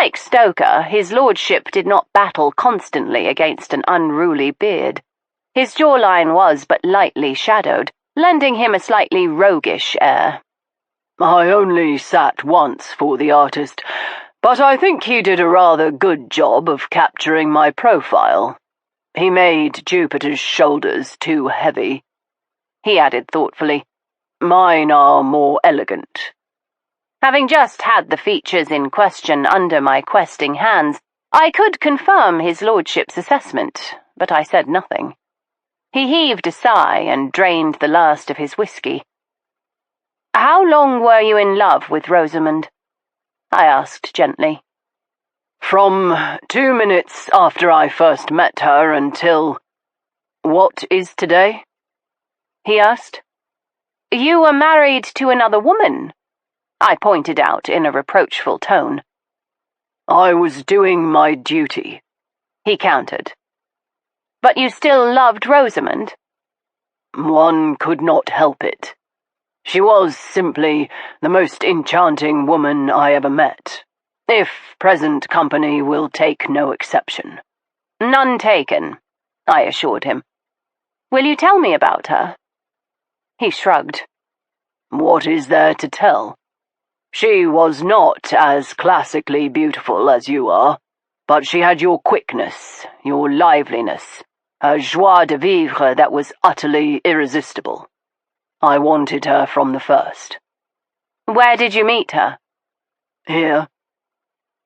Unlike Stoker, his lordship did not battle constantly against an unruly beard. His jawline was but lightly shadowed, lending him a slightly roguish air. I only sat once for the artist, but I think he did a rather good job of capturing my profile. He made Jupiter's shoulders too heavy. He added thoughtfully, Mine are more elegant. Having just had the features in question under my questing hands, I could confirm his lordship's assessment, but I said nothing. He heaved a sigh and drained the last of his whiskey. How long were you in love with Rosamund? I asked gently. From 2 minutes after I first met her until— What is today? He asked. You were married to another woman, I pointed out in a reproachful tone. I was doing my duty, he countered. But you still loved Rosamund? One could not help it. She was simply the most enchanting woman I ever met, if present company will take no exception. None taken, I assured him. Will you tell me about her? He shrugged. What is there to tell? She was not as classically beautiful as you are, but she had your quickness, your liveliness, a joie de vivre that was utterly irresistible. I wanted her from the first. Where did you meet her? Here.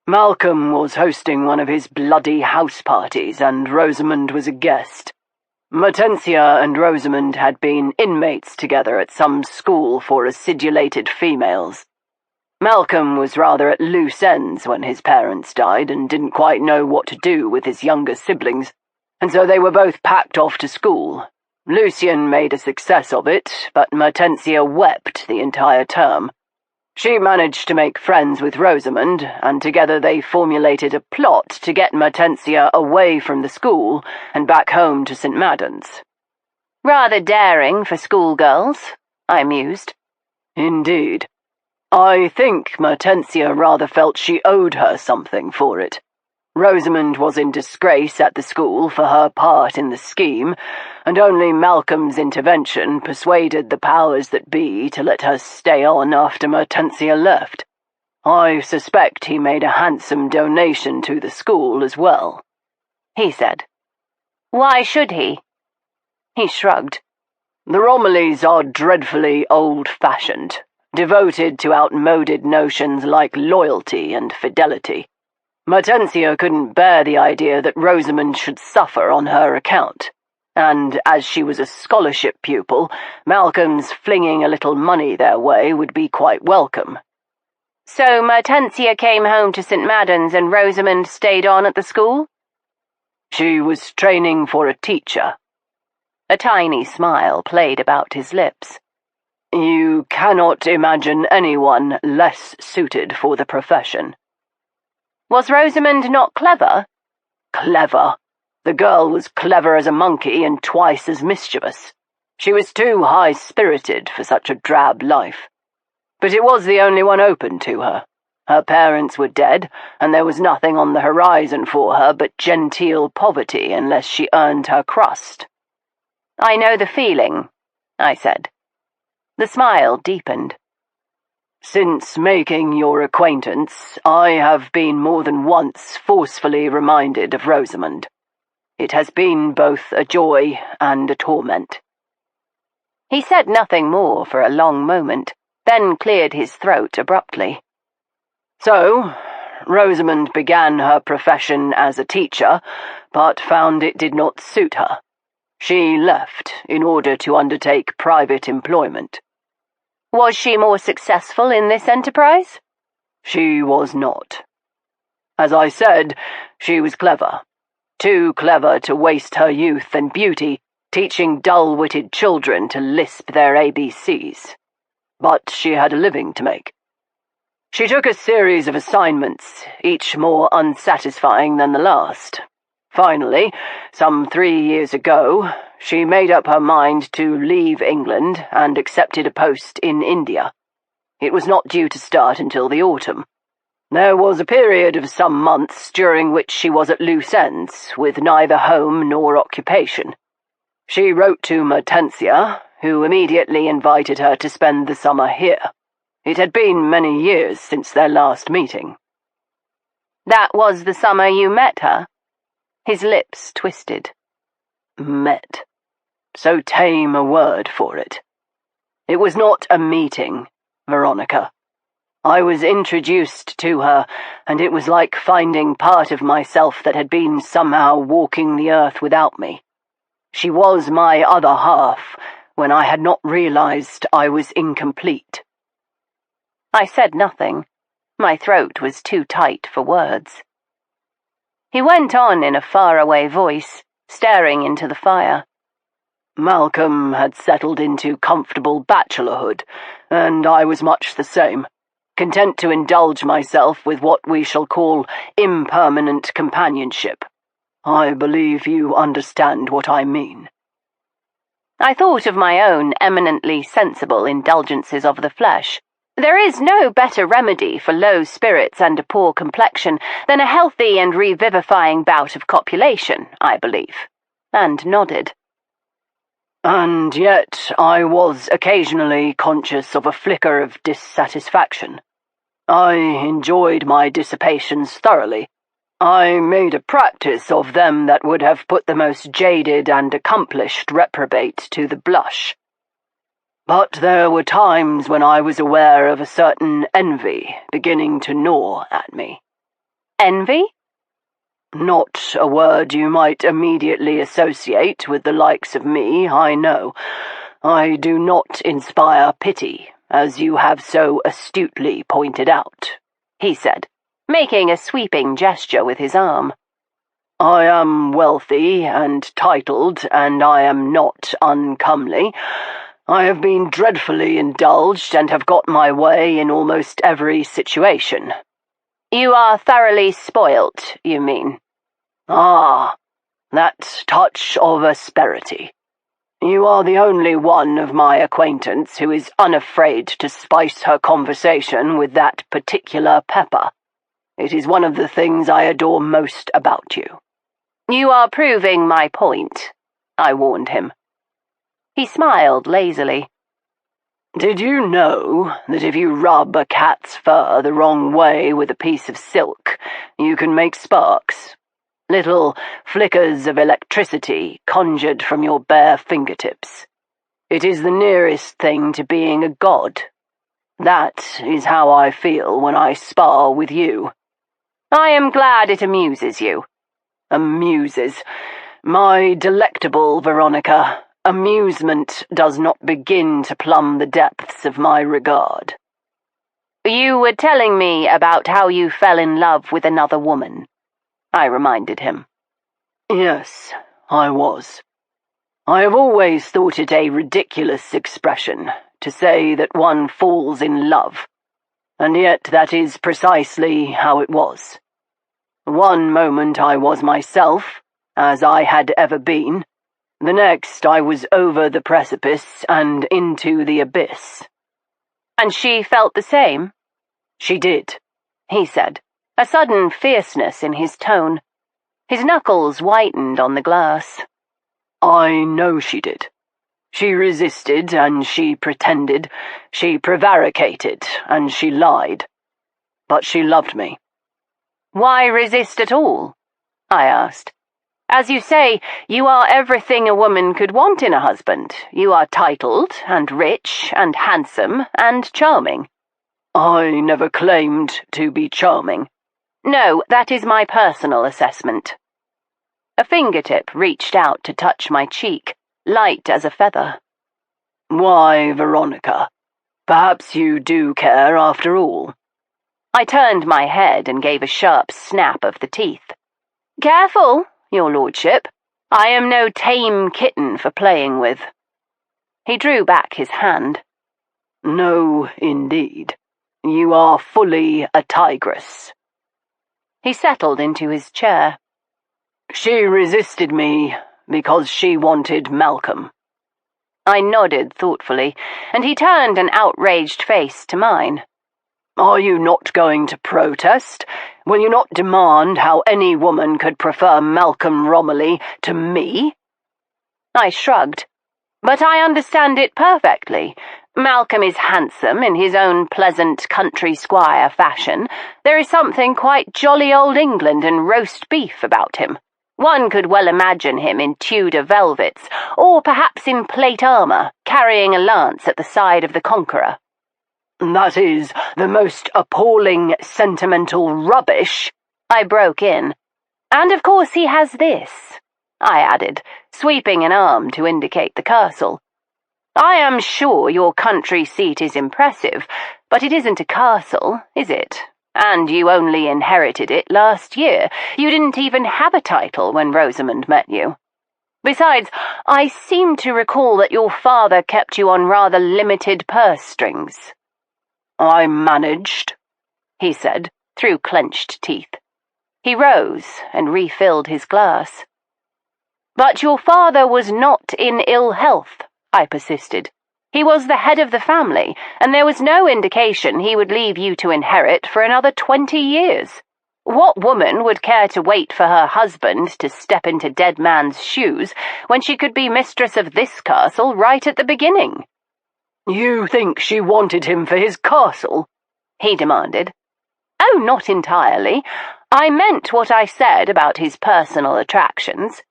Malcolm was hosting one of his bloody house parties, and Rosamund was a guest. Mertensia and Rosamund had been inmates together at some school for acidulated females. Malcolm was rather at loose ends when his parents died and didn't quite know what to do with his younger siblings, and so they were both packed off to school. Lucian made a success of it, but Mertensia wept the entire term. She managed to make friends with Rosamund, and together they formulated a plot to get Mertensia away from the school and back home to St. Madden's. Rather daring for schoolgirls, I mused. Indeed. I think Mertensia rather felt she owed her something for it. Rosamund was in disgrace at the school for her part in the scheme, and only Malcolm's intervention persuaded the powers that be to let her stay on after Mertensia left. I suspect he made a handsome donation to the school as well, he said. Why should he? He shrugged. The Romillys are dreadfully old-fashioned, devoted to outmoded notions like loyalty and fidelity. Mertensia couldn't bear the idea that Rosamund should suffer on her account, and as she was a scholarship pupil, Malcolm's flinging a little money their way would be quite welcome. So Mertensia came home to St. Madden's and Rosamund stayed on at the school? She was training for a teacher. A tiny smile played about his lips. You cannot imagine anyone less suited for the profession. Was Rosamund not clever? Clever. The girl was clever as a monkey and twice as mischievous. She was too high-spirited for such a drab life. But it was the only one open to her. Her parents were dead, and there was nothing on the horizon for her but genteel poverty unless she earned her crust. I know the feeling, I said. The smile deepened. Since making your acquaintance, I have been more than once forcefully reminded of Rosamund. It has been both a joy and a torment. He said nothing more for a long moment, then cleared his throat abruptly. So, Rosamund began her profession as a teacher, but found it did not suit her. She left in order to undertake private employment. Was she more successful in this enterprise? She was not. As I said, she was clever. Too clever to waste her youth and beauty teaching dull-witted children to lisp their ABCs. But she had a living to make. She took a series of assignments, each more unsatisfying than the last. Finally, some 3 years ago, she made up her mind to leave England and accepted a post in India. It was not due to start until the autumn. There was a period of some months during which she was at loose ends, with neither home nor occupation. She wrote to Mertensia, who immediately invited her to spend the summer here. It had been many years since their last meeting. That was the summer you met her? His lips twisted. Met. So tame a word for it. It was not a meeting, Veronica. I was introduced to her, and it was like finding part of myself that had been somehow walking the earth without me. She was my other half, when I had not realized I was incomplete. I said nothing. My throat was too tight for words. He went on in a faraway voice, staring into the fire. Malcolm had settled into comfortable bachelorhood, and I was much the same, content to indulge myself with what we shall call impermanent companionship. I believe you understand what I mean. I thought of my own eminently sensible indulgences of the flesh. There is no better remedy for low spirits and a poor complexion than a healthy and revivifying bout of copulation, I believe, and nodded. And yet I was occasionally conscious of a flicker of dissatisfaction. I enjoyed my dissipations thoroughly. I made a practice of them that would have put the most jaded and accomplished reprobate to the blush. But there were times when I was aware of a certain envy beginning to gnaw at me. Envy? Not a word you might immediately associate with the likes of me, I know. I do not inspire pity, as you have so astutely pointed out, he said, making a sweeping gesture with his arm. I am wealthy and titled, and I am not uncomely. I have been dreadfully indulged and have got my way in almost every situation. You are thoroughly spoilt, you mean? Ah, that touch of asperity. You are the only one of my acquaintance who is unafraid to spice her conversation with that particular pepper. It is one of the things I adore most about you. You are proving my point, I warned him. He smiled lazily. Did you know that if you rub a cat's fur the wrong way with a piece of silk, you can make sparks? Little flickers of electricity conjured from your bare fingertips. It is the nearest thing to being a god. That is how I feel when I spar with you. I am glad it amuses you. Amuses. My delectable Veronica, amusement does not begin to plumb the depths of my regard. You were telling me about how you fell in love with another woman, I reminded him. Yes, I was. I have always thought it a ridiculous expression to say that one falls in love, and yet that is precisely how it was. One moment I was myself, as I had ever been. The next I was over the precipice and into the abyss. And she felt the same? She did, he said, a sudden fierceness in his tone. His knuckles whitened on the glass. I know she did. She resisted and she pretended, she prevaricated and she lied. But she loved me. Why resist at all? I asked. As you say, you are everything a woman could want in a husband. You are titled, and rich, and handsome, and charming. I never claimed to be charming. No, that is my personal assessment. A fingertip reached out to touch my cheek, light as a feather. Why, Veronica, perhaps you do care after all. I turned my head and gave a sharp snap of the teeth. Careful, your lordship. I am no tame kitten for playing with. He drew back his hand. No, indeed. You are fully a tigress. He settled into his chair. She resisted me because she wanted Malcolm. I nodded thoughtfully, and he turned an outraged face to mine. Are you not going to protest? Will you not demand how any woman could prefer Malcolm Romilly to me?" I shrugged. "But I understand it perfectly. Malcolm is handsome in his own pleasant country squire fashion. There is something quite jolly old England and roast beef about him. One could well imagine him in Tudor velvets, or perhaps in plate armour, carrying a lance at the side of the Conqueror." "That is the most appalling sentimental rubbish," I broke in. "And of course he has this," I added, sweeping an arm to indicate the castle. "I am sure your country seat is impressive, but it isn't a castle, is it? And you only inherited it last year. You didn't even have a title when Rosamund met you. Besides, I seem to recall that your father kept you on rather limited purse strings." "I managed," he said, through clenched teeth. He rose and refilled his glass. "But your father was not in ill health," I persisted. "He was the head of the family, and there was no indication he would leave you to inherit for another 20 years. What woman would care to wait for her husband to step into dead man's shoes when she could be mistress of this castle right at the beginning?" "You think she wanted him for his castle?" he demanded. "Oh, not entirely. I meant what I said about his personal attractions.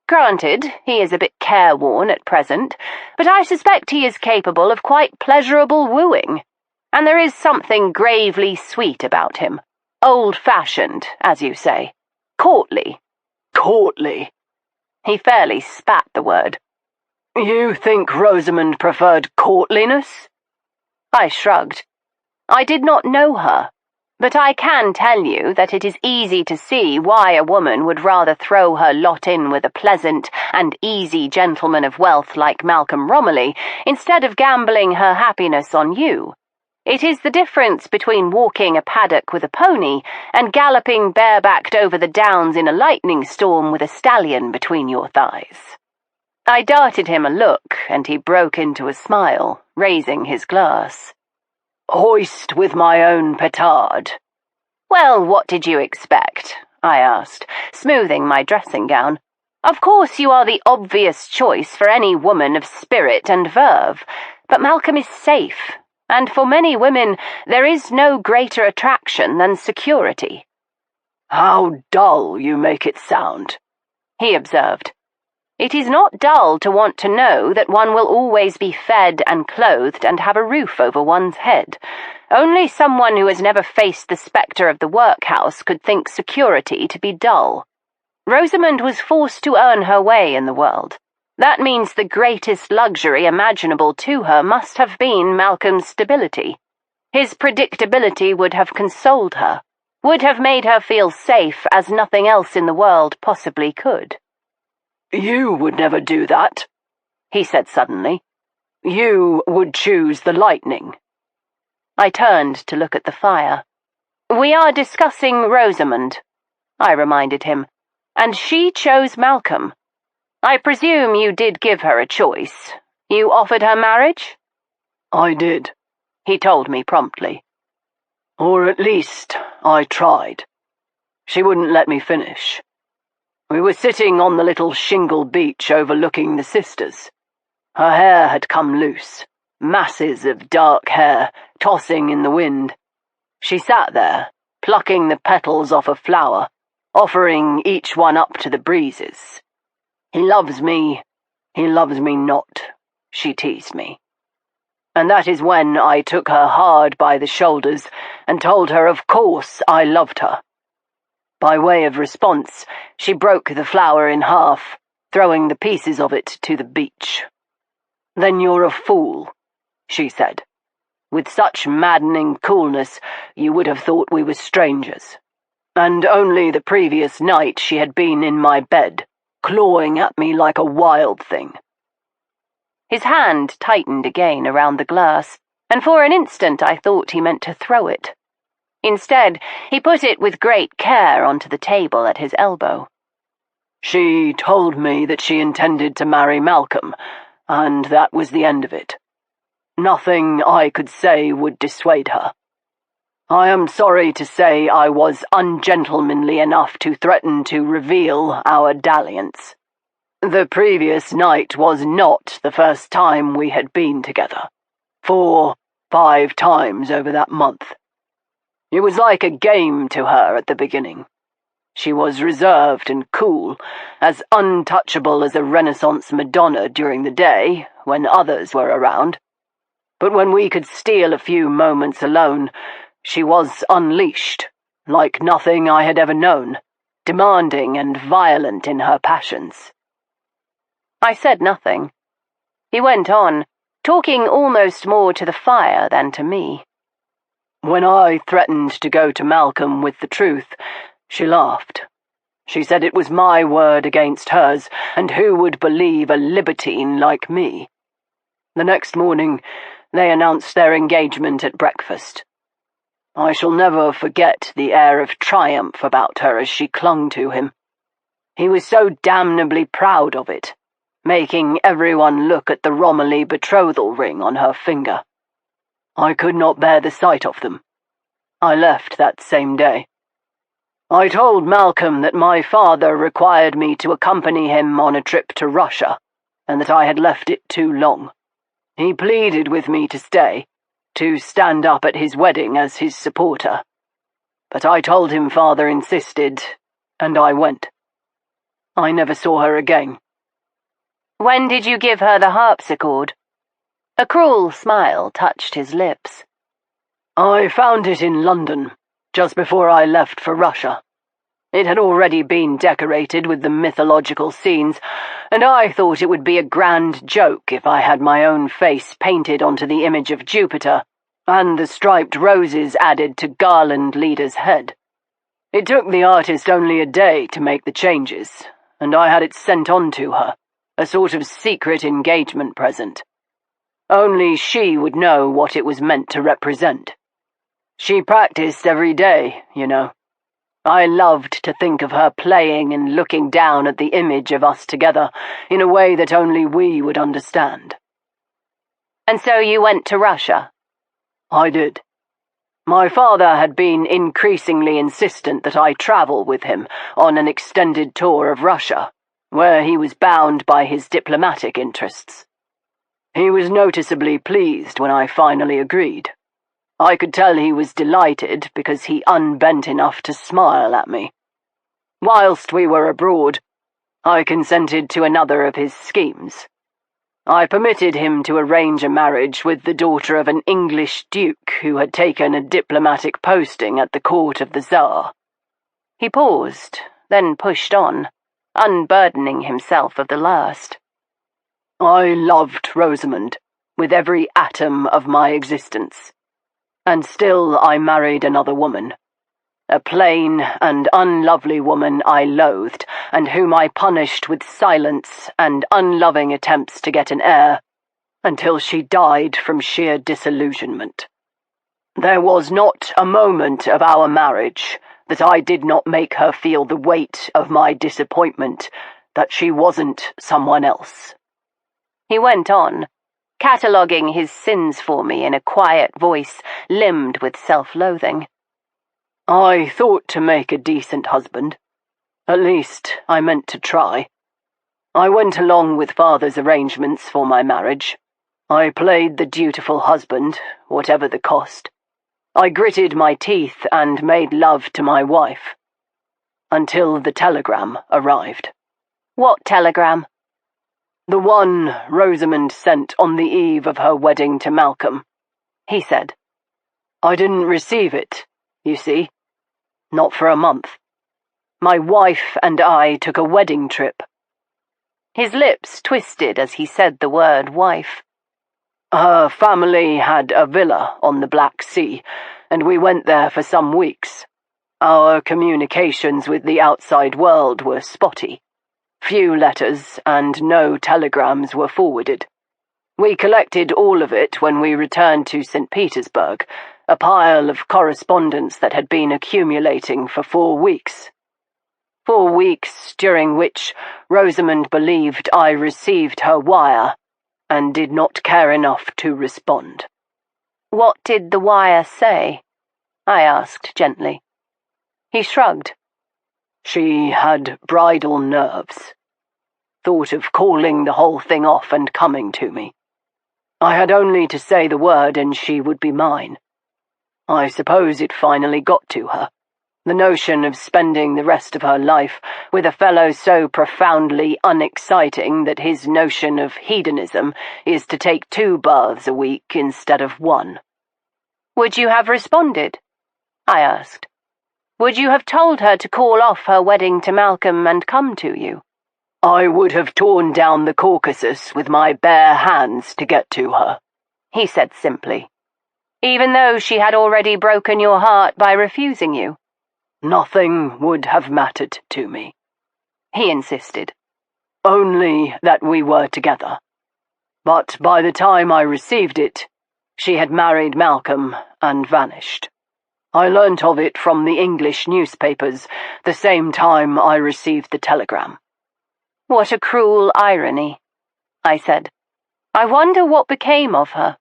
Granted, he is a bit careworn at present, but I suspect he is capable of quite pleasurable wooing. And there is something gravely sweet about him. Old-fashioned, as you say. Courtly." "Courtly?" He fairly spat the word. "You think Rosamund preferred courtliness?" I shrugged. I did not know her, but I can tell you that it is easy to see why a woman would rather throw her lot in with a pleasant and easy gentleman of wealth like Malcolm Romilly instead of gambling her happiness on you. It is the difference between walking a paddock with a pony and galloping barebacked over the downs in a lightning storm with a stallion between your thighs. I darted him a look, and he broke into a smile, raising his glass. "Hoist with my own petard." "Well, what did you expect?" I asked, smoothing my dressing gown. "Of course you are the obvious choice for any woman of spirit and verve, but Malcolm is safe, and for many women there is no greater attraction than security." "How dull you make it sound," he observed. "It is not dull to want to know that one will always be fed and clothed and have a roof over one's head. Only someone who has never faced the spectre of the workhouse could think security to be dull. Rosamund was forced to earn her way in the world. That means the greatest luxury imaginable to her must have been Malcolm's stability. His predictability would have consoled her, would have made her feel safe as nothing else in the world possibly could." "You would never do that," he said suddenly. "You would choose the lightning." I turned to look at the fire. "We are discussing Rosamund," I reminded him, "and she chose Malcolm. I presume you did give her a choice. You offered her marriage?" "I did," he told me promptly. "Or at least, I tried. She wouldn't let me finish. We were sitting on the little shingle beach overlooking the sisters. Her hair had come loose, masses of dark hair tossing in the wind. She sat there, plucking the petals off a flower, offering each one up to the breezes. He loves me not," she teased me. And that is when I took her hard by the shoulders and told her of course I loved her. By way of response, she broke the flower in half, throwing the pieces of it to the beach. "Then you're a fool," she said. "With such maddening coolness, you would have thought we were strangers. And only the previous night she had been in my bed, clawing at me like a wild thing." His hand tightened again around the glass, and for an instant I thought he meant to throw it. Instead, he put it with great care onto the table at his elbow. "She told me that she intended to marry Malcolm, and that was the end of it. Nothing I could say would dissuade her. I am sorry to say I was ungentlemanly enough to threaten to reveal our dalliance. The previous night was not the first time we had been together. 4, 5 times over that month. It was like a game to her at the beginning. She was reserved and cool, as untouchable as a Renaissance Madonna during the day, when others were around. But when we could steal a few moments alone, she was unleashed, like nothing I had ever known, demanding and violent in her passions. I said nothing. He went on, talking almost more to the fire than to me. When I threatened to go to Malcolm with the truth, she laughed. She said it was my word against hers, and who would believe a libertine like me? The next morning, they announced their engagement at breakfast. I shall never forget the air of triumph about her as she clung to him. He was so damnably proud of it, making everyone look at the Romilly betrothal ring on her finger. I could not bear the sight of them. I left that same day. I told Malcolm that my father required me to accompany him on a trip to Russia, and that I had left it too long. He pleaded with me to stay, to stand up at his wedding as his supporter. But I told him father insisted, and I went. I never saw her again. When did you give her the harpsichord? A cruel smile touched his lips. I found it in London, just before I left for Russia. It had already been decorated with the mythological scenes, and I thought it would be a grand joke if I had my own face painted onto the image of Jupiter, and the striped roses added to Garland Leader's head. It took the artist only a day to make the changes, and I had it sent on to her, a sort of secret engagement present. Only she would know what it was meant to represent. She practiced every day, you know. I loved to think of her playing and looking down at the image of us together in a way that only we would understand. And so you went to Russia? I did. My father had been increasingly insistent that I travel with him on an extended tour of Russia, where he was bound by his diplomatic interests. He was noticeably pleased when I finally agreed. I could tell he was delighted because he unbent enough to smile at me. Whilst we were abroad, I consented to another of his schemes. I permitted him to arrange a marriage with the daughter of an English duke who had taken a diplomatic posting at the court of the Tsar. He paused, then pushed on, unburdening himself of the last. I loved Rosamund with every atom of my existence. And still I married another woman. A plain and unlovely woman I loathed, and whom I punished with silence and unloving attempts to get an heir, until she died from sheer disillusionment. There was not a moment of our marriage that I did not make her feel the weight of my disappointment that she wasn't someone else. He went on, cataloguing his sins for me in a quiet voice, limned with self-loathing. I thought to make a decent husband. At least, I meant to try. I went along with father's arrangements for my marriage. I played the dutiful husband, whatever the cost. I gritted my teeth and made love to my wife. Until the telegram arrived. What telegram? The one Rosamund sent on the eve of her wedding to Malcolm, he said. I didn't receive it, you see. Not for a month. My wife and I took a wedding trip. His lips twisted as he said the word wife. Her family had a villa on the Black Sea, and we went there for some weeks. Our communications with the outside world were spotty. Few letters and no telegrams were forwarded. We collected all of it when we returned to St. Petersburg, a pile of correspondence that had been accumulating for 4 weeks. 4 weeks during which Rosamund believed I received her wire and did not care enough to respond. What did the wire say? I asked gently. He shrugged. She had bridal nerves. Thought of calling the whole thing off and coming to me. I had only to say the word and she would be mine. I suppose it finally got to her. The notion of spending the rest of her life with a fellow so profoundly unexciting that his notion of hedonism is to take 2 baths a week instead of 1. Would you have responded? I asked. Would you have told her to call off her wedding to Malcolm and come to you? I would have torn down the Caucasus with my bare hands to get to her, he said simply. Even though she had already broken your heart by refusing you? Nothing would have mattered to me, he insisted. Only that we were together. But by the time I received it, she had married Malcolm and vanished. I learnt of it from the English newspapers the same time I received the telegram. What a cruel irony, I said. I wonder what became of her.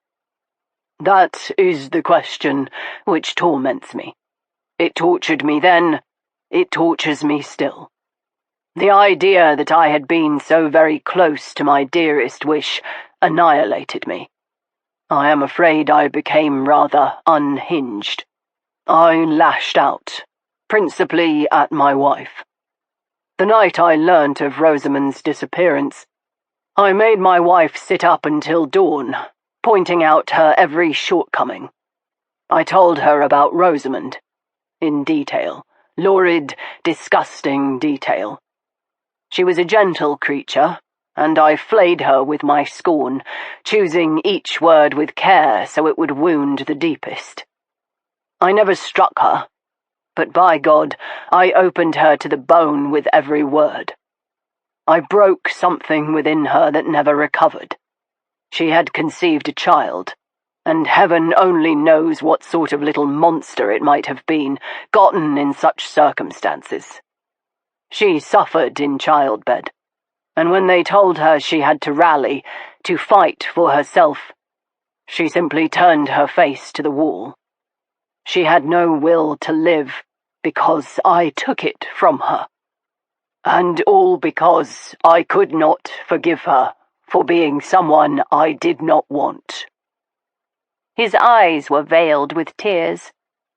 That is the question which torments me. It tortured me then, it tortures me still. The idea that I had been so very close to my dearest wish annihilated me. I am afraid I became rather unhinged. I lashed out, principally at my wife. The night I learnt of Rosamund's disappearance, I made my wife sit up until dawn, pointing out her every shortcoming. I told her about Rosamund, in detail, lurid, disgusting detail. She was a gentle creature, and I flayed her with my scorn, choosing each word with care so it would wound the deepest. I never struck her, but by God, I opened her to the bone with every word. I broke something within her that never recovered. She had conceived a child, and heaven only knows what sort of little monster it might have been, gotten in such circumstances. She suffered in childbed, and when they told her she had to rally, to fight for herself, she simply turned her face to the wall. She had no will to live because I took it from her. And all because I could not forgive her for being someone I did not want. His eyes were veiled with tears,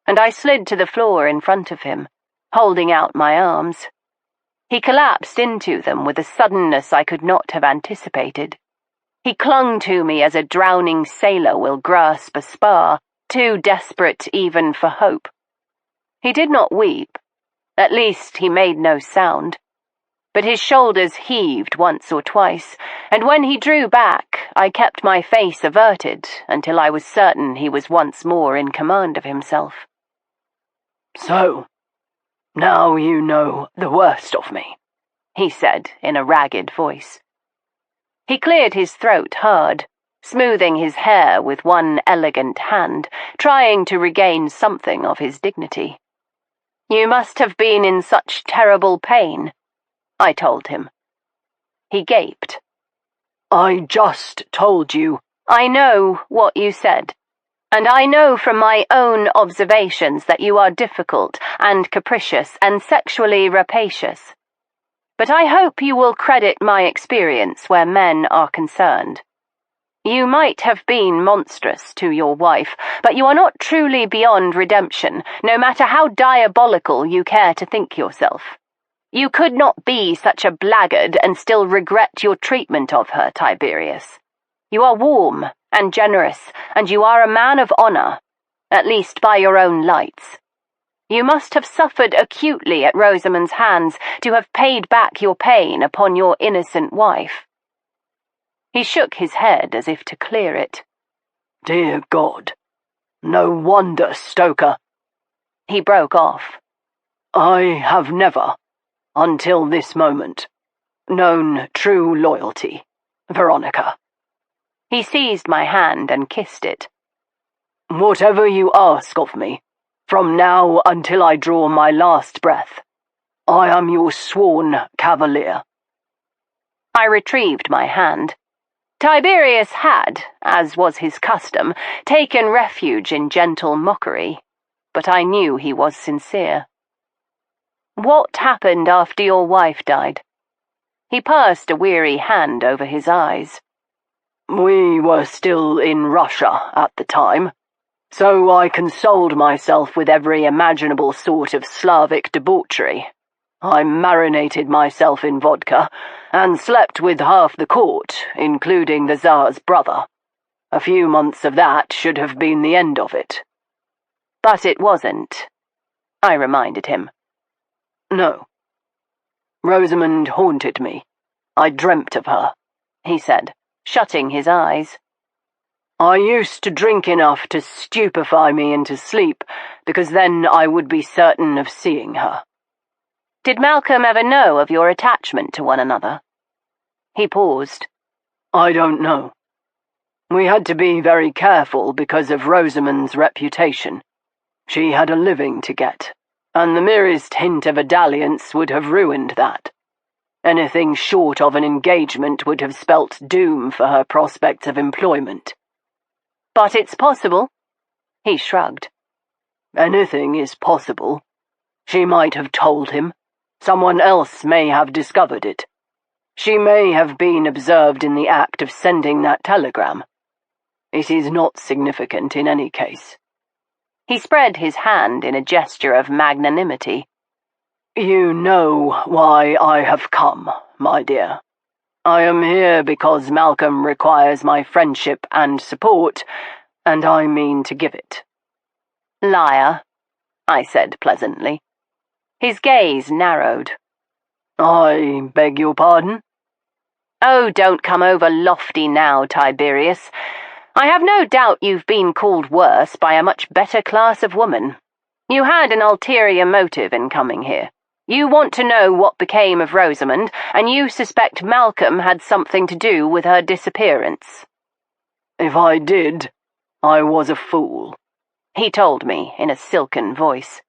and I slid to the floor in front of him, holding out my arms. He collapsed into them with a suddenness I could not have anticipated. He clung to me as a drowning sailor will grasp a spar, too desperate even for hope. He did not weep. At least he made no sound. But his shoulders heaved once or twice, and when he drew back, I kept my face averted until I was certain he was once more in command of himself. So, now you know the worst of me, he said in a ragged voice. He cleared his throat hard, smoothing his hair with one elegant hand, trying to regain something of his dignity. You must have been in such terrible pain, I told him. He gaped. I just told you. I know what you said, and I know from my own observations that you are difficult and capricious and sexually rapacious. But I hope you will credit my experience where men are concerned. You might have been monstrous to your wife, but you are not truly beyond redemption, no matter how diabolical you care to think yourself. You could not be such a blackguard and still regret your treatment of her, Tiberius. You are warm and generous, and you are a man of honor, at least by your own lights. You must have suffered acutely at Rosamund's hands to have paid back your pain upon your innocent wife. He shook his head as if to clear it. Dear God, no wonder, Stoker. He broke off. I have never, until this moment, known true loyalty, Veronica. He seized my hand and kissed it. Whatever you ask of me, from now until I draw my last breath, I am your sworn cavalier. I retrieved my hand. Tiberius had, as was his custom, taken refuge in gentle mockery. but I knew he was sincere. "What happened after your wife died?" He passed a weary hand over his eyes. "We were still in Russia at the time, so I consoled myself with every imaginable sort of Slavic debauchery. I marinated myself in vodka and slept with half the court, including the Tsar's brother. A few months of that should have been the end of it." "But it wasn't," I reminded him. "No. Rosamund haunted me. I dreamt of her," he said, shutting his eyes. "I used to drink enough to stupefy me into sleep, because then I would be certain of seeing her." "Did Malcolm ever know of your attachment to one another?" He paused. "I don't know. We had to be very careful because of Rosamund's reputation. She had a living to get, and the merest hint of a dalliance would have ruined that. Anything short of an engagement would have spelt doom for her prospects of employment." "But it's possible," he shrugged. "Anything is possible. She might have told him. Someone else may have discovered it. She may have been observed in the act of sending that telegram. It is not significant in any case." He spread his hand in a gesture of magnanimity. "You know why I have come, my dear. I am here because Malcolm requires my friendship and support, and I mean to give it." "Liar," I said pleasantly. His gaze narrowed. "I beg your pardon?" "Oh, don't come over lofty now, Tiberius. I have no doubt you've been called worse by a much better class of woman. You had an ulterior motive in coming here. You want to know what became of Rosamund, and you suspect Malcolm had something to do with her disappearance." "If I did, I was a fool," he told me in a silken voice.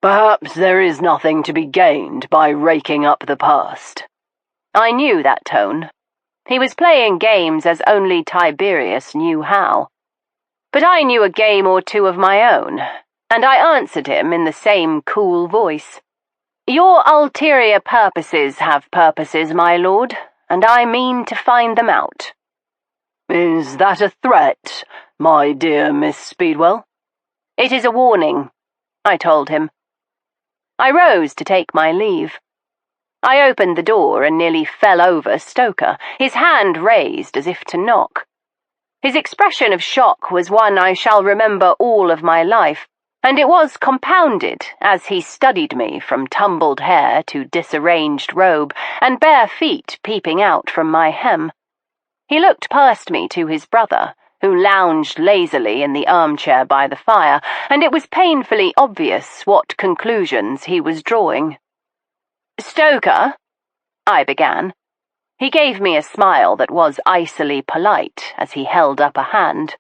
"Perhaps there is nothing to be gained by raking up the past." I knew that tone. He was playing games as only Tiberius knew how. But I knew a game or two of my own, and I answered him in the same cool voice. "Your ulterior purposes have purposes, my lord, and I mean to find them out." "Is that a threat, my dear Miss Speedwell?" "It is a warning," I told him. I rose to take my leave. I opened the door and nearly fell over Stoker, his hand raised as if to knock. His expression of shock was one I shall remember all of my life, and it was compounded as he studied me from tumbled hair to disarranged robe and bare feet peeping out from my hem. He looked past me to his brother, who lounged lazily in the armchair by the fire, and it was painfully obvious what conclusions he was drawing. "Stoker," I began. He gave me a smile that was icily polite as he held up a hand.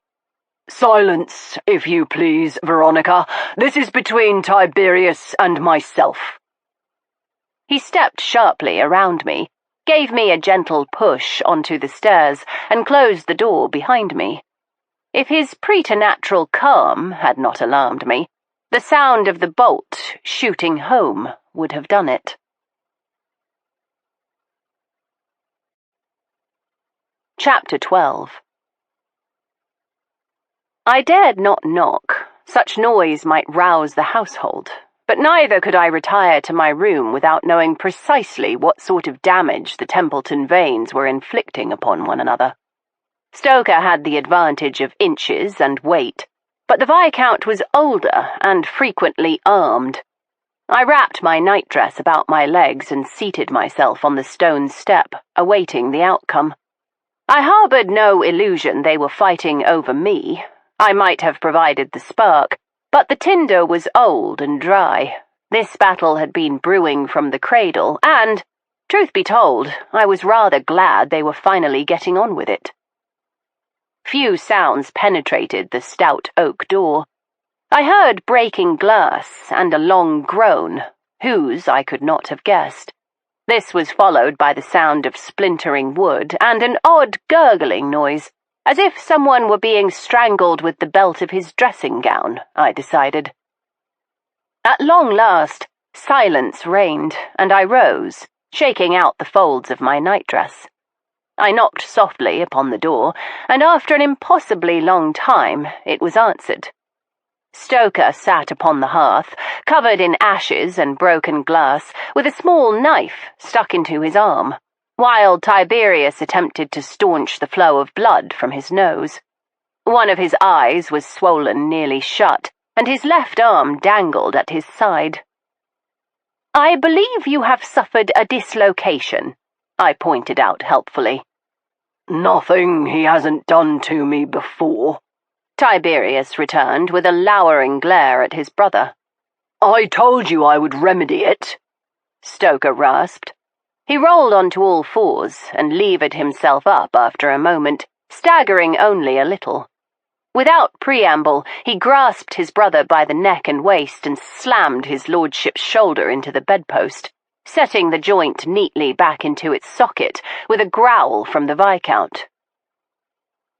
"Silence, if you please, Veronica. This is between Tiberius and myself." He stepped sharply around me, gave me a gentle push onto the stairs, and closed the door behind me. If his preternatural calm had not alarmed me, the sound of the bolt shooting home would have done it. Chapter 12. I dared not knock. Such noise might rouse the household, but neither could I retire to my room without knowing precisely what sort of damage the Templeton-Vanes were inflicting upon one another. Stoker had the advantage of inches and weight, but the Viscount was older and frequently armed. I wrapped my nightdress about my legs and seated myself on the stone step, awaiting the outcome. I harbored no illusion they were fighting over me. I might have provided the spark, but the tinder was old and dry. This battle had been brewing from the cradle, and, truth be told, I was rather glad they were finally getting on with it. Few sounds penetrated the stout oak door. I heard breaking glass and a long groan, whose I could not have guessed. This was followed by the sound of splintering wood and an odd gurgling noise, as if someone were being strangled with the belt of his dressing gown, I decided. At long last, silence reigned, and I rose, shaking out the folds of my nightdress. I knocked softly upon the door, and after an impossibly long time it was answered. Stoker sat upon the hearth, covered in ashes and broken glass, with a small knife stuck into his arm, while Tiberius attempted to staunch the flow of blood from his nose. One of his eyes was swollen nearly shut, and his left arm dangled at his side. "I believe you have suffered a dislocation," I pointed out helpfully. "Nothing he hasn't done to me before," Tiberius returned with a lowering glare at his brother. "I told you I would remedy it," Stoker rasped. He rolled onto all fours and levered himself up after a moment, staggering only a little. Without preamble, he grasped his brother by the neck and waist and slammed his lordship's shoulder into the bedpost, setting the joint neatly back into its socket with a growl from the Viscount.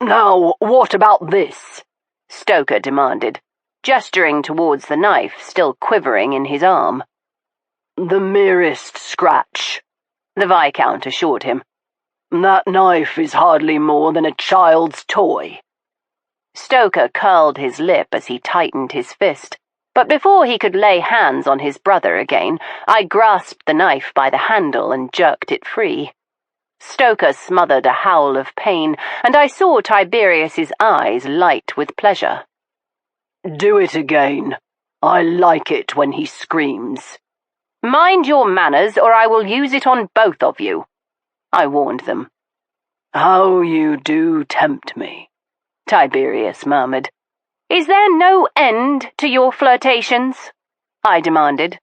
"Now, what about this?" Stoker demanded, gesturing towards the knife still quivering in his arm. "The merest scratch," the Viscount assured him. "That knife is hardly more than a child's toy." Stoker curled his lip as he tightened his fist, but before he could lay hands on his brother again, I grasped the knife by the handle and jerked it free. Stoker smothered a howl of pain, and I saw Tiberius's eyes light with pleasure. "Do it again. I like it when he screams." "Mind your manners, or I will use it on both of you," I warned them. "How you do tempt me," Tiberius murmured. "Is there no end to your flirtations?" I demanded.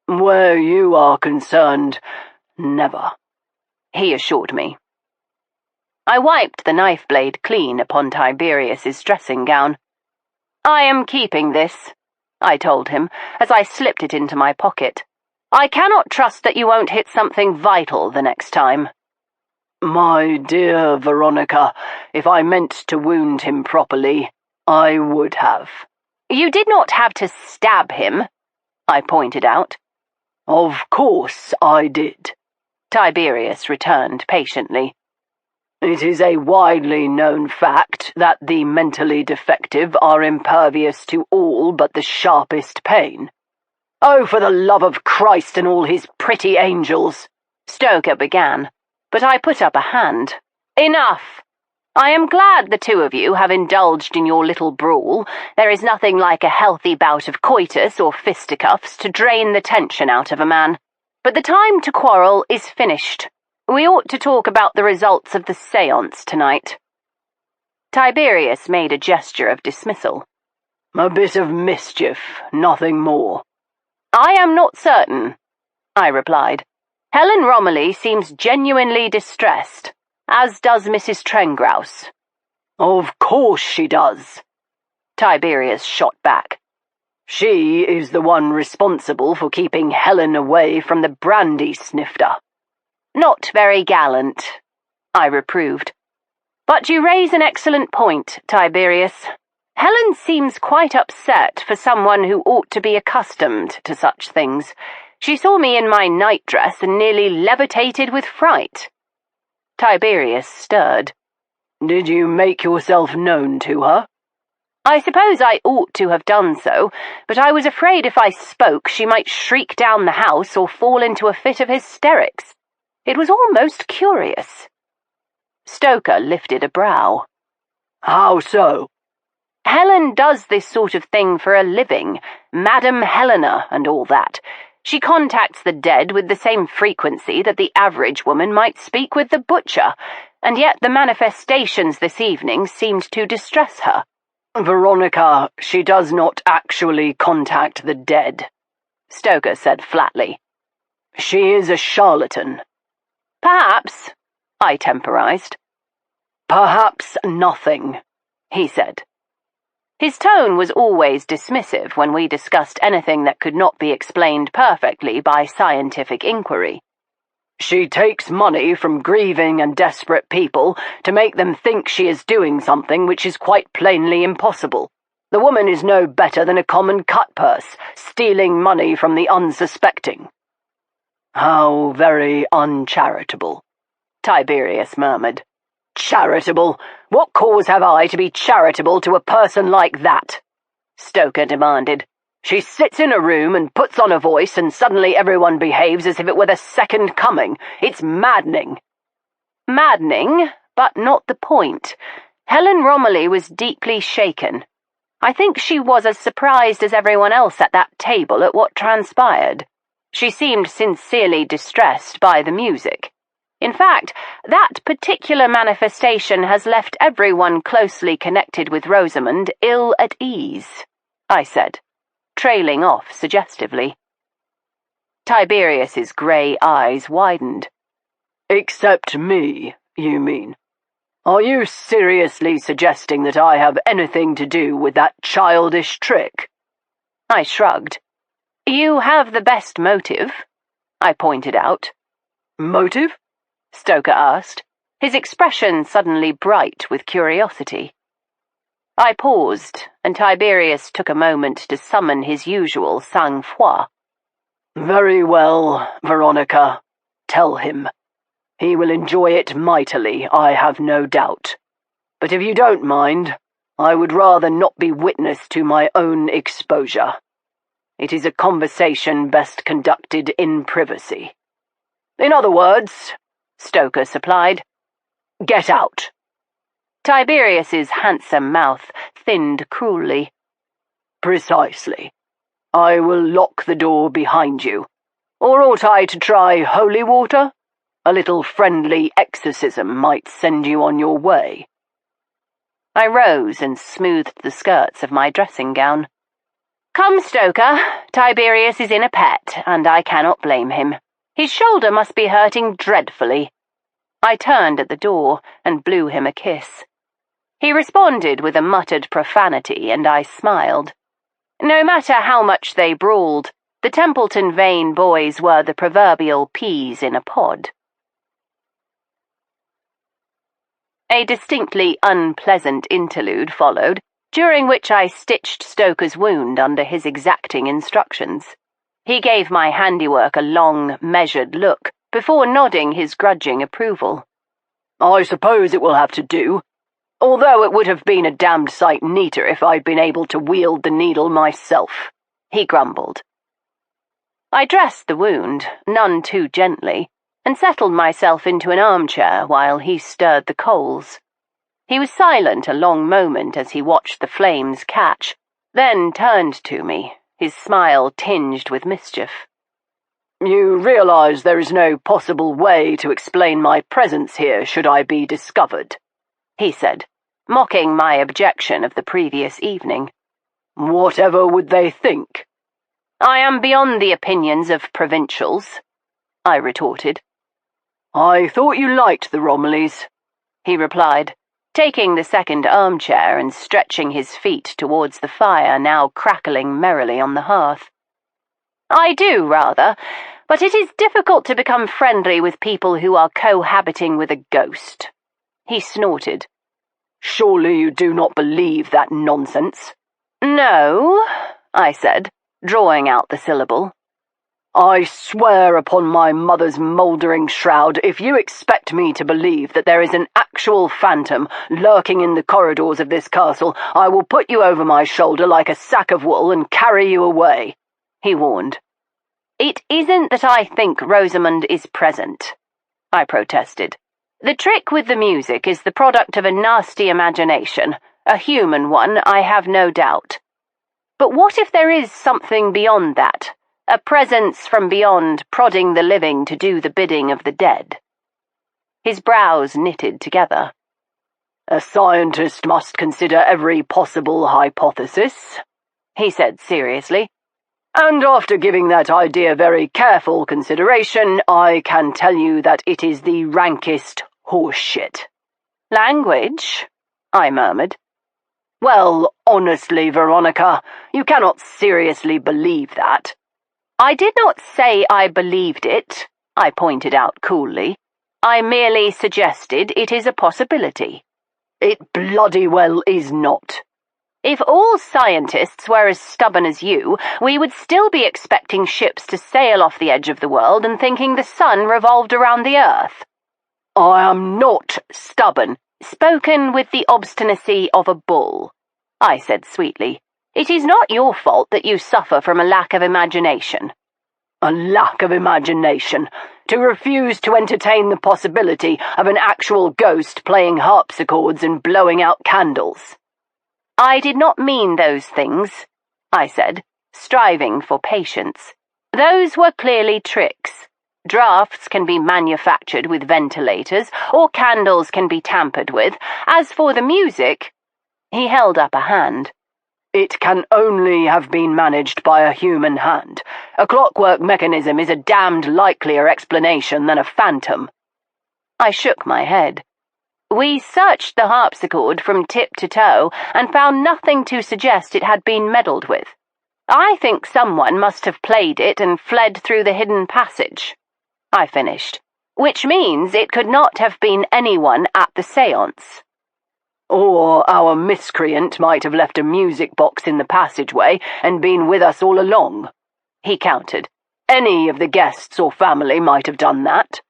"Where you are concerned, never," he assured me. I wiped the knife blade clean upon Tiberius's dressing gown. "I am keeping this," I told him, as I slipped it into my pocket. "I cannot trust that you won't hit something vital the next time." "My dear Veronica, if I meant to wound him properly, I would have." "You did not have to stab him," I pointed out. "Of course I did," Tiberius returned patiently. "It is a widely known fact that the mentally defective are impervious to all but the sharpest pain." "Oh, for the love of Christ and all his pretty angels," Stoker began, but I put up a hand. "Enough! I am glad the two of you have indulged in your little brawl. There is nothing like a healthy bout of coitus or fisticuffs to drain the tension out of a man. But the time to quarrel is finished. We ought to talk about the results of the séance tonight." Tiberius made a gesture of dismissal. "A bit of mischief, nothing more." "I am not certain," I replied. "Helen Romilly seems genuinely distressed, as does Mrs. Trengrouse." "Of course she does," Tiberius shot back. "She is the one responsible for keeping Helen away from the brandy snifter." "Not very gallant," I reproved. "But you raise an excellent point, Tiberius. Helen seems quite upset for someone who ought to be accustomed to such things. She saw me in my nightdress and nearly levitated with fright." Tiberius stirred. "Did you make yourself known to her?" "I suppose I ought to have done so, but I was afraid if I spoke she might shriek down the house or fall into a fit of hysterics. It was almost curious." Stoker lifted a brow. "How so?" "Helen does this sort of thing for a living, Madam Helena and all that. She contacts the dead with the same frequency that the average woman might speak with the butcher, and yet the manifestations this evening seemed to distress her." "Veronica, she does not actually contact the dead," Stoker said flatly. "She is a charlatan." "Perhaps," I temporized. "Perhaps nothing," he said. His tone was always dismissive when we discussed anything that could not be explained perfectly by scientific inquiry. "She takes money from grieving and desperate people to make them think she is doing something which is quite plainly impossible. The woman is no better than a common cutpurse, stealing money from the unsuspecting." "How very uncharitable," Tiberius murmured. "Charitable? What cause have I to be charitable to a person like that?" Stoker demanded. "She sits in a room and puts on a voice, and suddenly everyone behaves as if it were the second coming. It's maddening." Maddening, but not the point. Helen Romilly was deeply shaken. I think she was as surprised as everyone else at that table at what transpired. She seemed sincerely distressed by the music. In fact, that particular manifestation has left everyone closely connected with Rosamund ill at ease, I said, trailing off suggestively. Tiberius's grey eyes widened. "Except me, you mean? Are you seriously suggesting that I have anything to do with that childish trick?" I shrugged. "You have the best motive," I pointed out. "Motive?" Stoker asked, his expression suddenly bright with curiosity. I paused, and Tiberius took a moment to summon his usual sang-froid. "Very well, Veronica. Tell him. He will enjoy it mightily, I have no doubt. But if you don't mind, I would rather not be witness to my own exposure. It is a conversation best conducted in privacy. In other words," Stoker supplied, "get out." Tiberius's handsome mouth thinned cruelly. "Precisely. I will lock the door behind you. Or ought I to try holy water? A little friendly exorcism might send you on your way." I rose and smoothed the skirts of my dressing gown. "Come, Stoker. Tiberius is in a pet, and I cannot blame him. His shoulder must be hurting dreadfully." I turned at the door and blew him a kiss. He responded with a muttered profanity, and I smiled. No matter how much they brawled, the Templeton-Vane boys were the proverbial peas in a pod. A distinctly unpleasant interlude followed, during which I stitched Stoker's wound under his exacting instructions. He gave my handiwork a long, measured look before nodding his grudging approval. "I suppose it will have to do, although it would have been a damned sight neater if I'd been able to wield the needle myself," he grumbled. I dressed the wound, none too gently, and settled myself into an armchair while he stirred the coals. He was silent a long moment as he watched the flames catch, then turned to me, his smile tinged with mischief. "You realize there is no possible way to explain my presence here should I be discovered," he said, mocking my objection of the previous evening. "Whatever would they think?" "I am beyond the opinions of provincials," I retorted. "I thought you liked the Romillys," he replied, taking the second armchair and stretching his feet towards the fire now crackling merrily on the hearth. "I do, rather, but it is difficult to become friendly with people who are cohabiting with a ghost," he snorted. "Surely you do not believe that nonsense?" "No," I said, drawing out the syllable. "I swear upon my mother's mouldering shroud, if you expect me to believe that there is an actual phantom lurking in the corridors of this castle, I will put you over my shoulder like a sack of wool and carry you away," he warned. "It isn't that I think Rosamund is present," I protested. "The trick with the music is the product of a nasty imagination, a human one, I have no doubt. But what if there is something beyond that? A presence from beyond prodding the living to do the bidding of the dead?" His brows knitted together. "A scientist must consider every possible hypothesis," he said seriously. "And after giving that idea very careful consideration, I can tell you that it is the rankest horseshit." "Language?" I murmured. "Well, honestly, Veronica, you cannot seriously believe that." "I did not say I believed it," I pointed out coolly. "I merely suggested it is a possibility." "It bloody well is not." If all scientists were as stubborn as you, we would still be expecting ships to sail off the edge of the world and thinking the sun revolved around the earth. I am not stubborn. Spoken with the obstinacy of a bull, I said sweetly. It is not your fault that you suffer from a lack of imagination. A lack of imagination. To refuse to entertain the possibility of an actual ghost playing harpsichords and blowing out candles. I did not mean those things, I said, striving for patience. Those were clearly tricks. Drafts can be manufactured with ventilators, or candles can be tampered with. As for the music, he held up a hand. It can only have been managed by a human hand. A clockwork mechanism is a damned likelier explanation than a phantom. I shook my head. We searched the harpsichord from tip to toe and found nothing to suggest it had been meddled with. I think someone must have played it and fled through the hidden passage, I finished, which means it could not have been anyone at the séance. Or our miscreant might have left a music box in the passageway and been with us all along, he countered. Any of the guests or family might have done that.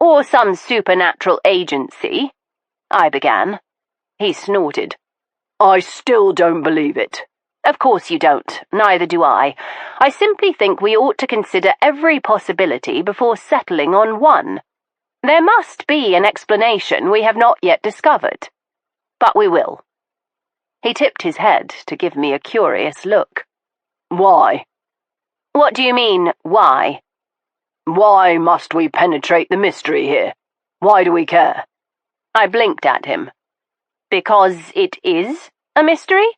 Or some supernatural agency, I began. He snorted. I still don't believe it. Of course you don't. Neither do I. I simply think we ought to consider every possibility before settling on one. There must be an explanation we have not yet discovered. But we will. He tipped his head to give me a curious look. Why? What do you mean, why? Why must we penetrate the mystery here? Why do we care? I blinked at him. Because it is a mystery?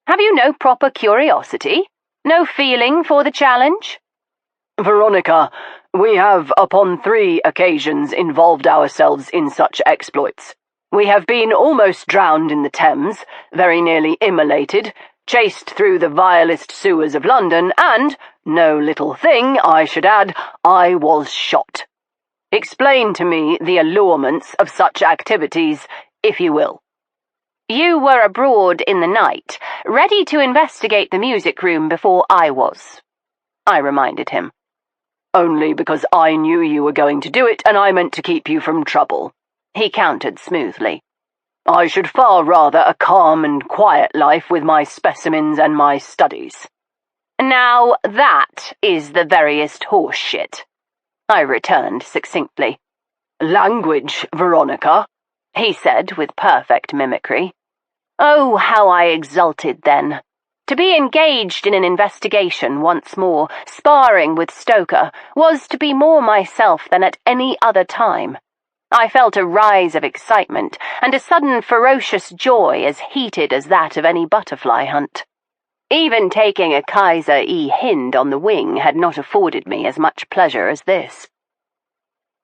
Have you no proper curiosity? No feeling for the challenge? Veronica, we have upon 3 occasions involved ourselves in such exploits. We have been almost drowned in the Thames, very nearly immolated, chased through the vilest sewers of London, and, no little thing, I should add, I was shot. Explain to me the allurements of such activities, if you will. You were abroad in the night, ready to investigate the music room before I was, I reminded him. Only because I knew you were going to do it, and I meant to keep you from trouble, he countered smoothly. I should far rather a calm and quiet life with my specimens and my studies. Now that is the veriest horse shit, I returned succinctly. Language, Veronica, he said with perfect mimicry. Oh, how I exulted then. To be engaged in an investigation once more, sparring with Stoker, was to be more myself than at any other time. I felt a rise of excitement, and a sudden ferocious joy as heated as that of any butterfly hunt. Even taking a Kaiser-e-Hind on the wing had not afforded me as much pleasure as this.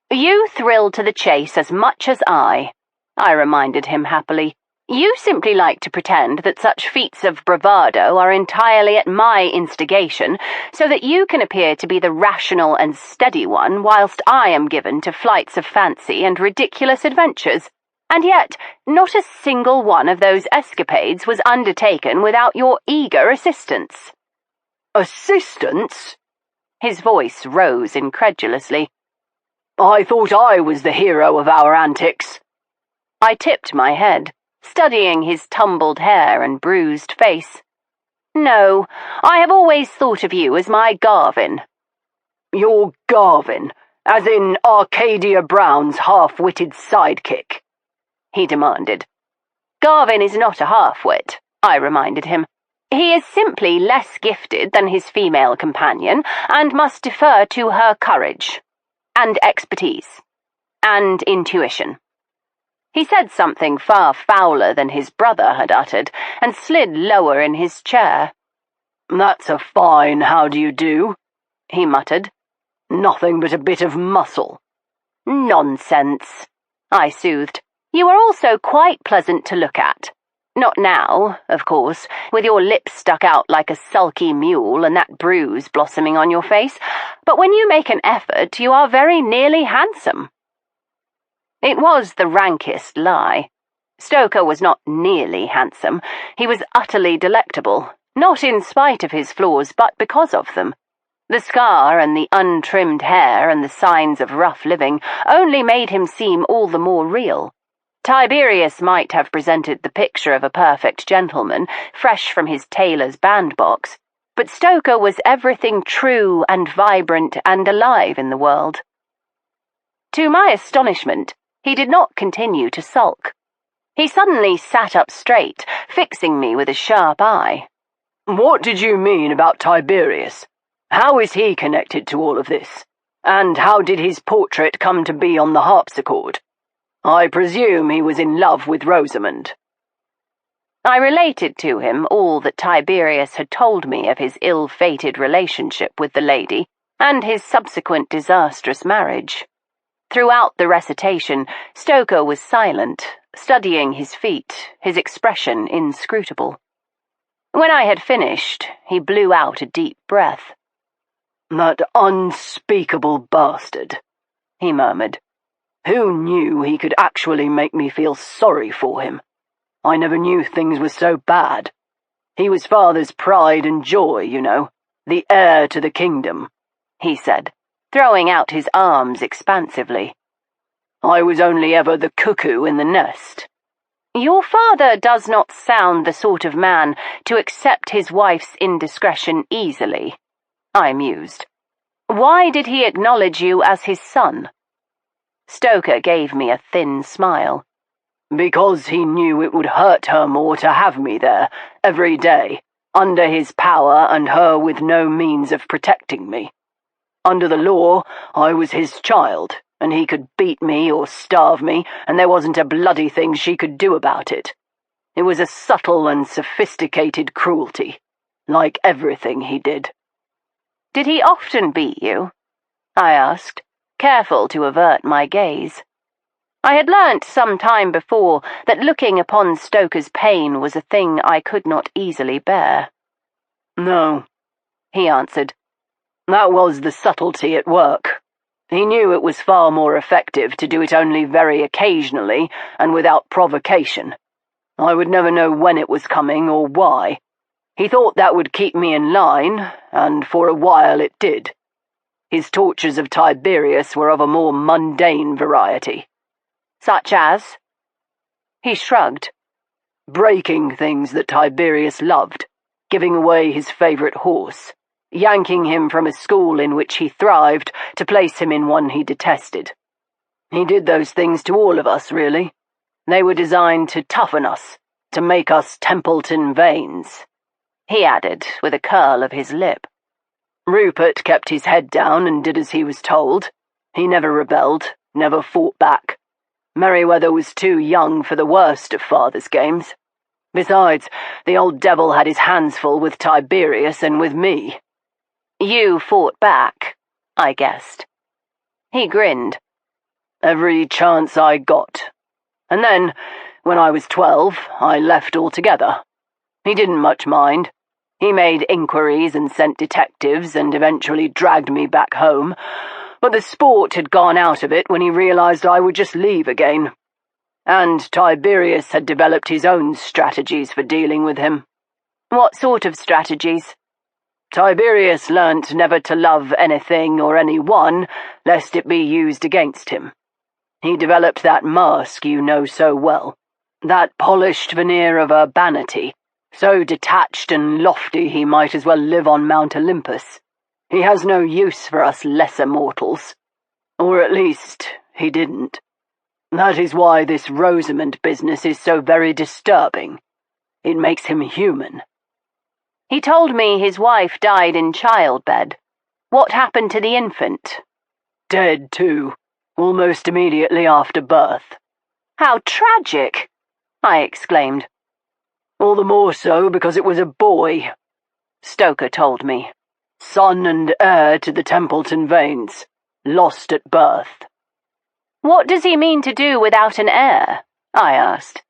You thrill to the chase as much as I reminded him happily. You simply like to pretend that such feats of bravado are entirely at my instigation, so that you can appear to be the rational and steady one, whilst I am given to flights of fancy and ridiculous adventures. And yet, not a single one of those escapades was undertaken without your eager assistance. Assistance? His voice rose incredulously. I thought I was the hero of our antics. I tipped my head, studying his tumbled hair and bruised face. No, I have always thought of you as my Garvin. Your Garvin, as in Arcadia Brown's half-witted sidekick? He demanded. Garvin is not a half-wit, I reminded him. He is simply less gifted than his female companion, and must defer to her courage, and expertise, and intuition. He said something far fouler than his brother had uttered, and slid lower in his chair. That's a fine how-do-you-do, he muttered. Nothing but a bit of muscle. Nonsense, I soothed. You are also quite pleasant to look at. Not now, of course, with your lips stuck out like a sulky mule and that bruise blossoming on your face, but when you make an effort, you are very nearly handsome. It was the rankest lie. Stoker was not nearly handsome. He was utterly delectable, not in spite of his flaws, but because of them. The scar and the untrimmed hair and the signs of rough living only made him seem all the more real. Tiberius might have presented the picture of a perfect gentleman, fresh from his tailor's bandbox, but Stoker was everything true and vibrant and alive in the world. To my astonishment, he did not continue to sulk. He suddenly sat up straight, fixing me with a sharp eye. "What did you mean about Tiberius? How is he connected to all of this? And how did his portrait come to be on the harpsichord? I presume he was in love with Rosamund." I related to him all that Tiberius had told me of his ill-fated relationship with the lady and his subsequent disastrous marriage. Throughout the recitation, Stoker was silent, studying his feet, his expression inscrutable. When I had finished, he blew out a deep breath. "That unspeakable bastard," he murmured. "Who knew he could actually make me feel sorry for him? I never knew things were so bad. He was father's pride and joy, you know, the heir to the kingdom," he said, throwing out his arms expansively. "I was only ever the cuckoo in the nest." Your father does not sound the sort of man to accept his wife's indiscretion easily, I mused. Why did he acknowledge you as his son? Stoker gave me a thin smile. "Because he knew it would hurt her more to have me there, every day, under his power and her with no means of protecting me. Under the law, I was his child, and he could beat me or starve me, and there wasn't a bloody thing she could do about it. It was a subtle and sophisticated cruelty, like everything he did." Did he often beat you? I asked, careful to avert my gaze. I had learnt some time before that looking upon Stoker's pain was a thing I could not easily bear. "No," he answered. "That was the subtlety at work. He knew it was far more effective to do it only very occasionally and without provocation. I would never know when it was coming or why. He thought that would keep me in line, and for a while it did. His tortures of Tiberius were of a more mundane variety." Such as? He shrugged. "Breaking things that Tiberius loved, giving away his favourite horse, yanking him from a school in which he thrived to place him in one he detested. He did those things to all of us, really. They were designed to toughen us, to make us Templeton-Vanes," he added with a curl of his lip. "Rupert kept his head down and did as he was told. He never rebelled, never fought back. Merryweather was too young for the worst of father's games. Besides, the old devil had his hands full with Tiberius and with me." You fought back, I guessed. He grinned. "Every chance I got. And then, when I was 12, I left altogether. He didn't much mind. He made inquiries and sent detectives and eventually dragged me back home, but the sport had gone out of it when he realized I would just leave again. And Tiberius had developed his own strategies for dealing with him." What sort of strategies? "Tiberius learnt never to love anything or anyone, lest it be used against him. He developed that mask you know so well, that polished veneer of urbanity, so detached and lofty he might as well live on Mount Olympus. He has no use for us lesser mortals. Or at least, he didn't. That is why this Rosamund business is so very disturbing. It makes him human." He told me his wife died in childbed. What happened to the infant? "Dead, too, almost immediately after birth." How tragic! I exclaimed. "All the more so because it was a boy," Stoker told me. "Son and heir to the Templeton-Vanes, lost at birth." What does he mean to do without an heir? I asked.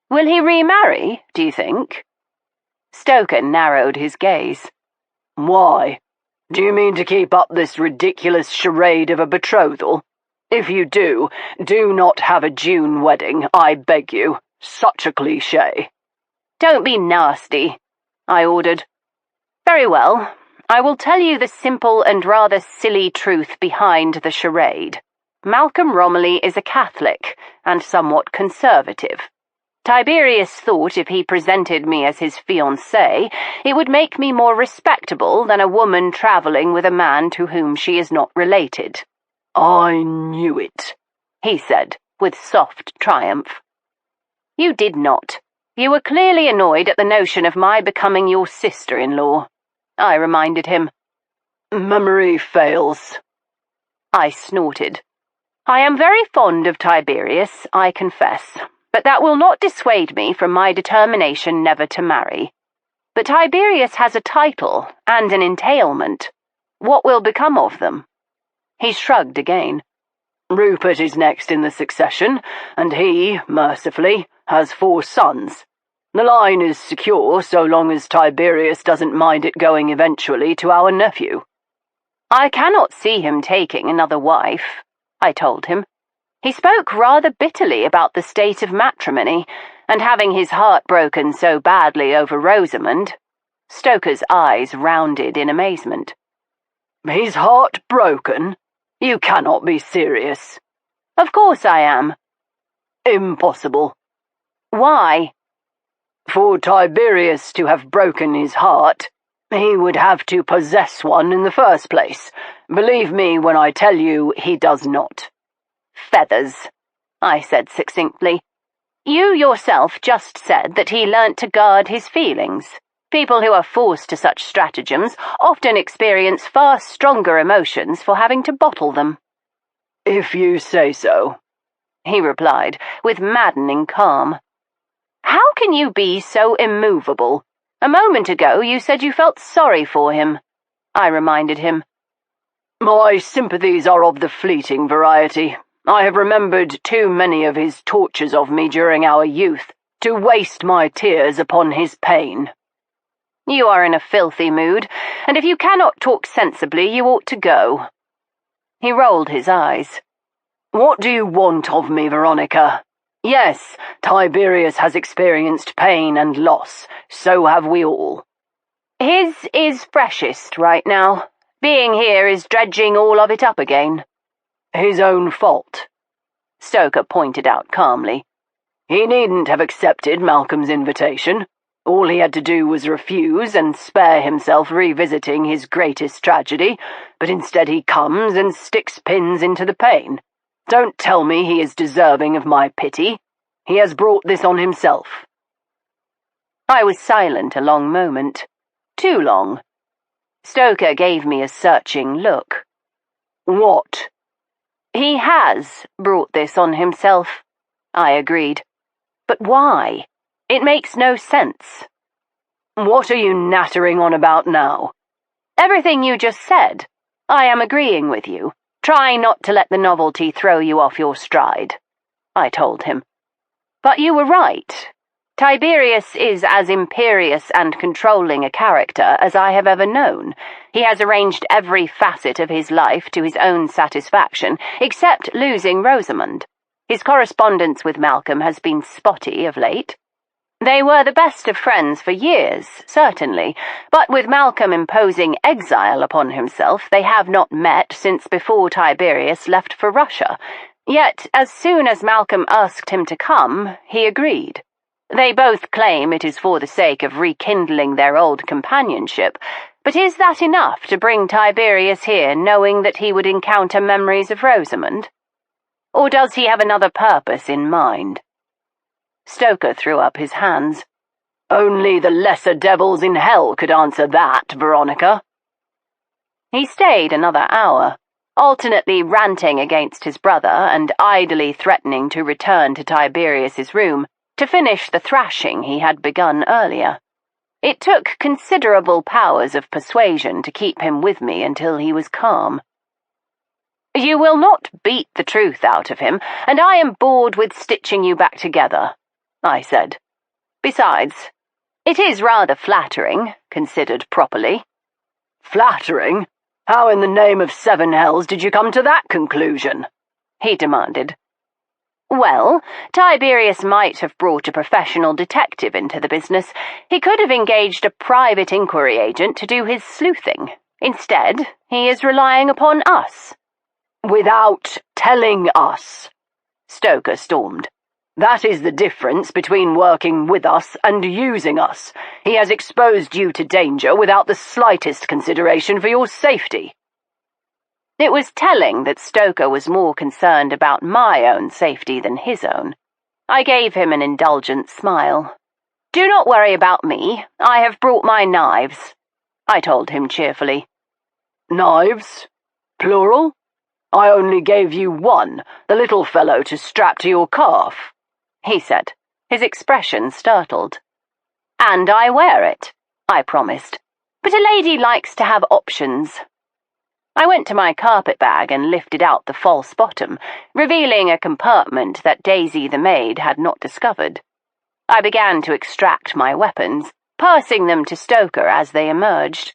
Will he remarry, do you think? Stoker narrowed his gaze. "Why? Do you mean to keep up this ridiculous charade of a betrothal? If you do, do not have a June wedding, I beg you. Such a cliché. Don't be nasty, I ordered. Very well, I will tell you the simple and rather silly truth behind the charade. Malcolm Romilly is a Catholic, and somewhat conservative. Tiberius thought if he presented me as his fiancée, it would make me more respectable than a woman travelling with a man to whom she is not related. I knew it, he said, with soft triumph. You did not. You were clearly annoyed at the notion of my becoming your sister-in-law, I reminded him. Memory fails. I snorted. I am very fond of Tiberius, I confess, but that will not dissuade me from my determination never to marry. But Tiberius has a title and an entailment. What will become of them? He shrugged again. Rupert is next in the succession, and he, mercifully, has 4 sons. The line is secure so long as Tiberius doesn't mind it going eventually to our nephew. I cannot see him taking another wife, I told him. He spoke rather bitterly about the state of matrimony, and having his heart broken so badly over Rosamund. Stoker's eyes rounded in amazement. His heart broken? You cannot be serious. Of course I am. Impossible. Why? For Tiberius to have broken his heart, he would have to possess one in the first place. Believe me when I tell you he does not. Feathers, I said succinctly. You yourself just said that he learnt to guard his feelings. People who are forced to such stratagems often experience far stronger emotions for having to bottle them. If you say so, he replied, with maddening calm. How can you be so immovable? A moment ago you said you felt sorry for him, I reminded him. My sympathies are of the fleeting variety. I have remembered too many of his tortures of me during our youth to waste my tears upon his pain. You are in a filthy mood, and if you cannot talk sensibly, you ought to go. He rolled his eyes. What do you want of me, Veronica? Yes, Tiberius has experienced pain and loss. So have we all. His is freshest right now. Being here is dredging all of it up again. His own fault, Stoker pointed out calmly. He needn't have accepted Malcolm's invitation. All he had to do was refuse and spare himself revisiting his greatest tragedy, but instead he comes and sticks pins into the pain. Don't tell me he is deserving of my pity. He has brought this on himself. I was silent a long moment. Too long. Stoker gave me a searching look. What? He has brought this on himself, I agreed. But why? It makes no sense. What are you nattering on about now? Everything you just said. I am agreeing with you. Try not to let the novelty throw you off your stride, I told him. But you were right. Tiberius is as imperious and controlling a character as I have ever known. He has arranged every facet of his life to his own satisfaction, except losing Rosamund. His correspondence with Malcolm has been spotty of late. They were the best of friends for years, certainly, but with Malcolm imposing exile upon himself, they have not met since before Tiberius left for Russia. Yet, as soon as Malcolm asked him to come, he agreed. They both claim it is for the sake of rekindling their old companionship, but is that enough to bring Tiberius here knowing that he would encounter memories of Rosamund? Or does he have another purpose in mind? Stoker threw up his hands. Only the lesser devils in hell could answer that, Veronica. He stayed another hour, alternately ranting against his brother and idly threatening to return to Tiberius's room to finish the thrashing he had begun earlier. It took considerable powers of persuasion to keep him with me until he was calm. You will not beat the truth out of him, and I am bored with stitching you back together, I said. Besides, it is rather flattering, considered properly. Flattering? How in the name of seven hells did you come to that conclusion? He demanded. Well, Tiberius might have brought a professional detective into the business. He could have engaged a private inquiry agent to do his sleuthing. Instead, he is relying upon us. Without telling us, Stoker stormed. That is the difference between working with us and using us. He has exposed you to danger without the slightest consideration for your safety. It was telling that Stoker was more concerned about my own safety than his own. I gave him an indulgent smile. "Do not worry about me. I have brought my knives," I told him cheerfully. "Knives? Plural? I only gave you one, the little fellow to strap to your calf," he said, his expression startled. "And I wear it," I promised. "But a lady likes to have options." I went to my carpet bag and lifted out the false bottom, revealing a compartment that Daisy the maid had not discovered. I began to extract my weapons, passing them to Stoker as they emerged.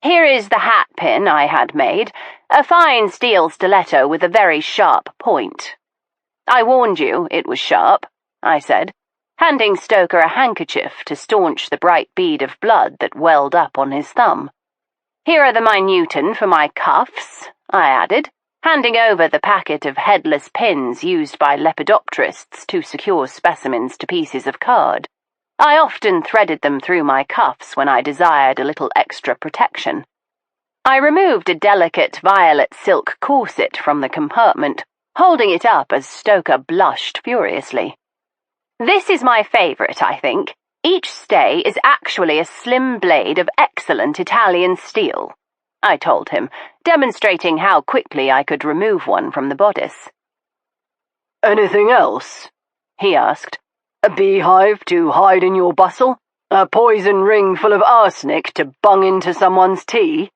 "Here is the hat pin I had made, a fine steel stiletto with a very sharp point." "I warned you it was sharp," I said, handing Stoker a handkerchief to staunch the bright bead of blood that welled up on his thumb. "Here are the minuten for my cuffs," I added, handing over the packet of headless pins used by lepidopterists to secure specimens to pieces of card. I often threaded them through my cuffs when I desired a little extra protection. I removed a delicate violet silk corset from the compartment, holding it up as Stoker blushed furiously. "This is my favourite, I think. Each stay is actually a slim blade of excellent Italian steel," I told him, demonstrating how quickly I could remove one from the bodice. "Anything else?" he asked. "A beehive to hide in your bustle? A poison ring full of arsenic to bung into someone's tea?"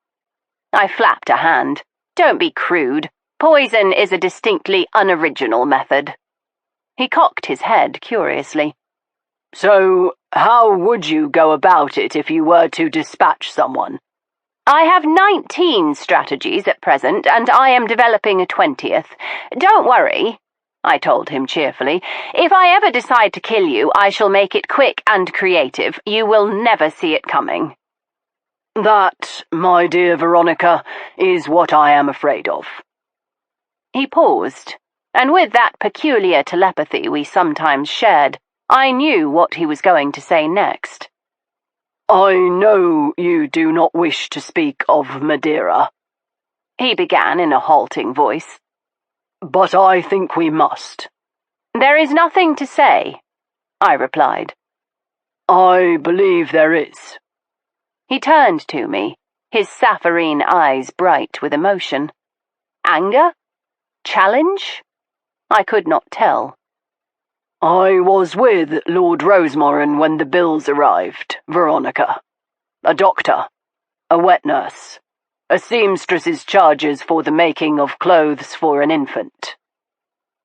I flapped a hand. "Don't be crude. Poison is a distinctly unoriginal method." He cocked his head curiously. "So, how would you go about it if you were to dispatch someone?" "I have 19 strategies at present, and I am developing a 20th. Don't worry," I told him cheerfully. "If I ever decide to kill you, I shall make it quick and creative. You will never see it coming." "That, my dear Veronica, is what I am afraid of." He paused, and with that peculiar telepathy we sometimes shared, I knew what he was going to say next. "I know you do not wish to speak of Madeira," he began in a halting voice. "but I think we must." "There is nothing to say," I replied. "I believe there is." He turned to me, his sapphirine eyes bright with emotion. Anger? Challenge? I could not tell. "I was with Lord Rosamund when the bills arrived, Veronica. A doctor, a wet nurse, a seamstress's charges for the making of clothes for an infant."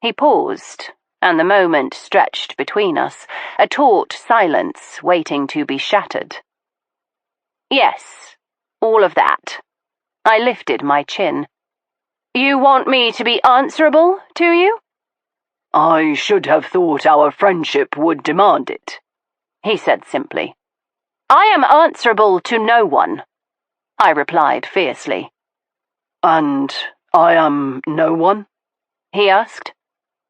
He paused, and the moment stretched between us, a taut silence waiting to be shattered. "Yes, all of that." I lifted my chin. "You want me to be answerable to you?" "I should have thought our friendship would demand it," he said simply. "I am answerable to no one," I replied fiercely. "And I am no one?" he asked,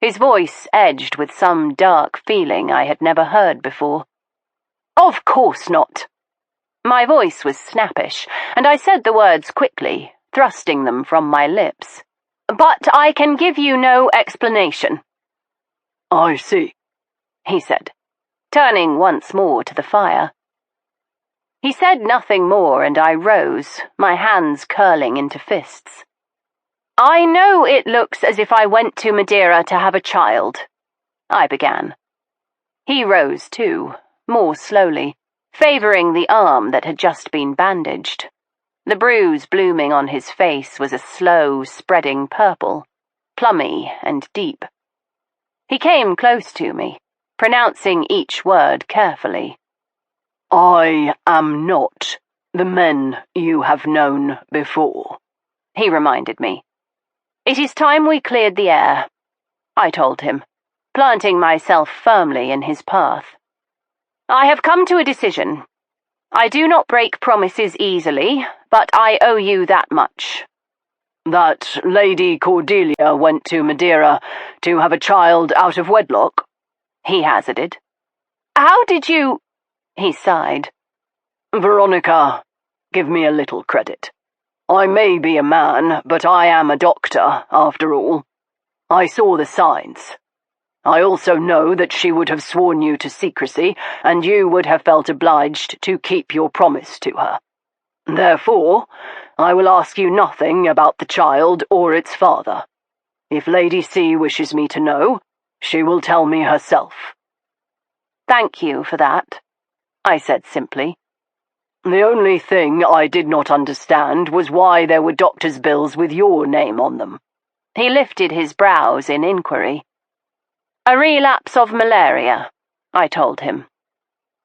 his voice edged with some dark feeling I had never heard before. "Of course not." My voice was snappish, and I said the words quickly, thrusting them from my lips. "But I can give you no explanation." "I see," he said, turning once more to the fire. He said nothing more, and I rose, my hands curling into fists. "I know it looks as if I went to Madeira to have a child," I began. He rose too, more slowly, favouring the arm that had just been bandaged. The bruise blooming on his face was a slow, spreading purple, plummy and deep. He came close to me, pronouncing each word carefully. "I am not the men you have known before," he reminded me. "It is time we cleared the air," I told him, planting myself firmly in his path. I have come to a decision. I do not break promises easily, but I owe you that much. That Lady Cordelia went to Madeira to have a child out of wedlock? He hazarded. How did you... He sighed. Veronica, give me a little credit. I may be a man, but I am a doctor, after all. I saw the signs. I also know that she would have sworn you to secrecy, and you would have felt obliged to keep your promise to her. Therefore, I will ask you nothing about the child or its father. If Lady C wishes me to know, she will tell me herself. Thank you for that, I said simply. The only thing I did not understand was why there were doctor's bills with your name on them. He lifted his brows in inquiry. A relapse of malaria, I told him.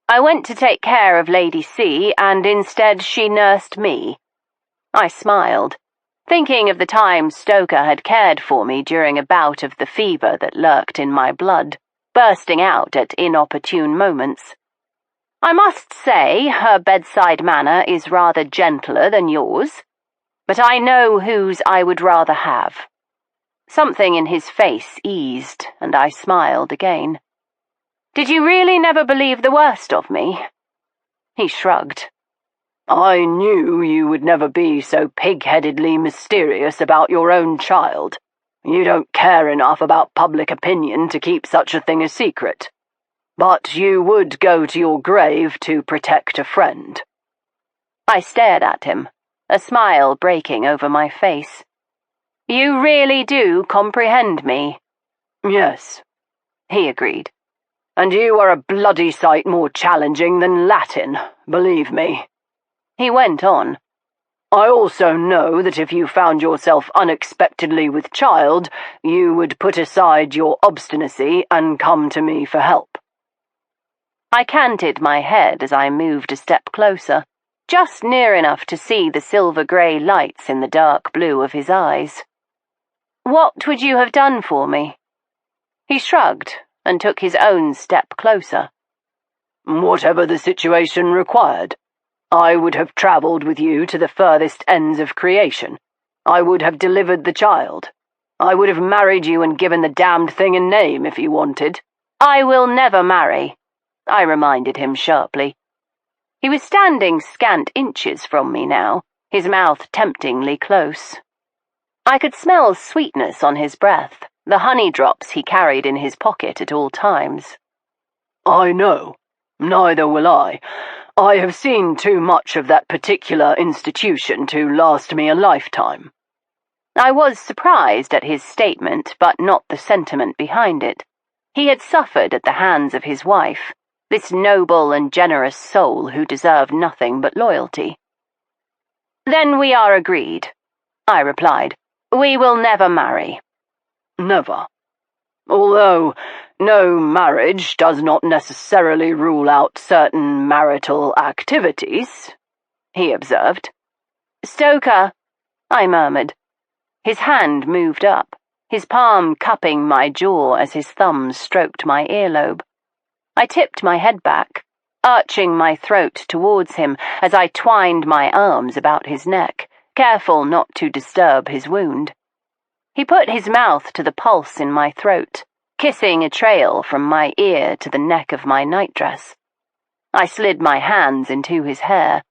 I went to take care of Lady C, and instead she nursed me. I smiled, thinking of the time Stoker had cared for me during a bout of the fever that lurked in my blood, bursting out at inopportune moments. I must say her bedside manner is rather gentler than yours, but I know whose I would rather have. Something in his face eased, and I smiled again. Did you really never believe the worst of me? He shrugged. I knew you would never be so pig-headedly mysterious about your own child. You don't care enough about public opinion to keep such a thing a secret. But you would go to your grave to protect a friend. I stared at him, a smile breaking over my face. You really do comprehend me. Yes, he agreed. And you are a bloody sight more challenging than Latin, believe me. He went on. I also know that if you found yourself unexpectedly with child, you would put aside your obstinacy and come to me for help. I canted my head as I moved a step closer, just near enough to see the silver-grey lights in the dark blue of his eyes. What would you have done for me? He shrugged and took his own step closer. Whatever the situation required. I would have travelled with you to the furthest ends of creation. I would have delivered the child. I would have married you and given the damned thing a name if you wanted. I will never marry, I reminded him sharply. He was standing scant inches from me now, his mouth temptingly close. I could smell sweetness on his breath, the honey drops he carried in his pocket at all times. I know. Neither will I. I have seen too much of that particular institution to last me a lifetime. I was surprised at his statement, but not the sentiment behind it. He had suffered at the hands of his wife, this noble and generous soul who deserved nothing but loyalty. Then we are agreed, I replied. We will never marry. Never. Although no marriage does not necessarily rule out certain marital activities, he observed. Stoker, I murmured. His hand moved up, his palm cupping my jaw as his thumb stroked my earlobe. I tipped my head back, arching my throat towards him as I twined my arms about his neck, careful not to disturb his wound. He put his mouth to the pulse in my throat, kissing a trail from my ear to the neck of my nightdress. I slid my hands into his hair,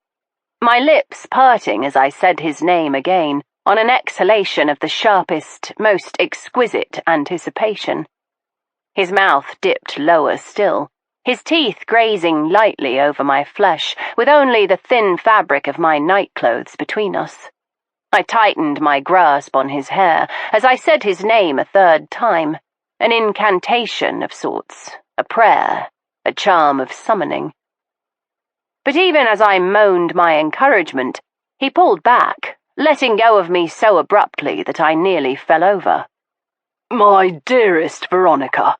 my lips parting as I said his name again, on an exhalation of the sharpest, most exquisite anticipation. His mouth dipped lower still, his teeth grazing lightly over my flesh, with only the thin fabric of my nightclothes between us. I tightened my grasp on his hair as I said his name a third time, an incantation of sorts, a prayer, a charm of summoning. But even as I moaned my encouragement, he pulled back, letting go of me so abruptly that I nearly fell over. My dearest Veronica,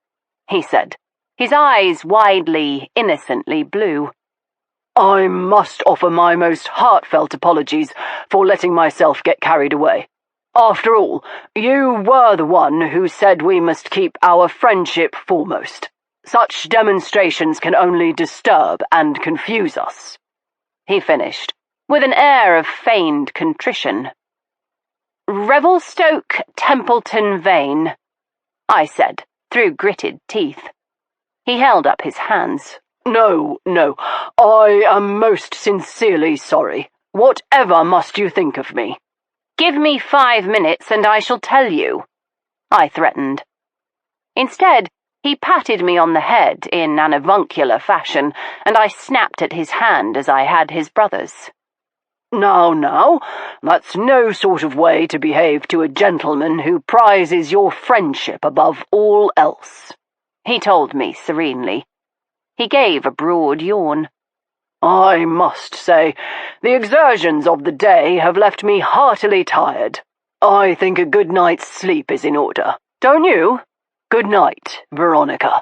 he said, his eyes widely, innocently blue. I must offer my most heartfelt apologies for letting myself get carried away. After all, you were the one who said we must keep our friendship foremost. Such demonstrations can only disturb and confuse us," he finished, with an air of feigned contrition. "Revelstoke Templeton-Vane," I said, through gritted teeth. He held up his hands. No, I am most sincerely sorry. Whatever must you think of me?" "Give me 5 minutes and I shall tell you," I threatened. Instead, he patted me on the head in an avuncular fashion, and I snapped at his hand as I had his brother's. Now, that's no sort of way to behave to a gentleman who prizes your friendship above all else," he told me serenely. He gave a broad yawn. "I must say, the exertions of the day have left me heartily tired. I think a good night's sleep is in order. Don't you? Good night, Veronica."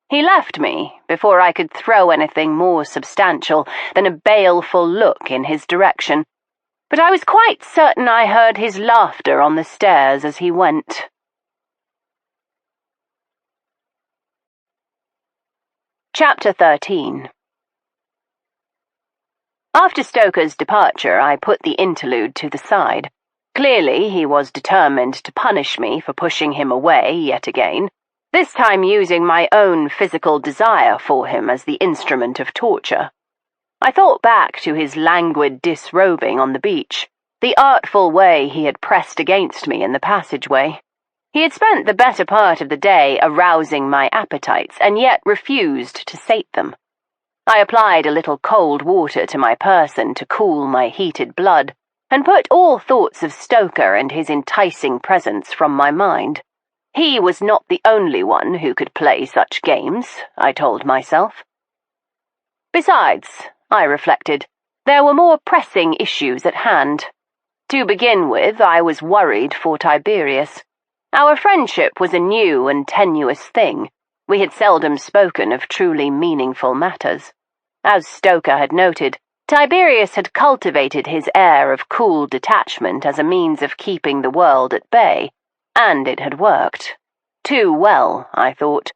He left me before I could throw anything more substantial than a baleful look in his direction, but I was quite certain I heard his laughter on the stairs as he went. Chapter 13. After Stoker's departure, I put the interlude to the side. Clearly, he was determined to punish me for pushing him away yet again, this time using my own physical desire for him as the instrument of torture. I thought back to his languid disrobing on the beach, the artful way he had pressed against me in the passageway. He had spent the better part of the day arousing my appetites, and yet refused to sate them. I applied a little cold water to my person to cool my heated blood, and put all thoughts of Stoker and his enticing presence from my mind. He was not the only one who could play such games, I told myself. Besides, I reflected, there were more pressing issues at hand. To begin with, I was worried for Tiberius. Our friendship was a new and tenuous thing. We had seldom spoken of truly meaningful matters. As Stoker had noted, Tiberius had cultivated his air of cool detachment as a means of keeping the world at bay, and it had worked. Too well, I thought.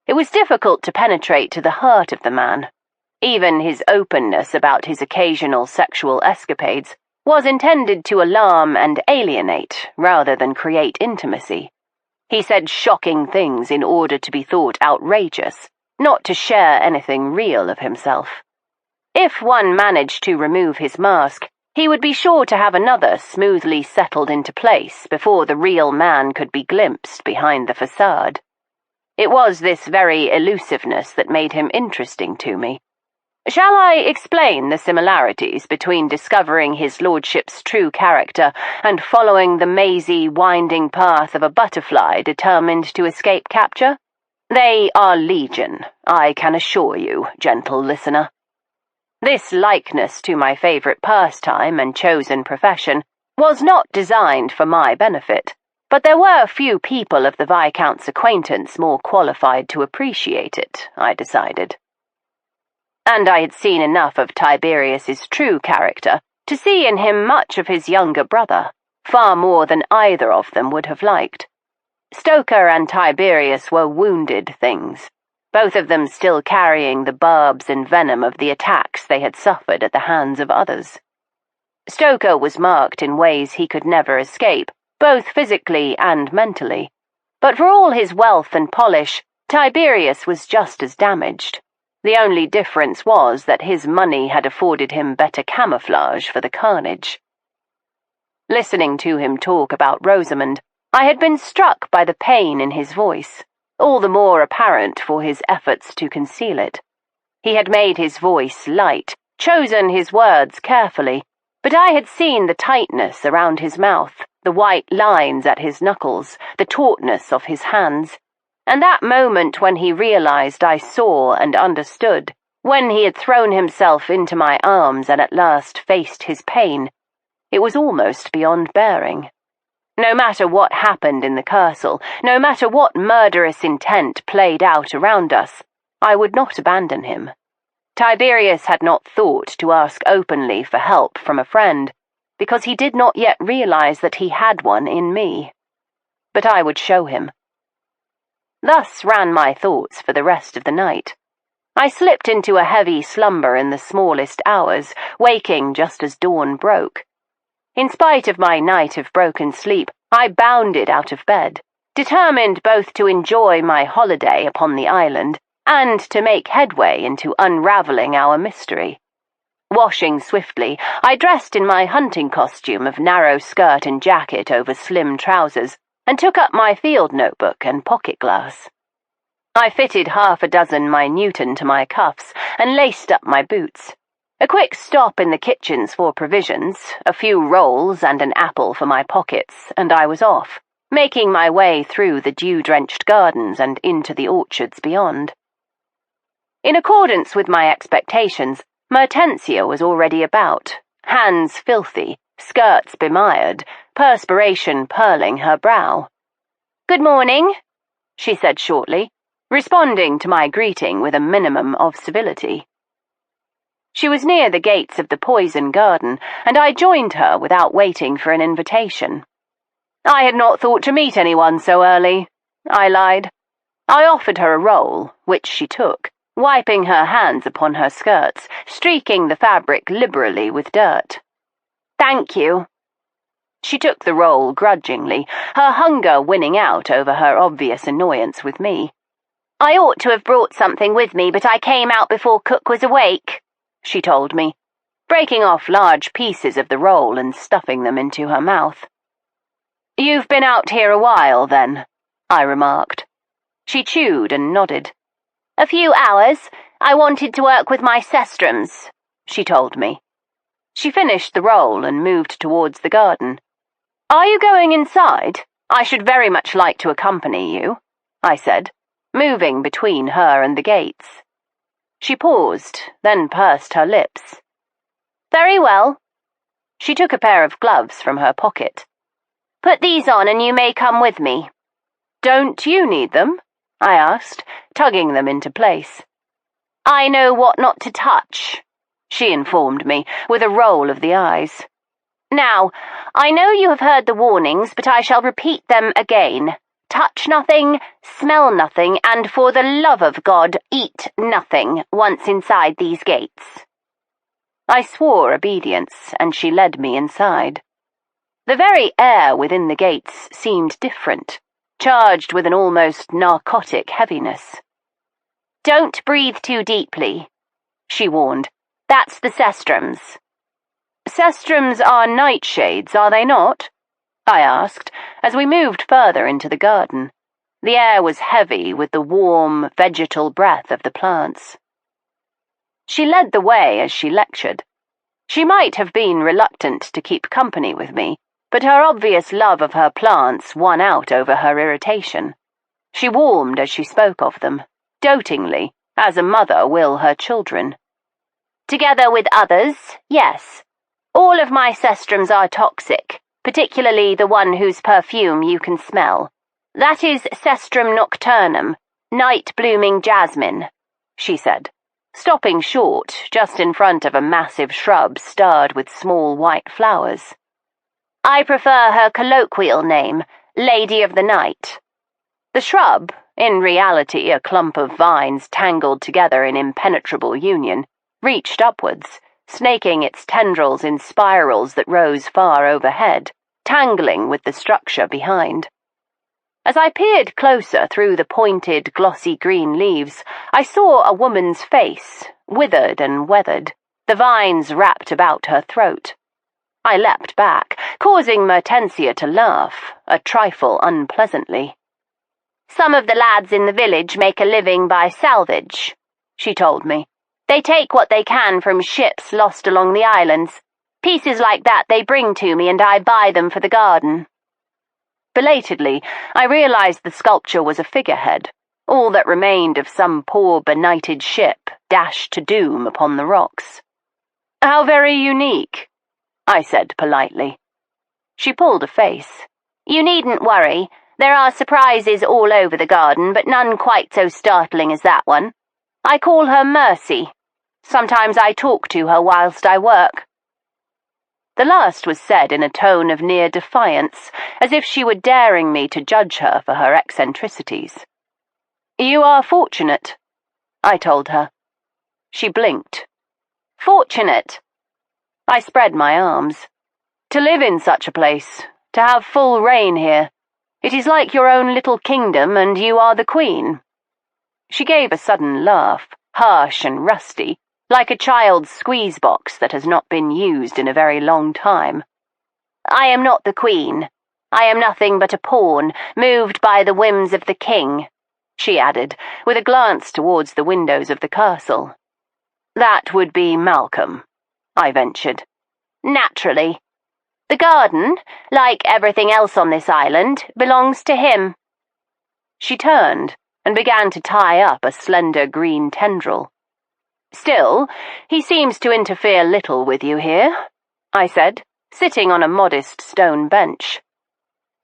It was difficult to penetrate to the heart of the man. Even his openness about his occasional sexual escapades was intended to alarm and alienate rather than create intimacy. He said shocking things in order to be thought outrageous, not to share anything real of himself. If one managed to remove his mask, he would be sure to have another smoothly settled into place before the real man could be glimpsed behind the facade. It was this very elusiveness that made him interesting to me. Shall I explain the similarities between discovering his lordship's true character and following the mazy, winding path of a butterfly determined to escape capture? They are legion, I can assure you, gentle listener. This likeness to my favourite pastime and chosen profession was not designed for my benefit, but there were few people of the Viscount's acquaintance more qualified to appreciate it, I decided. And I had seen enough of Tiberius's true character to see in him much of his younger brother, far more than either of them would have liked. Stoker and Tiberius were wounded things, both of them still carrying the barbs and venom of the attacks they had suffered at the hands of others. Stoker was marked in ways he could never escape, both physically and mentally, but for all his wealth and polish, Tiberius was just as damaged. The only difference was that his money had afforded him better camouflage for the carnage. Listening to him talk about Rosamund, I had been struck by the pain in his voice, all the more apparent for his efforts to conceal it. He had made his voice light, chosen his words carefully, but I had seen the tightness around his mouth, the white lines at his knuckles, the tautness of his hands, and that moment when he realized I saw and understood, when he had thrown himself into my arms and at last faced his pain, it was almost beyond bearing. No matter what happened in the castle, no matter what murderous intent played out around us, I would not abandon him. Tiberius had not thought to ask openly for help from a friend, because he did not yet realize that he had one in me. But I would show him. Thus ran my thoughts for the rest of the night. I slipped into a heavy slumber in the smallest hours, waking just as dawn broke. In spite of my night of broken sleep, I bounded out of bed, determined both to enjoy my holiday upon the island and to make headway into unraveling our mystery. Washing swiftly, I dressed in my hunting costume of narrow skirt and jacket over slim trousers, and took up my field notebook and pocket glass. I fitted 6 minuten to my cuffs and laced up my boots. A quick stop in the kitchens for provisions, a few rolls and an apple for my pockets, and I was off, making my way through the dew-drenched gardens and into the orchards beyond. In accordance with my expectations, Mertensia was already about, hands filthy, skirts bemired, perspiration pearling her brow. "Good morning," she said shortly, responding to my greeting with a minimum of civility. She was near the gates of the poison garden, and I joined her without waiting for an invitation. "I had not thought to meet anyone so early," I lied. I offered her a roll, which she took, wiping her hands upon her skirts, streaking the fabric liberally with dirt. "Thank you." She took the roll grudgingly, her hunger winning out over her obvious annoyance with me. "I ought to have brought something with me, but I came out before Cook was awake," she told me, breaking off large pieces of the roll and stuffing them into her mouth. "You've been out here a while, then," I remarked. She chewed and nodded. "A few hours. I wanted to work with my sestrums," she told me. She finished the roll and moved towards the garden. "Are you going inside? I should very much like to accompany you," I said, moving between her and the gates. She paused, then pursed her lips. "Very well." She took a pair of gloves from her pocket. "Put these on and you may come with me." "Don't you need them?" I asked, tugging them into place. "I know what not to touch," she informed me, with a roll of the eyes. "Now, I know you have heard the warnings, but I shall repeat them again. Touch nothing, smell nothing, and for the love of God, eat nothing once inside these gates." I swore obedience, and she led me inside. The very air within the gates seemed different, charged with an almost narcotic heaviness. "Don't breathe too deeply," she warned. "That's the sestrums." "Sestrums are nightshades, are they not?" I asked, as we moved further into the garden. The air was heavy with the warm, vegetal breath of the plants. She led the way as she lectured. She might have been reluctant to keep company with me, but her obvious love of her plants won out over her irritation. She warmed as she spoke of them, dotingly, as a mother will her children. "Together with others, yes. All of my sestrums are toxic, particularly the one whose perfume you can smell. That is Sestrum nocturnum, night-blooming jasmine," she said, stopping short just in front of a massive shrub starred with small white flowers. "I prefer her colloquial name, Lady of the Night." The shrub, in reality a clump of vines tangled together in impenetrable union, reached upwards, snaking its tendrils in spirals that rose far overhead, tangling with the structure behind. As I peered closer through the pointed, glossy green leaves, I saw a woman's face, withered and weathered, the vines wrapped about her throat. I leapt back, causing Mertensia to laugh, a trifle unpleasantly. "Some of the lads in the village make a living by salvage," she told me. "They take what they can from ships lost along the islands. Pieces like that they bring to me and I buy them for the garden." Belatedly, I realized the sculpture was a figurehead, all that remained of some poor benighted ship dashed to doom upon the rocks. "How very unique," I said politely. She pulled a face. "You needn't worry. There are surprises all over the garden, but none quite so startling as that one. I call her Mercy. Sometimes I talk to her whilst I work." The last was said in a tone of near defiance, as if she were daring me to judge her for her eccentricities. "You are fortunate," I told her. She blinked. "Fortunate?" I spread my arms. "To live in such a place, to have full reign here. It is like your own little kingdom, and you are the queen." She gave a sudden laugh, harsh and rusty, like a child's squeeze box that has not been used in a very long time. "I am not the queen. I am nothing but a pawn, moved by the whims of the king," she added, with a glance towards the windows of the castle. "That would be Malcolm," I ventured. "Naturally. The garden, like everything else on this island, belongs to him." She turned and began to tie up a slender green tendril. "Still, he seems to interfere little with you here," I said, sitting on a modest stone bench.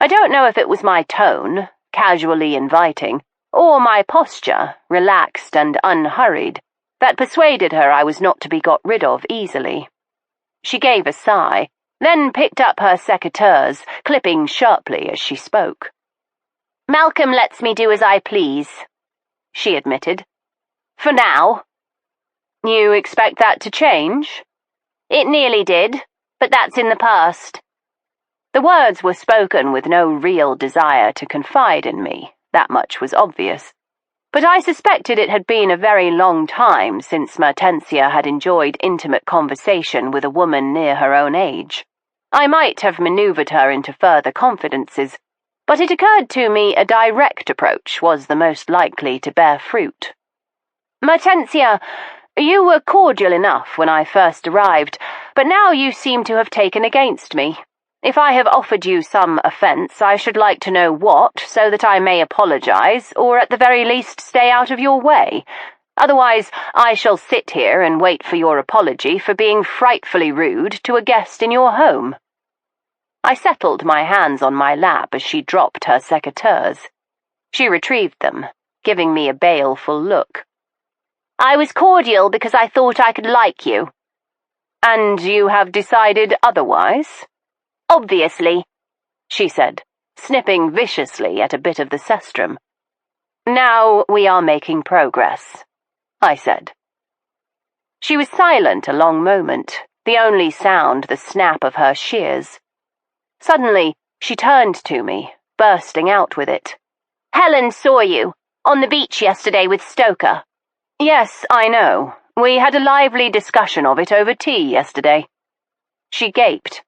I don't know if it was my tone, casually inviting, or my posture, relaxed and unhurried, that persuaded her I was not to be got rid of easily. She gave a sigh, then picked up her secateurs, clipping sharply as she spoke. "Malcolm lets me do as I please," she admitted. "For now." "You expect that to change?" "It nearly did, but that's in the past." The words were spoken with no real desire to confide in me, that much was obvious. But I suspected it had been a very long time since Mertensia had enjoyed intimate conversation with a woman near her own age. I might have manoeuvred her into further confidences, but it occurred to me a direct approach was the most likely to bear fruit. "Mertensia, you were cordial enough when I first arrived, but now you seem to have taken against me. If I have offered you some offence, I should like to know what, so that I may apologise, or at the very least stay out of your way. Otherwise, I shall sit here and wait for your apology for being frightfully rude to a guest in your home." I settled my hands on my lap as she dropped her secateurs. She retrieved them, giving me a baleful look. "I was cordial because I thought I could like you." "And you have decided otherwise?" "Obviously," she said, snipping viciously at a bit of the cestrum. "Now we are making progress," I said. She was silent a long moment, the only sound the snap of her shears. Suddenly, she turned to me, bursting out with it. "Helen saw you, on the beach yesterday with Stoker." "Yes, I know. We had a lively discussion of it over tea yesterday." She gaped.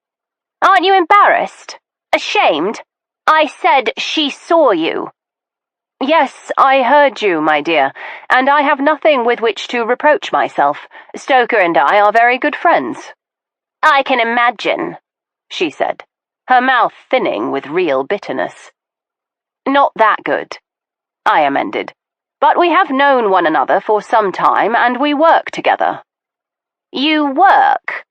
"Aren't you embarrassed? Ashamed? I said she saw you." "Yes, I heard you, my dear, and I have nothing with which to reproach myself. Stoker and I are very good friends." "I can imagine," she said, her mouth thinning with real bitterness. "Not that good," I amended. "But we have known one another for some time, and we work together." "You work?"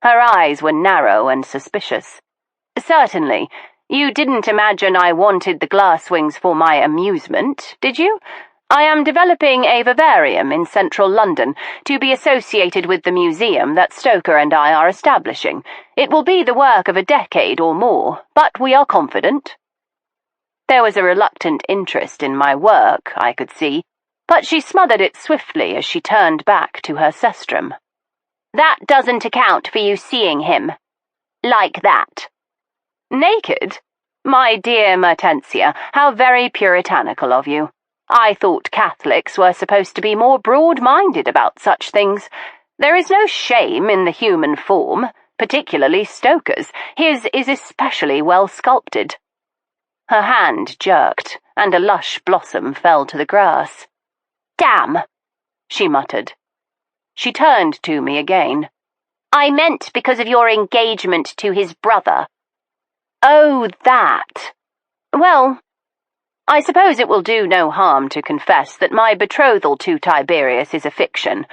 Her eyes were narrow and suspicious. "Certainly. You didn't imagine I wanted the glasswings for my amusement, did you? I am developing a vivarium in central London to be associated with the museum that Stoker and I are establishing. It will be the work of a decade or more, but we are confident." There was a reluctant interest in my work, I could see, but she smothered it swiftly as she turned back to her cestrum. "That doesn't account for you seeing him. Like that." "Naked? My dear Mertensia, how very puritanical of you. I thought Catholics were supposed to be more broad-minded about such things. There is no shame in the human form, particularly Stoker's. His is especially well sculpted." Her hand jerked, and a lush blossom fell to the grass. "Damn," she muttered. She turned to me again. "I meant because of your engagement to his brother." "Oh, that. Well, I suppose it will do no harm to confess that my betrothal to Tiberius is a fiction.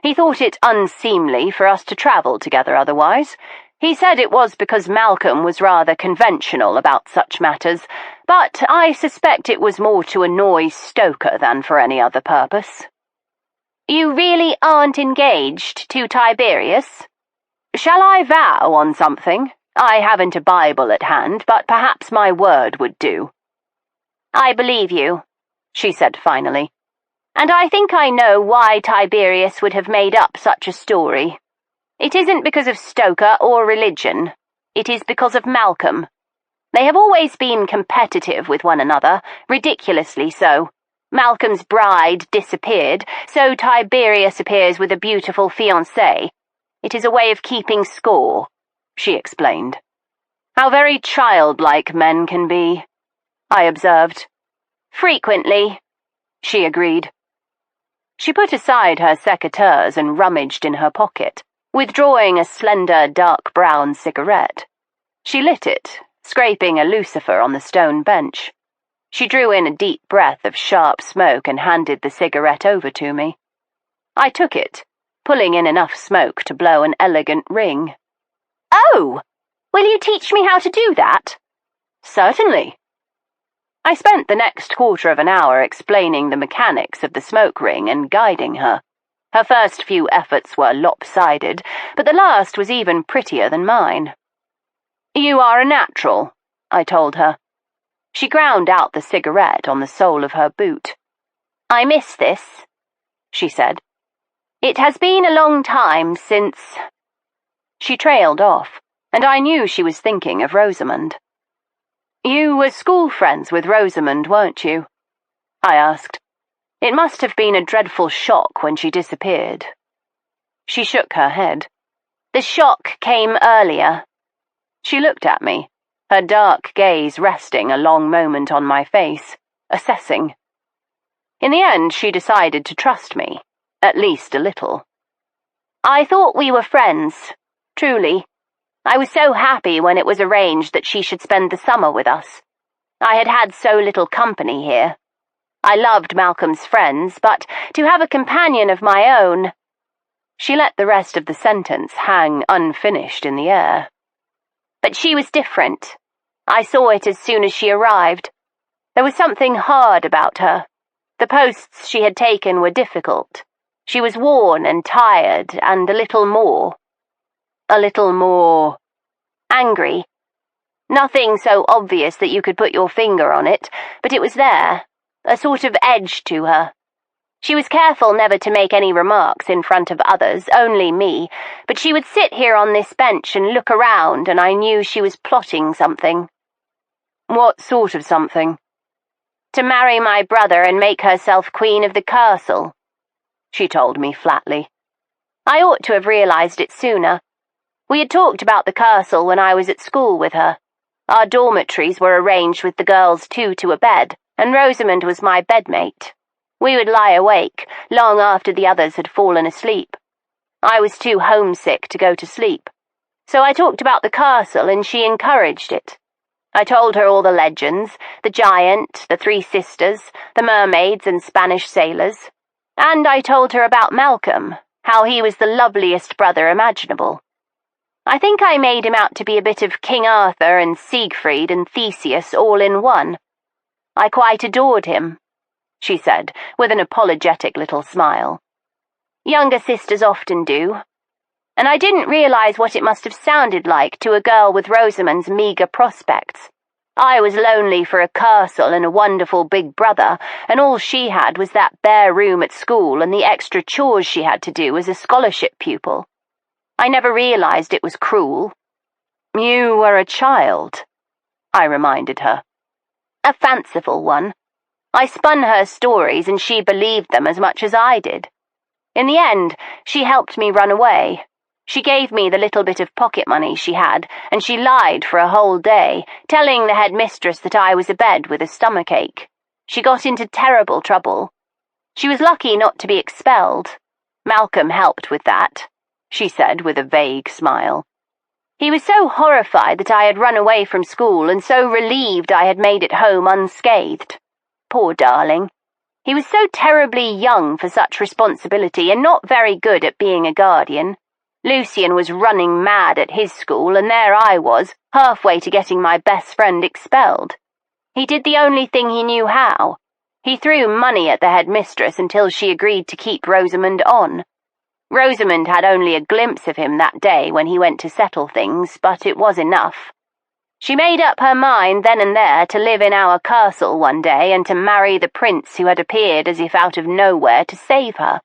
He thought it unseemly for us to travel together otherwise. He said it was because Malcolm was rather conventional about such matters, but I suspect it was more to annoy Stoker than for any other purpose." "You really aren't engaged to Tiberius?" Shall I vow on something? I haven't a Bible at hand, but perhaps my word would do." "I believe you," she said finally. "And I think I know why Tiberius would have made up such a story. It isn't because of Stoker or religion. It is because of Malcolm. They have always been competitive with one another, ridiculously so. Malcolm's bride disappeared, so Tiberius appears with a beautiful fiancée. It is a way of keeping score," she explained. "How very childlike men can be," I observed. "Frequently," she agreed. She put aside her secateurs and rummaged in her pocket, withdrawing a slender dark brown cigarette. She lit it, scraping a lucifer on the stone bench. She drew in a deep breath of sharp smoke and handed the cigarette over to me. I took it, pulling in enough smoke to blow an elegant ring. "Oh! Will you teach me how to do that?" "Certainly." I spent the next quarter of an hour explaining the mechanics of the smoke ring and guiding her. Her first few efforts were lopsided, but the last was even prettier than mine. "You are a natural," I told her. She ground out the cigarette on the sole of her boot. "I miss this," she said. "It has been a long time since—" She trailed off, and I knew she was thinking of Rosamund. "You were school friends with Rosamund, weren't you?" I asked. "It must have been a dreadful shock when she disappeared." She shook her head. "The shock came earlier." She looked at me, her dark gaze resting a long moment on my face, assessing. In the end, she decided to trust me, at least a little. "I thought we were friends, truly. I was so happy when it was arranged that she should spend the summer with us. I had had so little company here. I loved Malcolm's friends, but to have a companion of my own—" She let the rest of the sentence hang unfinished in the air. "But she was different. I saw it as soon as she arrived. There was something hard about her. The posts she had taken were difficult. She was worn and tired, and a little more. Angry. Nothing so obvious that you could put your finger on it, but it was there, a sort of edge to her. She was careful never to make any remarks in front of others, only me, but she would sit here on this bench and look around, and I knew she was plotting something." "What sort of something?" "To marry my brother and make herself queen of the castle," she told me flatly. I ought to have realized it sooner. We had talked about the castle when I was at school with her. Our dormitories were arranged with the girls two to a bed, and Rosamund was my bedmate. We would lie awake, long after the others had fallen asleep. I was too homesick to go to sleep. So I talked about the castle, and she encouraged it. I told her all the legends, the giant, the three sisters, the mermaids and Spanish sailors. And I told her about Malcolm, how he was the loveliest brother imaginable. I think I made him out to be a bit of King Arthur and Siegfried and Theseus all in one. I quite adored him," she said, with an apologetic little smile. "Younger sisters often do. And I didn't realize what it must have sounded like to a girl with Rosamund's meagre prospects. I was lonely for a castle and a wonderful big brother, and all she had was that bare room at school and the extra chores she had to do as a scholarship pupil. I never realized it was cruel." "You were a child," I reminded her. "A fanciful one. I spun her stories and she believed them as much as I did. In the end, she helped me run away. She gave me the little bit of pocket money she had, and she lied for a whole day, telling the headmistress that I was abed with a stomachache. She got into terrible trouble. She was lucky not to be expelled. Malcolm helped with that," she said with a vague smile. "He was so horrified that I had run away from school and so relieved I had made it home unscathed. Poor darling. He was so terribly young for such responsibility and not very good at being a guardian. Lucian was running mad at his school, and there I was, halfway to getting my best friend expelled. He did the only thing he knew how. He threw money at the headmistress until she agreed to keep Rosamund on. Rosamund had only a glimpse of him that day when he went to settle things, but it was enough. She made up her mind then and there to live in our castle one day and to marry the prince who had appeared as if out of nowhere to save her.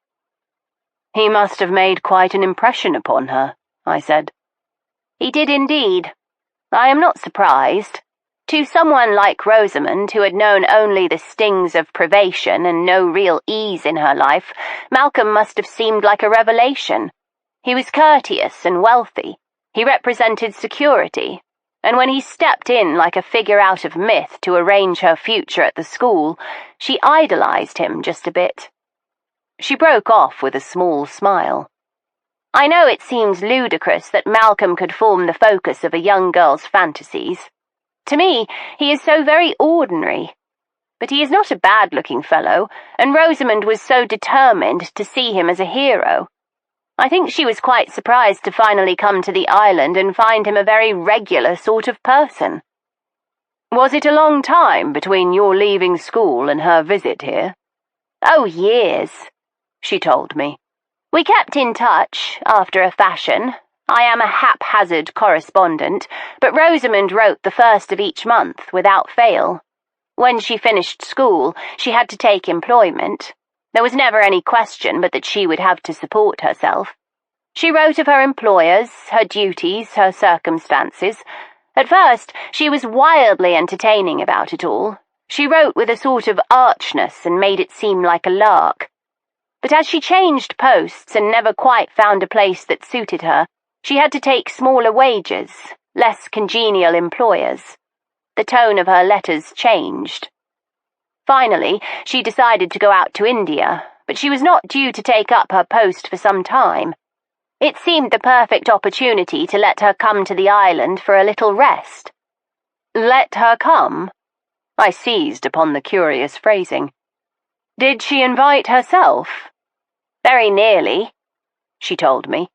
He must have made quite an impression upon her, I said. He did indeed. I am not surprised. To someone like Rosamund, who had known only the stings of privation and no real ease in her life, Malcolm must have seemed like a revelation. He was courteous and wealthy. He represented security. And when he stepped in like a figure out of myth to arrange her future at the school, she idolized him just a bit. She broke off with a small smile. I know it seems ludicrous that Malcolm could form the focus of a young girl's fantasies. To me, he is so very ordinary. But he is not a bad-looking fellow, and Rosamund was so determined to see him as a hero. I think she was quite surprised to finally come to the island and find him a very regular sort of person. Was it a long time between your leaving school and her visit here? Oh, years, she told me. We kept in touch, after a fashion. I am a haphazard correspondent, but Rosamund wrote the first of each month, without fail. When she finished school, she had to take employment. There was never any question but that she would have to support herself. She wrote of her employers, her duties, her circumstances. At first, she was wildly entertaining about it all. She wrote with a sort of archness and made it seem like a lark. But as she changed posts and never quite found a place that suited her, she had to take smaller wages, less congenial employers. The tone of her letters changed. Finally, she decided to go out to India, but she was not due to take up her post for some time. It seemed the perfect opportunity to let her come to the island for a little rest. Let her come? I seized upon the curious phrasing. Did she invite herself? Very nearly, she told me.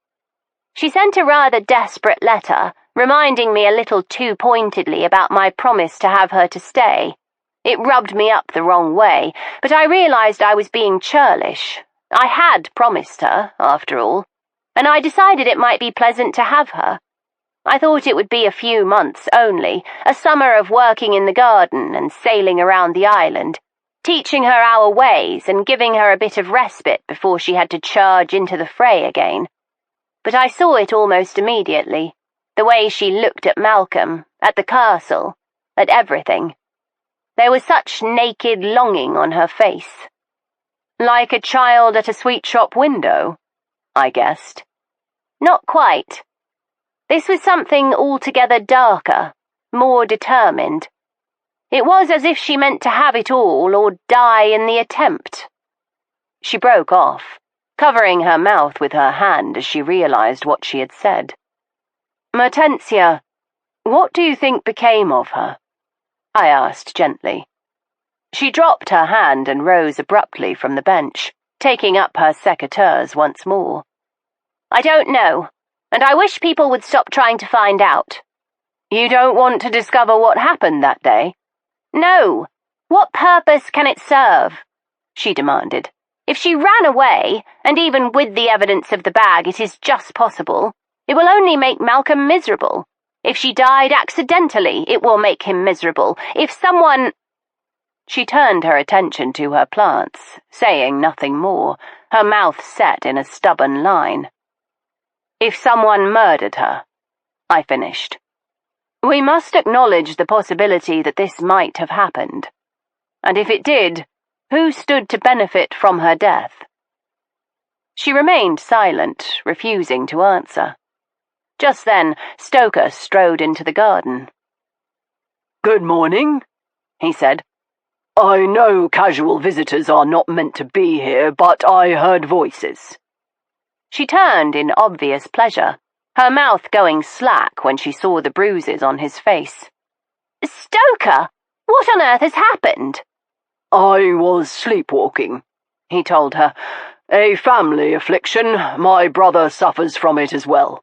She sent a rather desperate letter, reminding me a little too pointedly about my promise to have her to stay. It rubbed me up the wrong way, but I realized I was being churlish. I had promised her, after all, and I decided it might be pleasant to have her. I thought it would be a few months only, a summer of working in the garden and sailing around the island, teaching her our ways and giving her a bit of respite before she had to charge into the fray again. But I saw it almost immediately, the way she looked at Malcolm, at the castle, at everything. There was such naked longing on her face. Like a child at a sweet shop window, I guessed. Not quite. This was something altogether darker, more determined. It was as if she meant to have it all or die in the attempt. She broke off, covering her mouth with her hand as she realized what she had said. Mertensia, what do you think became of her? I asked gently. She dropped her hand and rose abruptly from the bench, taking up her secateurs once more. I don't know, and I wish people would stop trying to find out. You don't want to discover what happened that day? No. What purpose can it serve? She demanded. If she ran away, and even with the evidence of the bag it is just possible, it will only make Malcolm miserable. If she died accidentally, it will make him miserable. If someone... She turned her attention to her plants, saying nothing more, her mouth set in a stubborn line. If someone murdered her, I finished. We must acknowledge the possibility that this might have happened. And if it did, who stood to benefit from her death? She remained silent, refusing to answer. Just then, Stoker strode into the garden. "Good morning," he said. "I know casual visitors are not meant to be here, but I heard voices." She turned in obvious pleasure, her mouth going slack when she saw the bruises on his face. "Stoker, what on earth has happened?" "I was sleepwalking," he told her. "A family affliction. My brother suffers from it as well."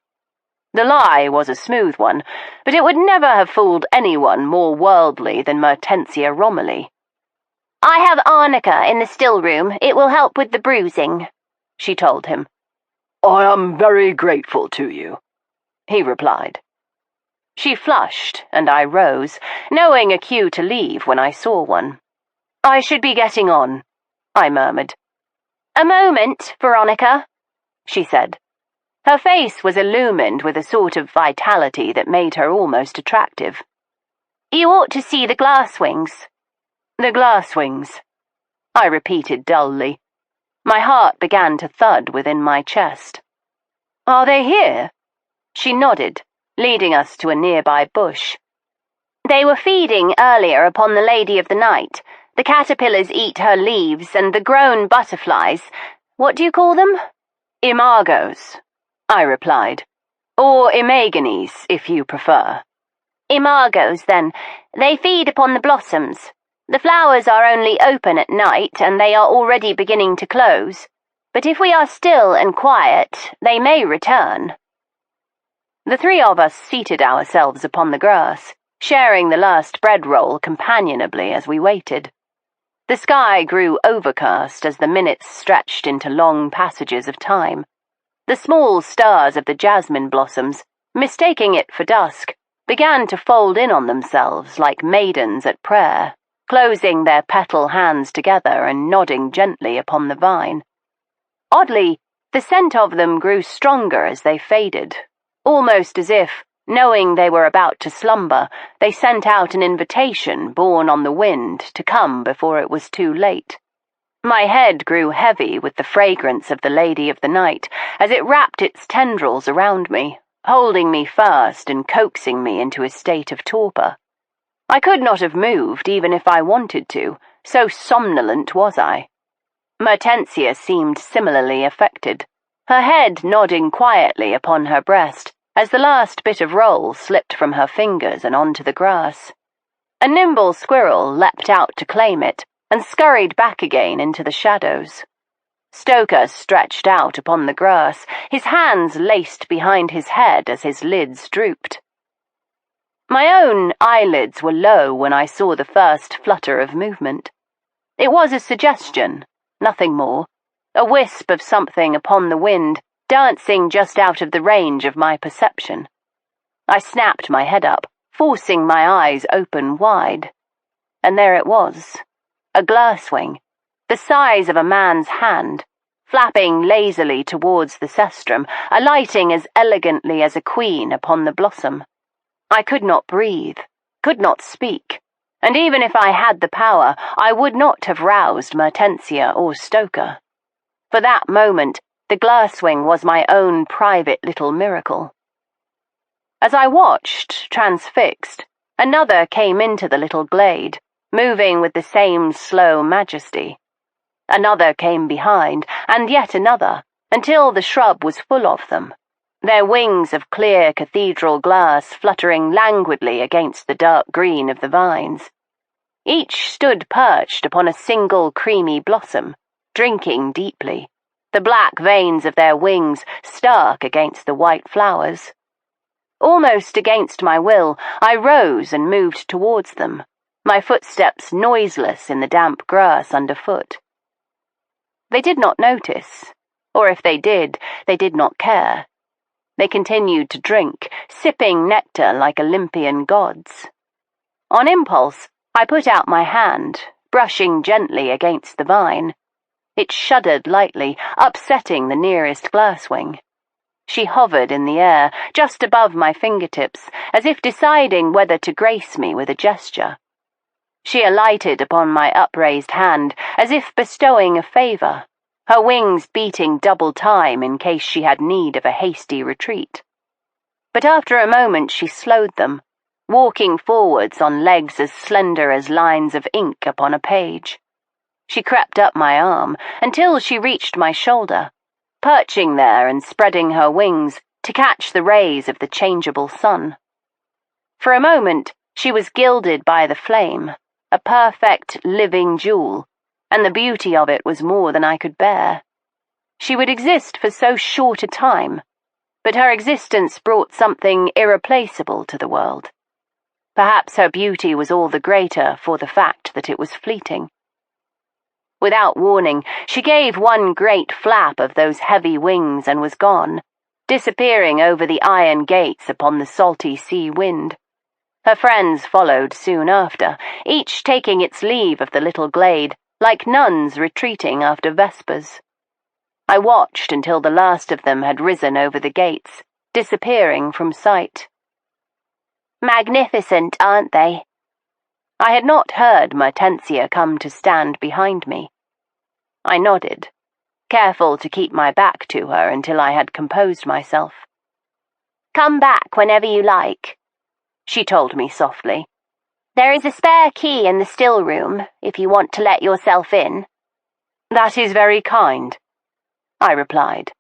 The lie was a smooth one, but it would never have fooled anyone more worldly than Mertensia Romilly. "I have arnica in the still room. It will help with the bruising," she told him. I am very grateful to you, he replied. She flushed, and I rose, knowing a cue to leave when I saw one. I should be getting on, I murmured. A moment, Veronica, she said. Her face was illumined with a sort of vitality that made her almost attractive. You ought to see the glasswings. The glasswings, I repeated dully. My heart began to thud within my chest. Are they here? She nodded, leading us to a nearby bush. They were feeding earlier upon the Lady of the Night. The caterpillars eat her leaves, and the grown butterflies, what do you call them? Imargos, I replied. Or imagones, if you prefer. Imargos, then. They feed upon the blossoms. The flowers are only open at night, and they are already beginning to close. But if we are still and quiet, they may return. The three of us seated ourselves upon the grass, sharing the last bread roll companionably as we waited. The sky grew overcast as the minutes stretched into long passages of time. The small stars of the jasmine blossoms, mistaking it for dusk, began to fold in on themselves like maidens at prayer, closing their petal hands together and nodding gently upon the vine. Oddly, the scent of them grew stronger as they faded, almost as if, knowing they were about to slumber, they sent out an invitation borne on the wind to come before it was too late. My head grew heavy with the fragrance of the Lady of the Night as it wrapped its tendrils around me, holding me fast and coaxing me into a state of torpor. I could not have moved even if I wanted to, so somnolent was I. Mertensia seemed similarly affected, her head nodding quietly upon her breast as the last bit of roll slipped from her fingers and onto the grass. A nimble squirrel leapt out to claim it and scurried back again into the shadows. Stoker stretched out upon the grass, his hands laced behind his head as his lids drooped. My own eyelids were low when I saw the first flutter of movement. It was a suggestion, nothing more, a wisp of something upon the wind, dancing just out of the range of my perception. I snapped my head up, forcing my eyes open wide. And there it was, a glasswing, the size of a man's hand, flapping lazily towards the cestrum, alighting as elegantly as a queen upon the blossom. I could not breathe, could not speak, and even if I had the power, I would not have roused Mertensia or Stoker. For that moment, the glasswing was my own private little miracle. As I watched, transfixed, another came into the little glade, moving with the same slow majesty. Another came behind, and yet another, until the shrub was full of them, their wings of clear cathedral glass fluttering languidly against the dark green of the vines. Each stood perched upon a single creamy blossom, drinking deeply, the black veins of their wings stark against the white flowers. Almost against my will, I rose and moved towards them, my footsteps noiseless in the damp grass underfoot. They did not notice, or if they did not care. They continued to drink, sipping nectar like Olympian gods. On impulse, I put out my hand, brushing gently against the vine. It shuddered lightly, upsetting the nearest glasswing. She hovered in the air, just above my fingertips, as if deciding whether to grace me with a gesture. She alighted upon my upraised hand, as if bestowing a favour, her wings beating double time in case she had need of a hasty retreat. But after a moment she slowed them, walking forwards on legs as slender as lines of ink upon a page. She crept up my arm until she reached my shoulder, perching there and spreading her wings to catch the rays of the changeable sun. For a moment she was gilded by the flame, a perfect living jewel, and the beauty of it was more than I could bear. She would exist for so short a time, but her existence brought something irreplaceable to the world. Perhaps her beauty was all the greater for the fact that it was fleeting. Without warning, she gave one great flap of those heavy wings and was gone, disappearing over the iron gates upon the salty sea wind. Her friends followed soon after, each taking its leave of the little glade, like nuns retreating after vespers. I watched until the last of them had risen over the gates, disappearing from sight. Magnificent, aren't they? I had not heard Mertensia come to stand behind me. I nodded, careful to keep my back to her until I had composed myself. Come back whenever you like, she told me softly. There is a spare key in the still room, if you want to let yourself in. That is very kind, I replied.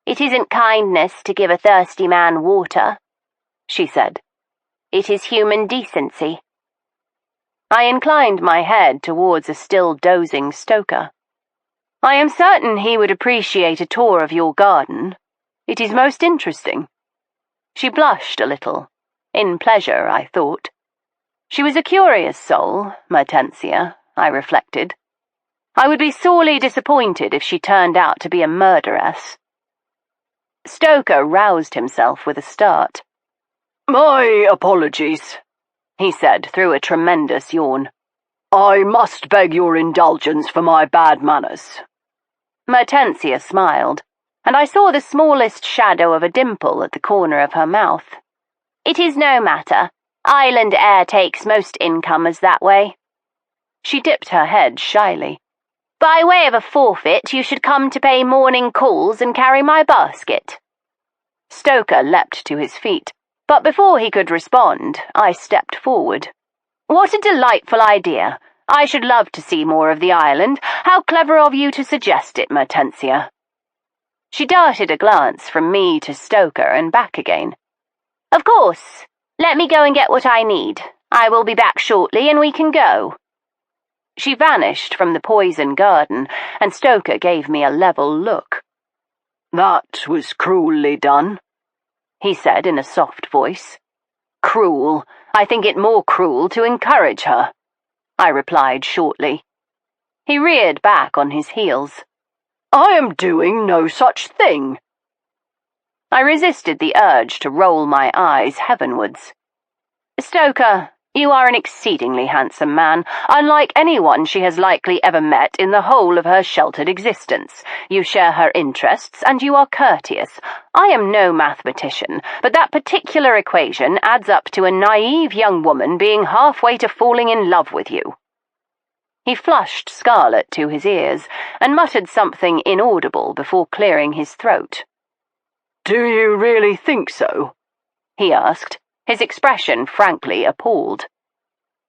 It isn't kindness to give a thirsty man water, she said. It is human decency. I inclined my head towards a still dozing Stoker. I am certain he would appreciate a tour of your garden. It is most interesting. She blushed a little, in pleasure, I thought. She was a curious soul, Mertensia, I reflected. I would be sorely disappointed if she turned out to be a murderess. Stoker roused himself with a start. My apologies, he said through a tremendous yawn. I must beg your indulgence for my bad manners. Mertensia smiled, and I saw the smallest shadow of a dimple at the corner of her mouth. It is no matter. Island air takes most incomers that way. She dipped her head shyly. By way of a forfeit, you should come to pay morning calls and carry my basket. Stoker leapt to his feet, but before he could respond, I stepped forward. What a delightful idea! I should love to see more of the island. How clever of you to suggest it, Mertensia. She darted a glance from me to Stoker and back again. Of course. Let me go and get what I need. I will be back shortly and we can go. She vanished from the poison garden, and Stoker gave me a level look. That was cruelly done, he said in a soft voice. Cruel. I think it more cruel to encourage her, I replied shortly. He reared back on his heels. I am doing no such thing. I resisted the urge to roll my eyes heavenwards. Stoker, you are an exceedingly handsome man, unlike anyone she has likely ever met in the whole of her sheltered existence. You share her interests, and you are courteous. I am no mathematician, but that particular equation adds up to a naive young woman being halfway to falling in love with you. He flushed scarlet to his ears, and muttered something inaudible before clearing his throat. Do you really think so? He asked, his expression frankly appalled.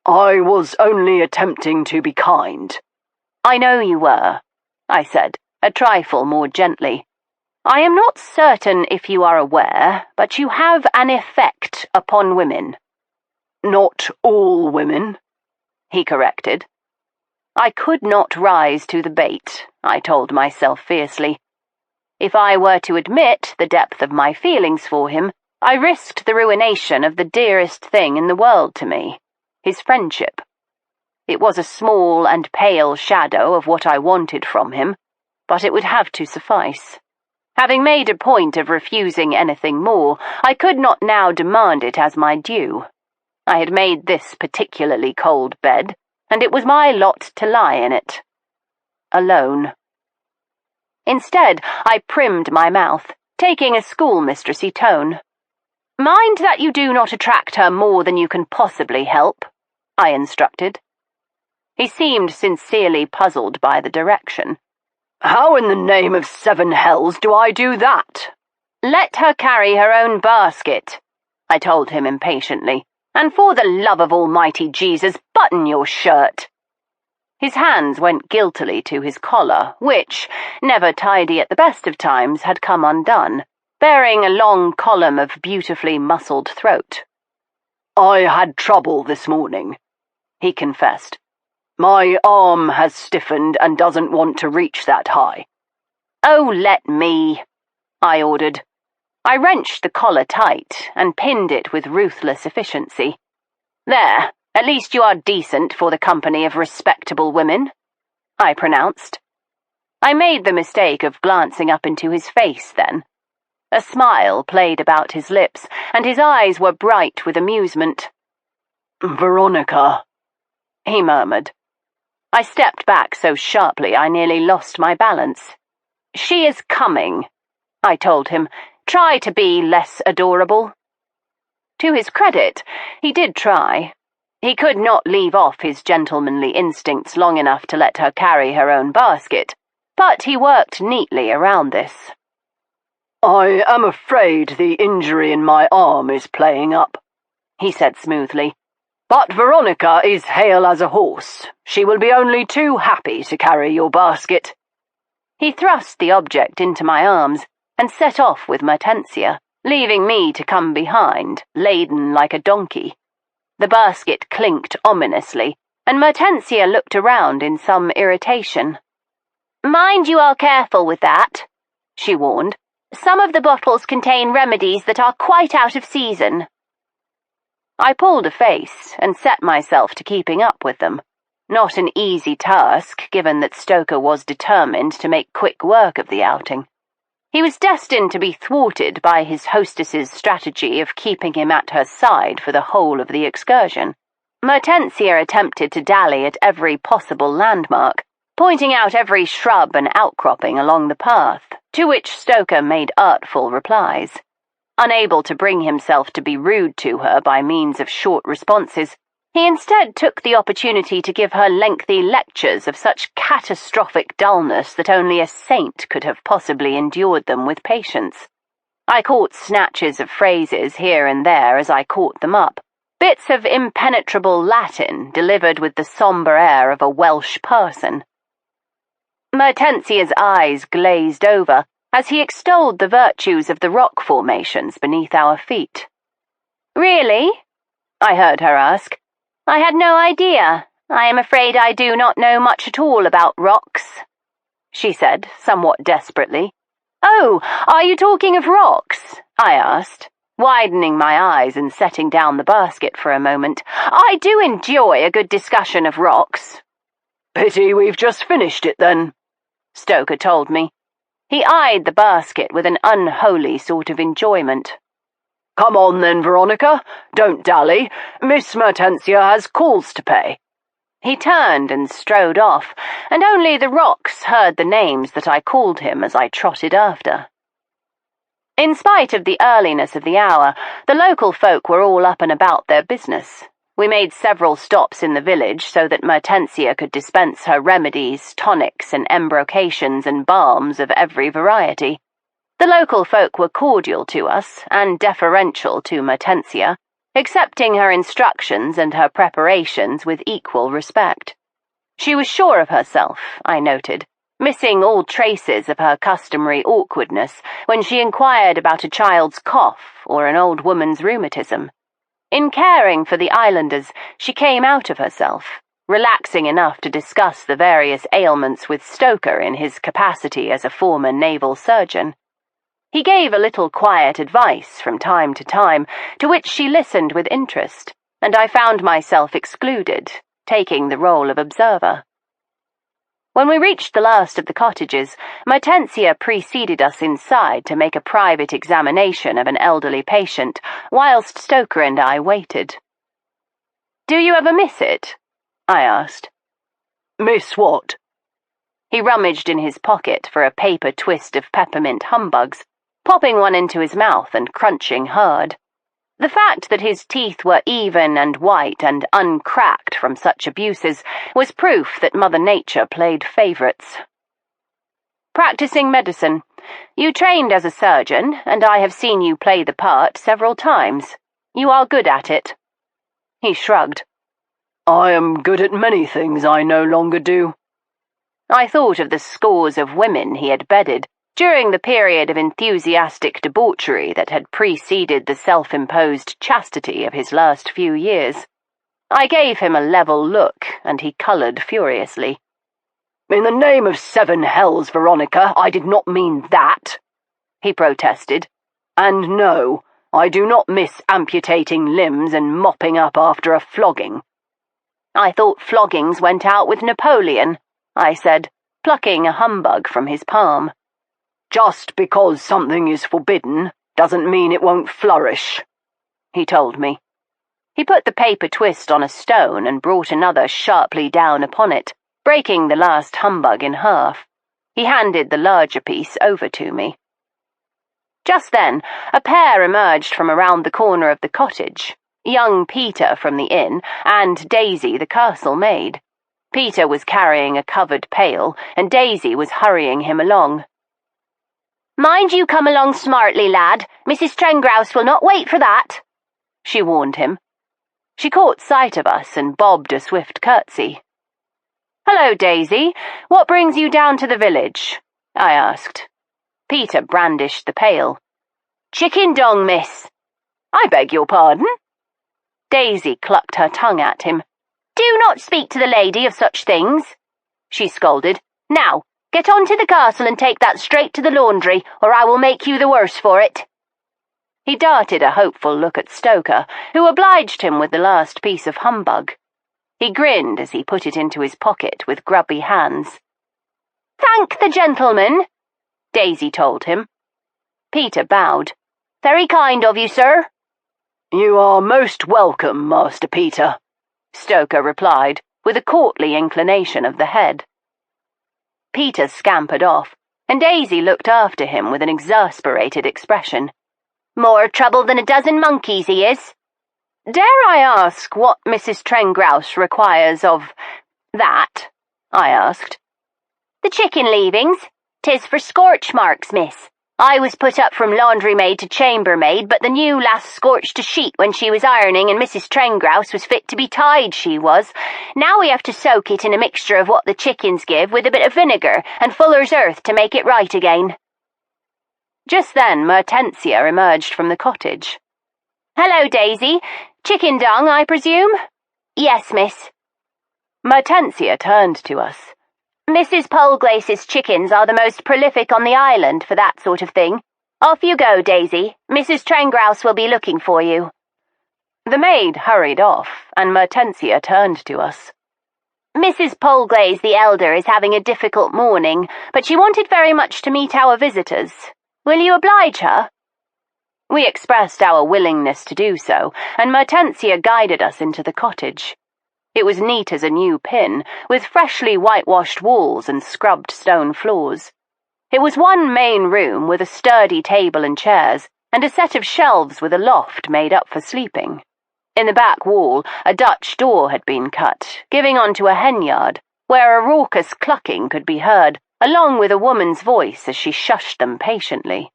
I was only attempting to be kind. I know you were, I said, a trifle more gently. I am not certain if you are aware, but you have an effect upon women. Not all women, he corrected. I could not rise to the bait, I told myself fiercely. If I were to admit the depth of my feelings for him, I risked the ruination of the dearest thing in the world to me, his friendship. It was a small and pale shadow of what I wanted from him, but it would have to suffice. Having made a point of refusing anything more, I could not now demand it as my due. I had made this particularly cold bed, and it was my lot to lie in it. Alone. Instead, I primmed my mouth, taking a schoolmistressy tone. Mind that you do not attract her more than you can possibly help, I instructed. He seemed sincerely puzzled by the direction. How in the name of seven hells do I do that? Let her carry her own basket, I told him impatiently, and for the love of Almighty Jesus, button your shirt. His hands went guiltily to his collar, which, never tidy at the best of times, had come undone, bearing a long column of beautifully muscled throat. I had trouble this morning, he confessed. My arm has stiffened and doesn't want to reach that high. Oh, let me, I ordered. I wrenched the collar tight and pinned it with ruthless efficiency. There, at least you are decent for the company of respectable women. I pronounced. I made the mistake of glancing up into his face then. A smile played about his lips, and his eyes were bright with amusement. Veronica, he murmured. I stepped back so sharply I nearly lost my balance. She is coming, I told him. Try to be less adorable. To his credit, he did try. He could not leave off his gentlemanly instincts long enough to let her carry her own basket, but he worked neatly around this. I am afraid the injury in my arm is playing up, he said smoothly. But Veronica is hale as a horse. She will be only too happy to carry your basket. He thrust the object into my arms and set off with Mertensia, leaving me to come behind, laden like a donkey. The basket clinked ominously, and Mertensia looked around in some irritation. "Mind you are careful with that," she warned. "Some of the bottles contain remedies that are quite out of season." I pulled a face and set myself to keeping up with them. Not an easy task, given that Stoker was determined to make quick work of the outing. He was destined to be thwarted by his hostess's strategy of keeping him at her side for the whole of the excursion. Mertensia attempted to dally at every possible landmark, pointing out every shrub and outcropping along the path, to which Stoker made artful replies. Unable to bring himself to be rude to her by means of short responses, he instead took the opportunity to give her lengthy lectures of such catastrophic dullness that only a saint could have possibly endured them with patience. I caught snatches of phrases here and there as I caught them up, bits of impenetrable Latin delivered with the sombre air of a Welsh parson. Mertensia's eyes glazed over as he extolled the virtues of the rock formations beneath our feet. "Really?" I heard her ask. "I had no idea. I am afraid I do not know much at all about rocks," she said, somewhat desperately. "Oh, are you talking of rocks?" I asked, widening my eyes and setting down the basket for a moment. "I do enjoy a good discussion of rocks." "Pity we've just finished it, then," Stoker told me. He eyed the basket with an unholy sort of enjoyment. "Come on then, Veronica. Don't dally. Miss Mertensia has calls to pay." He turned and strode off, and only the rocks heard the names that I called him as I trotted after. In spite of the earliness of the hour, the local folk were all up and about their business. We made several stops in the village so that Mertensia could dispense her remedies, tonics, and embrocations and balms of every variety. The local folk were cordial to us and deferential to Mertensia, accepting her instructions and her preparations with equal respect. She was sure of herself, I noted, missing all traces of her customary awkwardness when she inquired about a child's cough or an old woman's rheumatism. In caring for the islanders, she came out of herself, relaxing enough to discuss the various ailments with Stoker in his capacity as a former naval surgeon. He gave a little quiet advice from time to time, to which she listened with interest, and I found myself excluded, taking the role of observer. When we reached the last of the cottages, Mertensia preceded us inside to make a private examination of an elderly patient, whilst Stoker and I waited. "Do you ever miss it?" I asked. "Miss what?" He rummaged in his pocket for a paper twist of peppermint humbugs, popping one into his mouth and crunching hard. The fact that his teeth were even and white and uncracked from such abuses was proof that Mother Nature played favourites. "Practising medicine. You trained as a surgeon, and I have seen you play the part several times. You are good at it." He shrugged. "I am good at many things I no longer do." I thought of the scores of women he had bedded during the period of enthusiastic debauchery that had preceded the self-imposed chastity of his last few years. I gave him a level look, and he coloured furiously. "In the name of seven hells, Veronica, I did not mean that," he protested. "And no, I do not miss amputating limbs and mopping up after a flogging." "I thought floggings went out with Napoleon," I said, plucking a humbug from his palm. Just because something is forbidden doesn't mean it won't flourish, he told me. He put the paper twist on a stone and brought another sharply down upon it, breaking the last humbug in half. He handed the larger piece over to me. Just then, a pair emerged from around the corner of the cottage, young Peter from the inn and Daisy, the castle maid. Peter was carrying a covered pail, and Daisy was hurrying him along. "Mind you come along smartly, lad. Mrs. Trengrouse will not wait for that," she warned him. She caught sight of us and bobbed a swift curtsy. "Hello, Daisy. What brings you down to the village?" I asked. Peter brandished the pail. "Chicken dung, miss." "I beg your pardon?" Daisy clucked her tongue at him. "Do not speak to the lady of such things," she scolded. "Now, get on to the castle and take that straight to the laundry, or I will make you the worse for it." He darted a hopeful look at Stoker, who obliged him with the last piece of humbug. He grinned as he put it into his pocket with grubby hands. "Thank the gentleman," Daisy told him. Peter bowed. "Very kind of you, sir." "You are most welcome, Master Peter," Stoker replied, with a courtly inclination of the head. Peter scampered off, and Daisy looked after him with an exasperated expression. "More trouble than a dozen monkeys he is." "Dare I ask what Mrs. Trengrouse requires of that?" I asked. "The chicken leavings. 'Tis for scorch marks, miss. I was put up from laundry-maid to chambermaid, but the new lass scorched a sheet when she was ironing, and Mrs. Trengrouse was fit to be tied, she was. Now we have to soak it in a mixture of what the chickens give with a bit of vinegar and fuller's earth to make it right again." Just then Mertensia emerged from the cottage. "Hello, Daisy. Chicken dung, I presume?" "Yes, miss." Mertensia turned to us. "Mrs. Polglace's chickens are the most prolific on the island for that sort of thing. Off you go, Daisy. Mrs. Trengrouse will be looking for you." The maid hurried off, and Mertensia turned to us. "Mrs. Polglaze the elder is having a difficult morning, but she wanted very much to meet our visitors. Will you oblige her?" We expressed our willingness to do so, and Mertensia guided us into the cottage. It was neat as a new pin, with freshly whitewashed walls and scrubbed stone floors. It was one main room with a sturdy table and chairs, and a set of shelves with a loft made up for sleeping. In the back wall, a Dutch door had been cut, giving onto a henyard, where a raucous clucking could be heard, along with a woman's voice as she shushed them patiently.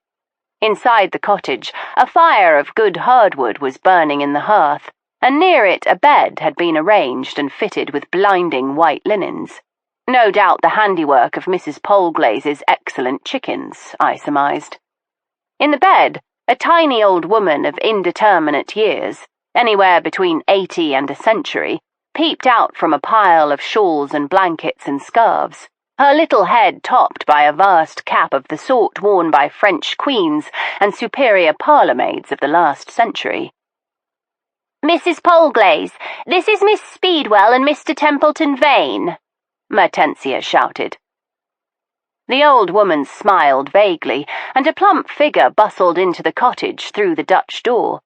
Inside the cottage, a fire of good hardwood was burning in the hearth, and near it a bed had been arranged and fitted with blinding white linens. No doubt the handiwork of Mrs. Polglaze's excellent chickens, I surmised. In the bed, a tiny old woman of indeterminate years, anywhere between 80 and a century, peeped out from a pile of shawls and blankets and scarves, her little head topped by a vast cap of the sort worn by French queens and superior parlourmaids of the last century. "Mrs. Polglaze, this is Miss Speedwell and Mr. Templeton-Vane," Mertensia shouted. The old woman smiled vaguely, and a plump figure bustled into the cottage through the Dutch door.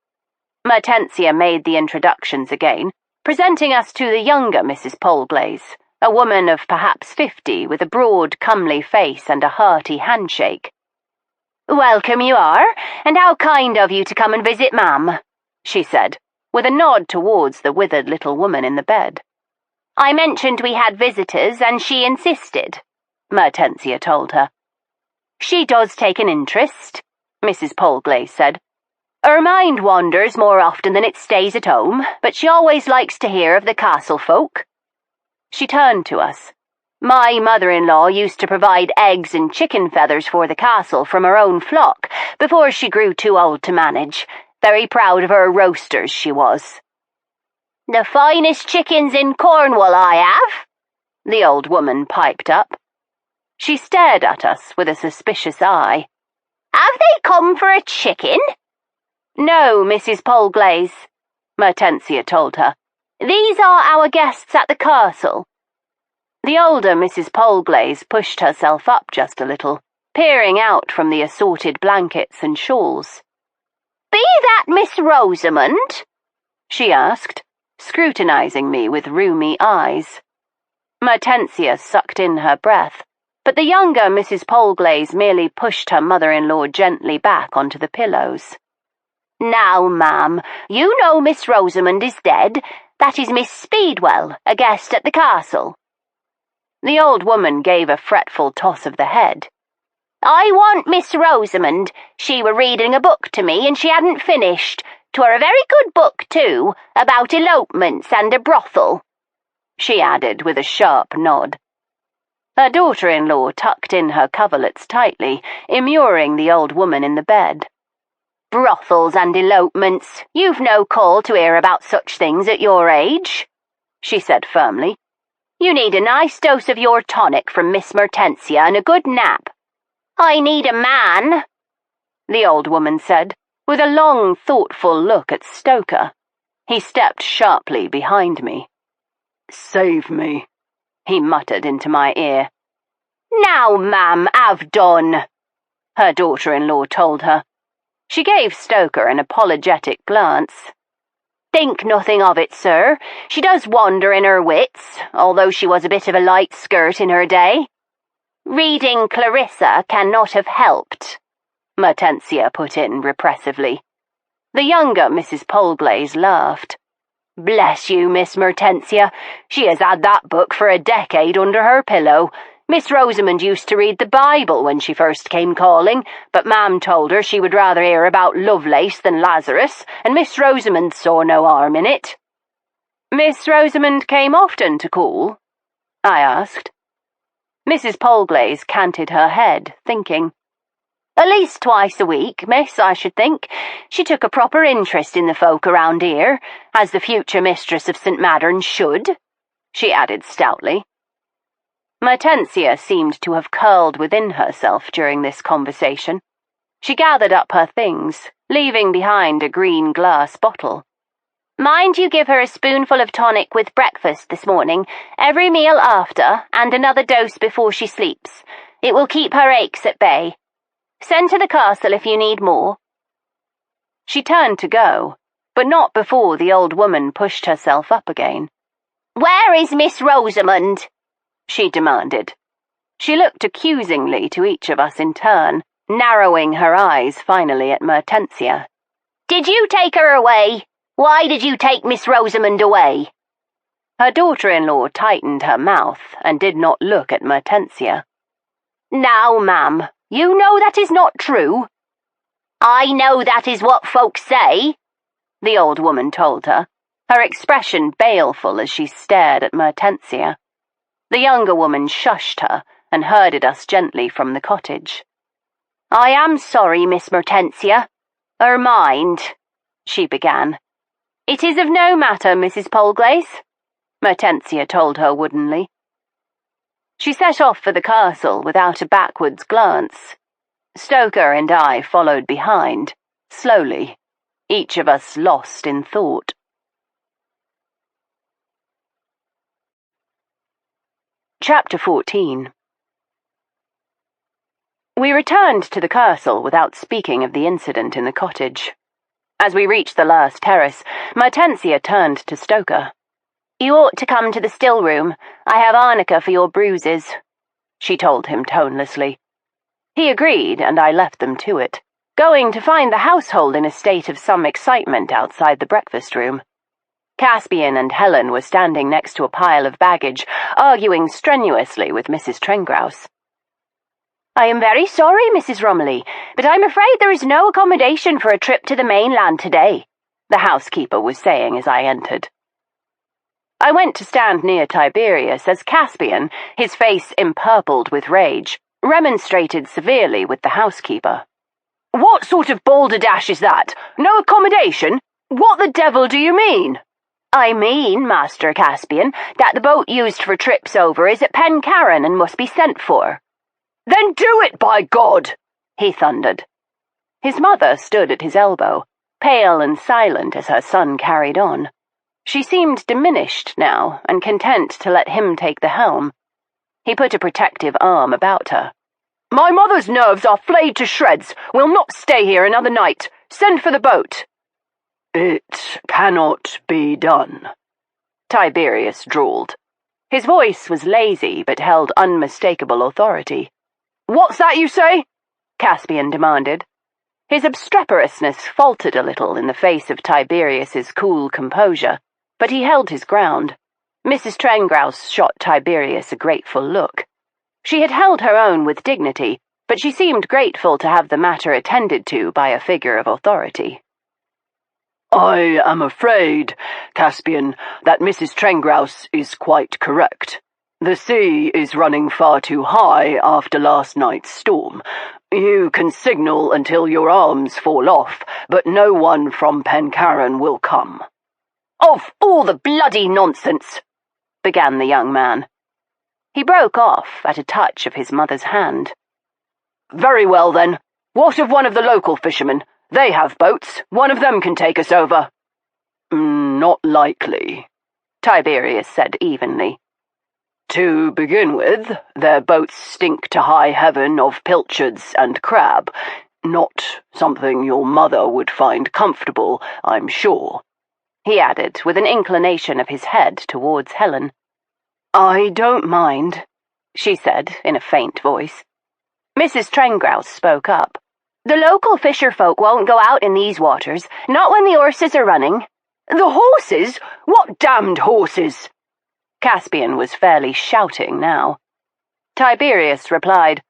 Mertensia made the introductions again, presenting us to the younger Mrs. Polglaze, a woman of perhaps 50 with a broad, comely face and a hearty handshake. "Welcome you are, and how kind of you to come and visit Ma'am," she said, with a nod towards the withered little woman in the bed. "I mentioned we had visitors, and she insisted," Mertensia told her. "She does take an interest," Mrs. Polglaze said. "Her mind wanders more often than it stays at home, but she always likes to hear of the castle folk." She turned to us. "My mother-in-law used to provide eggs and chicken feathers for the castle from her own flock before she grew too old to manage. Very proud of her roasters, she was." "The finest chickens in Cornwall I have," the old woman piped up. She stared at us with a suspicious eye. "Have they come for a chicken?" "No, Mrs. Polglaze," Mertensia told her. "These are our guests at the castle." The older Mrs. Polglaze pushed herself up just a little, peering out from the assorted blankets and shawls. "Be that Miss Rosamund?" she asked, scrutinizing me with rheumy eyes. Mertensia sucked in her breath, but the younger Mrs. Polglaze merely pushed her mother-in-law gently back onto the pillows. "Now, ma'am, you know Miss Rosamund is dead. That is Miss Speedwell, a guest at the castle." The old woman gave a fretful toss of the head. "I want Miss Rosamund. She were reading a book to me, and she hadn't finished. 'Twere a very good book, too, about elopements and a brothel," she added with a sharp nod. Her daughter-in-law tucked in her coverlets tightly, immuring the old woman in the bed. "Brothels and elopements. You've no call to hear about such things at your age," she said firmly. "You need a nice dose of your tonic from Miss Mertensia and a good nap." "I need a man," the old woman said, with a long, thoughtful look at Stoker. He stepped sharply behind me. "Save me," he muttered into my ear. "Now, ma'am, have done," her daughter-in-law told her. She gave Stoker an apologetic glance. "Think nothing of it, sir. She does wander in her wits, although she was a bit of a light skirt in her day." "Reading Clarissa cannot have helped," Mertensia put in repressively. The younger Mrs. Polglaze laughed. "Bless you, Miss Mertensia. She has had that book for a decade under her pillow. Miss Rosamund used to read the Bible when she first came calling, but Ma'am told her she would rather hear about Lovelace than Lazarus, and Miss Rosamund saw no harm in it." "Miss Rosamund came often to call?" I asked. Mrs. Polglaze canted her head, thinking. "At least twice a week, miss, I should think. She took a proper interest in the folk around here, as the future mistress of St. Maddern should," she added stoutly. Mertensia seemed to have curled within herself during this conversation. She gathered up her things, leaving behind a green glass bottle. "Mind you give her a spoonful of tonic with breakfast this morning, every meal after, and another dose before she sleeps. It will keep her aches at bay. Send to the castle if you need more." She turned to go, but not before the old woman pushed herself up again. "Where is Miss Rosamund?" she demanded. She looked accusingly to each of us in turn, narrowing her eyes finally at Mertensia. "Did you take her away? Why did you take Miss Rosamund away?" Her daughter-in-law tightened her mouth and did not look at Mertensia. "Now, ma'am, you know that is not true." "I know that is what folks say," the old woman told her, her expression baleful as she stared at Mertensia. The younger woman shushed her and herded us gently from the cottage. "I am sorry, Miss Mertensia. Her mind," she began. "It is of no matter, Mrs. Polglaze," Mertensia told her woodenly. She set off for the castle without a backwards glance. Stoker and I followed behind, slowly, each of us lost in thought. Chapter 14. We returned to the castle without speaking of the incident in the cottage. As we reached the last terrace, Mertensia turned to Stoker. "You ought to come to the still room. I have arnica for your bruises," she told him tonelessly. He agreed, and I left them to it, going to find the household in a state of some excitement outside the breakfast room. Caspian and Helen were standing next to a pile of baggage, arguing strenuously with Mrs. Trengrouse. "I am very sorry, Mrs. Romilly, but I'm afraid there is no accommodation for a trip to the mainland today," the housekeeper was saying as I entered. I went to stand near Tiberius as Caspian, his face empurpled with rage, remonstrated severely with the housekeeper. "What sort of balderdash is that? No accommodation? What the devil do you mean?" "I mean, Master Caspian, that the boat used for trips over is at Pencarron and must be sent for." "Then do it, by God!" he thundered. His mother stood at his elbow, pale and silent as her son carried on. She seemed diminished now and content to let him take the helm, He put a protective arm about her. My mother's nerves are flayed to shreds. We'll not stay here another night. Send for the boat. It cannot be done, Tiberius drawled. His voice was lazy but held unmistakable authority. What's that you say? Caspian demanded. His obstreperousness faltered a little in the face of Tiberius's cool composure, but he held his ground. Mrs. Trengrouse shot Tiberius a grateful look. She had held her own with dignity, but she seemed grateful to have the matter attended to by a figure of authority. I am afraid, Caspian, that Mrs. Trengrouse is quite correct. The sea is running far too high after last night's storm. You can signal until your arms fall off, but no one from Pencarron will come. Of all the bloody nonsense, began the young man. He broke off at a touch of his mother's hand. Very well, then. What of one of the local fishermen? They have boats. One of them can take us over. Not likely, Tiberius said evenly. To begin with, their boats stink to high heaven of pilchards and crab. Not something your mother would find comfortable, I'm sure, he added with an inclination of his head towards Helen. I don't mind, she said in a faint voice. Mrs. Trengrouse spoke up. The local fisher folk won't go out in these waters, not when the horses are running. The horses? What damned horses? Caspian was fairly shouting now. Tiberius replied,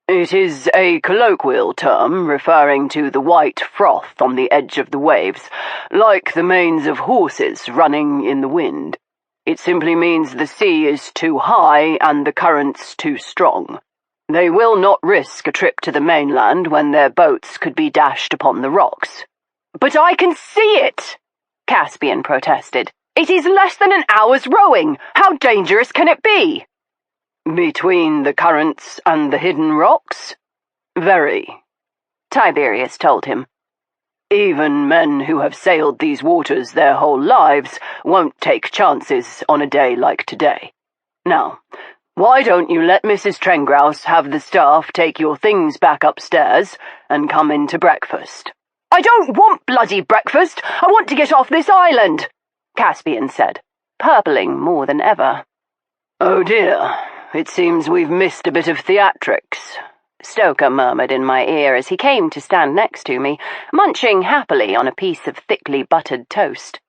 It is a colloquial term referring to the white froth on the edge of the waves, like the manes of horses running in the wind. It simply means the sea is too high and the currents too strong. They will not risk a trip to the mainland when their boats could be dashed upon the rocks. But I can see it, Caspian protested. It is less than an hour's rowing. How dangerous can it be? Between the currents and the hidden rocks? Very, Tiberius told him. Even men who have sailed these waters their whole lives won't take chances on a day like today. Now, why don't you let Mrs. Trengrouse have the staff take your things back upstairs and come in to breakfast? I don't want bloody breakfast. I want to get off this island, Caspian said, purpling more than ever. Oh dear, it seems we've missed a bit of theatrics, Stoker murmured in my ear as he came to stand next to me, munching happily on a piece of thickly buttered toast.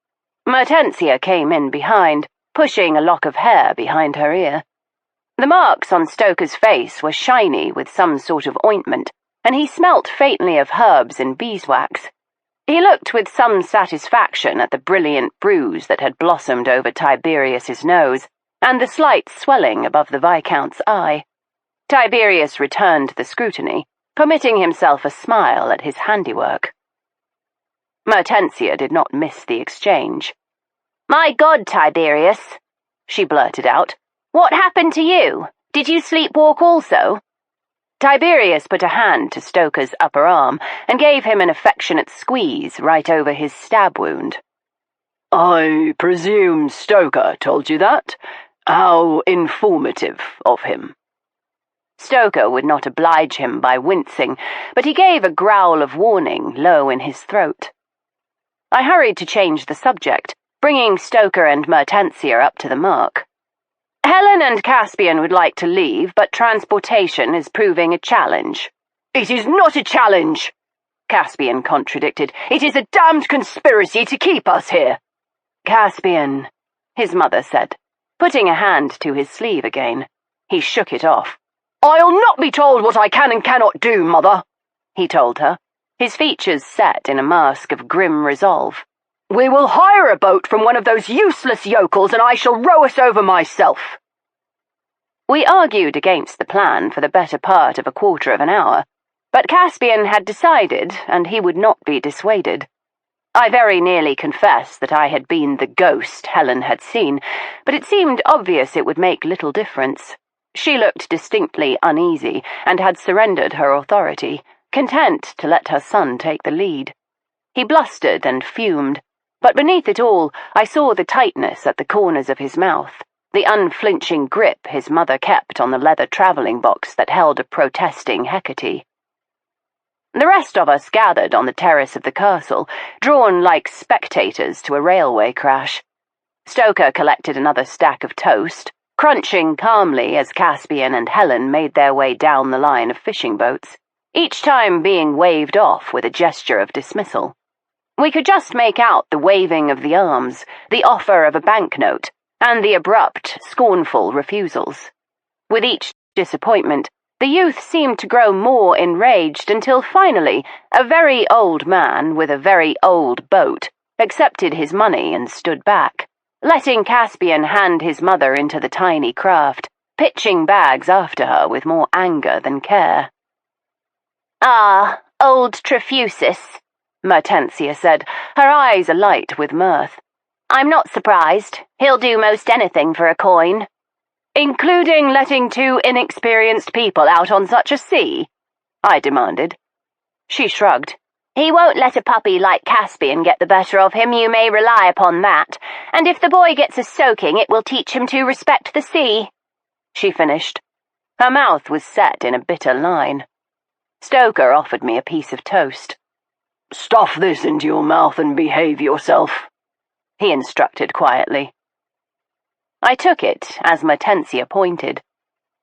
Mertensia came in behind, pushing a lock of hair behind her ear. The marks on Stoker's face were shiny with some sort of ointment, and he smelt faintly of herbs and beeswax. He looked with some satisfaction at the brilliant bruise that had blossomed over Tiberius's nose, and the slight swelling above the Viscount's eye. Tiberius returned the scrutiny, permitting himself a smile at his handiwork. Mertensia did not miss the exchange. "My God, Tiberius," she blurted out. "What happened to you? Did you sleepwalk also?" Tiberius put a hand to Stoker's upper arm and gave him an affectionate squeeze right over his stab wound. I presume Stoker told you that? How informative of him. Stoker would not oblige him by wincing, but he gave a growl of warning low in his throat. I hurried to change the subject, bringing Stoker and Mertensia up to the mark. Helen and Caspian would like to leave, but transportation is proving a challenge. "It is not a challenge," Caspian contradicted. "It is a damned conspiracy to keep us here." "Caspian," his mother said, putting a hand to his sleeve again. He shook it off. "I'll not be told what I can and cannot do, Mother," he told her, his features set in a mask of grim resolve. "We will hire a boat from one of those useless yokels, and I shall row us over myself." We argued against the plan for the better part of a quarter of an hour, but Caspian had decided, and he would not be dissuaded. I very nearly confessed that I had been the ghost Helen had seen, but it seemed obvious it would make little difference. She looked distinctly uneasy, and had surrendered her authority, content to let her son take the lead. He blustered and fumed, but beneath it all I saw the tightness at the corners of his mouth, the unflinching grip his mother kept on the leather travelling box that held a protesting Hecate. The rest of us gathered on the terrace of the castle, drawn like spectators to a railway crash. Stoker collected another stack of toast, crunching calmly as Caspian and Helen made their way down the line of fishing boats, each time being waved off with a gesture of dismissal. We could just make out the waving of the arms, the offer of a banknote, and the abrupt, scornful refusals. With each disappointment, the youth seemed to grow more enraged until finally a very old man with a very old boat accepted his money and stood back, letting Caspian hand his mother into the tiny craft, pitching bags after her with more anger than care. "Ah, old Trefusis," Mertensia said, her eyes alight with mirth. "I'm not surprised. He'll do most anything for a coin." "Including letting two inexperienced people out on such a sea?" I demanded. She shrugged. "He won't let a puppy like Caspian get the better of him, you may rely upon that. And if the boy gets a soaking, it will teach him to respect the sea," she finished. Her mouth was set in a bitter line. Stoker offered me a piece of toast. "Stuff this into your mouth and behave yourself," he instructed quietly. I took it as Mertensia pointed.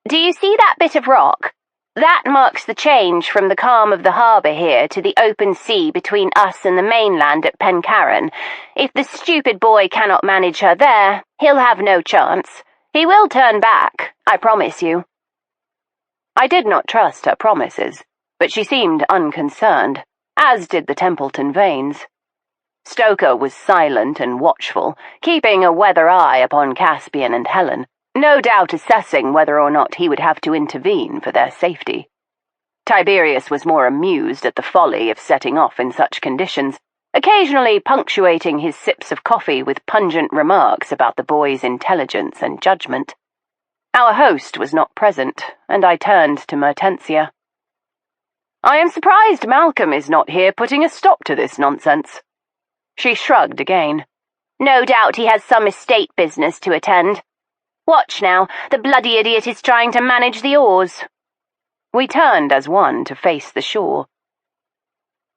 "Do you see that bit of rock? That marks the change from the calm of the harbour here to the open sea between us and the mainland at Pencarron. If the stupid boy cannot manage her there, he'll have no chance. He will turn back, I promise you." I did not trust her promises, but she seemed unconcerned, as did the Templeton-Vanes. Stoker was silent and watchful, keeping a weather eye upon Caspian and Helen, no doubt assessing whether or not he would have to intervene for their safety. Tiberius was more amused at the folly of setting off in such conditions, occasionally punctuating his sips of coffee with pungent remarks about the boy's intelligence and judgment. Our host was not present, and I turned to Mertensia. "I am surprised Malcolm is not here putting a stop to this nonsense." She shrugged again. "No doubt he has some estate business to attend. Watch now, the bloody idiot is trying to manage the oars." We turned as one to face the shore.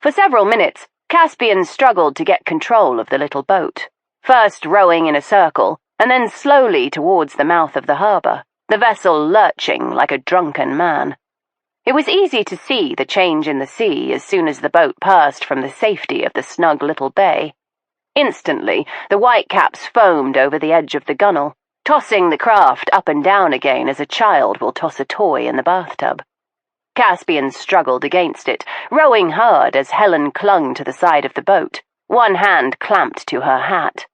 For several minutes, Caspian struggled to get control of the little boat, first rowing in a circle, and then slowly towards the mouth of the harbour, the vessel lurching like a drunken man. It was easy to see the change in the sea as soon as the boat passed from the safety of the snug little bay. Instantly, the whitecaps foamed over the edge of the gunwale, tossing the craft up and down again as a child will toss a toy in the bathtub. Caspian struggled against it, rowing hard as Helen clung to the side of the boat, one hand clamped to her hat.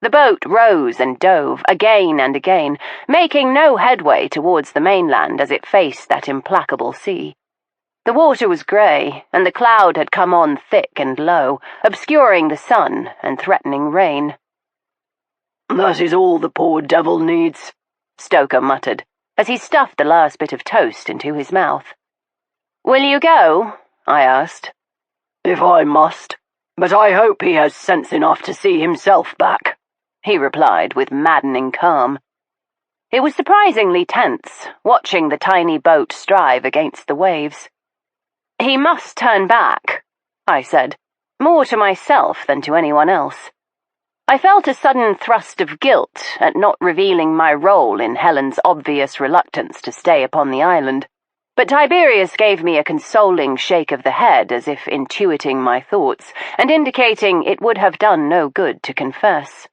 The boat rose and dove again and again, making no headway towards the mainland as it faced that implacable sea. The water was grey, and the cloud had come on thick and low, obscuring the sun and threatening rain. "That is all the poor devil needs," Stoker muttered, as he stuffed the last bit of toast into his mouth. "Will you go?" I asked. "If I must, but I hope he has sense enough to see himself back," he replied with maddening calm. It was surprisingly tense, watching the tiny boat strive against the waves. "He must turn back," I said, more to myself than to anyone else. I felt a sudden thrust of guilt at not revealing my role in Helen's obvious reluctance to stay upon the island, but Tiberius gave me a consoling shake of the head as if intuiting my thoughts and indicating it would have done no good to confess.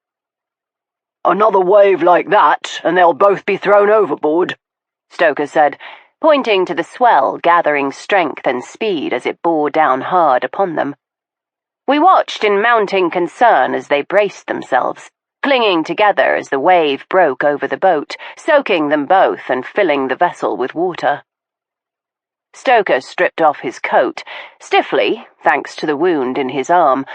"Another wave like that, and they'll both be thrown overboard," Stoker said, pointing to the swell gathering strength and speed as it bore down hard upon them. We watched in mounting concern as they braced themselves, clinging together as the wave broke over the boat, soaking them both and filling the vessel with water. Stoker stripped off his coat, stiffly, thanks to the wound in his arm,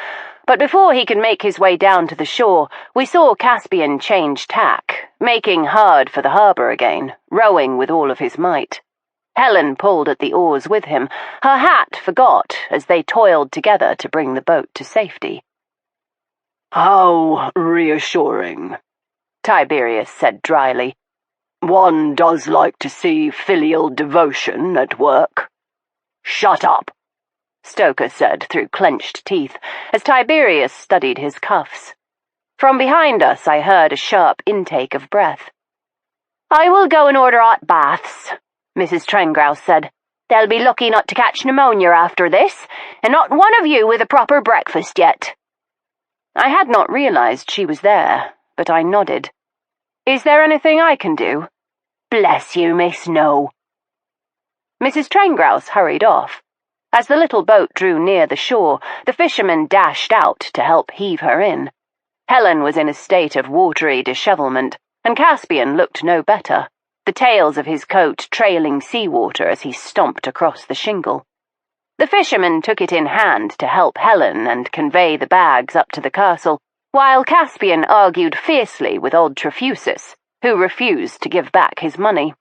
but before he could make his way down to the shore, we saw Caspian change tack, making hard for the harbour again, rowing with all of his might. Helen pulled at the oars with him, her hat forgot as they toiled together to bring the boat to safety. "How reassuring," Tiberius said dryly. One does like to see filial devotion at work. Shut up, Stoker said through clenched teeth, as Tiberius studied his cuffs. From behind us I heard a sharp intake of breath. I will go and order hot baths, Mrs. Trengrouse said. They'll be lucky not to catch pneumonia after this, and not one of you with a proper breakfast yet. I had not realized she was there, but I nodded. Is there anything I can do? Bless you, miss, no. Mrs. Trengrouse hurried off. As the little boat drew near the shore, the fisherman dashed out to help heave her in. Helen was in a state of watery dishevelment, and Caspian looked no better, the tails of his coat trailing seawater as he stomped across the shingle. The fisherman took it in hand to help Helen and convey the bags up to the castle, while Caspian argued fiercely with old Trefusis, who refused to give back his money.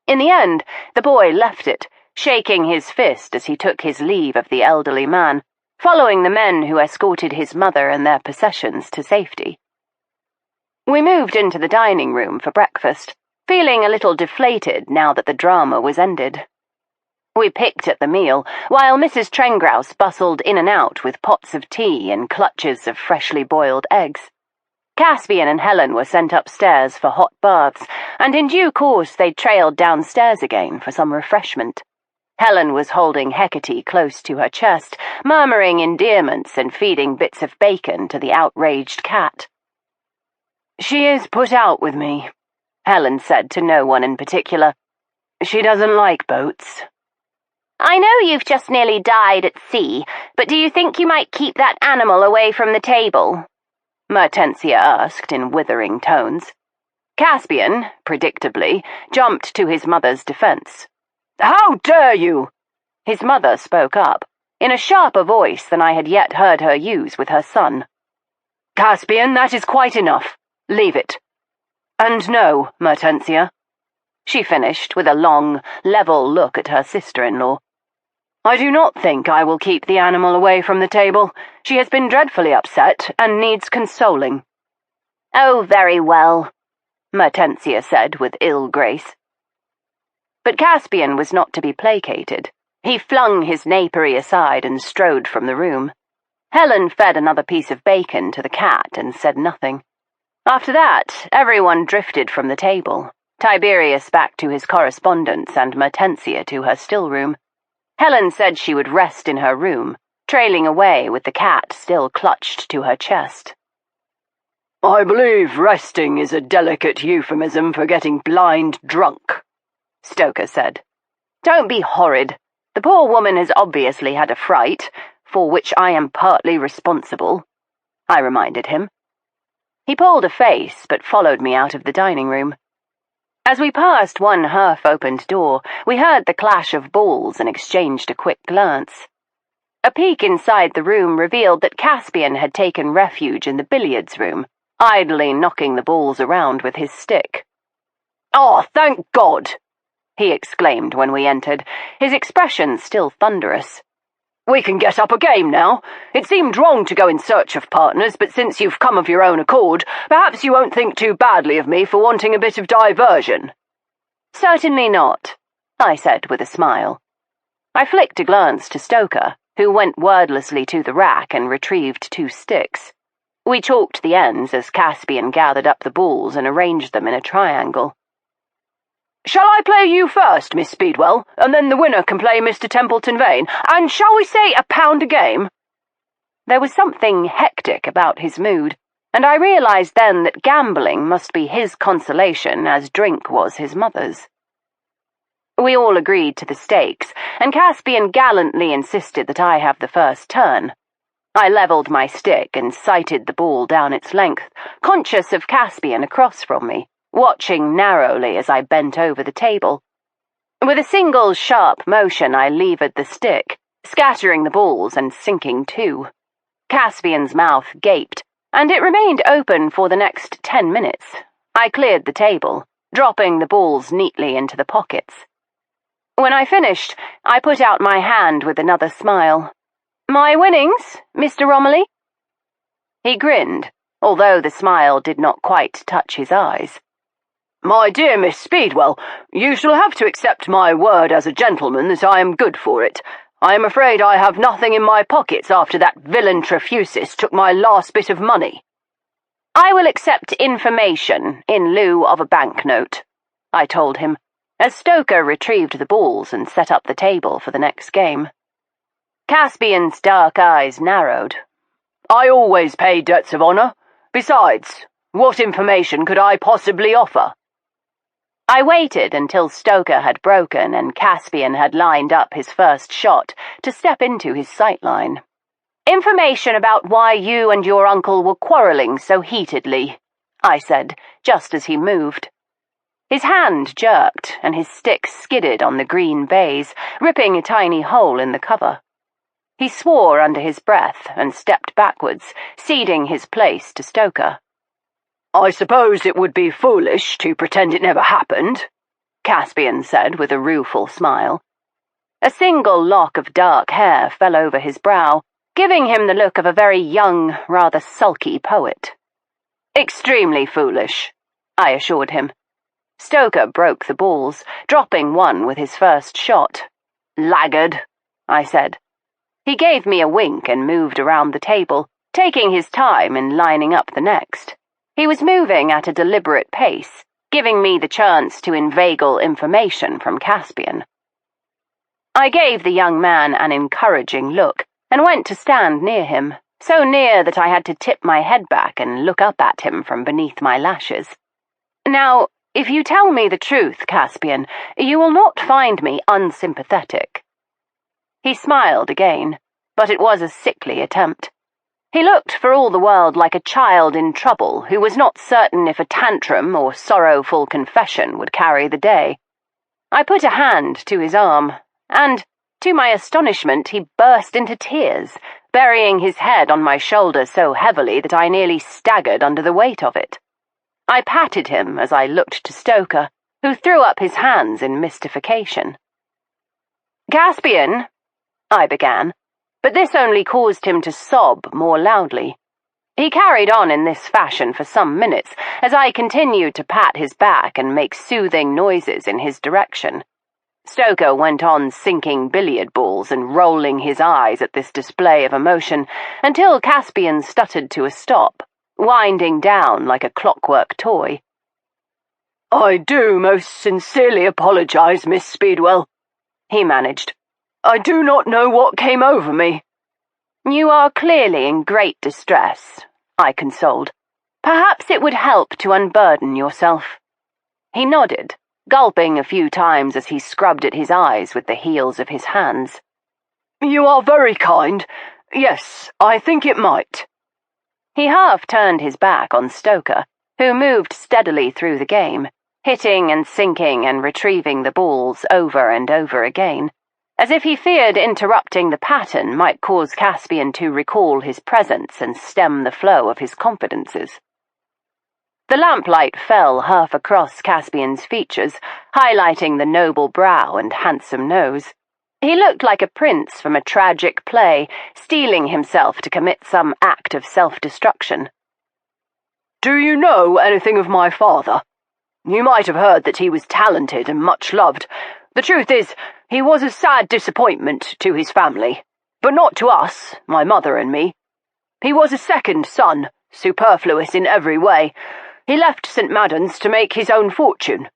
In the end, the boy left it, shaking his fist as he took his leave of the elderly man, following the men who escorted his mother and their possessions to safety. We moved into the dining room for breakfast, feeling a little deflated now that the drama was ended. We picked at the meal, while Mrs. Trengrouse bustled in and out with pots of tea and clutches of freshly boiled eggs. Caspian and Helen were sent upstairs for hot baths, and in due course they trailed downstairs again for some refreshment. Helen was holding Hecate close to her chest, murmuring endearments and feeding bits of bacon to the outraged cat. She is put out with me, Helen said to no one in particular. She doesn't like boats. I know you've just nearly died at sea, but do you think you might keep that animal away from the table? Mertensia asked in withering tones. Caspian, predictably, jumped to his mother's defense. How dare you? His mother spoke up, in a sharper voice than I had yet heard her use with her son. Caspian, that is quite enough. Leave it. And no, Mertensia, she finished with a long, level look at her sister-in-law. I do not think I will keep the animal away from the table. She has been dreadfully upset and needs consoling. Oh, very well, Mertensia said with ill grace. But Caspian was not to be placated. He flung his napery aside and strode from the room. Helen fed another piece of bacon to the cat and said nothing. After that, everyone drifted from the table, Tiberius back to his correspondence and Mertensia to her still-room. Helen said she would rest in her room, trailing away with the cat still clutched to her chest. I believe resting is a delicate euphemism for getting blind drunk, Stoker said. Don't be horrid. The poor woman has obviously had a fright, for which I am partly responsible, I reminded him. He pulled a face, but followed me out of the dining room. As we passed one half-opened door, we heard the clash of balls and exchanged a quick glance. A peek inside the room revealed that Caspian had taken refuge in the billiards room, idly knocking the balls around with his stick. "Oh, thank God!" he exclaimed when we entered, his expression still thunderous. "We can get up a game now. It seemed wrong to go in search of partners, but since you've come of your own accord, perhaps you won't think too badly of me for wanting a bit of diversion." "Certainly not," I said with a smile. I flicked a glance to Stoker, who went wordlessly to the rack and retrieved 2 sticks. We chalked the ends as Caspian gathered up the balls and arranged them in a triangle. "Shall I play you first, Miss Speedwell, and then the winner can play Mr. Templeton-Vane, and shall we say £1 a game?" There was something hectic about his mood, and I realized then that gambling must be his consolation as drink was his mother's. We all agreed to the stakes, and Caspian gallantly insisted that I have the first turn. I levelled my stick and sighted the ball down its length, conscious of Caspian across from me, watching narrowly as I bent over the table. With a single sharp motion I levered the stick, scattering the balls and sinking 2. Caspian's mouth gaped, and it remained open for the next 10 minutes. I cleared the table, dropping the balls neatly into the pockets. When I finished, I put out my hand with another smile. "My winnings, Mr. Romilly?" He grinned, although the smile did not quite touch his eyes. "My dear Miss Speedwell, you shall have to accept my word as a gentleman that I am good for it. I am afraid I have nothing in my pockets after that villain Trefusis took my last bit of money." "I will accept information in lieu of a banknote," I told him, as Stoker retrieved the balls and set up the table for the next game. Caspian's dark eyes narrowed. "I always pay debts of honour. Besides, what information could I possibly offer?" I waited until Stoker had broken and Caspian had lined up his first shot to step into his sightline. "Information about why you and your uncle were quarrelling so heatedly," I said, just as he moved. His hand jerked and his stick skidded on the green baize, ripping a tiny hole in the cover. He swore under his breath and stepped backwards, ceding his place to Stoker. "I suppose it would be foolish to pretend it never happened," Caspian said with a rueful smile. A single lock of dark hair fell over his brow, giving him the look of a very young, rather sulky poet. "Extremely foolish," I assured him. Stoker broke the balls, dropping one with his first shot. "Laggard," I said. He gave me a wink and moved around the table, taking his time in lining up the next. He was moving at a deliberate pace, giving me the chance to inveigle information from Caspian. I gave the young man an encouraging look and went to stand near him, so near that I had to tip my head back and look up at him from beneath my lashes. "Now, if you tell me the truth, Caspian, you will not find me unsympathetic." He smiled again, but it was a sickly attempt. He looked for all the world like a child in trouble who was not certain if a tantrum or sorrowful confession would carry the day. I put a hand to his arm, and, to my astonishment, he burst into tears, burying his head on my shoulder so heavily that I nearly staggered under the weight of it. I patted him as I looked to Stoker, who threw up his hands in mystification. "Caspian," I began, but this only caused him to sob more loudly. He carried on in this fashion for some minutes, as I continued to pat his back and make soothing noises in his direction. Stoker went on sinking billiard balls and rolling his eyes at this display of emotion until Caspian stuttered to a stop, winding down like a clockwork toy. "I do most sincerely apologize, Miss Speedwell," he managed. "I do not know what came over me." "You are clearly in great distress," I consoled. "Perhaps it would help to unburden yourself." He nodded, gulping a few times as he scrubbed at his eyes with the heels of his hands. "You are very kind. Yes, I think it might." He half turned his back on Stoker, who moved steadily through the game, hitting and sinking and retrieving the balls over and over again, as if he feared interrupting the pattern might cause Caspian to recall his presence and stem the flow of his confidences. The lamplight fell half across Caspian's features, highlighting the noble brow and handsome nose. He looked like a prince from a tragic play, steeling himself to commit some act of self-destruction. "Do you know anything of my father? You might have heard that he was talented and much loved. The truth is, he was a sad disappointment to his family, but not to us, my mother and me. He was a second son, superfluous in every way. He left St. Madden's to make his own fortune.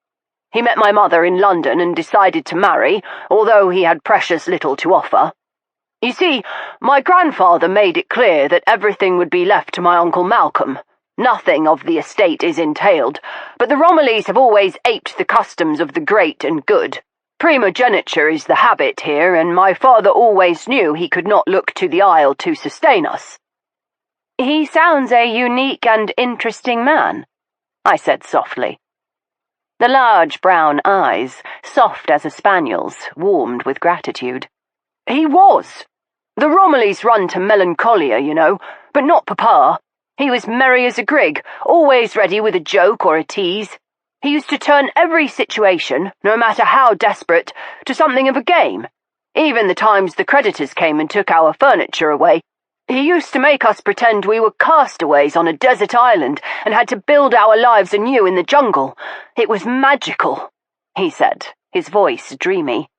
He met my mother in London and decided to marry, although he had precious little to offer. You see, my grandfather made it clear that everything would be left to my Uncle Malcolm. Nothing of the estate is entailed, but the Romillys have always aped the customs of the great and good. Primogeniture is the habit here, and my father always knew he could not look to the Isle to sustain us." "He sounds a unique and interesting man," I said softly. The large brown eyes, soft as a spaniel's, warmed with gratitude. "He was. The Romillys run to melancholia, you know, but not Papa. He was merry as a grig, always ready with a joke or a tease. He used to turn every situation, no matter how desperate, to something of a game. Even the times the creditors came and took our furniture away, He used to make us pretend we were castaways on a desert island and had to build our lives anew in the jungle. It was magical," he said, his voice dreamy.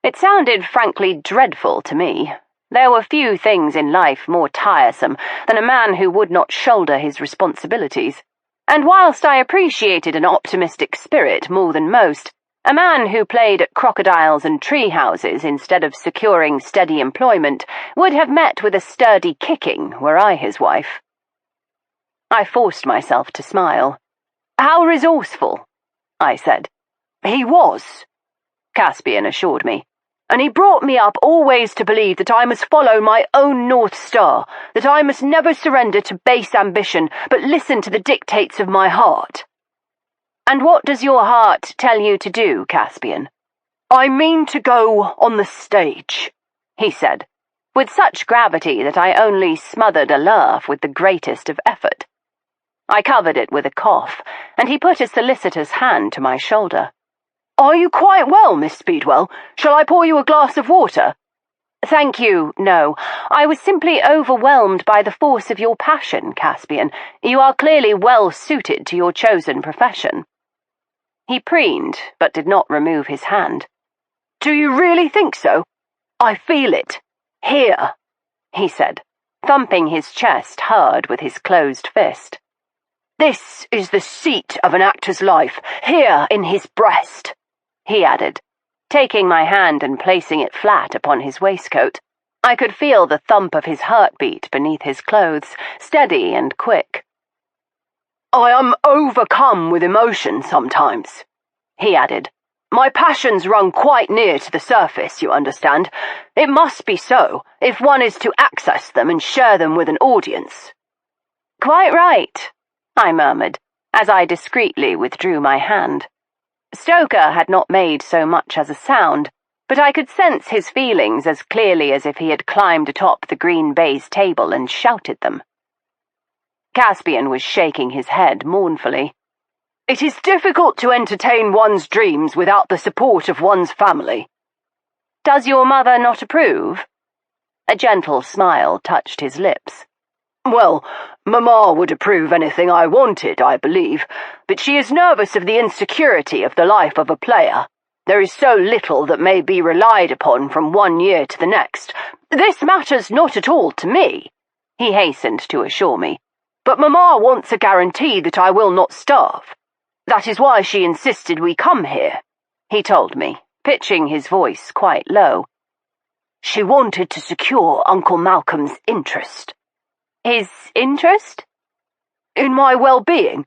It sounded frankly dreadful to me. There were few things in life more tiresome than a man who would not shoulder his responsibilities, and whilst I appreciated an optimistic spirit more than most, a man who played at crocodiles and tree houses instead of securing steady employment would have met with a sturdy kicking were I his wife. I forced myself to smile. "How resourceful," I said. "He was," Caspian assured me, "and he brought me up always to believe that I must follow my own North Star, that I must never surrender to base ambition, but listen to the dictates of my heart." "And what does your heart tell you to do, Caspian?" "I mean to go on the stage," he said, with such gravity that I only smothered a laugh with the greatest of effort. I covered it with a cough, and he put a solicitous hand to my shoulder. "Are you quite well, Miss Speedwell? Shall I pour you a glass of water?" "Thank you, no. I was simply overwhelmed by the force of your passion, Caspian. You are clearly well suited to your chosen profession." He preened, but did not remove his hand. "Do you really think so? I feel it. Here," he said, thumping his chest hard with his closed fist. "This is the seat of an actor's life, here in his breast," he added, taking my hand and placing it flat upon his waistcoat. I could feel the thump of his heartbeat beneath his clothes, steady and quick. "I am overcome with emotion sometimes," he added. "My passions run quite near to the surface, you understand. It must be so, if one is to access them and share them with an audience." "Quite right," I murmured, as I discreetly withdrew my hand. Stoker had not made so much as a sound, but I could sense his feelings as clearly as if he had climbed atop the green baize table and shouted them. Caspian was shaking his head mournfully. "It is difficult to entertain one's dreams without the support of one's family." "Does your mother not approve?" A gentle smile touched his lips. "Well, Mamma would approve anything I wanted, I believe, but she is nervous of the insecurity of the life of a player. There is so little that may be relied upon from one year to the next. This matters not at all to me," he hastened to assure me, "but Mamma wants a guarantee that I will not starve. That is why she insisted we come here," he told me, pitching his voice quite low. "She wanted to secure Uncle Malcolm's interest." "His interest?" "In my well-being.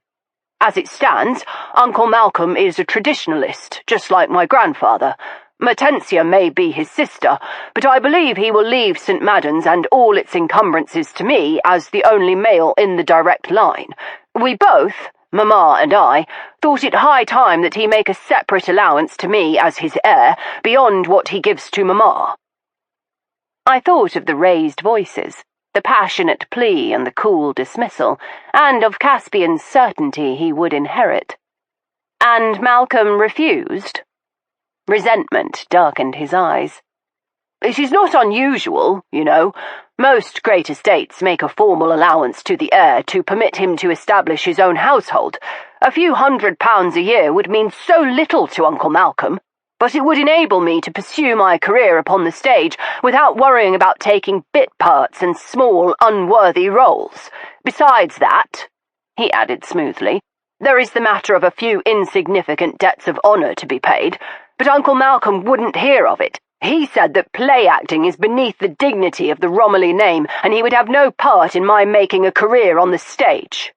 As it stands, Uncle Malcolm is a traditionalist, just like my grandfather. Hortensia may be his sister, but I believe he will leave St. Madden's and all its encumbrances to me as the only male in the direct line. We both, Mamma and I, thought it high time that he make a separate allowance to me as his heir, beyond what he gives to Mamma." I thought of the raised voices, the passionate plea and the cool dismissal, and of Caspian's certainty he would inherit. "And Malcolm refused?" Resentment darkened his eyes. "It is not unusual, you know. Most great estates make a formal allowance to the heir to permit him to establish his own household. A few £100 a year would mean so little to Uncle Malcolm, but it would enable me to pursue my career upon the stage without worrying about taking bit parts and small, unworthy roles. Besides that," he added smoothly, "there is the matter of a few insignificant debts of honour to be paid, but Uncle Malcolm wouldn't hear of it. He said that play acting is beneath the dignity of the Romilly name, and he would have no part in my making a career on the stage."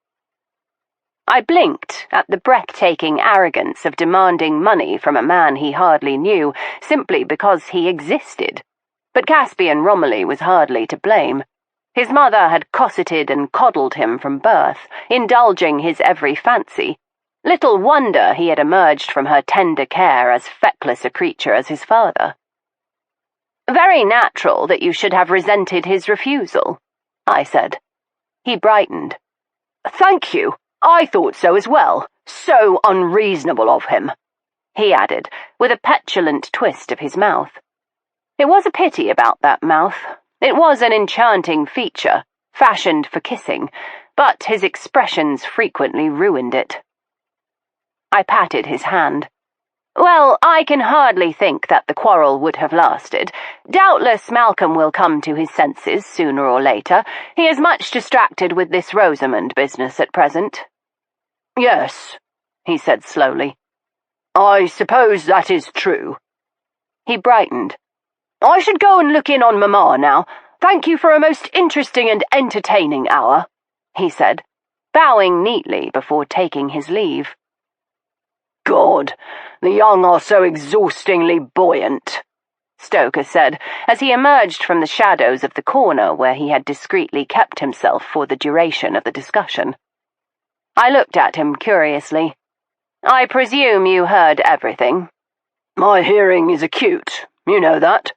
I blinked at the breathtaking arrogance of demanding money from a man he hardly knew, simply because he existed. But Caspian Romilly was hardly to blame. His mother had cosseted and coddled him from birth, indulging his every fancy. Little wonder he had emerged from her tender care as feckless a creature as his father. "Very natural that you should have resented his refusal," I said. He brightened. "Thank you. I thought so as well. So unreasonable of him," he added, with a petulant twist of his mouth. It was a pity about that mouth. It was an enchanting feature, fashioned for kissing, but his expressions frequently ruined it. I patted his hand. Well, I can hardly think that the quarrel would have lasted. Doubtless Malcolm will come to his senses sooner or later. He is much distracted with this Rosamund business at present. Yes, he said slowly. I suppose that is true. He brightened. I should go and look in on Mamma now. Thank you for a most interesting and entertaining hour, he said, bowing neatly before taking his leave. God, the young are so exhaustingly buoyant, Stoker said, as he emerged from the shadows of the corner where he had discreetly kept himself for the duration of the discussion. I looked at him curiously. I presume you heard everything. My hearing is acute, you know that.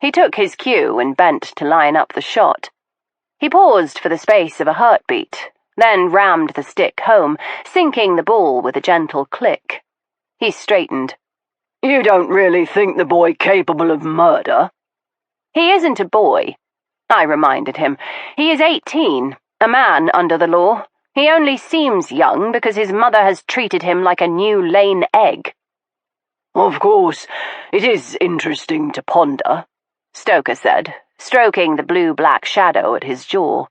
He took his cue and bent to line up the shot. He paused for the space of a heartbeat, then rammed the stick home, sinking the ball with a gentle click. He straightened. You don't really think the boy capable of murder? He isn't a boy, I reminded him. He is 18, a man under the law. He only seems young because his mother has treated him like a new-laid egg. Of course, it is interesting to ponder, Stoker said, stroking the blue-black shadow at his jaw.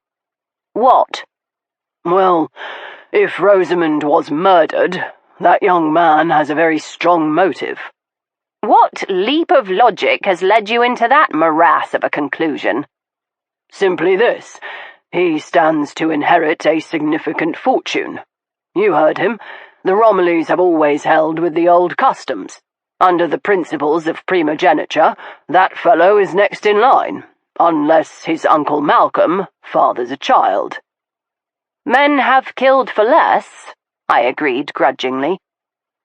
What? Well, if Rosamund was murdered, that young man has a very strong motive. What leap of logic has led you into that morass of a conclusion? Simply this. He stands to inherit a significant fortune. You heard him. The Romillys have always held with the old customs. Under the principles of primogeniture, that fellow is next in line, unless his Uncle Malcolm fathers a child. Men have killed for less, I agreed grudgingly.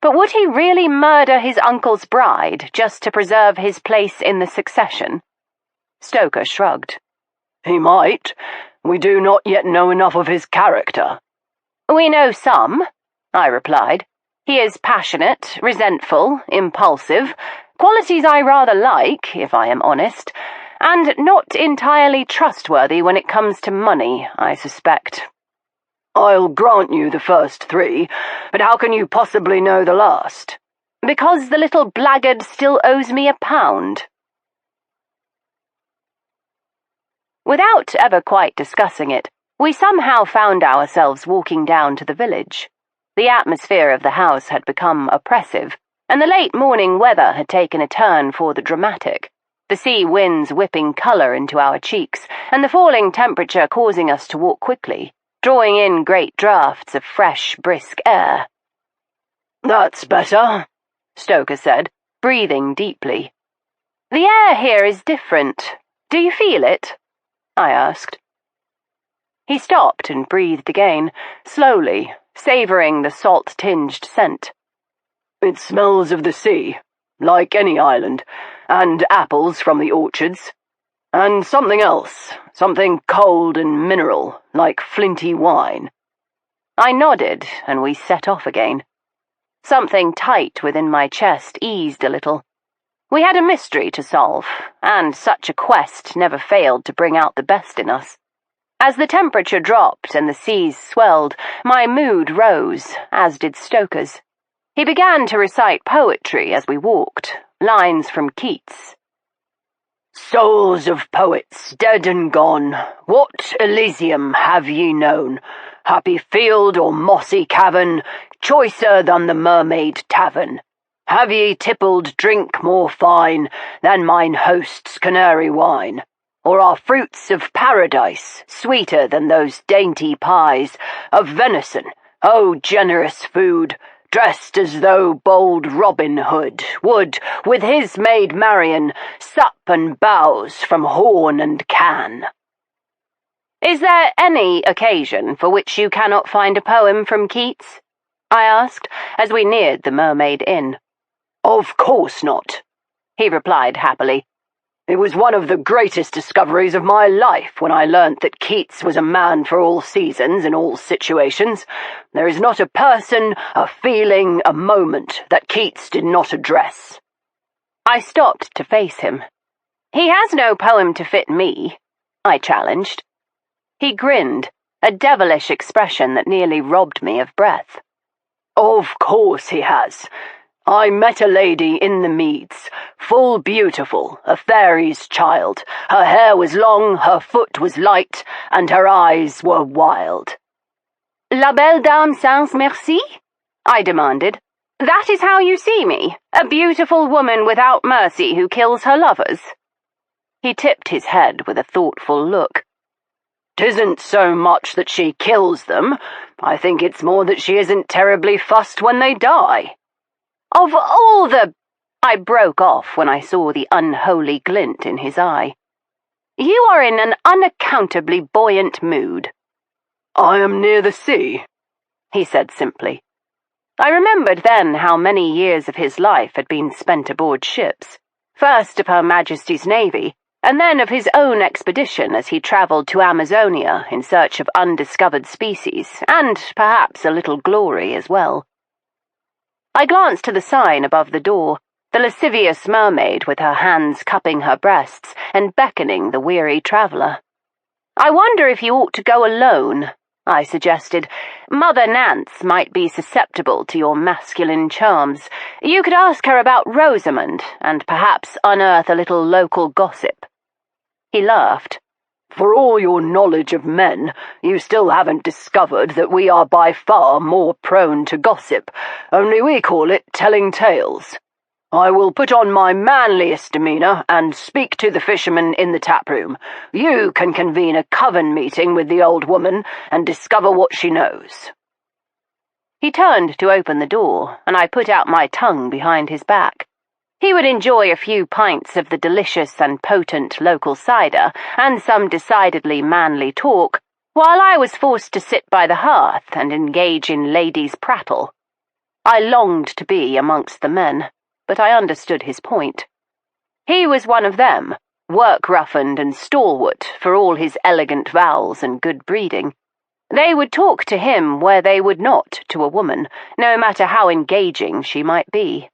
But would he really murder his uncle's bride just to preserve his place in the succession? Stoker shrugged. He might. We do not yet know enough of his character. We know some, I replied. He is passionate, resentful, impulsive, qualities I rather like, if I am honest, and not entirely trustworthy when it comes to money, I suspect. I'll grant you the first three, but how can you possibly know the last? Because the little blackguard still owes me £1. Without ever quite discussing it, we somehow found ourselves walking down to the village. The atmosphere of the house had become oppressive, and the late morning weather had taken a turn for the dramatic, the sea winds whipping colour into our cheeks, and the falling temperature causing us to walk quickly, drawing in great draughts of fresh, brisk air. That's better, Stoker said, breathing deeply. The air here is different. Do you feel it? I asked. He stopped and breathed again, slowly, savouring the salt-tinged scent. It smells of the sea, like any island, and apples from the orchards. And something else, something cold and mineral, like flinty wine. I nodded, and we set off again. Something tight within my chest eased a little. We had a mystery to solve, and such a quest never failed to bring out the best in us. As the temperature dropped and the seas swelled, my mood rose, as did Stoker's. He began to recite poetry as we walked, lines from Keats. Souls of poets, dead and gone, what Elysium have ye known? Happy field or mossy cavern, choicer than the Mermaid Tavern? Have ye tippled drink more fine than mine host's canary wine? Or are fruits of paradise sweeter than those dainty pies of venison, O generous food, dressed as though bold Robin Hood would, with his maid Marian, sup and bouse from horn and can? Is there any occasion for which you cannot find a poem from Keats? I asked, as we neared the Mermaid Inn. Of course not, he replied happily. It was one of the greatest discoveries of my life when I learnt that Keats was a man for all seasons and all situations. There is not a person, a feeling, a moment that Keats did not address. I stopped to face him. He has no poem to fit me, I challenged. He grinned, a devilish expression that nearly robbed me of breath. Of course he has. I met a lady in the meads, full beautiful, a fairy's child. Her hair was long, her foot was light, and her eyes were wild. La belle dame sans merci? I demanded. That is how you see me, a beautiful woman without mercy who kills her lovers? He tipped his head with a thoughtful look. 'Tisn't so much that she kills them. I think it's more that she isn't terribly fussed when they die. Of all the... I broke off when I saw the unholy glint in his eye. You are in an unaccountably buoyant mood. I am near the sea, he said simply. I remembered then how many years of his life had been spent aboard ships, first of Her Majesty's Navy, and then of his own expedition as he travelled to Amazonia in search of undiscovered species, and perhaps a little glory as well. I glanced to the sign above the door, the lascivious mermaid with her hands cupping her breasts and beckoning the weary traveller. I wonder if you ought to go alone, I suggested. Mother Nance might be susceptible to your masculine charms. You could ask her about Rosamund, and perhaps unearth a little local gossip. He laughed. For all your knowledge of men, you still haven't discovered that we are by far more prone to gossip, only we call it telling tales. I will put on my manliest demeanour and speak to the fisherman in the taproom. You can convene a coven meeting with the old woman and discover what she knows. He turned to open the door, and I put out my tongue behind his back. He would enjoy a few pints of the delicious and potent local cider and some decidedly manly talk, while I was forced to sit by the hearth and engage in ladies' prattle. I longed to be amongst the men, but I understood his point. He was one of them, work-roughened and stalwart for all his elegant vowels and good breeding. They would talk to him where they would not to a woman, no matter how engaging she might be.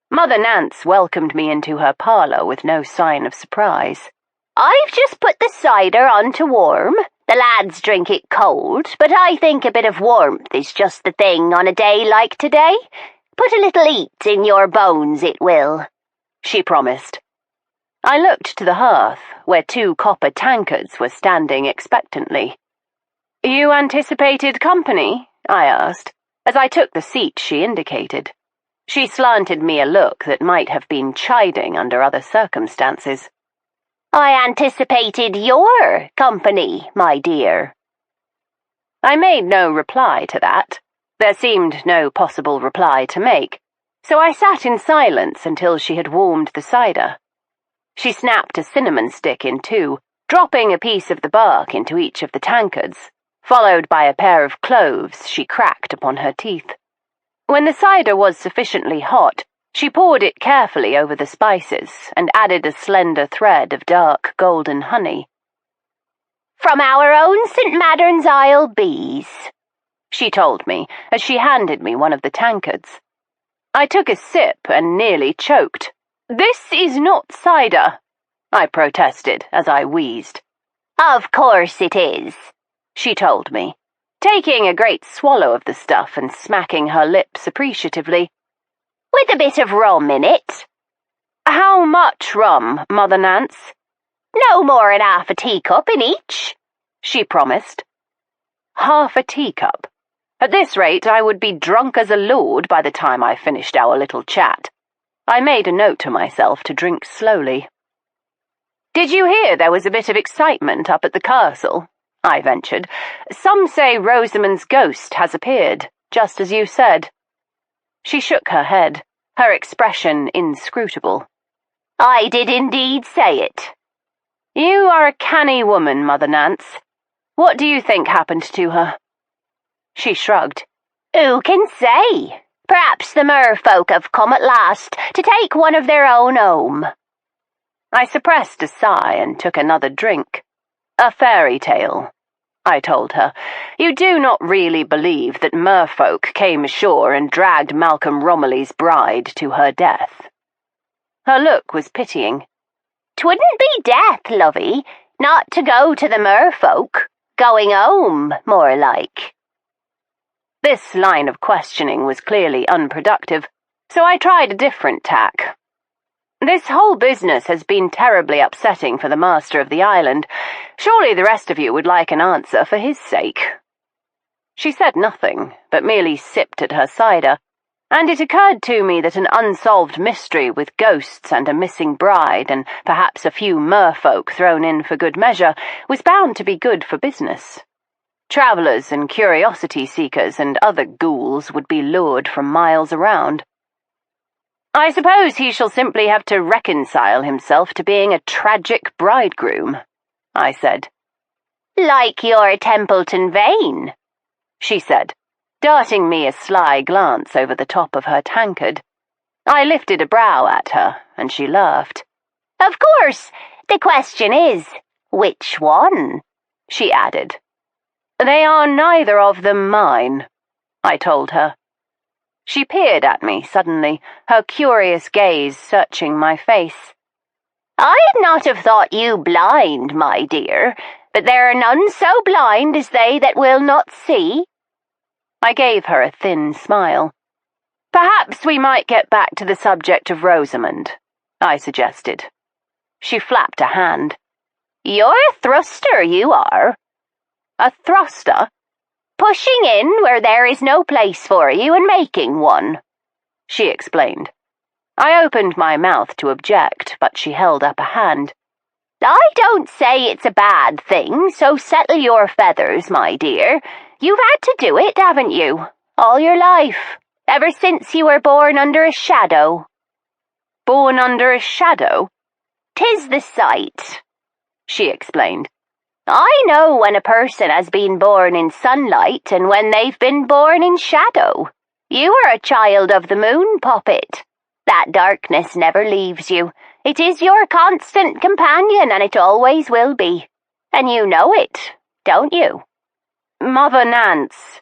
Mother Nance welcomed me into her parlour with no sign of surprise. I've just put the cider on to warm. The lads drink it cold, but I think a bit of warmth is just the thing on a day like today. Put a little heat in your bones, it will, she promised. I looked to the hearth, where 2 copper tankards were standing expectantly. You anticipated company? I asked, as I took the seat she indicated. She slanted me a look that might have been chiding under other circumstances. I anticipated your company, my dear. I made no reply to that. There seemed no possible reply to make, so I sat in silence until she had warmed the cider. She snapped a cinnamon stick in 2, dropping a piece of the bark into each of the tankards, followed by a pair of cloves she cracked upon her teeth. When the cider was sufficiently hot, she poured it carefully over the spices and added a slender thread of dark golden honey. From our own St. Maddern's Isle bees, she told me as she handed me one of the tankards. I took a sip and nearly choked. This is not cider, I protested as I wheezed. Of course it is, she told me, taking a great swallow of the stuff and smacking her lips appreciatively. With a bit of rum in it. How much rum, Mother Nance? No more'n half a teacup in each, she promised. Half a teacup. At this rate, I would be drunk as a lord by the time I finished our little chat. I made a note to myself to drink slowly. Did you hear there was a bit of excitement up at the castle? I ventured. Some say Rosamund's ghost has appeared, just as you said. She shook her head, her expression inscrutable. I did indeed say it. You are a canny woman, Mother Nance. What do you think happened to her? She shrugged. Who can say? Perhaps the merfolk have come at last to take one of their own home. I suppressed a sigh and took another drink. A fairy tale, I told her. You do not really believe that merfolk came ashore and dragged Malcolm Romilly's bride to her death. Her look was pitying. 'Twouldn't be death, lovey, not to go to the merfolk. Going home, more like. This line of questioning was clearly unproductive, so I tried a different tack. This whole business has been terribly upsetting for the master of the island. Surely the rest of you would like an answer for his sake. She said nothing, but merely sipped at her cider, and it occurred to me that an unsolved mystery with ghosts and a missing bride and perhaps a few merfolk thrown in for good measure was bound to be good for business. Travellers and curiosity-seekers and other ghouls would be lured from miles around. I suppose he shall simply have to reconcile himself to being a tragic bridegroom, I said. Like your Templeton-Vane, she said, darting me a sly glance over the top of her tankard. I lifted a brow at her, and she laughed. Of course, the question is, which one? She added. They are neither of them mine, I told her. She peered at me suddenly, her curious gaze searching my face. I'd not have thought you blind, my dear, but there are none so blind as they that will not see. I gave her a thin smile. Perhaps we might get back to the subject of Rosamund, I suggested. She flapped a hand. You're a thruster, you are. A thruster? Pushing in where there is no place for you and making one, she explained. I opened my mouth to object, but she held up a hand. I don't say it's a bad thing, so settle your feathers, my dear. You've had to do it, haven't you? All your life, ever since you were born under a shadow. Born under a shadow? 'Tis the sight, she explained. I know when a person has been born in sunlight and when they've been born in shadow. You are a child of the moon, Poppet. That darkness never leaves you. It is your constant companion, and it always will be. And you know it, don't you? Mother Nance,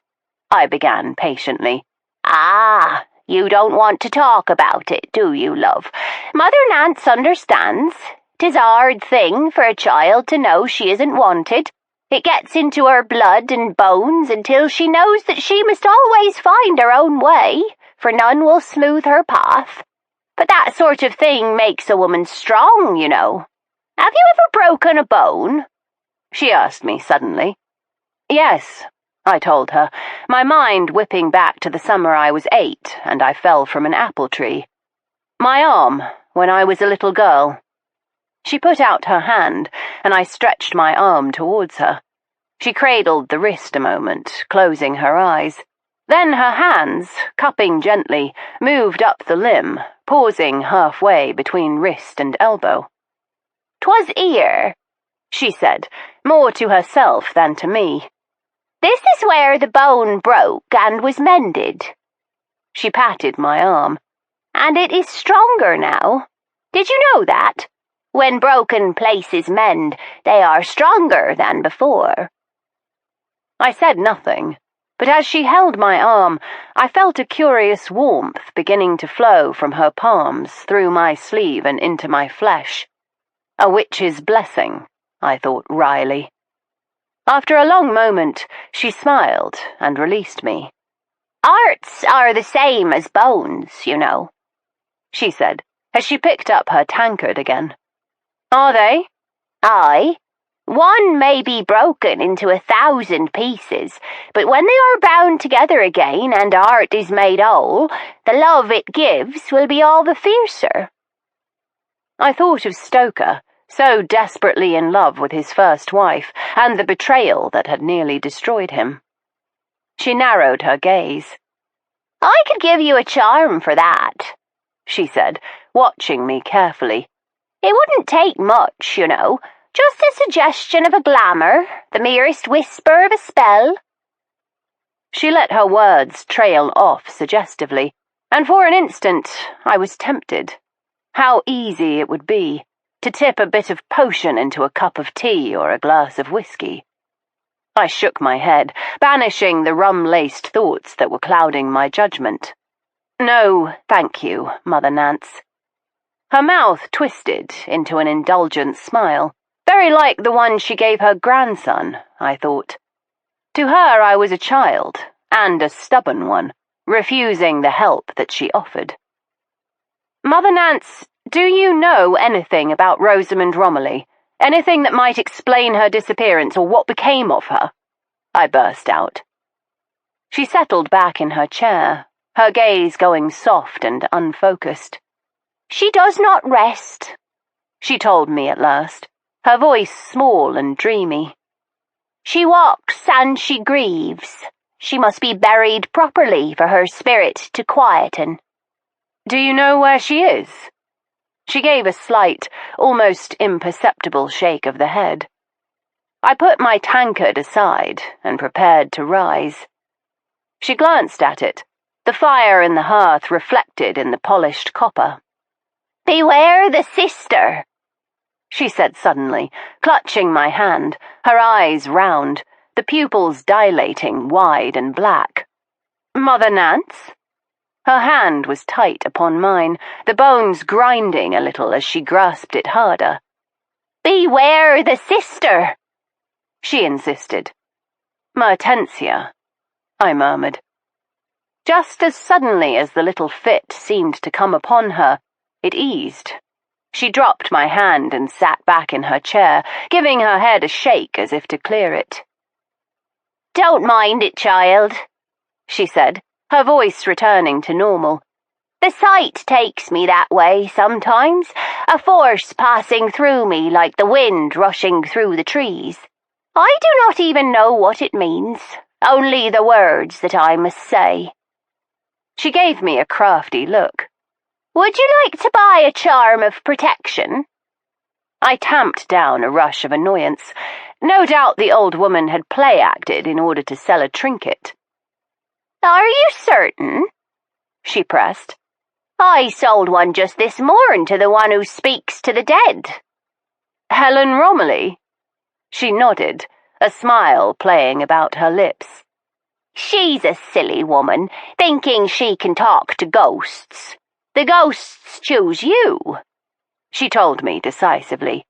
I began patiently. Ah, you don't want to talk about it, do you, love? Mother Nance understands. 'Tis a hard thing for a child to know she isn't wanted. It gets into her blood and bones until she knows that she must always find her own way, for none will smooth her path. But that sort of thing makes a woman strong, you know. Have you ever broken a bone? She asked me suddenly. Yes, I told her, my mind whipping back to the summer I was 8 and I fell from an apple tree. My arm, when I was a little girl. She put out her hand, and I stretched my arm towards her. She cradled the wrist a moment, closing her eyes. Then her hands, cupping gently, moved up the limb, pausing halfway between wrist and elbow. "'Twas here," she said, more to herself than to me. "This is where the bone broke and was mended." She patted my arm. "And it is stronger now. Did you know that? When broken places mend, they are stronger than before." I said nothing, but as she held my arm, I felt a curious warmth beginning to flow from her palms through my sleeve and into my flesh. A witch's blessing, I thought wryly. After a long moment, she smiled and released me. "Hearts are the same as bones, you know," she said, as she picked up her tankard again. "Are they?" "Aye. One may be broken into 1,000 pieces, but when they are bound together again and heart is made whole, the love it gives will be all the fiercer." I thought of Stoker, so desperately in love with his first wife, and the betrayal that had nearly destroyed him. She narrowed her gaze. "I could give you a charm for that," she said, watching me carefully. "It wouldn't take much, you know. Just a suggestion of a glamour, the merest whisper of a spell." She let her words trail off suggestively, and for an instant I was tempted. How easy it would be to tip a bit of potion into a cup of tea or a glass of whiskey. I shook my head, banishing the rum-laced thoughts that were clouding my judgment. "No, thank you, Mother Nance." Her mouth twisted into an indulgent smile, very like the one she gave her grandson, I thought. To her I was a child, and a stubborn one, refusing the help that she offered. Mother Nance, do you know anything about Rosamund Romilly? Anything that might explain her disappearance or what became of her? I burst out. She settled back in her chair, her gaze going soft and unfocused. She does not rest, she told me at last, her voice small and dreamy. She walks and she grieves. She must be buried properly for her spirit to quieten. Do you know where she is? She gave a slight, almost imperceptible shake of the head. I put my tankard aside and prepared to rise. She glanced at it, the fire in the hearth reflected in the polished copper. Beware the sister, she said suddenly, clutching my hand, her eyes round, the pupils dilating wide and black. Mother Nance? Her hand was tight upon mine, the bones grinding a little as she grasped it harder. Beware the sister, she insisted. Mertensia, I murmured. Just as suddenly as the little fit seemed to come upon her, it eased. She dropped my hand and sat back in her chair, giving her head a shake as if to clear it. Don't mind it, child, she said, her voice returning to normal. The sight takes me that way sometimes, a force passing through me like the wind rushing through the trees. I do not even know what it means, only the words that I must say. She gave me a crafty look. Would you like to buy a charm of protection? I tamped down a rush of annoyance. No doubt the old woman had play-acted in order to sell a trinket. Are you certain? She pressed. I sold one just this morn to the one who speaks to the dead. Helen Romilly? She nodded, a smile playing about her lips. She's a silly woman, thinking she can talk to ghosts. The ghosts choose you, she told me decisively.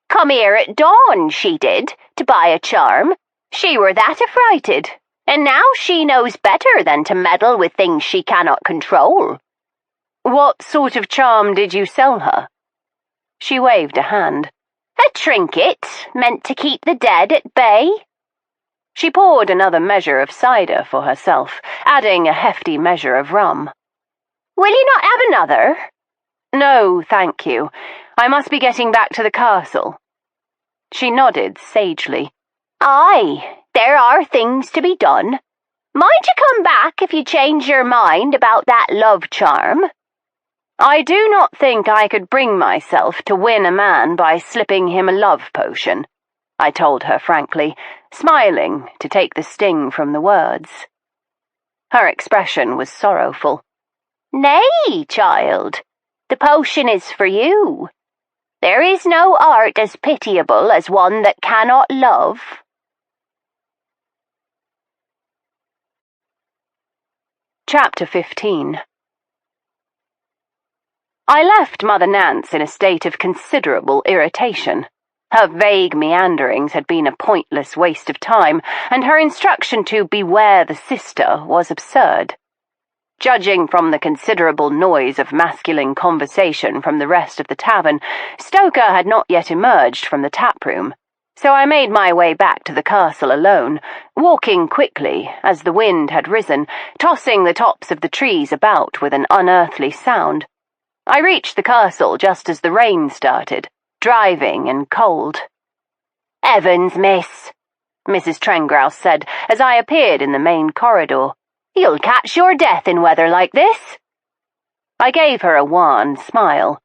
Come here at dawn, she did, to buy a charm. She were that affrighted, and now she knows better than to meddle with things she cannot control. What sort of charm did you sell her? She waved a hand. A trinket, meant to keep the dead at bay. She poured another measure of cider for herself, adding a hefty measure of rum. Will you not have another? No, thank you. I must be getting back to the castle. She nodded sagely. Aye, there are things to be done. Mind you come back if you change your mind about that love charm. I do not think I could bring myself to win a man by slipping him a love potion, I told her frankly, smiling to take the sting from the words. Her expression was sorrowful. Nay, child, the potion is for you. There is no art as pitiable as one that cannot love. Chapter 15. I left Mother Nance in a state of considerable irritation. Her vague meanderings had been a pointless waste of time, and her instruction to beware the sister was absurd. Judging from the considerable noise of masculine conversation from the rest of the tavern, Stoker had not yet emerged from the tap-room, so I made my way back to the castle alone, walking quickly as the wind had risen, tossing the tops of the trees about with an unearthly sound. I reached the castle just as the rain started, driving and cold. "Evans, miss," Mrs. Trengrouse said as I appeared in the main corridor. "You'll catch your death in weather like this." I gave her a wan smile.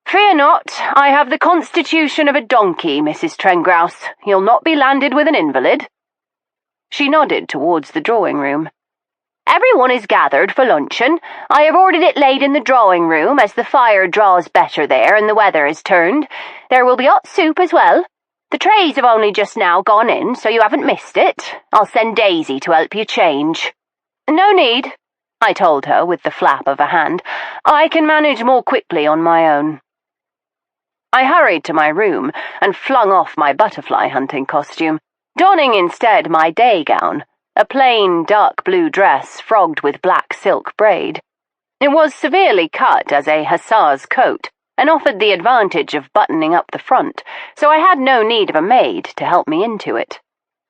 "Fear not, I have the constitution of a donkey, Mrs. Trengrouse. You'll not be landed with an invalid." She nodded towards the drawing-room. "Everyone is gathered for luncheon. I have ordered it laid in the drawing-room, as the fire draws better there and the weather has turned. There will be hot soup as well. The trays have only just now gone in, so you haven't missed it. I'll send Daisy to help you change." "No need," I told her with the flap of a hand. "I can manage more quickly on my own." I hurried to my room and flung off my butterfly hunting costume, donning instead my day gown, a plain dark blue dress frogged with black silk braid. It was severely cut as a hussar's coat and offered the advantage of buttoning up the front, so I had no need of a maid to help me into it.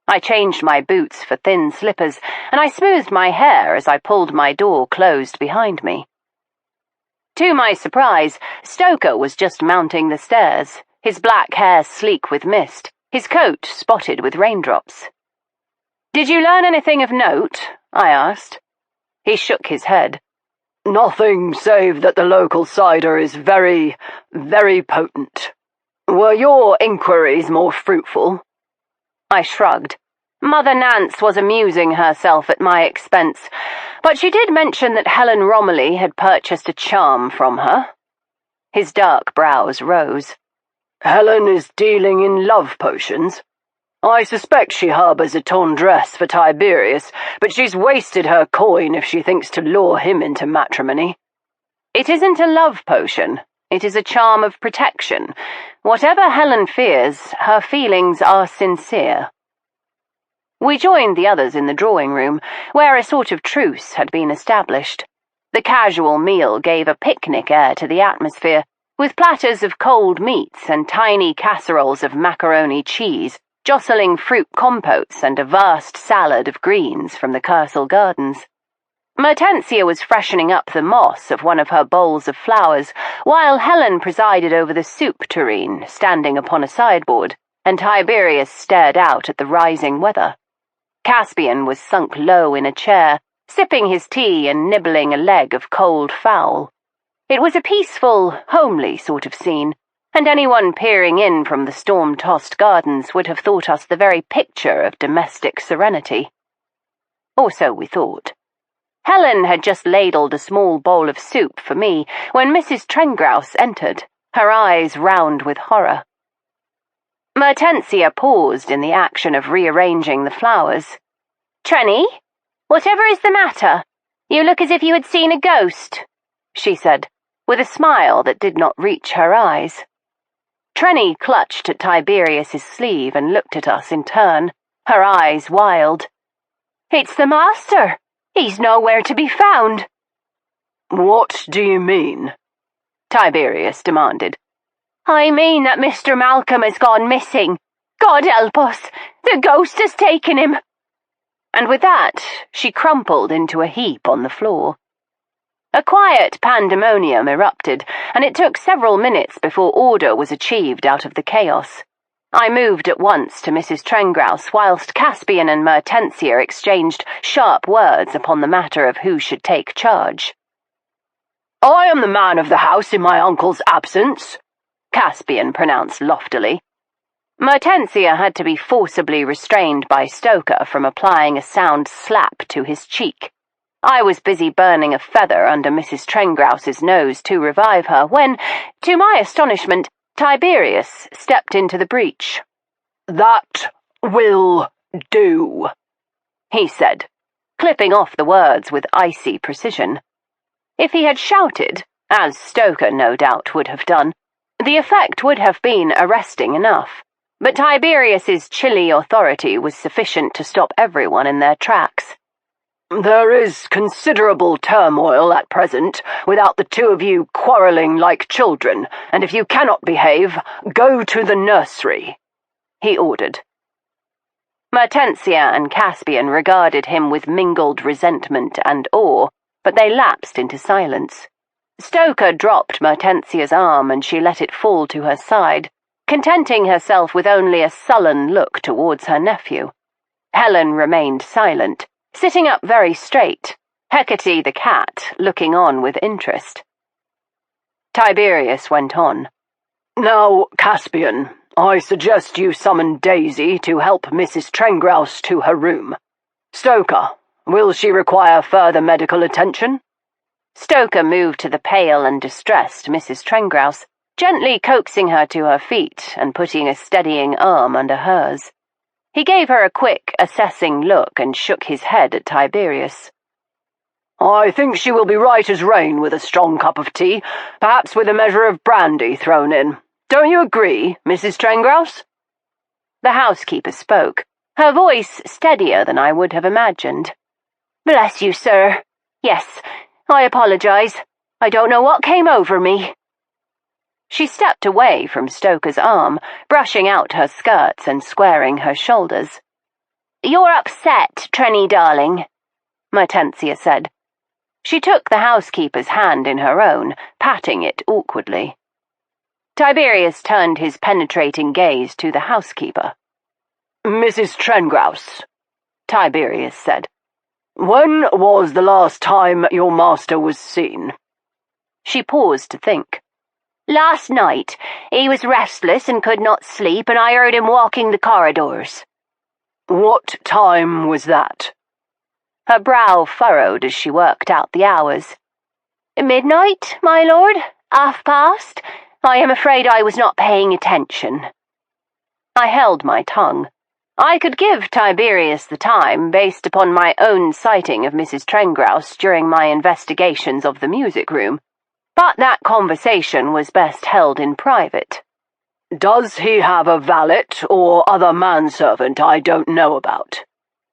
I changed my boots for thin slippers, and I smoothed my hair as I pulled my door closed behind me. To my surprise, Stoker was just mounting the stairs, his black hair sleek with mist, his coat spotted with raindrops. "Did you learn anything of note?" I asked. He shook his head. "Nothing save that the local cider is very, very potent. Were your inquiries more fruitful?" I shrugged. Mother Nance was amusing herself at my expense, but she did mention that Helen Romilly had purchased a charm from her. His dark brows rose. "Helen is dealing in love potions. I suspect she harbours a tendresse for Tiberius, but she's wasted her coin if she thinks to lure him into matrimony." "It isn't a love potion. It is a charm of protection. Whatever Helen fears, her feelings are sincere." We joined the others in the drawing room, where a sort of truce had been established. The casual meal gave a picnic air to the atmosphere, with platters of cold meats and tiny casseroles of macaroni cheese, jostling fruit compotes and a vast salad of greens from the castle gardens. Mertensia was freshening up the moss of one of her bowls of flowers, while Helen presided over the soup tureen, standing upon a sideboard, and Tiberius stared out at the rising weather. Caspian was sunk low in a chair, sipping his tea and nibbling a leg of cold fowl. It was a peaceful, homely sort of scene, and anyone peering in from the storm-tossed gardens would have thought us the very picture of domestic serenity. Or so we thought. Helen had just ladled a small bowl of soup for me when Mrs. Trengrouse entered, her eyes round with horror. Mertensia paused in the action of rearranging the flowers. "Trenny, whatever is the matter? You look as if you had seen a ghost," she said, with a smile that did not reach her eyes. Trenny clutched at Tiberius's sleeve and looked at us in turn, her eyes wild. "It's the master. He's nowhere to be found." "What do you mean?" Tiberius demanded. "I mean that Mr. Malcolm has gone missing. God help us! The ghost has taken him." And with that, she crumpled into a heap on the floor. A quiet pandemonium erupted, and it took several minutes before order was achieved out of the chaos. I moved at once to Mrs. Trengrouse, whilst Caspian and Mertensia exchanged sharp words upon the matter of who should take charge. "I am the man of the house in my uncle's absence," Caspian pronounced loftily. Mertensia had to be forcibly restrained by Stoker from applying a sound slap to his cheek. I was busy burning a feather under Mrs. Trengrouse's nose to revive her when, to my astonishment, Tiberius stepped into the breach. "That will do," he said, clipping off the words with icy precision. If he had shouted, as Stoker no doubt would have done, the effect would have been arresting enough, but Tiberius's chilly authority was sufficient to stop everyone in their tracks. "There is considerable turmoil at present, without the two of you quarrelling like children, and if you cannot behave, go to the nursery," he ordered. Mertensia and Caspian regarded him with mingled resentment and awe, but they lapsed into silence. Stoker dropped Mertensia's arm and she let it fall to her side, contenting herself with only a sullen look towards her nephew. Helen remained silent, sitting up very straight, Hecate the cat looking on with interest. Tiberius went on. "Now, Caspian, I suggest you summon Daisy to help Mrs. Trengrouse to her room. Stoker, will she require further medical attention?" Stoker moved to the pale and distressed Mrs. Trengrouse, gently coaxing her to her feet and putting a steadying arm under hers. He gave her a quick, assessing look and shook his head at Tiberius. I think she will be right as rain with a strong cup of tea, perhaps with a measure of brandy thrown in. Don't you agree, Mrs. Trengrouse?" The housekeeper spoke, her voice steadier than I would have imagined. "Bless you, sir. Yes, I apologize. I don't know what came over me." She stepped away from Stoker's arm, brushing out her skirts and squaring her shoulders. "You're upset, Trenny darling," Mertensia said. She took the housekeeper's hand in her own, patting it awkwardly. Tiberius turned his penetrating gaze to the housekeeper. "Mrs. Trengrouse," Tiberius said, "when was the last time your master was seen?" She paused to think. "Last night. He was restless and could not sleep, and I heard him walking the corridors." "What time was that?" Her brow furrowed as she worked out the hours. "Midnight, my lord? 1/2 past? I am afraid I was not paying attention." I held my tongue. I could give Tiberius the time based upon my own sighting of Mrs. Trengrouse during my investigations of the music room, but that conversation was best held in private. "Does he have a valet or other manservant I don't know about?"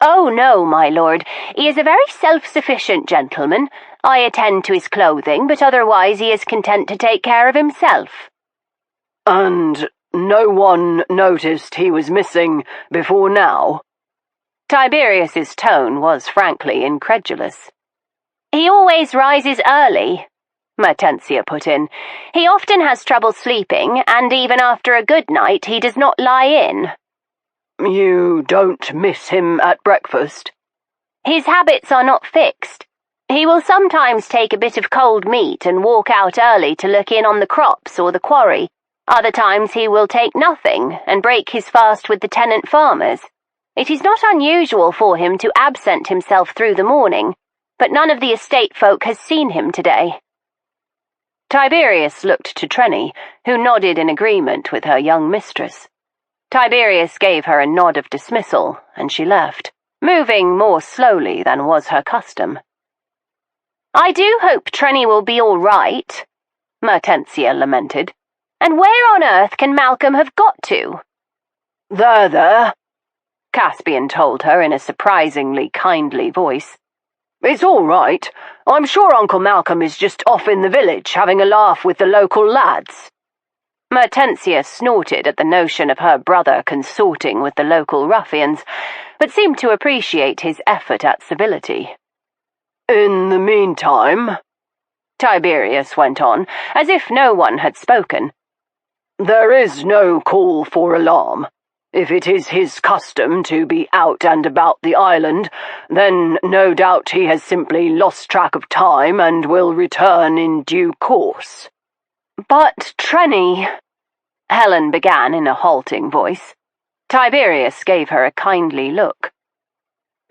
"Oh, no, my lord. He is a very self-sufficient gentleman. I attend to his clothing, but otherwise he is content to take care of himself." "And no one noticed he was missing before now?" Tiberius's tone was frankly incredulous. "He always rises early," Mertensia put in. "He often has trouble sleeping, and even after a good night he does not lie in." "You don't miss him at breakfast?" "His habits are not fixed. He will sometimes take a bit of cold meat and walk out early to look in on the crops or the quarry. Other times he will take nothing and break his fast with the tenant farmers. It is not unusual for him to absent himself through the morning, but none of the estate folk has seen him today." Tiberius looked to Trenny, who nodded in agreement with her young mistress. Tiberius gave her a nod of dismissal, and she left, moving more slowly than was her custom. "I do hope Trenny will be all right," Mertensia lamented. "And where on earth can Malcolm have got to?" There, Caspian told her in a surprisingly kindly voice. "It's all right. I'm sure Uncle Malcolm is just off in the village having a laugh with the local lads." Mertensia snorted at the notion of her brother consorting with the local ruffians, but seemed to appreciate his effort at civility. "In the meantime," Tiberius went on, as if no one had spoken, "there is no call for alarm. If it is his custom to be out and about the island, then no doubt he has simply lost track of time and will return in due course." "But, Trenny," Helen began in a halting voice. Tiberius gave her a kindly look.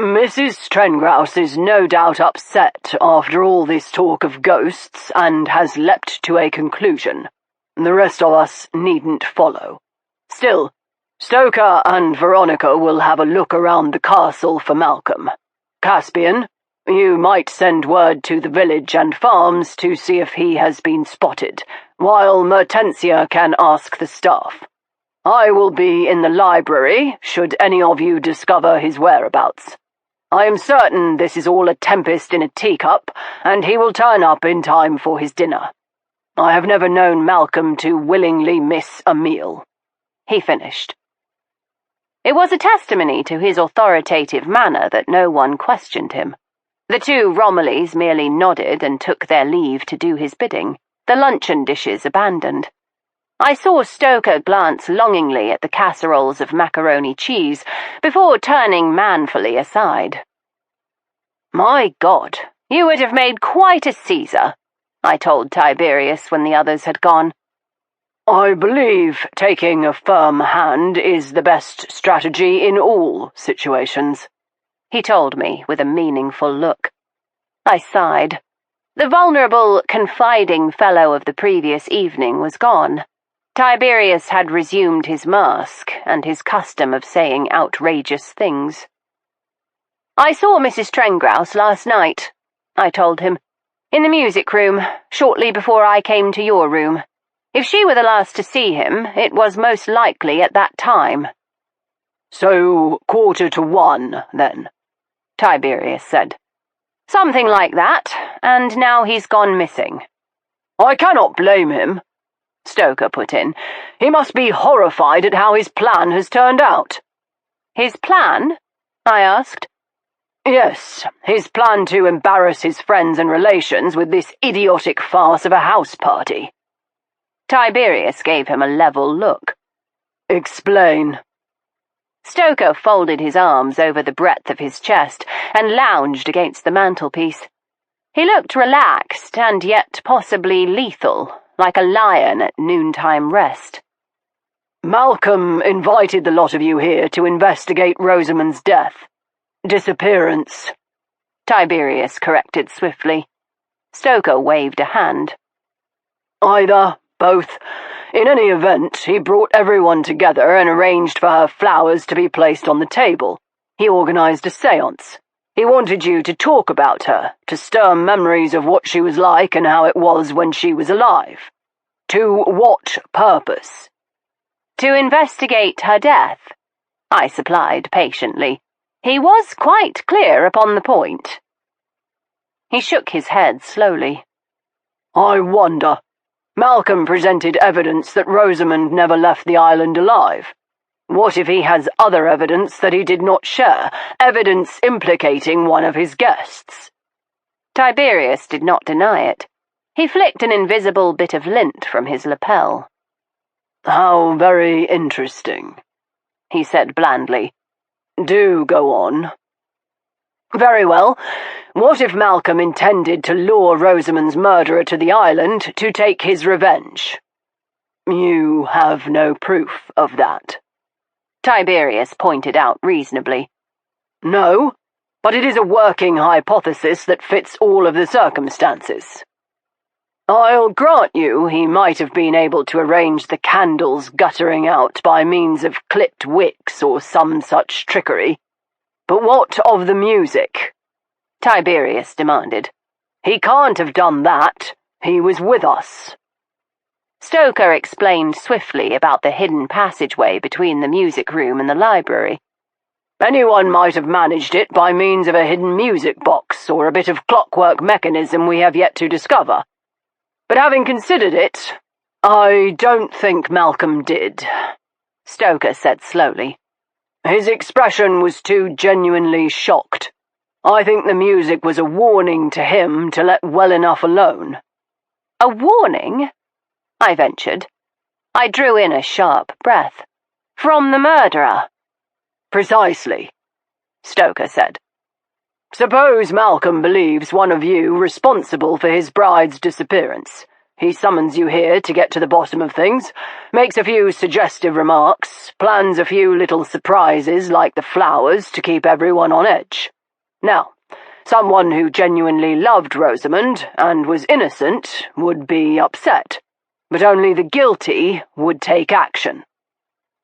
"Mrs. Trengrouse is no doubt upset after all this talk of ghosts and has leapt to a conclusion. The rest of us needn't follow. Still, Stoker and Veronica will have a look around the castle for Malcolm. Caspian, you might send word to the village and farms to see if he has been spotted, while Mertensia can ask the staff. I will be in the library, should any of you discover his whereabouts. I am certain this is all a tempest in a teacup, and he will turn up in time for his dinner. I have never known Malcolm to willingly miss a meal," he finished. It was a testimony to his authoritative manner that no one questioned him. The two Romillys merely nodded and took their leave to do his bidding, the luncheon dishes abandoned. I saw Stoker glance longingly at the casseroles of macaroni cheese before turning manfully aside. "My God, you would have made quite a Caesar," I told Tiberius when the others had gone. "I believe taking a firm hand is the best strategy in all situations," he told me with a meaningful look. I sighed. The vulnerable, confiding fellow of the previous evening was gone. Tiberius had resumed his mask and his custom of saying outrageous things. "I saw Mrs. Trengrouse last night," I told him. "In the music room, shortly before I came to your room. If she were the last to see him, it was most likely at that time." "So 1:45, then?" Tiberius said. "Something like that, and now he's gone missing." "I cannot blame him," Stoker put in. "He must be horrified at how his plan has turned out." "His plan?" I asked. "Yes, his plan to embarrass his friends and relations with this idiotic farce of a house party." Tiberius gave him a level look. "Explain." Stoker folded his arms over the breadth of his chest and lounged against the mantelpiece. He looked relaxed and yet possibly lethal, like a lion at noontime rest. "Malcolm invited the lot of you here to investigate Rosamund's death. Disappearance," Tiberius corrected swiftly. Stoker waved a hand. "Either, both. In any event, he brought everyone together and arranged for her flowers to be placed on the table. He organized a séance. He wanted you to talk about her, to stir memories of what she was like and how it was when she was alive. To what purpose?" "To investigate her death," I supplied patiently. He was quite clear upon the point. He shook his head slowly. "I wonder. Malcolm presented evidence that Rosamund never left the island alive. What if he has other evidence that he did not share, evidence implicating one of his guests?" Tiberius did not deny it. He flicked an invisible bit of lint from his lapel. "How very interesting," he said blandly. "Do go on." "Very well. What if Malcolm intended to lure Rosamund's murderer to the island to take his revenge?" "You have no proof of that," Tiberius pointed out reasonably. "No, but it is a working hypothesis that fits all of the circumstances. I'll grant you he might have been able to arrange the candles guttering out by means of clipped wicks or some such trickery. But what of the music?" Tiberius demanded. "He can't have done that. He was with us." Stoker explained swiftly about the hidden passageway between the music room and the library. "Anyone might have managed it by means of a hidden music box or a bit of clockwork mechanism we have yet to discover. But having considered it, I don't think Malcolm did," Stoker said slowly. "His expression was too genuinely shocked. I think the music was a warning to him to let well enough alone." "A warning?" I ventured. I drew in a sharp breath. "From the murderer?" "Precisely," Stoker said. "Suppose Malcolm believes one of you responsible for his bride's disappearance. He summons you here to get to the bottom of things, makes a few suggestive remarks, plans a few little surprises like the flowers to keep everyone on edge. Now, someone who genuinely loved Rosamund and was innocent would be upset, but only the guilty would take action."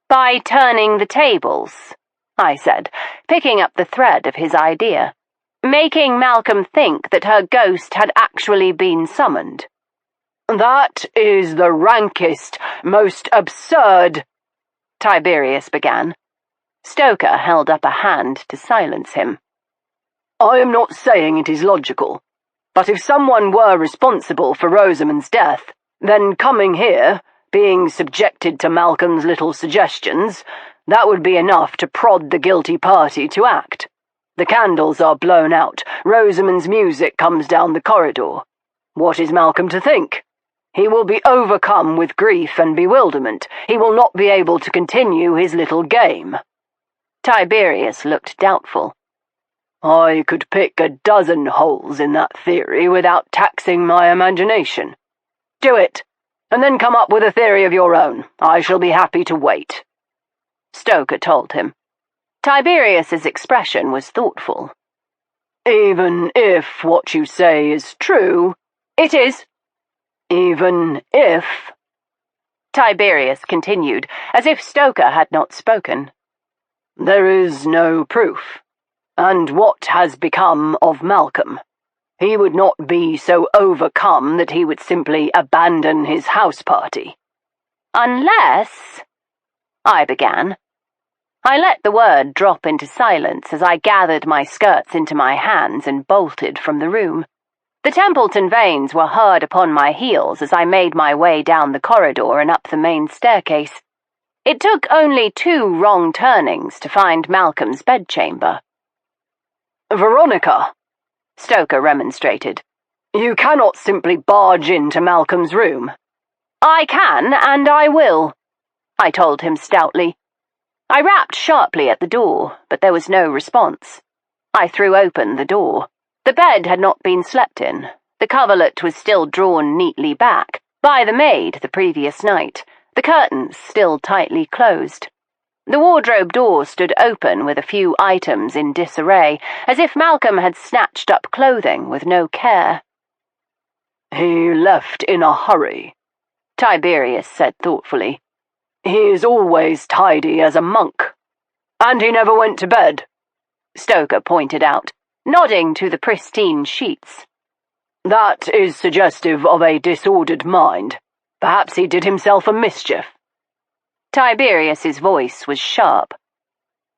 "By turning the tables," I said, picking up the thread of his idea. "Making Malcolm think that her ghost had actually been summoned." "That is the rankest, most absurd—" Tiberius began. Stoker held up a hand to silence him. "I am not saying it is logical, but if someone were responsible for Rosamund's death, then coming here, being subjected to Malcolm's little suggestions, that would be enough to prod the guilty party to act. The candles are blown out, Rosamund's music comes down the corridor. What is Malcolm to think? He will be overcome with grief and bewilderment. He will not be able to continue his little game." Tiberius looked doubtful. "I could pick a dozen holes in that theory without taxing my imagination. Do it, and then come up with a theory of your own. I shall be happy to wait," Stoker told him. Tiberius's expression was thoughtful. "Even if what you say is true—" "It is." "Even if—" Tiberius continued, as if Stoker had not spoken. "There is no proof. And what has become of Malcolm?" He would not be so overcome that he would simply abandon his house party. Unless, I began. I let the word drop into silence as I gathered my skirts into my hands and bolted from the room. The Templeton-Vanes were hard upon my heels as I made my way down the corridor and up the main staircase. It took only 2 wrong turnings to find Malcolm's bedchamber. "Veronica," Stoker remonstrated. "you cannot simply barge into Malcolm's room." "I can, and I will," I told him stoutly. I rapped sharply at the door, but there was no response. I threw open the door. The bed had not been slept in. The coverlet was still drawn neatly back, by the maid the previous night, the curtains still tightly closed. The wardrobe door stood open with a few items in disarray, as if Malcolm had snatched up clothing with no care. "He left in a hurry," Tiberius said thoughtfully. "He is always tidy as a monk. And he never went to bed," Stoker pointed out, nodding to the pristine sheets. "That is suggestive of a disordered mind. Perhaps he did himself a mischief." Tiberius's voice was sharp.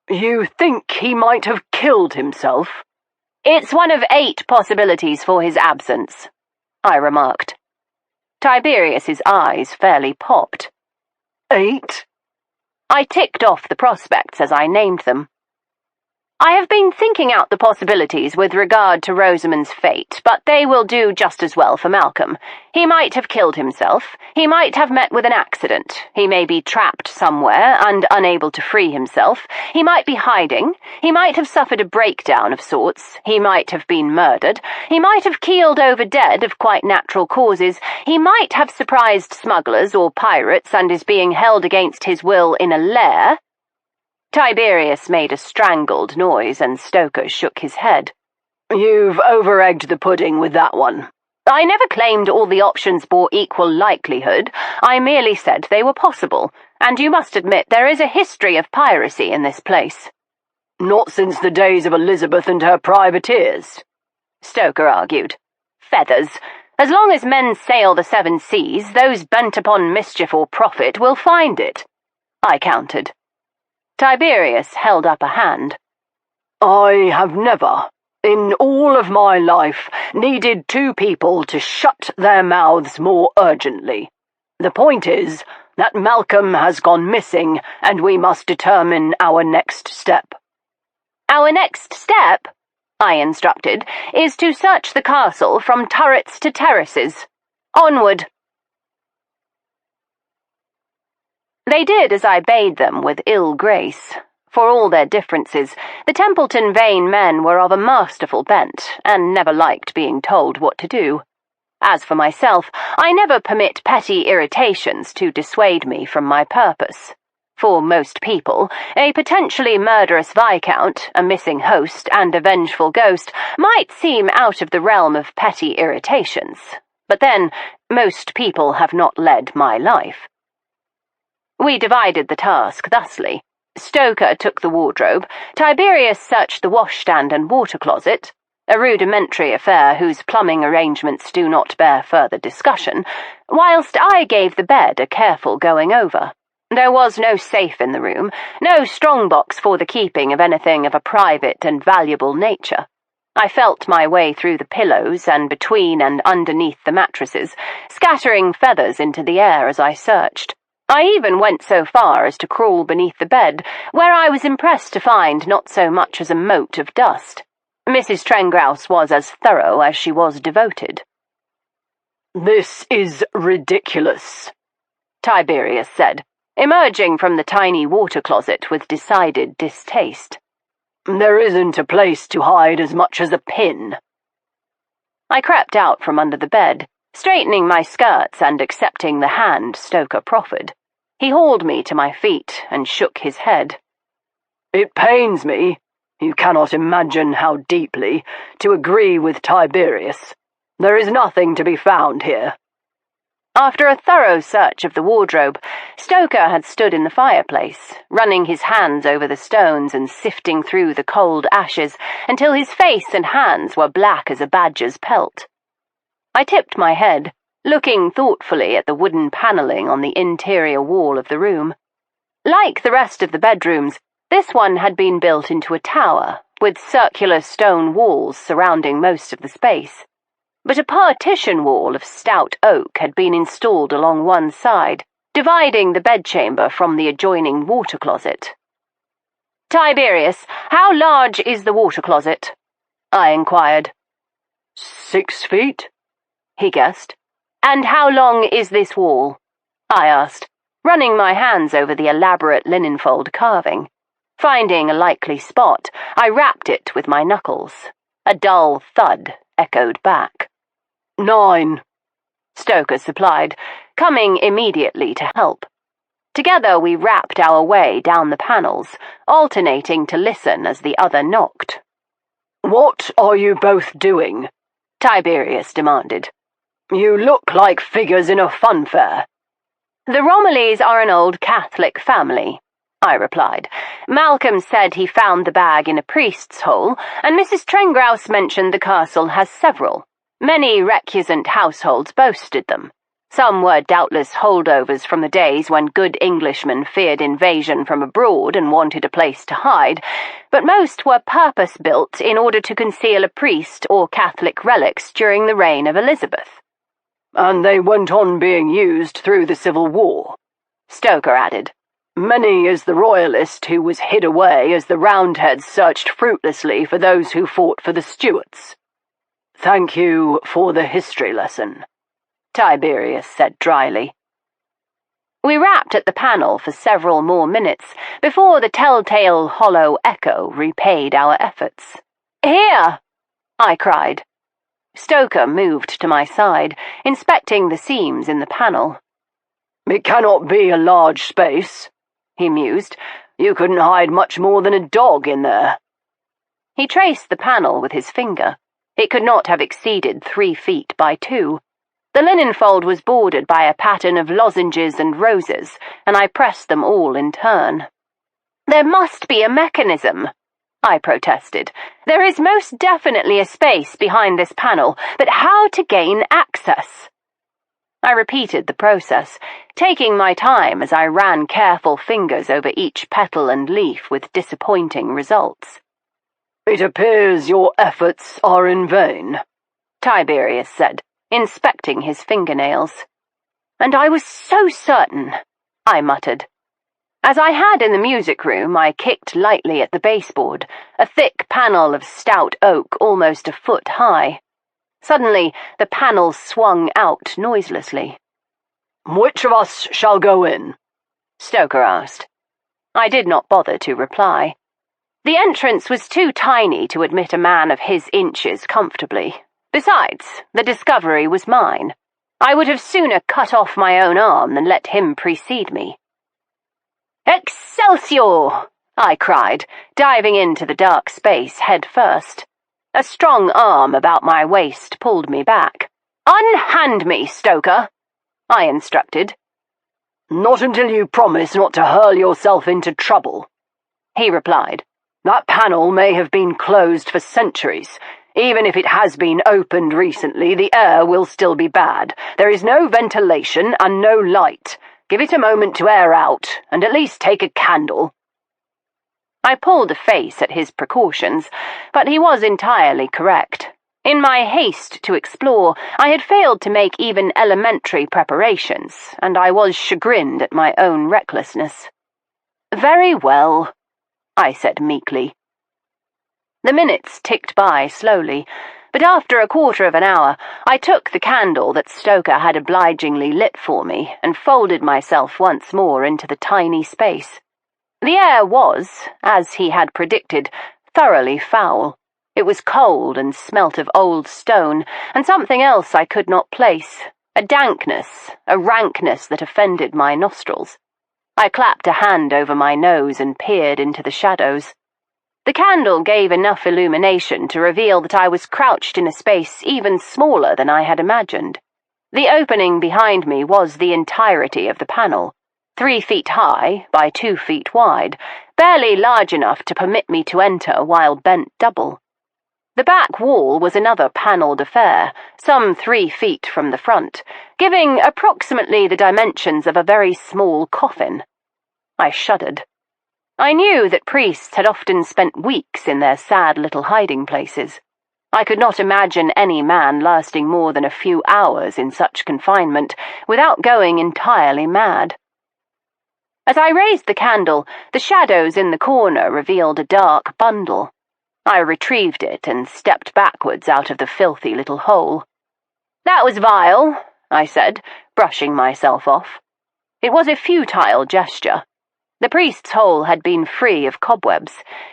"You think he might have killed himself?" "It's one of 8 possibilities for his absence," I remarked. Tiberius's eyes fairly popped. 8? I ticked off the prospects as I named them. I have been thinking out the possibilities with regard to Rosamund's fate, but they will do just as well for Malcolm. He might have killed himself. He might have met with an accident. He may be trapped somewhere and unable to free himself. He might be hiding. He might have suffered a breakdown of sorts. He might have been murdered. He might have keeled over dead of quite natural causes. He might have surprised smugglers or pirates and is being held against his will in a lair. Tiberius made a strangled noise, and Stoker shook his head. "You've over-egged the pudding with that one." "I never claimed all the options bore equal likelihood. I merely said they were possible, and you must admit there is a history of piracy in this place." "Not since the days of Elizabeth and her privateers," Stoker argued. "Feathers. As long as men sail the 7 seas, those bent upon mischief or profit will find it," I countered. Tiberius held up a hand. "I have never, in all of my life, needed 2 people to shut their mouths more urgently. The point is that Malcolm has gone missing, and we must determine our next step." "Our next step," I instructed, "is to search the castle from turrets to terraces. Onward." They did as I bade them with ill grace. For all their differences, the Templeton-Vane men were of a masterful bent, and never liked being told what to do. As for myself, I never permit petty irritations to dissuade me from my purpose. For most people, a potentially murderous viscount, a missing host, and a vengeful ghost might seem out of the realm of petty irritations. But then, most people have not led my life. We divided the task thusly. Stoker took the wardrobe, Tiberius searched the washstand and water closet, a rudimentary affair whose plumbing arrangements do not bear further discussion, whilst I gave the bed a careful going over. There was no safe in the room, no strong-box for the keeping of anything of a private and valuable nature. I felt my way through the pillows and between and underneath the mattresses, scattering feathers into the air as I searched. I even went so far as to crawl beneath the bed, where I was impressed to find not so much as a mote of dust. Mrs. Trengrouse was as thorough as she was devoted. "This is ridiculous," Tiberius said, emerging from the tiny water closet with decided distaste. "There isn't a place to hide as much as a pin." I crept out from under the bed, straightening my skirts and accepting the hand Stoker proffered. He hauled me to my feet and shook his head. "It pains me, you cannot imagine how deeply, to agree with Tiberius. There is nothing to be found here." After a thorough search of the wardrobe, Stoker had stood in the fireplace, running his hands over the stones and sifting through the cold ashes until his face and hands were black as a badger's pelt. I tipped my head, looking thoughtfully at the wooden panelling on the interior wall of the room. Like the rest of the bedrooms, this one had been built into a tower, with circular stone walls surrounding most of the space. But a partition wall of stout oak had been installed along one side, dividing the bedchamber from the adjoining water closet. "Tiberius, how large is the water closet?" I inquired. 6 feet, he guessed. "And how long is this wall?" I asked, running my hands over the elaborate linenfold carving. Finding a likely spot, I rapped it with my knuckles. A dull thud echoed back. 9, Stoker supplied, coming immediately to help. Together we rapped our way down the panels, alternating to listen as the other knocked. "What are you both doing?" Tiberius demanded. "You look like figures in a funfair." "The Romillys are an old Catholic family," I replied. "Malcolm said he found the bag in a priest's hole, and Mrs. Trengrouse mentioned the castle has several. Many recusant households boasted them. Some were doubtless holdovers from the days when good Englishmen feared invasion from abroad and wanted a place to hide, but most were purpose-built in order to conceal a priest or Catholic relics during the reign of Elizabeth." "And they went on being used through the Civil War," Stoker added. "Many is the royalist who was hid away as the Roundheads searched fruitlessly for those who fought for the Stuarts." "Thank you for the history lesson," Tiberius said dryly. We rapped at the panel for several more minutes before the telltale hollow echo repaid our efforts. "Here!" I cried. Stoker moved to my side, inspecting the seams in the panel. "It cannot be a large space," he mused. "You couldn't hide much more than a dog in there." He traced the panel with his finger. It could not have exceeded 3 feet by 2. The linenfold was bordered by a pattern of lozenges and roses, and I pressed them all in turn. "There must be a mechanism," I protested. "There is most definitely a space behind this panel, but how to gain access?" I repeated the process, taking my time as I ran careful fingers over each petal and leaf with disappointing results. "It appears your efforts are in vain," Tiberius said, inspecting his fingernails. "And I was so certain," I muttered. As I had in the music room, I kicked lightly at the baseboard, a thick panel of stout oak almost a foot high. Suddenly, the panel swung out noiselessly. "Which of us shall go in?" Stoker asked. I did not bother to reply. The entrance was too tiny to admit a man of his inches comfortably. Besides, the discovery was mine. I would have sooner cut off my own arm than let him precede me. "Excelsior!" I cried, diving into the dark space head first. A strong arm about my waist pulled me back. "Unhand me, Stoker," I instructed. "Not until you promise not to hurl yourself into trouble," he replied. "That panel may have been closed for centuries. Even if it has been opened recently, the air will still be bad. There is no ventilation and no light. Give it a moment to air out, and at least take a candle." I pulled a face at his precautions, but he was entirely correct. In my haste to explore, I had failed to make even elementary preparations, and I was chagrined at my own recklessness. "Very well," I said meekly. The minutes ticked by slowly, but after a quarter of an hour, I took the candle that Stoker had obligingly lit for me and folded myself once more into the tiny space. The air was, as he had predicted, thoroughly foul. It was cold and smelt of old stone, and something else I could not place, a dankness, a rankness that offended my nostrils. I clapped a hand over my nose and peered into the shadows. The candle gave enough illumination to reveal that I was crouched in a space even smaller than I had imagined. The opening behind me was the entirety of the panel, 3 feet high by 2 feet wide, barely large enough to permit me to enter while bent double. The back wall was another panelled affair, some 3 feet from the front, giving approximately the dimensions of a very small coffin. I shuddered. I knew that priests had often spent weeks in their sad little hiding places. I could not imagine any man lasting more than a few hours in such confinement without going entirely mad. As I raised the candle, the shadows in the corner revealed a dark bundle. I retrieved it and stepped backwards out of the filthy little hole. "That was vile," I said, brushing myself off. It was a futile gesture. The priest's hole had been free of cobwebs.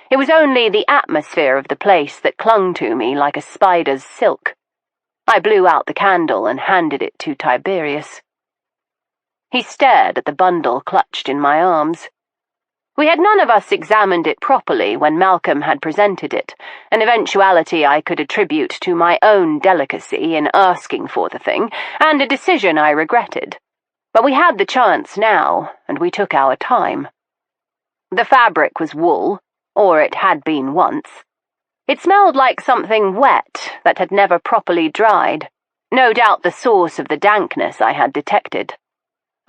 It was only the atmosphere of the place that clung to me like a spider's silk. I blew out the candle and handed it to Tiberius. He stared at the bundle clutched in my arms. We had none of us examined it properly when Malcolm had presented it, an eventuality I could attribute to my own delicacy in asking for the thing, and a decision I regretted. But we had the chance now, and we took our time. The fabric was wool, or it had been once. It smelled like something wet that had never properly dried, no doubt the source of the dankness I had detected.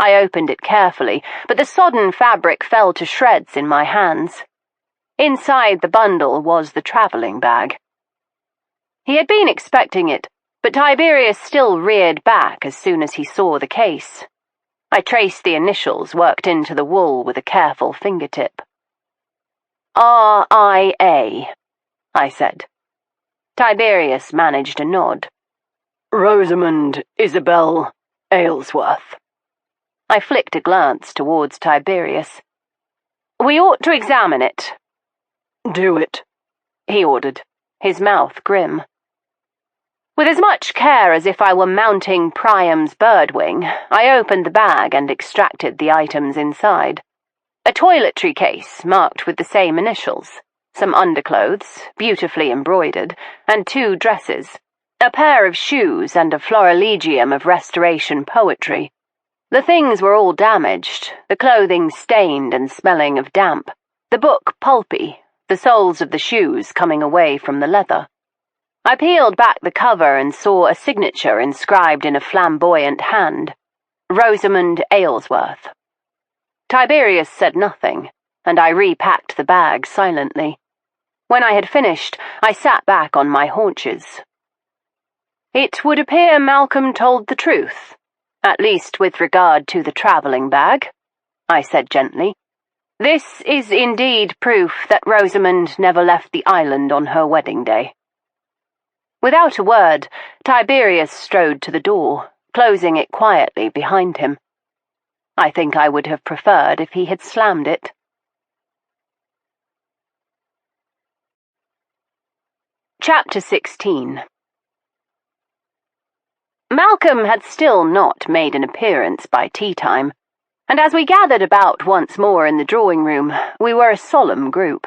I opened it carefully, but the sodden fabric fell to shreds in my hands. Inside the bundle was the travelling bag. He had been expecting it, but Tiberius still reared back as soon as he saw the case. I traced the initials worked into the wool with a careful fingertip. R.I.A., I said. Tiberius managed a nod. Rosamund Isabel Aylesworth. I flicked a glance towards Tiberius. "We ought to examine it." "Do it," he ordered, his mouth grim. With as much care as if I were mounting Priam's birdwing, I opened the bag and extracted the items inside. A toiletry case marked with the same initials, some underclothes, beautifully embroidered, and 2 dresses, a pair of shoes and a florilegium of Restoration poetry. The things were all damaged, the clothing stained and smelling of damp, the book pulpy, the soles of the shoes coming away from the leather. I peeled back the cover and saw a signature inscribed in a flamboyant hand. Rosamund Aylesworth. Tiberius said nothing, and I repacked the bag silently. When I had finished, I sat back on my haunches. It would appear Malcolm told the truth, at least with regard to the travelling bag, I said gently. This is indeed proof that Rosamund never left the island on her wedding day. Without a word, Tiberius strode to the door, closing it quietly behind him. I think I would have preferred if he had slammed it. Chapter 16. Malcolm had still not made an appearance by tea-time, and as we gathered about once more in the drawing-room, we were a solemn group.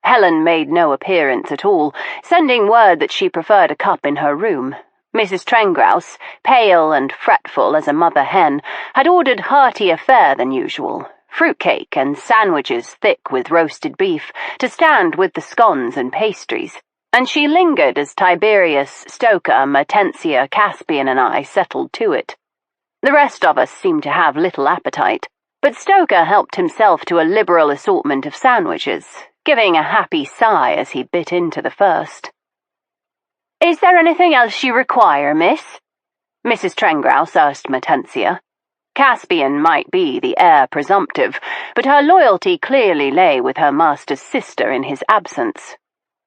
Helen made no appearance at all, sending word that she preferred a cup in her room. Mrs. Trengrouse, pale and fretful as a mother hen, had ordered heartier fare than usual, fruitcake and sandwiches thick with roasted beef, to stand with the scones and pastries, and she lingered as Tiberius, Stoker, Mertensia, Caspian, and I settled to it. The rest of us seemed to have little appetite, but Stoker helped himself to a liberal assortment of sandwiches, giving a happy sigh as he bit into the first. "Is there anything else you require, miss?" Mrs. Trengrouse asked Mertensia. Caspian might be the heir presumptive, but her loyalty clearly lay with her master's sister in his absence.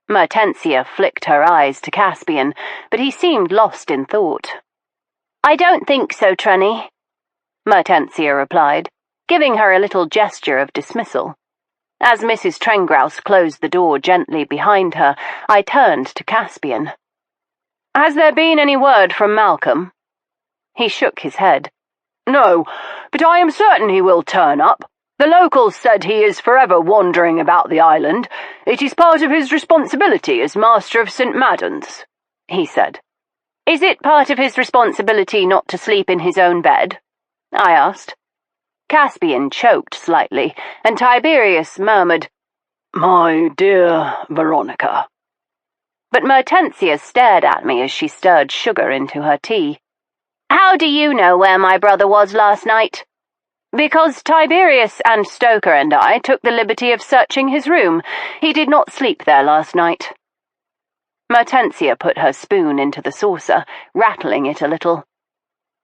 Mertensia flicked her eyes to Caspian, but he seemed lost in thought. "I don't think so, Trunny," Mertensia replied, giving her a little gesture of dismissal. As Mrs. Trengrouse closed the door gently behind her, I turned to Caspian. "Has there been any word from Malcolm?" He shook his head. "No, but I am certain he will turn up. The locals said he is forever wandering about the island. It is part of his responsibility as Master of St. Madden's," he said. Is it part of his responsibility not to sleep in his own bed? I asked. Caspian choked slightly, and Tiberius murmured, My dear Veronica. But Mertensia stared at me as she stirred sugar into her tea. How do you know where my brother was last night? Because Tiberius and Stoker and I took the liberty of searching his room. He did not sleep there last night. Mertensia put her spoon into the saucer, rattling it a little.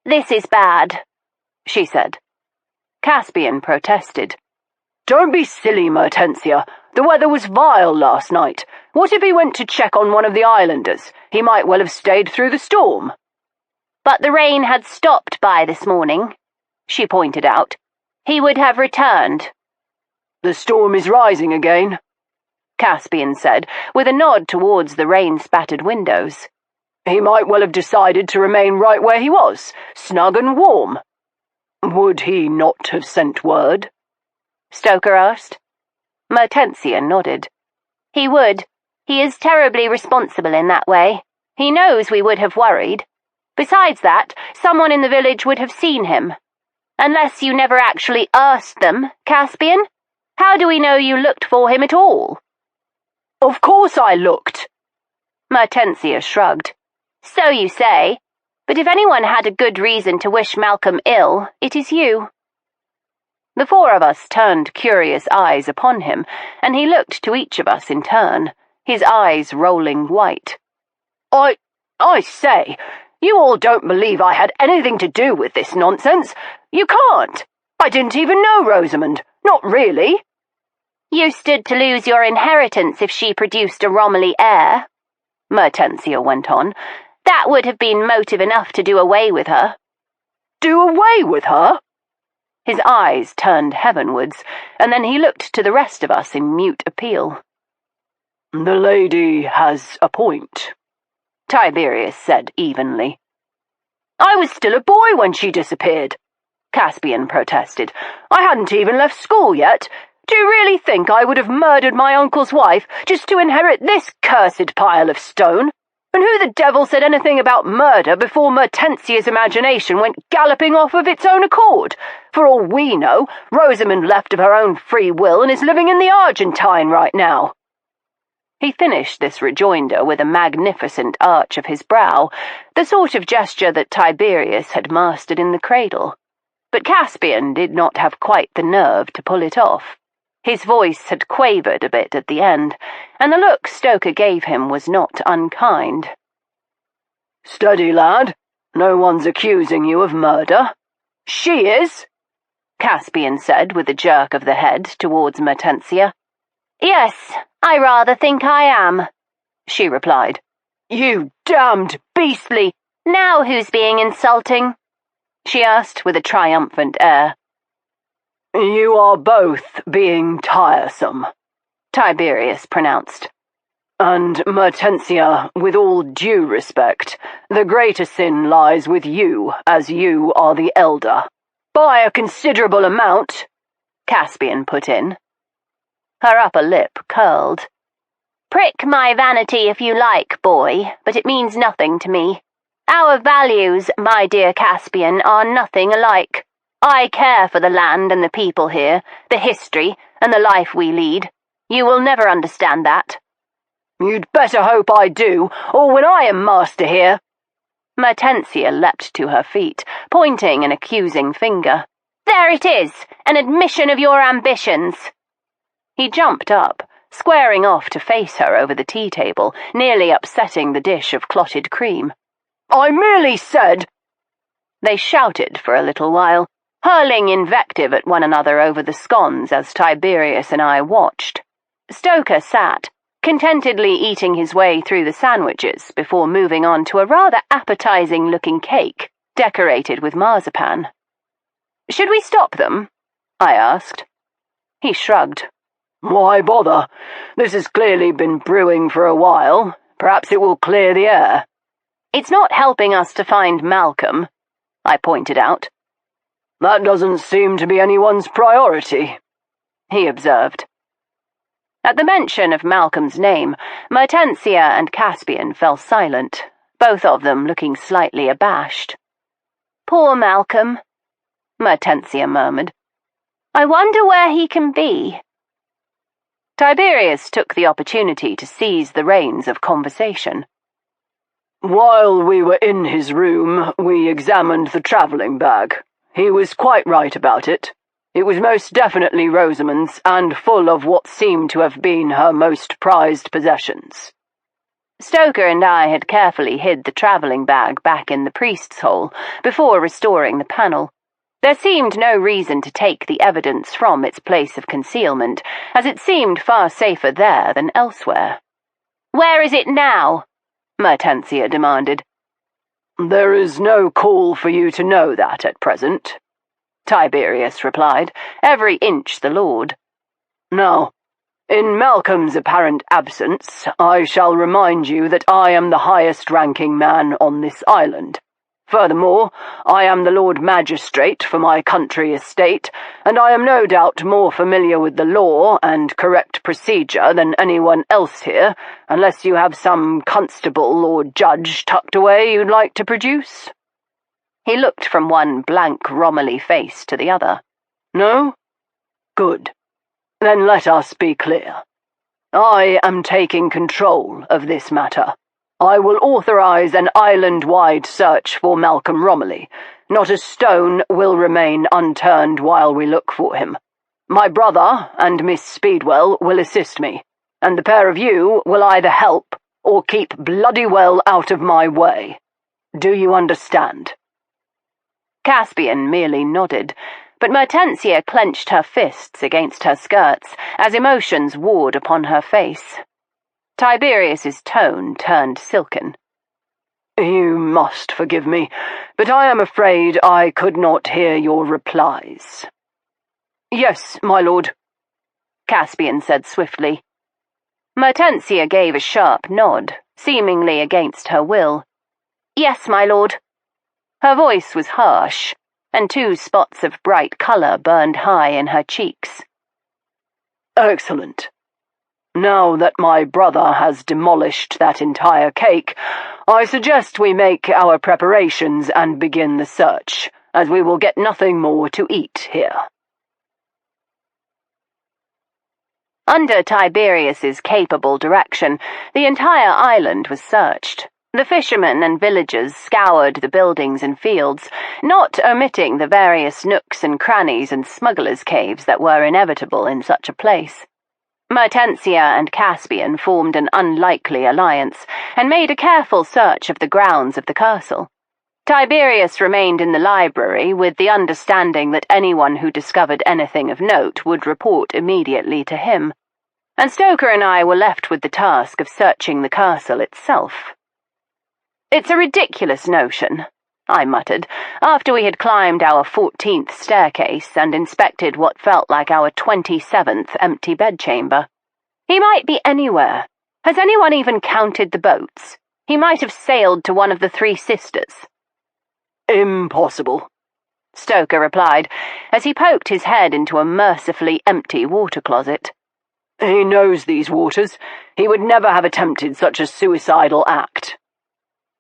This is bad, she said. Caspian protested. Don't be silly, Mertensia. The weather was vile last night. What if he went to check on one of the islanders? He might well have stayed through the storm. But the rain had stopped by this morning, she pointed out. He would have returned. The storm is rising again, Caspian said, with a nod towards the rain-spattered windows. He might well have decided to remain right where he was, snug and warm. Would he not have sent word? Stoker asked. Mertensia nodded. He would. He is terribly responsible in that way. He knows we would have worried. Besides that, someone in the village would have seen him. Unless you never actually asked them, Caspian? How do we know you looked for him at all? Of course I looked. Mertensia shrugged. So you say. But if anyone had a good reason to wish Malcolm ill, it is you. The four of us turned curious eyes upon him, and he looked to each of us in turn, his eyes rolling white. I say, you all don't believe I had anything to do with this nonsense. You can't. I didn't even know Rosamund. Not really. You stood to lose your inheritance if she produced a Romilly heir, Mertensia went on. That would have been motive enough to do away with her. Do away with her? His eyes turned heavenwards, and then he looked to the rest of us in mute appeal. The lady has a point, Tiberius said evenly. I was still a boy when she disappeared, Caspian protested. I hadn't even left school yet. Do you really think I would have murdered my uncle's wife just to inherit this cursed pile of stone? And who the devil said anything about murder before Mertensia's imagination went galloping off of its own accord? For all we know, Rosamund left of her own free will and is living in the Argentine right now. He finished this rejoinder with a magnificent arch of his brow, the sort of gesture that Tiberius had mastered in the cradle. But Caspian did not have quite the nerve to pull it off. His voice had quavered a bit at the end, and the look Stoker gave him was not unkind. Steady, lad. No one's accusing you of murder. She is, Caspian said with a jerk of the head towards Mertensia. Yes, I rather think I am, she replied. You damned beastly— Now who's being insulting? She asked with a triumphant air. You are both being tiresome, Tiberius pronounced. And, Mertensia, with all due respect, the greater sin lies with you, as you are the elder. By a considerable amount, Caspian put in. Her upper lip curled. Prick my vanity if you like, boy, but it means nothing to me. Our values, my dear Caspian, are nothing alike. I care for the land and the people here, the history, and the life we lead. You will never understand that. You'd better hope I do, or when I am master here— Mertensia leapt to her feet, pointing an accusing finger. There it is, an admission of your ambitions. He jumped up, squaring off to face her over the tea table, nearly upsetting the dish of clotted cream. I merely said— They shouted for a little while, hurling invective at one another over the scones as Tiberius and I watched. Stoker sat, contentedly eating his way through the sandwiches before moving on to a rather appetizing-looking cake, decorated with marzipan. "Should we stop them?" I asked. He shrugged. Why bother? This has clearly been brewing for a while. Perhaps it will clear the air. It's not helping us to find Malcolm, I pointed out. That doesn't seem to be anyone's priority, he observed. At the mention of Malcolm's name, Mertensia and Caspian fell silent, both of them looking slightly abashed. "Poor Malcolm," Mertensia murmured. "I wonder where he can be." Tiberius took the opportunity to seize the reins of conversation. "While we were in his room, we examined the travelling bag. He was quite right about it. It was most definitely Rosamund's, and full of what seemed to have been her most prized possessions." Stoker and I had carefully hid the travelling bag back in the priest's hole before restoring the panel. There seemed no reason to take the evidence from its place of concealment, as it seemed far safer there than elsewhere. "Where is it now?" Mertensia demanded. "There is no call for you to know that at present," Tiberius replied, every inch the lord. "Now, in Malcolm's apparent absence, I shall remind you that I am the highest-ranking man on this island. Furthermore, I am the Lord Magistrate for my country estate, and I am no doubt more familiar with the law and correct procedure than anyone else here, unless you have some constable or judge tucked away you'd like to produce." He looked from one blank Romilly face to the other. "No? Good. Then let us be clear. I am taking control of this matter. I will authorize an island-wide search for Malcolm Romilly. Not a stone will remain unturned while we look for him. My brother and Miss Speedwell will assist me, and the pair of you will either help or keep bloody well out of my way. Do you understand?" Caspian merely nodded, but Mertensia clenched her fists against her skirts as emotions warred upon her face. Tiberius's tone turned silken. "You must forgive me, but I am afraid I could not hear your replies." "Yes, my lord," Caspian said swiftly. Mertensia gave a sharp nod, seemingly against her will. "Yes, my lord." Her voice was harsh, and 2 spots of bright colour burned high in her cheeks. "Excellent. Now that my brother has demolished that entire cake, I suggest we make our preparations and begin the search, as we will get nothing more to eat here." Under Tiberius's capable direction, the entire island was searched. The fishermen and villagers scoured the buildings and fields, not omitting the various nooks and crannies and smugglers' caves that were inevitable in such a place. Mertensia and Caspian formed an unlikely alliance, and made a careful search of the grounds of the castle. Tiberius remained in the library with the understanding that anyone who discovered anything of note would report immediately to him, and Stoker and I were left with the task of searching the castle itself. "It's a ridiculous notion," I muttered, after we had climbed our 14th staircase and inspected what felt like our 27th empty bedchamber. "He might be anywhere. Has anyone even counted the boats? He might have sailed to one of the 3 sisters." "Impossible," Stoker replied, as he poked his head into a mercifully empty water closet. "He knows these waters. He would never have attempted such a suicidal act."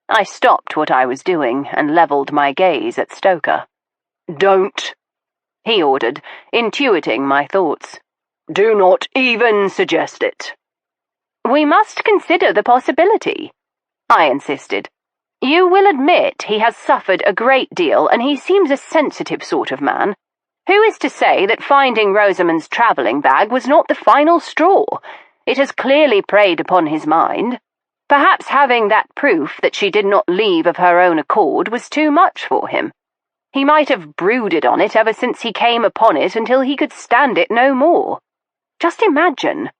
I stopped what I was doing and levelled my gaze at Stoker. "Don't," he ordered, intuiting my thoughts. "Do not even suggest it." "We must consider the possibility," I insisted. "You will admit he has suffered a great deal, and he seems a sensitive sort of man. Who is to say that finding Rosamund's travelling bag was not the final straw? It has clearly preyed upon his mind. Perhaps having that proof that she did not leave of her own accord was too much for him. He might have brooded on it ever since he came upon it until he could stand it no more. Just imagine.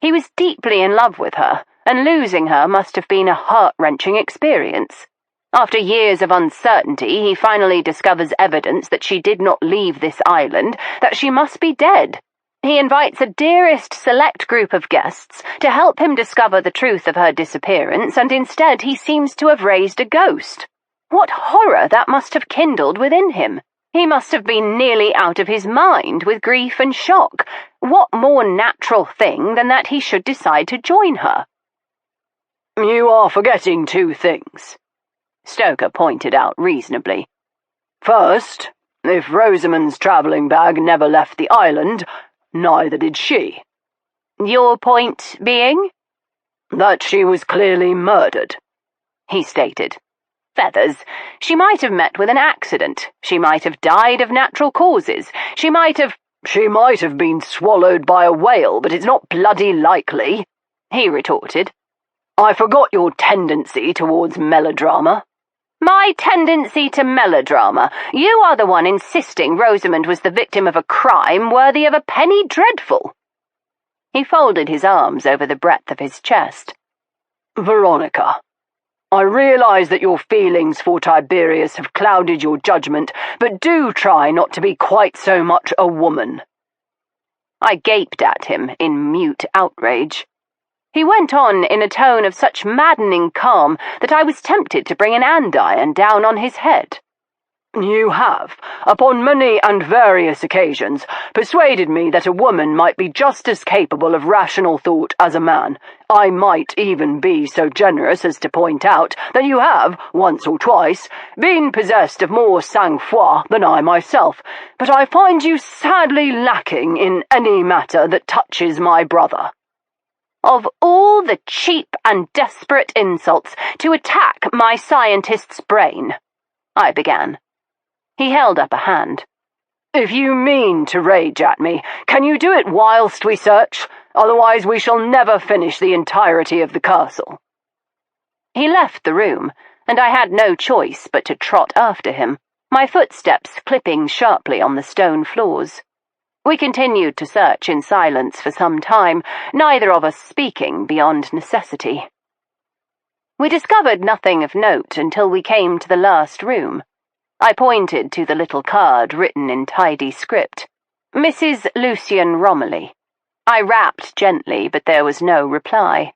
He was deeply in love with her, and losing her must have been a heart-wrenching experience. After years of uncertainty, he finally discovers evidence that she did not leave this island, that she must be dead. He invites a dearest select group of guests to help him discover the truth of her disappearance, and instead he seems to have raised a ghost. What horror that must have kindled within him! He must have been nearly out of his mind with grief and shock. What more natural thing than that he should decide to join her? "You are forgetting 2 things," Stoker pointed out reasonably. First, if Rosamund's travelling bag never left the island, neither did she. Your point being? That she was clearly murdered, he stated. Feathers. She might have met with an accident. She might have died of natural causes. She might have been swallowed by a whale, but it's not bloody likely, he retorted. I forgot your tendency towards melodrama. My tendency to melodrama? You are the one insisting Rosamund was the victim of a crime worthy of a penny dreadful. He folded his arms over the breadth of his chest. Veronica, I realise that your feelings for Tiberius have clouded your judgment, but do try not to be quite so much a woman. I gaped at him in mute outrage. He went on in a tone of such maddening calm that I was tempted to bring an andiron down on his head. You have, upon many and various occasions, persuaded me that a woman might be just as capable of rational thought as a man. I might even be so generous as to point out that you have, once or twice, been possessed of more sang-froid than I myself, but I find you sadly lacking in any matter that touches my brother. Of all the cheap and desperate insults to attack my scientist's brain, I began. He held up a hand. If you mean to rage at me, can you do it whilst we search? Otherwise we shall never finish the entirety of the castle. He left the room, and I had no choice but to trot after him, my footsteps clipping sharply on the stone floors. We continued to search in silence for some time, neither of us speaking beyond necessity. We discovered nothing of note until we came to the last room. I pointed to the little card written in tidy script. Mrs. Lucian Romilly. I rapped gently, but there was no reply.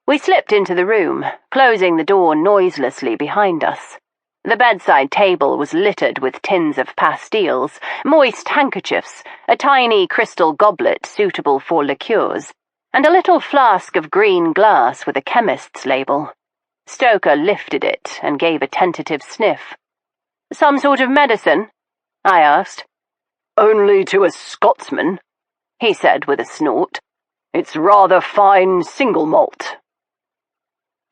We slipped into the room, closing the door noiselessly behind us. The bedside table was littered with tins of pastilles, moist handkerchiefs, a tiny crystal goblet suitable for liqueurs, and a little flask of green glass with a chemist's label. Stoker lifted it and gave a tentative sniff. Some sort of medicine? I asked. Only to a Scotsman, he said with a snort. It's rather fine single malt.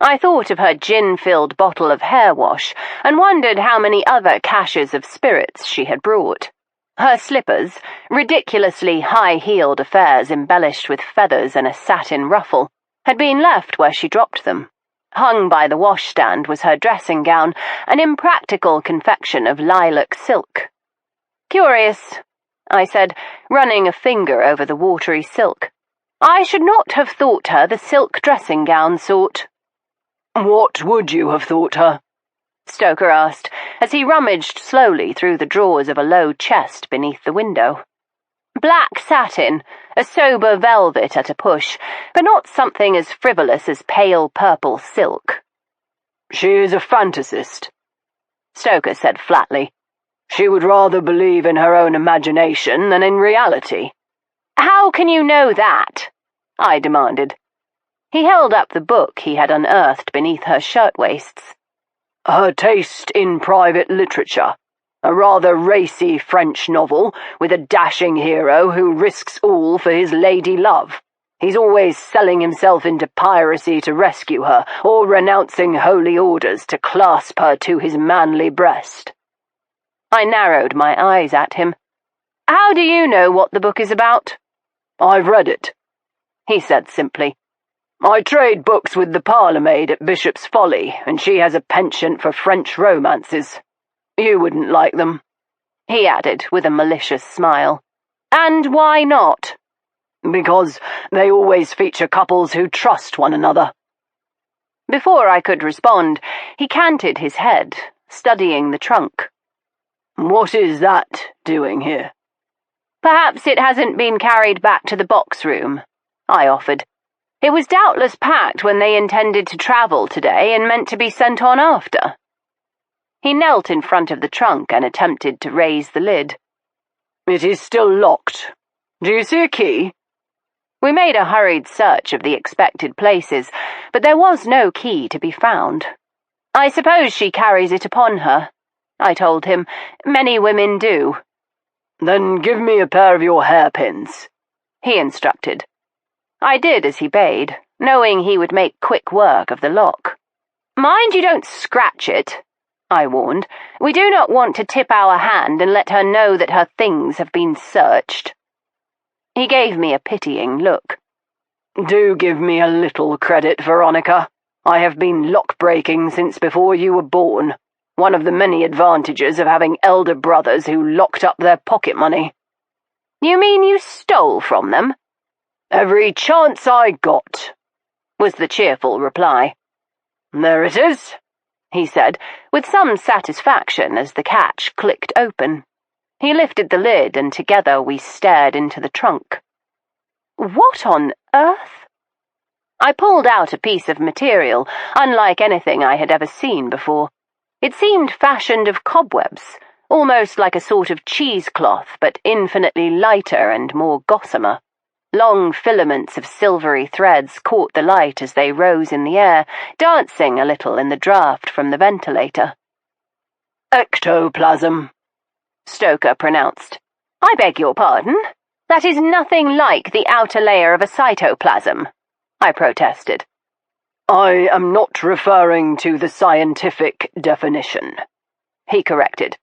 I thought of her gin-filled bottle of hair wash and wondered how many other caches of spirits she had brought. Her slippers, ridiculously high-heeled affairs embellished with feathers and a satin ruffle, had been left where she dropped them. Hung by the washstand was her dressing gown, an impractical confection of lilac silk. Curious, I said, running a finger over the watery silk. I should not have thought her the silk dressing gown sort. What would you have thought her? Stoker asked, as he rummaged slowly through the drawers of a low chest beneath the window. Black satin, a sober velvet at a push, but not something as frivolous as pale purple silk. She is a fantasist, Stoker said flatly. She would rather believe in her own imagination than in reality. How can you know that? I demanded. He held up the book he had unearthed beneath her shirtwaists. Her taste in private literature. A rather racy French novel with a dashing hero who risks all for his lady love. He's always selling himself into piracy to rescue her, or renouncing holy orders to clasp her to his manly breast. I narrowed my eyes at him. How do you know what the book is about? I've read it, he said simply. I trade books with the parlour-maid at Bishop's Folly, and she has a penchant for French romances. You wouldn't like them, he added with a malicious smile. And why not? Because they always feature couples who trust one another. Before I could respond, he canted his head, studying the trunk. What is that doing here? Perhaps it hasn't been carried back to the box room, I offered. It was doubtless packed when they intended to travel today and meant to be sent on after. He knelt in front of the trunk and attempted to raise the lid. It is still locked. Do you see a key? We made a hurried search of the expected places, but there was no key to be found. I suppose she carries it upon her, I told him. Many women do. Then give me a pair of your hairpins, he instructed. I did as he bade, knowing he would make quick work of the lock. Mind you don't scratch it, I warned. We do not want to tip our hand and let her know that her things have been searched. He gave me a pitying look. Do give me a little credit, Veronica. I have been lock-breaking since before you were born. One of the many advantages of having elder brothers who locked up their pocket money. You mean you stole from them? Every chance I got, was the cheerful reply. There it is, he said, with some satisfaction as the catch clicked open. He lifted the lid, and together we stared into the trunk. What on earth? I pulled out a piece of material, unlike anything I had ever seen before. It seemed fashioned of cobwebs, almost like a sort of cheesecloth, but infinitely lighter and more gossamer. Long filaments of silvery threads caught the light as they rose in the air, dancing a little in the draught from the ventilator. Ectoplasm, Stoker pronounced. I beg your pardon? That is nothing like the outer layer of a cytoplasm, I protested. I am not referring to the scientific definition, he corrected.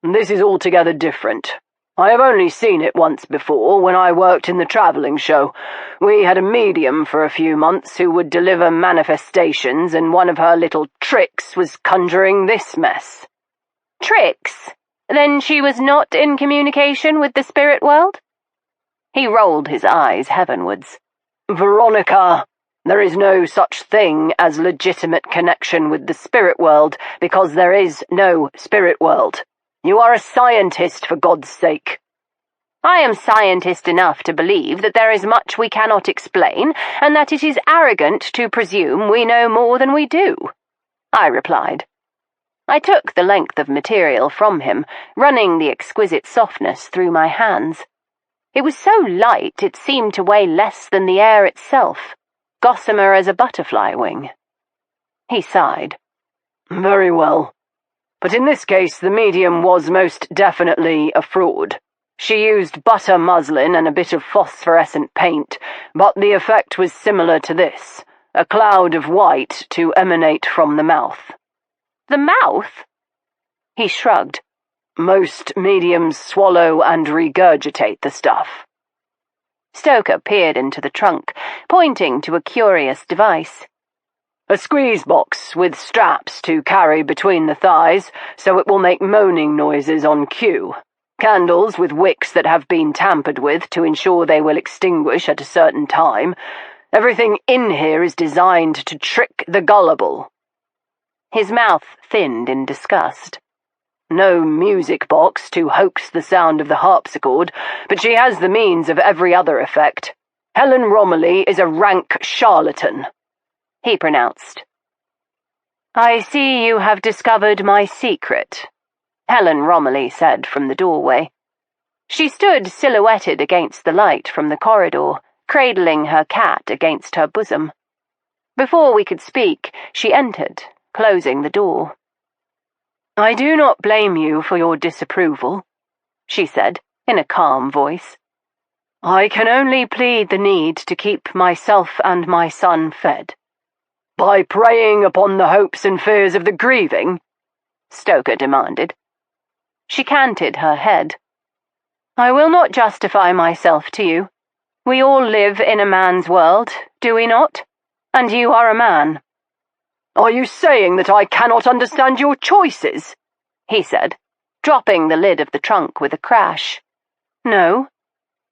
This is altogether different. I have only seen it once before, when I worked in the travelling show. We had a medium for a few months who would deliver manifestations, and one of her little tricks was conjuring this mess. Tricks? Then she was not in communication with the spirit world? He rolled his eyes heavenwards. Veronica, there is no such thing as legitimate connection with the spirit world, because there is no spirit world. You are a scientist, for God's sake. I am scientist enough to believe that there is much we cannot explain, and that it is arrogant to presume we know more than we do, I replied. I took the length of material from him, running the exquisite softness through my hands. It was so light it seemed to weigh less than the air itself, gossamer as a butterfly wing. He sighed. Very well. But in this case the medium was most definitely a fraud. She used butter muslin and a bit of phosphorescent paint, but the effect was similar to this, a cloud of white to emanate from the mouth. The mouth? He shrugged. Most mediums swallow and regurgitate the stuff. Stoker peered into the trunk, pointing to a curious device. A squeeze box with straps to carry between the thighs, so it will make moaning noises on cue. Candles with wicks that have been tampered with to ensure they will extinguish at a certain time. Everything in here is designed to trick the gullible. His mouth thinned in disgust. No music box to hoax the sound of the harpsichord, but she has the means of every other effect. Helen Romilly is a rank charlatan, he pronounced. I see you have discovered my secret, Helen Romilly said from the doorway. She stood silhouetted against the light from the corridor, cradling her cat against her bosom. Before we could speak, she entered, closing the door. I do not blame you for your disapproval, she said, in a calm voice. I can only plead the need to keep myself and my son fed. By preying upon the hopes and fears of the grieving? Stoker demanded. She canted her head. I will not justify myself to you. We all live in a man's world, do we not? And you are a man. Are you saying that I cannot understand your choices? He said, dropping the lid of the trunk with a crash. No,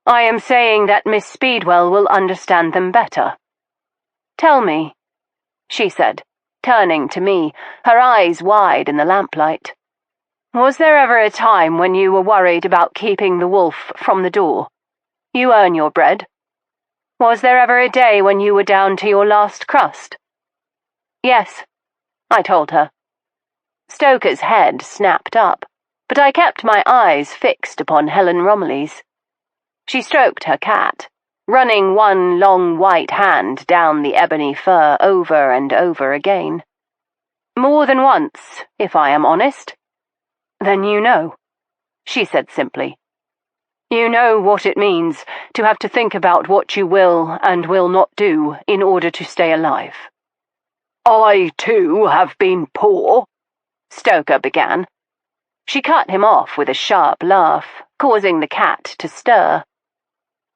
I am saying that Miss Speedwell will understand them better. Tell me, she said, turning to me, her eyes wide in the lamplight. Was there ever a time when you were worried about keeping the wolf from the door? You earn your bread. Was there ever a day when you were down to your last crust? Yes, I told her. Stoker's head snapped up, but I kept my eyes fixed upon Helen Romilly's. She stroked her cat, running one long white hand down the ebony fur over and over again. More than once, if I am honest. Then you know, she said simply. You know what it means to have to think about what you will and will not do in order to stay alive. I, too, have been poor, Stoker began. She cut him off with a sharp laugh, causing the cat to stir.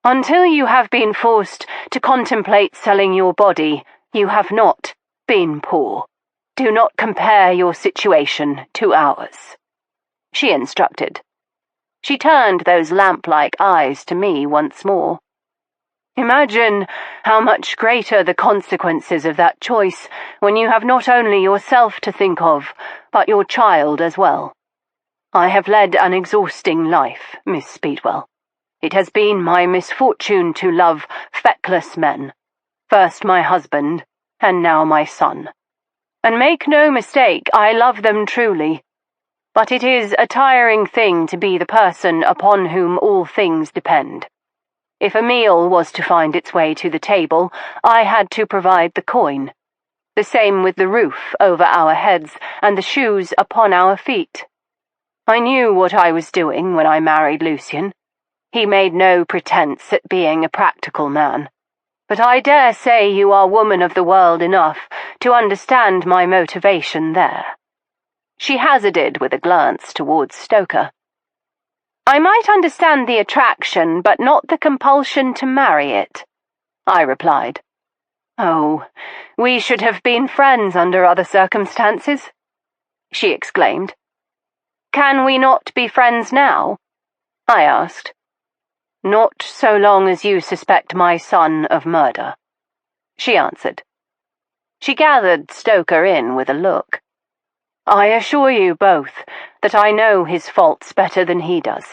Until you have been forced to contemplate selling your body, you have not been poor. Do not compare your situation to ours, she instructed. She turned those lamp-like eyes to me once more. Imagine how much greater the consequences of that choice when you have not only yourself to think of, but your child as well. I have led an exhausting life, Miss Speedwell. It has been my misfortune to love feckless men, first my husband, and now my son. And make no mistake, I love them truly. But it is a tiring thing to be the person upon whom all things depend. If a meal was to find its way to the table, I had to provide the coin. The same with the roof over our heads and the shoes upon our feet. I knew what I was doing when I married Lucian. He made no pretense at being a practical man. But I dare say you are woman of the world enough to understand my motivation there. She hazarded with a glance towards Stoker. I might understand the attraction, but not the compulsion to marry it, I replied. Oh, we should have been friends under other circumstances, she exclaimed. Can we not be friends now? I asked. Not so long as you suspect my son of murder, she answered. She gathered Stoker in with a look. I assure you both that I know his faults better than he does.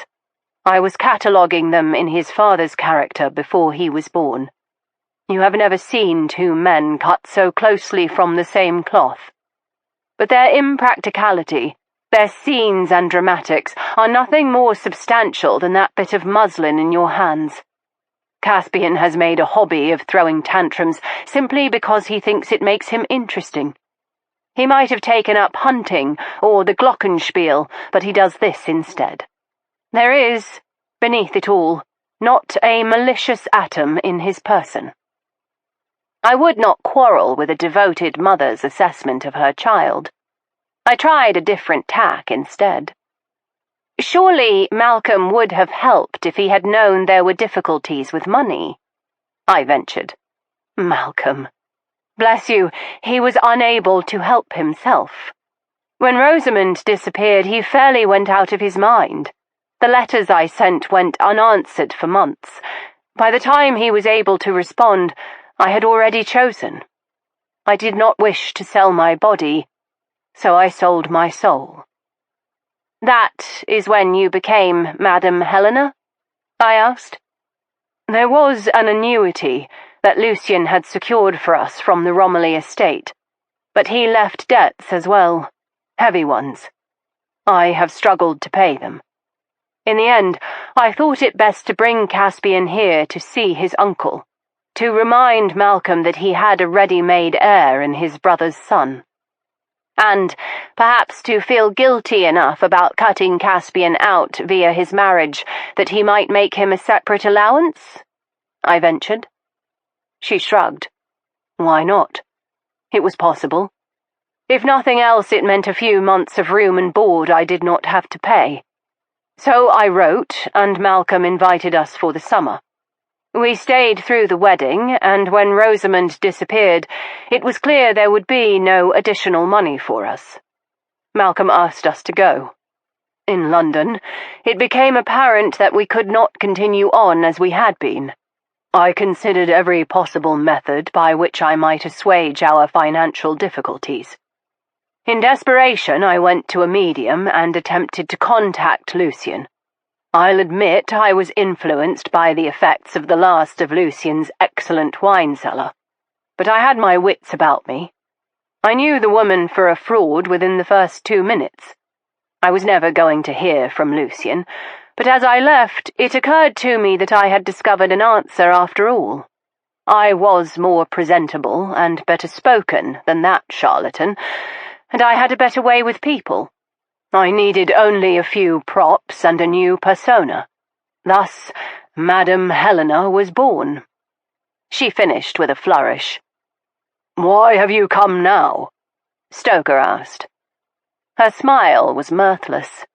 I was cataloguing them in his father's character before he was born. You have never seen two men cut so closely from the same cloth. But their impracticality, their scenes and dramatics, are nothing more substantial than that bit of muslin in your hands. Caspian has made a hobby of throwing tantrums simply because he thinks it makes him interesting. He might have taken up hunting or the glockenspiel, but he does this instead. There is, beneath it all, not a malicious atom in his person. I would not quarrel with a devoted mother's assessment of her child. I tried a different tack instead. Surely Malcolm would have helped if he had known there were difficulties with money, I ventured. Malcolm. Bless you, he was unable to help himself. When Rosamund disappeared, he fairly went out of his mind. The letters I sent went unanswered for months. By the time he was able to respond, I had already chosen. I did not wish to sell my body, so I sold my soul. That is when you became Madam Helena? I asked. There was an annuity that Lucian had secured for us from the Romilly estate, but he left debts as well, heavy ones. I have struggled to pay them. In the end, I thought it best to bring Caspian here to see his uncle, to remind Malcolm that he had a ready-made heir in his brother's son. And perhaps to feel guilty enough about cutting Caspian out via his marriage that he might make him a separate allowance? I ventured. She shrugged. Why not? It was possible. If nothing else, it meant a few months of room and board I did not have to pay. So I wrote, and Malcolm invited us for the summer. We stayed through the wedding, and when Rosamund disappeared, it was clear there would be no additional money for us. Malcolm asked us to go. In London, it became apparent that we could not continue on as we had been. I considered every possible method by which I might assuage our financial difficulties. In desperation, I went to a medium and attempted to contact Lucian. I'll admit I was influenced by the effects of the last of Lucian's excellent wine cellar, but I had my wits about me. I knew the woman for a fraud within the first 2 minutes. I was never going to hear from Lucian, but as I left, it occurred to me that I had discovered an answer after all. I was more presentable and better spoken than that charlatan, and I had a better way with people. I needed only a few props and a new persona. Thus, Madame Helena was born. She finished with a flourish. "Why have you come now?" Stoker asked. Her smile was mirthless.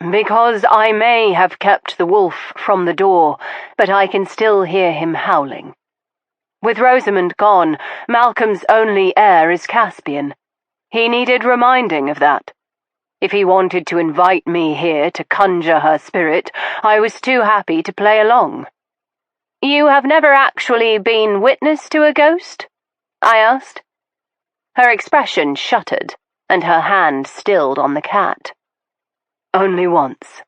"Because I may have kept the wolf from the door, but I can still hear him howling. With Rosamund gone, Malcolm's only heir is Caspian. He needed reminding of that. If he wanted to invite me here to conjure her spirit, I was too happy to play along." "You have never actually been witness to a ghost?" I asked. Her expression shuttered, and her hand stilled on the cat. "Only once."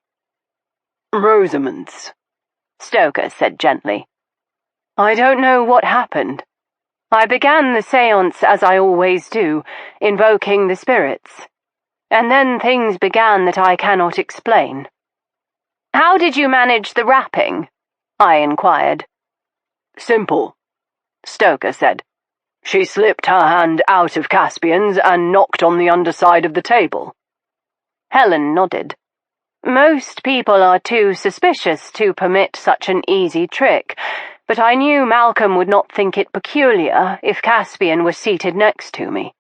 "Rosamund's," Stoker said gently. "I don't know what happened. I began the séance as I always do, invoking the spirits. And then things began that I cannot explain." "How did you manage the wrapping?" I inquired. "Simple," Stoker said. "She slipped her hand out of Caspian's and knocked on the underside of the table." Helen nodded. "Most people are too suspicious to permit such an easy trick, but I knew Malcolm would not think it peculiar if Caspian were seated next to me."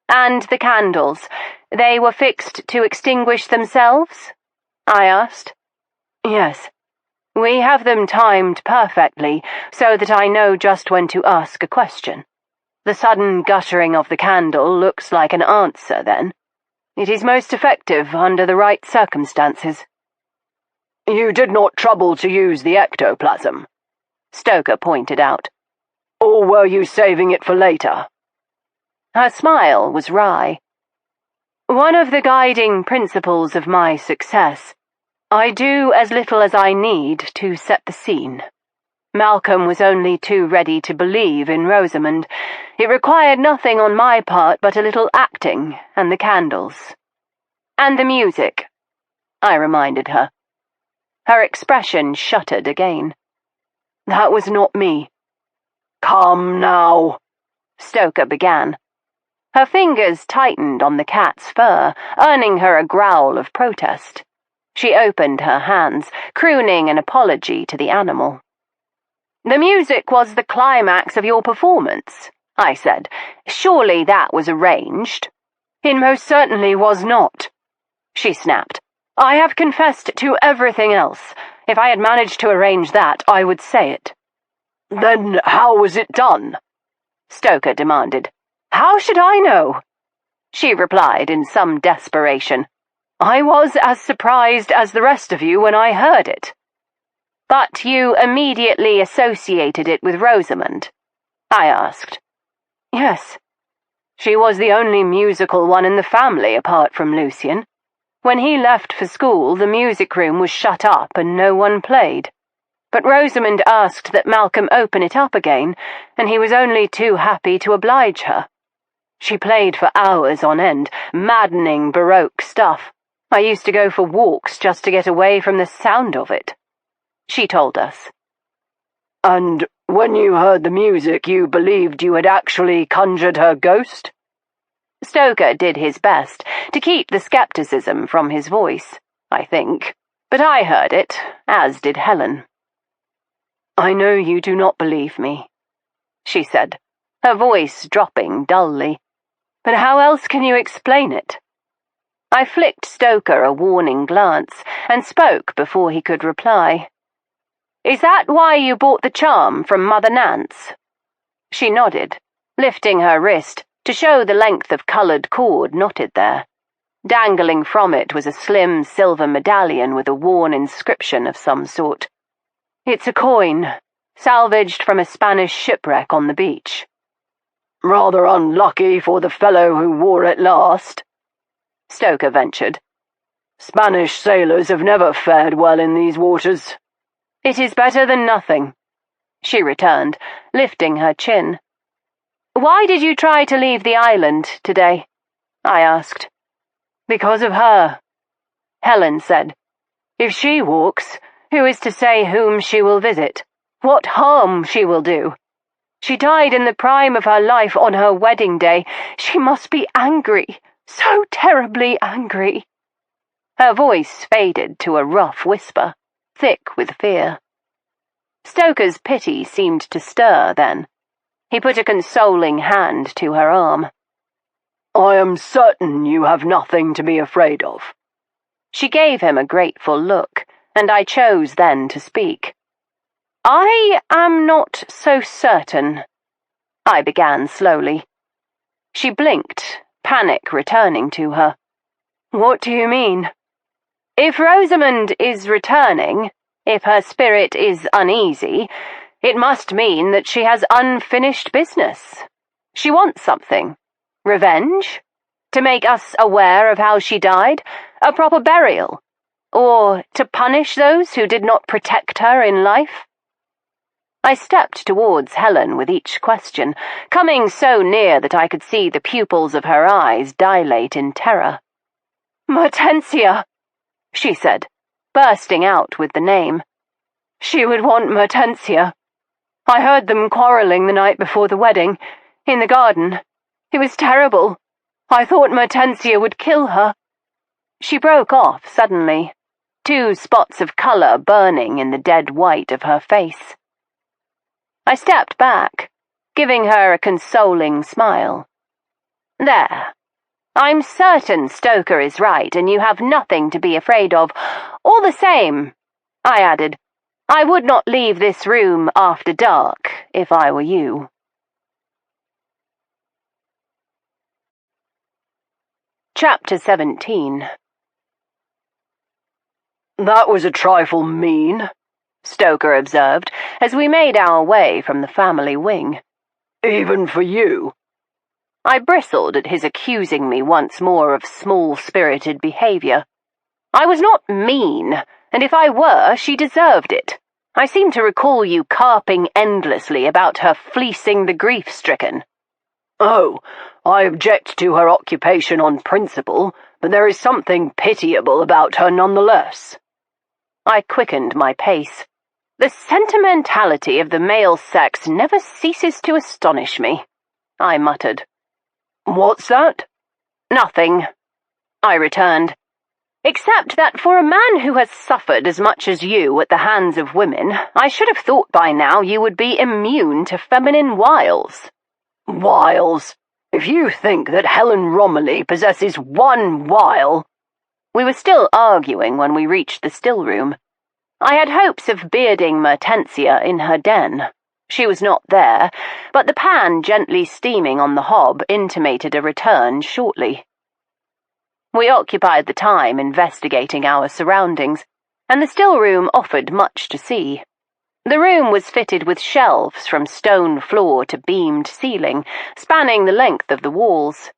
"And the candles, they were fixed to extinguish themselves?" I asked. "Yes. We have them timed perfectly, so that I know just when to ask a question. The sudden guttering of the candle looks like an answer then. It is most effective under the right circumstances." "You did not trouble to use the ectoplasm," Stoker pointed out. "Or were you saving it for later?" Her smile was wry. "One of the guiding principles of my success. I do as little as I need to set the scene. Malcolm was only too ready to believe in Rosamund. It required nothing on my part but a little acting and the candles." "And the music," I reminded her. Her expression shuttered again. "That was not me." "Come now," Stoker began. Her fingers tightened on the cat's fur, earning her a growl of protest. She opened her hands, crooning an apology to the animal. "The music was the climax of your performance," I said. "Surely that was arranged." "It most certainly was not," she snapped. "I have confessed to everything else. If I had managed to arrange that, I would say it." "Then how was it done?" Stoker demanded. "How should I know?" she replied in some desperation. "I was as surprised as the rest of you when I heard it." "But you immediately associated it with Rosamund?" I asked. "Yes. She was the only musical one in the family apart from Lucian. When he left for school, the music room was shut up and no one played. But Rosamund asked that Malcolm open it up again, and he was only too happy to oblige her. She played for hours on end, maddening Baroque stuff. I used to go for walks just to get away from the sound of it," she told us. "And when you heard the music, you believed you had actually conjured her ghost?" Stoker did his best to keep the skepticism from his voice, I think, but I heard it, as did Helen. "I know you do not believe me," she said, her voice dropping dully. "But how else can you explain it?" I flicked Stoker a warning glance and spoke before he could reply. "Is that why you bought the charm from Mother Nance?" She nodded, lifting her wrist to show the length of coloured cord knotted there. Dangling from it was a slim silver medallion with a worn inscription of some sort. "It's a coin, salvaged from a Spanish shipwreck on the beach." "Rather unlucky for the fellow who wore it last," Stoker ventured. "Spanish sailors have never fared well in these waters." "It is better than nothing," she returned, lifting her chin. "Why did you try to leave the island today?" I asked. "Because of her," Helen said. "If she walks, who is to say whom she will visit? What harm she will do? She died in the prime of her life on her wedding day. She must be angry, so terribly angry." Her voice faded to a rough whisper, thick with fear. Stoker's pity seemed to stir then. He put a consoling hand to her arm. "I am certain you have nothing to be afraid of." She gave him a grateful look, and I chose then to speak. "I am not so certain," I began slowly. She blinked, panic returning to her. "What do you mean?" "If Rosamund is returning, if her spirit is uneasy, it must mean that she has unfinished business. She wants something. Revenge? To make us aware of how she died? A proper burial? Or to punish those who did not protect her in life?" I stepped towards Helen with each question, coming so near that I could see the pupils of her eyes dilate in terror. "Mertensia," she said, bursting out with the name. "She would want Mertensia. I heard them quarrelling the night before the wedding, in the garden. It was terrible. I thought Mertensia would kill her." She broke off suddenly, 2 spots of colour burning in the dead white of her face. I stepped back, giving her a consoling smile. "There. I'm certain Stoker is right, and you have nothing to be afraid of. All the same," I added, "I would not leave this room after dark, if I were you." Chapter 17. "That was a trifle mean," Stoker observed, as we made our way from the family wing. "Even for you." I bristled at his accusing me once more of small-spirited behaviour. I was not mean, and if I were, she deserved it. I seem to recall you carping endlessly about her fleecing the grief-stricken. "Oh, I object to her occupation on principle, but there is something pitiable about her nonetheless." I quickened my pace. The sentimentality of the male sex never ceases to astonish me, I muttered. "What's that?" "Nothing," I returned. "Except that for a man who has suffered as much as you at the hands of women, I should have thought by now you would be immune to feminine wiles." "Wiles? If you think that Helen Romilly possesses one wile—" We were still arguing when we reached the still room. I had hopes of bearding Mertensia in her den. She was not there, but the pan gently steaming on the hob intimated a return shortly. We occupied the time investigating our surroundings, and the still room offered much to see. The room was fitted with shelves from stone floor to beamed ceiling, spanning the length of the walls.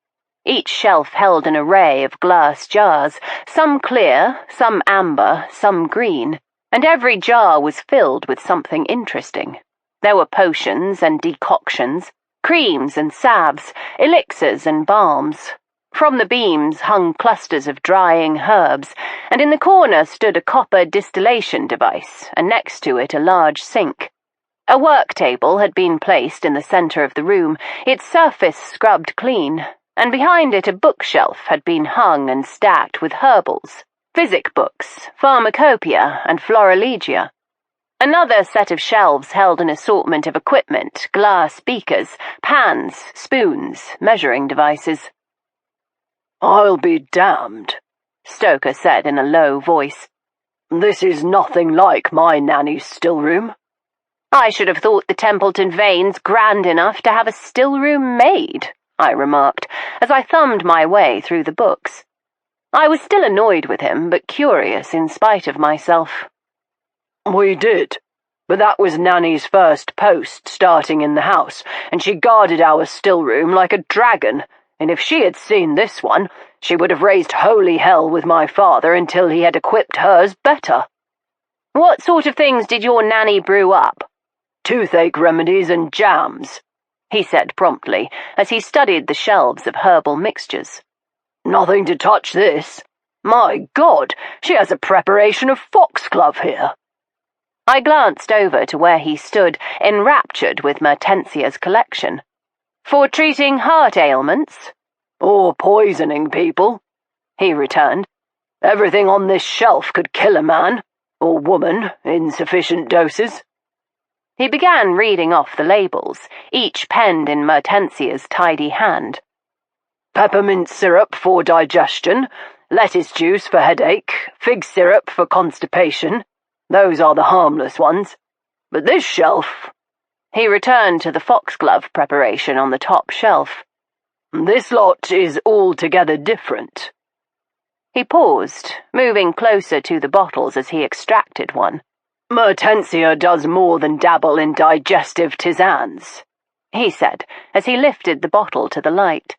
Each shelf held an array of glass jars, some clear, some amber, some green, and every jar was filled with something interesting. There were potions and decoctions, creams and salves, elixirs and balms. From the beams hung clusters of drying herbs, and in the corner stood a copper distillation device, and next to it a large sink. A work table had been placed in the centre of the room, its surface scrubbed clean, and behind it a bookshelf had been hung and stacked with herbals, physic books, pharmacopoeia, and florilegia. Another set of shelves held an assortment of equipment, glass beakers, pans, spoons, measuring devices. "I'll be damned," Stoker said in a low voice. "This is nothing like my nanny's still-room." "I should have thought the Templeton-Vane's grand enough to have a still-room maid," I remarked, as I thumbed my way through the books. I was still annoyed with him, but curious in spite of myself. "We did, but that was Nanny's first post starting in the house, and she guarded our still-room like a dragon, and if she had seen this one, she would have raised holy hell with my father until he had equipped hers better." "What sort of things did your nanny brew up?" "Toothache remedies and jams," he said promptly, as he studied the shelves of herbal mixtures. "Nothing to touch this. My God, she has a preparation of foxglove here." I glanced over to where he stood, enraptured with Mertensia's collection. For treating heart ailments? Or poisoning people, he returned. Everything on this shelf could kill a man, or woman, in sufficient doses. He began reading off the labels, each penned in Mertensia's tidy hand. Peppermint syrup for digestion, lettuce juice for headache, fig syrup for constipation. Those are the harmless ones. But this shelf... He returned to the foxglove preparation on the top shelf. This lot is altogether different. He paused, moving closer to the bottles as he extracted one. Mertensia does more than dabble in digestive tisanes, he said, as he lifted the bottle to the light.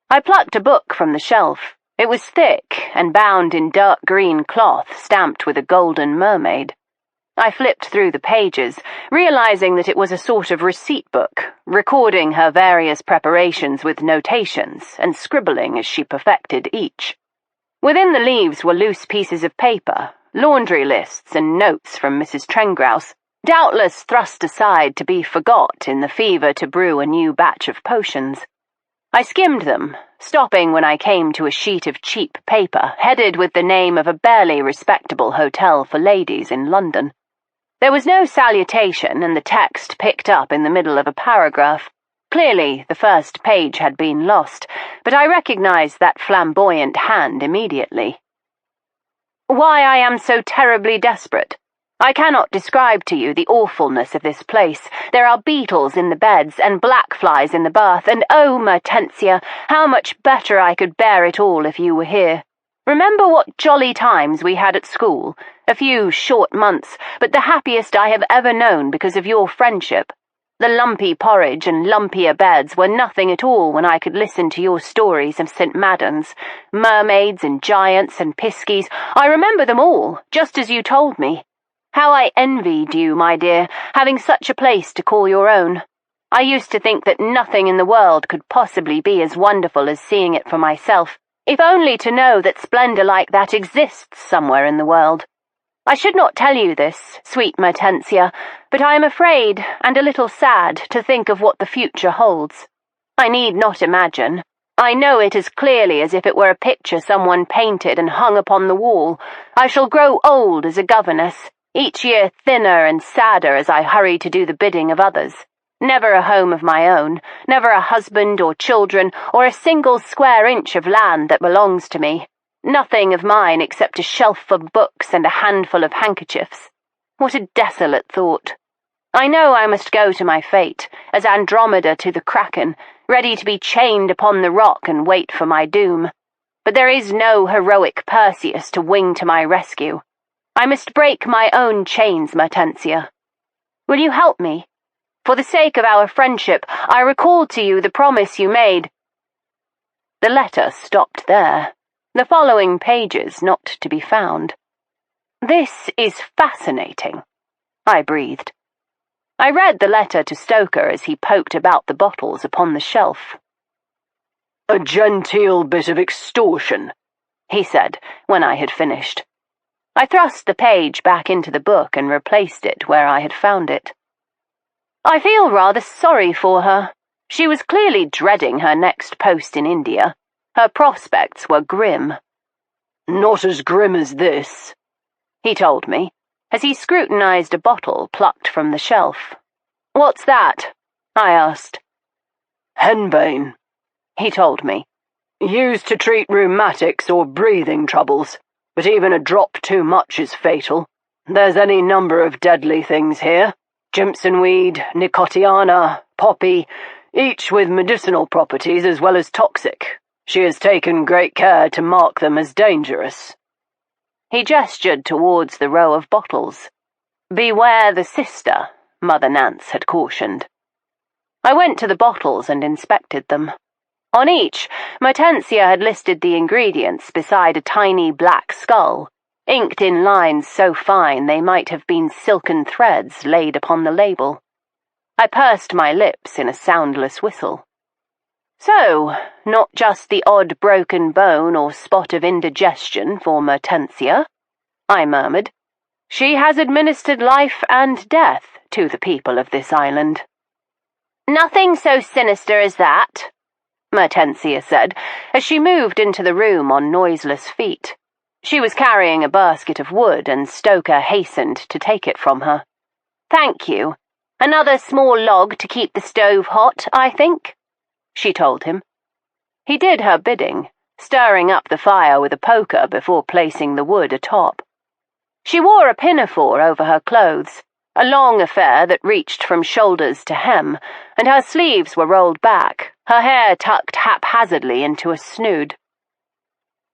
I plucked a book from the shelf. It was thick and bound in dark green cloth stamped with a golden mermaid. I flipped through the pages, realizing that it was a sort of receipt book, recording her various preparations with notations and scribbling as she perfected each. Within the leaves were loose pieces of paper, laundry lists and notes from Mrs. Trengrouse, doubtless thrust aside to be forgot in the fever to brew a new batch of potions. I skimmed them, stopping when I came to a sheet of cheap paper headed with the name of a barely respectable hotel for ladies in London. There was no salutation, and the text picked up in the middle of a paragraph. Clearly, the first page had been lost, but I recognized that flamboyant hand immediately. Why I am so terribly desperate. I cannot describe to you the awfulness of this place. There are beetles in the beds and black flies in the bath, and oh, Mertensia, how much better I could bear it all if you were here. Remember what jolly times we had at school, a few short months, but the happiest I have ever known because of your friendship. The lumpy porridge and lumpier beds were nothing at all when I could listen to your stories of St. Madden's, mermaids and giants and piskies. I remember them all, just as you told me. How I envied you, my dear, having such a place to call your own. I used to think that nothing in the world could possibly be as wonderful as seeing it for myself, if only to know that splendour like that exists somewhere in the world. I should not tell you this, sweet Mertensia, but I am afraid and a little sad to think of what the future holds. I need not imagine. I know it as clearly as if it were a picture someone painted and hung upon the wall. I shall grow old as a governess, each year thinner and sadder as I hurry to do the bidding of others. Never a home of my own, never a husband or children, or a single square inch of land that belongs to me. Nothing of mine except a shelf of books and a handful of handkerchiefs. What a desolate thought. I know I must go to my fate, as Andromeda to the Kraken, ready to be chained upon the rock and wait for my doom. But there is no heroic Perseus to wing to my rescue. I must break my own chains, Mertensia. Will you help me? For the sake of our friendship, I recall to you the promise you made. The letter stopped there, the following pages not to be found. This is fascinating, I breathed. I read the letter to Stoker as he poked about the bottles upon the shelf. A genteel bit of extortion, he said when I had finished. I thrust the page back into the book and replaced it where I had found it. I feel rather sorry for her. She was clearly dreading her next post in India. Her prospects were grim. Not as grim as this, he told me, as he scrutinized a bottle plucked from the shelf. What's that? I asked. Henbane, he told me. Used to treat rheumatics or breathing troubles, but even a drop too much is fatal. There's any number of deadly things here. Jimsonweed, nicotiana, poppy, each with medicinal properties as well as toxic. She has taken great care to mark them as dangerous. He gestured towards the row of bottles. Beware the sister, Mother Nance had cautioned. I went to the bottles and inspected them. On each, Mertensia had listed the ingredients beside a tiny black skull, inked in lines so fine they might have been silken threads laid upon the label. I pursed my lips in a soundless whistle. So, not just the odd broken bone or spot of indigestion for Mertensia, I murmured. She has administered life and death to the people of this island. Nothing so sinister as that, Mertensia said, as she moved into the room on noiseless feet. She was carrying a basket of wood, and Stoker hastened to take it from her. Thank you. Another small log to keep the stove hot, I think, she told him. He did her bidding, stirring up the fire with a poker before placing the wood atop. She wore a pinafore over her clothes, a long affair that reached from shoulders to hem, and her sleeves were rolled back, her hair tucked haphazardly into a snood.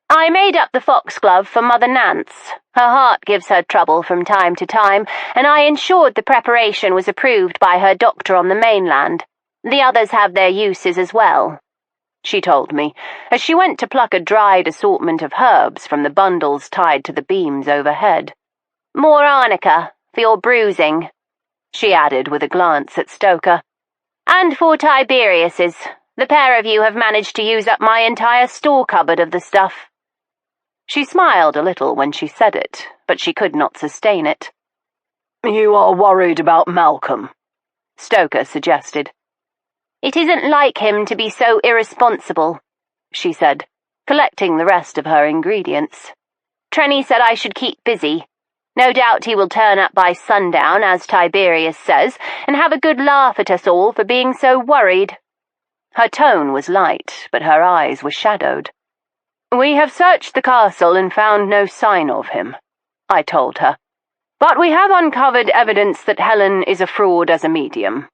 I made up the foxglove for Mother Nance. Her heart gives her trouble from time to time, and I ensured the preparation was approved by her doctor on the mainland. The others have their uses as well, she told me, as she went to pluck a dried assortment of herbs from the bundles tied to the beams overhead. More arnica, for your bruising, she added with a glance at Stoker. And for Tiberius's. The pair of you have managed to use up my entire store cupboard of the stuff. She smiled a little when she said it, but she could not sustain it. You are worried about Malcolm, Stoker suggested. It isn't like him to be so irresponsible, she said, collecting the rest of her ingredients. Trenny said I should keep busy. No doubt he will turn up by sundown, as Tiberius says, and have a good laugh at us all for being so worried. Her tone was light, but her eyes were shadowed. We have searched the castle and found no sign of him, I told her. But we have uncovered evidence that Helen is a fraud as a medium.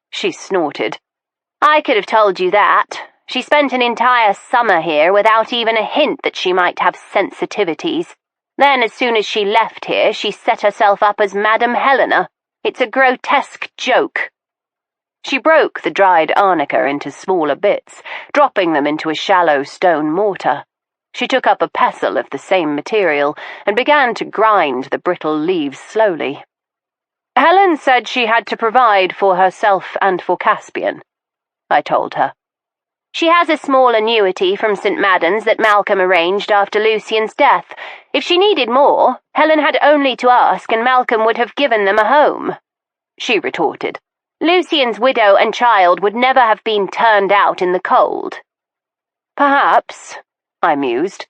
She snorted. I could have told you that. She spent an entire summer here without even a hint that she might have sensitivities. Then, as soon as she left here, she set herself up as Madame Helena. It's a grotesque joke. She broke the dried arnica into smaller bits, dropping them into a shallow stone mortar. She took up a pestle of the same material and began to grind the brittle leaves slowly. Helen said she had to provide for herself and for Caspian, I told her. She has a small annuity from St. Madden's that Malcolm arranged after Lucian's death. If she needed more, Helen had only to ask and Malcolm would have given them a home, she retorted. Lucian's widow and child would never have been turned out in the cold. Perhaps, I mused.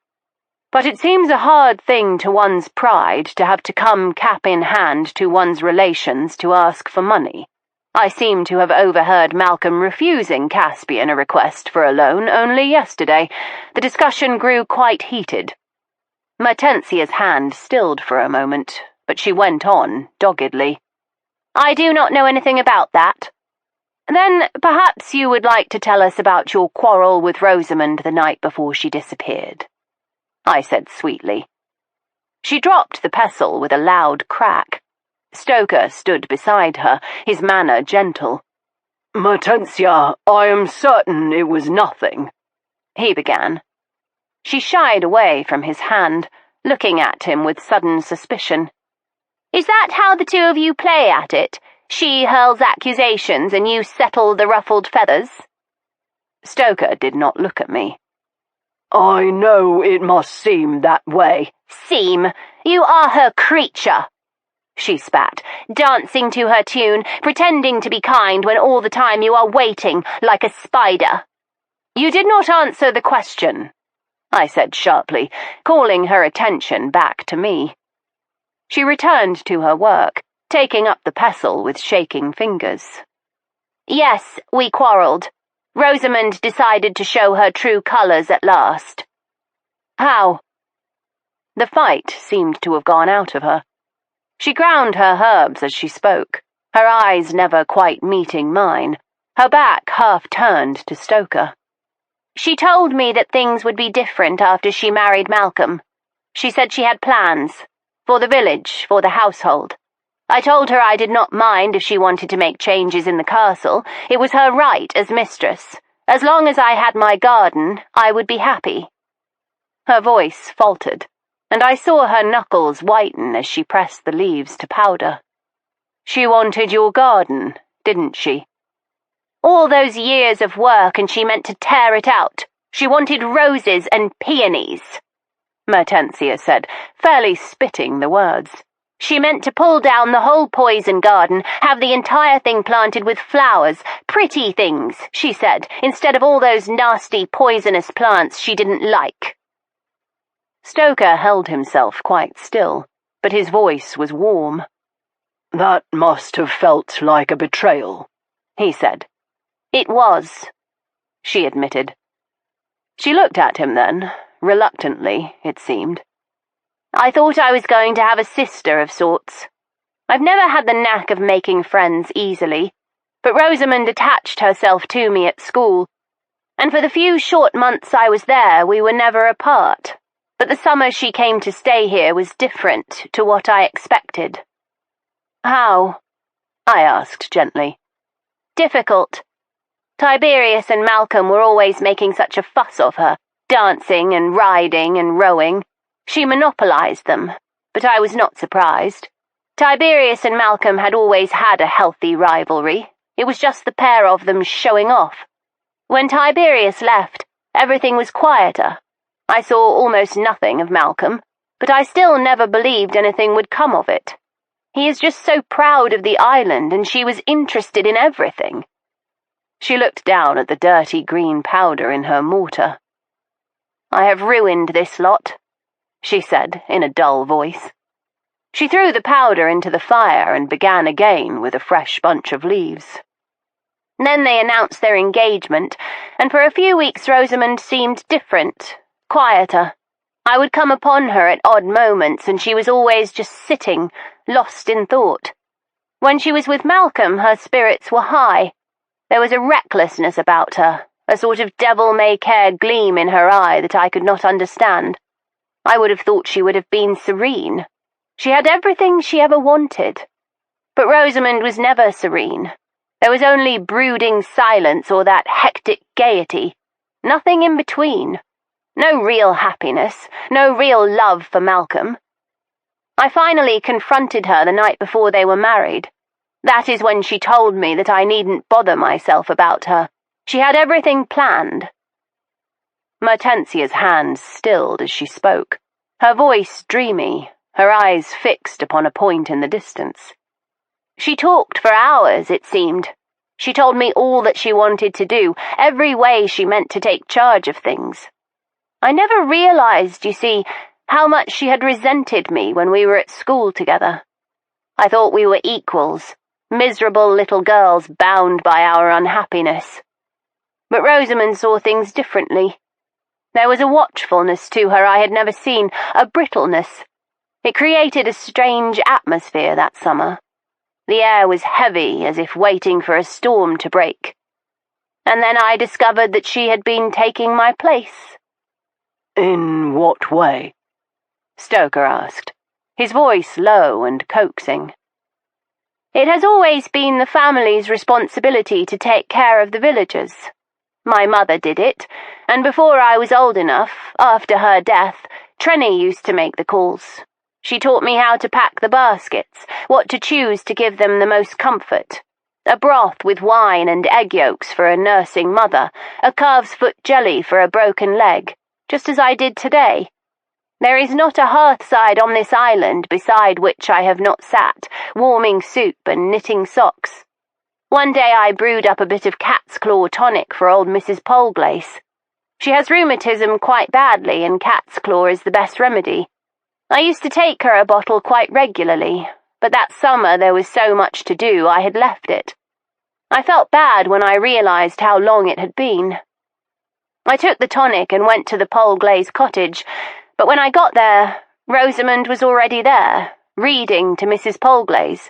But it seems a hard thing to one's pride to have to come cap in hand to one's relations to ask for money. I seem to have overheard Malcolm refusing Caspian a request for a loan only yesterday. The discussion grew quite heated. Mertensia's hand stilled for a moment, but she went on doggedly. I do not know anything about that. Then perhaps you would like to tell us about your quarrel with Rosamund the night before she disappeared, I said sweetly. She dropped the pestle with a loud crack. Stoker stood beside her, his manner gentle. Mertensia, I am certain it was nothing, he began. She shied away from his hand, looking at him with sudden suspicion. Is that how the two of you play at it? She hurls accusations and you settle the ruffled feathers? Stoker did not look at me. I know it must seem that way. Seem? You are her creature, she spat, dancing to her tune, pretending to be kind when all the time you are waiting like a spider. You did not answer the question, I said sharply, calling her attention back to me. She returned to her work, taking up the pestle with shaking fingers. Yes, we quarrelled. Rosamund decided to show her true colours at last. How? The fight seemed to have gone out of her. She ground her herbs as she spoke, her eyes never quite meeting mine, her back half turned to Stoker. She told me that things would be different after she married Malcolm. She said she had plans. For the village, for the household. I told her I did not mind if she wanted to make changes in the castle. It was her right as mistress. As long as I had my garden, I would be happy. Her voice faltered, and I saw her knuckles whiten as she pressed the leaves to powder. She wanted your garden, didn't she? All those years of work and she meant to tear it out. She wanted roses and peonies, Mertensia said, fairly spitting the words. She meant to pull down the whole poison garden, have the entire thing planted with flowers, pretty things, she said, instead of all those nasty poisonous plants she didn't like. Stoker held himself quite still, but his voice was warm. That must have felt like a betrayal, he said. It was, she admitted. She looked at him then, reluctantly, it seemed. I thought I was going to have a sister of sorts. I've never had the knack of making friends easily, but Rosamund attached herself to me at school, and for the few short months I was there we were never apart, but the summer she came to stay here was different to what I expected. How? I asked gently. Difficult. Tiberius and Malcolm were always making such a fuss of her, dancing and riding and rowing. She monopolized them, but I was not surprised. Tiberius and Malcolm had always had a healthy rivalry. It was just the pair of them showing off. When Tiberius left, everything was quieter. I saw almost nothing of Malcolm, but I still never believed anything would come of it. He is just so proud of the island, and she was interested in everything. She looked down at the dirty green powder in her mortar. I have ruined this lot, she said in a dull voice. She threw the powder into the fire and began again with a fresh bunch of leaves. Then they announced their engagement, and for a few weeks Rosamund seemed different, quieter. I would come upon her at odd moments, and she was always just sitting, lost in thought. When she was with Malcolm, her spirits were high. There was a recklessness about her, a sort of devil-may-care gleam in her eye that I could not understand. I would have thought she would have been serene. She had everything she ever wanted. But Rosamund was never serene. There was only brooding silence or that hectic gaiety. Nothing in between. No real happiness, no real love for Malcolm. I finally confronted her the night before they were married. That is when she told me that I needn't bother myself about her. She had everything planned. Mertensia's hands stilled as she spoke, her voice dreamy, her eyes fixed upon a point in the distance. She talked for hours, it seemed. She told me all that she wanted to do, every way she meant to take charge of things. I never realized, you see, how much she had resented me when we were at school together. I thought we were equals, miserable little girls bound by our unhappiness. But Rosamund saw things differently. There was a watchfulness to her I had never seen, a brittleness. It created a strange atmosphere that summer. The air was heavy, as if waiting for a storm to break. And then I discovered that she had been taking my place. In what way? Stoker asked, his voice low and coaxing. It has always been the family's responsibility to take care of the villagers. My mother did it, and before I was old enough, after her death, Trenny used to make the calls. She taught me how to pack the baskets, what to choose to give them the most comfort. A broth with wine and egg yolks for a nursing mother, a calf's foot jelly for a broken leg, just as I did today. There is not a hearthside on this island beside which I have not sat, warming soup and knitting socks. One day I brewed up a bit of cat's claw tonic for old Mrs. Polglace. She has rheumatism quite badly, and cat's claw is the best remedy. I used to take her a bottle quite regularly, but that summer there was so much to do I had left it. I felt bad when I realized how long it had been. I took the tonic and went to the Polglaze cottage, but when I got there, Rosamund was already there, reading to Mrs. Polglaze.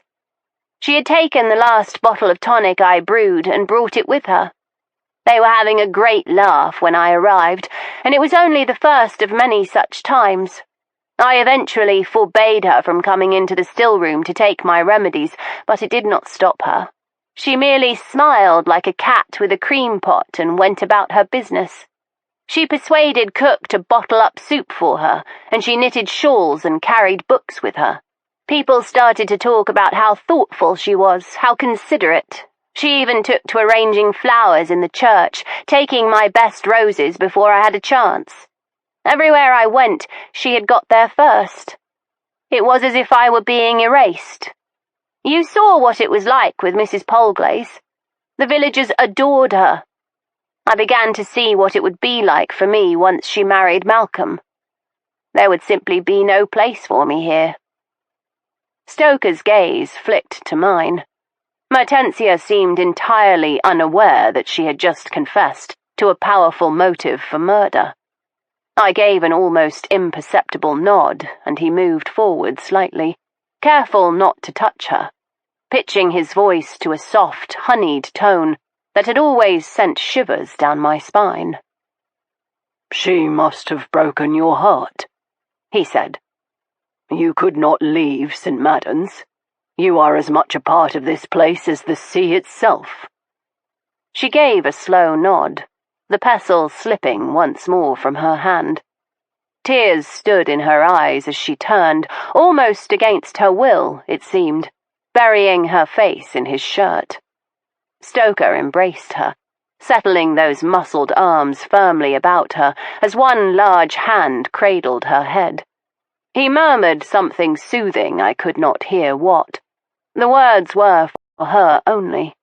She had taken the last bottle of tonic I brewed and brought it with her. They were having a great laugh when I arrived, and it was only the first of many such times. I eventually forbade her from coming into the still room to take my remedies, but it did not stop her. She merely smiled like a cat with a cream pot and went about her business. She persuaded cook to bottle up soup for her, and she knitted shawls and carried books with her. People started to talk about how thoughtful she was, how considerate. She even took to arranging flowers in the church, taking my best roses before I had a chance. Everywhere I went, she had got there first. It was as if I were being erased. You saw what it was like with Mrs. Polglaze. The villagers adored her. I began to see what it would be like for me once she married Malcolm. There would simply be no place for me here. Stoker's gaze flicked to mine. Mertensia seemed entirely unaware that she had just confessed to a powerful motive for murder. I gave an almost imperceptible nod, and he moved forward slightly, careful not to touch her, pitching his voice to a soft, honeyed tone that had always sent shivers down my spine. "She must have broken your heart," he said. "You could not leave St. Madden's. You are as much a part of this place as the sea itself." She gave a slow nod, the pestle slipping once more from her hand. Tears stood in her eyes as she turned, almost against her will, it seemed, burying her face in his shirt. Stoker embraced her, settling those muscled arms firmly about her as one large hand cradled her head. He murmured something soothing, I could not hear what. The words were for her only.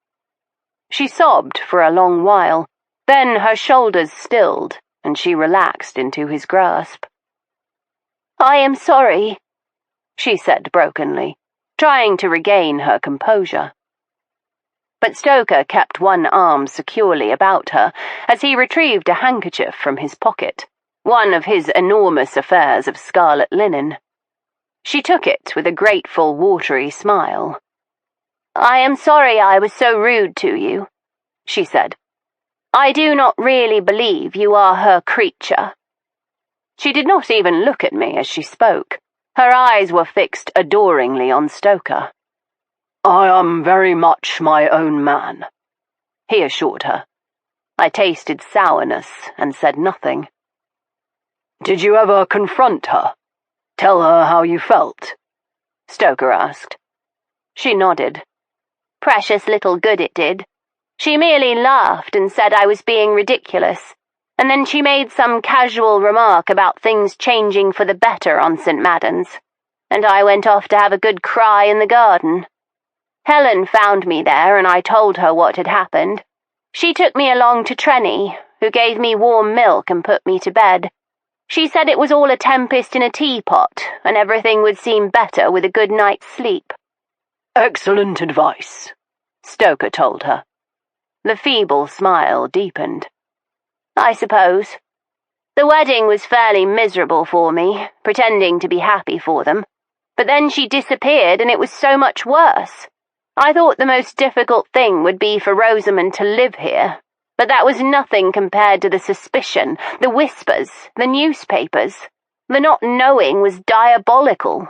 She sobbed for a long while, then her shoulders stilled, and she relaxed into his grasp. "I am sorry," she said brokenly, trying to regain her composure. But Stoker kept one arm securely about her as he retrieved a handkerchief from his pocket, one of his enormous affairs of scarlet linen. She took it with a grateful, watery smile. "I am sorry I was so rude to you," she said. "I do not really believe you are her creature." She did not even look at me as she spoke. Her eyes were fixed adoringly on Stoker. "I am very much my own man," he assured her. I tasted sourness and said nothing. "Did you ever confront her? Tell her how you felt?" Stoker asked. She nodded. Precious little good it did. She merely laughed and said I was being ridiculous, and then she made some casual remark about things changing for the better on St. Madden's, and I went off to have a good cry in the garden. Helen found me there, and I told her what had happened. She took me along to Trenny, who gave me warm milk and put me to bed. She said it was all a tempest in a teapot, and everything would seem better with a good night's sleep. "Excellent advice," Stoker told her. The feeble smile deepened. "I suppose. The wedding was fairly miserable for me, pretending to be happy for them. But then she disappeared, and it was so much worse. I thought the most difficult thing would be for Rosamund to live here, but that was nothing compared to the suspicion, the whispers, the newspapers. The not knowing was diabolical."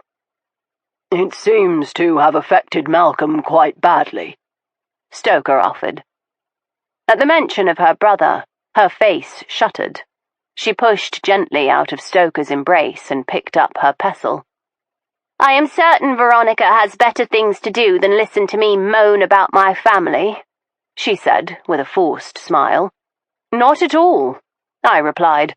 "It seems to have affected Malcolm quite badly," Stoker offered. At the mention of her brother, her face shuttered. She pushed gently out of Stoker's embrace and picked up her pestle. "I am certain Veronica has better things to do than listen to me moan about my family," she said with a forced smile. "Not at all," I replied.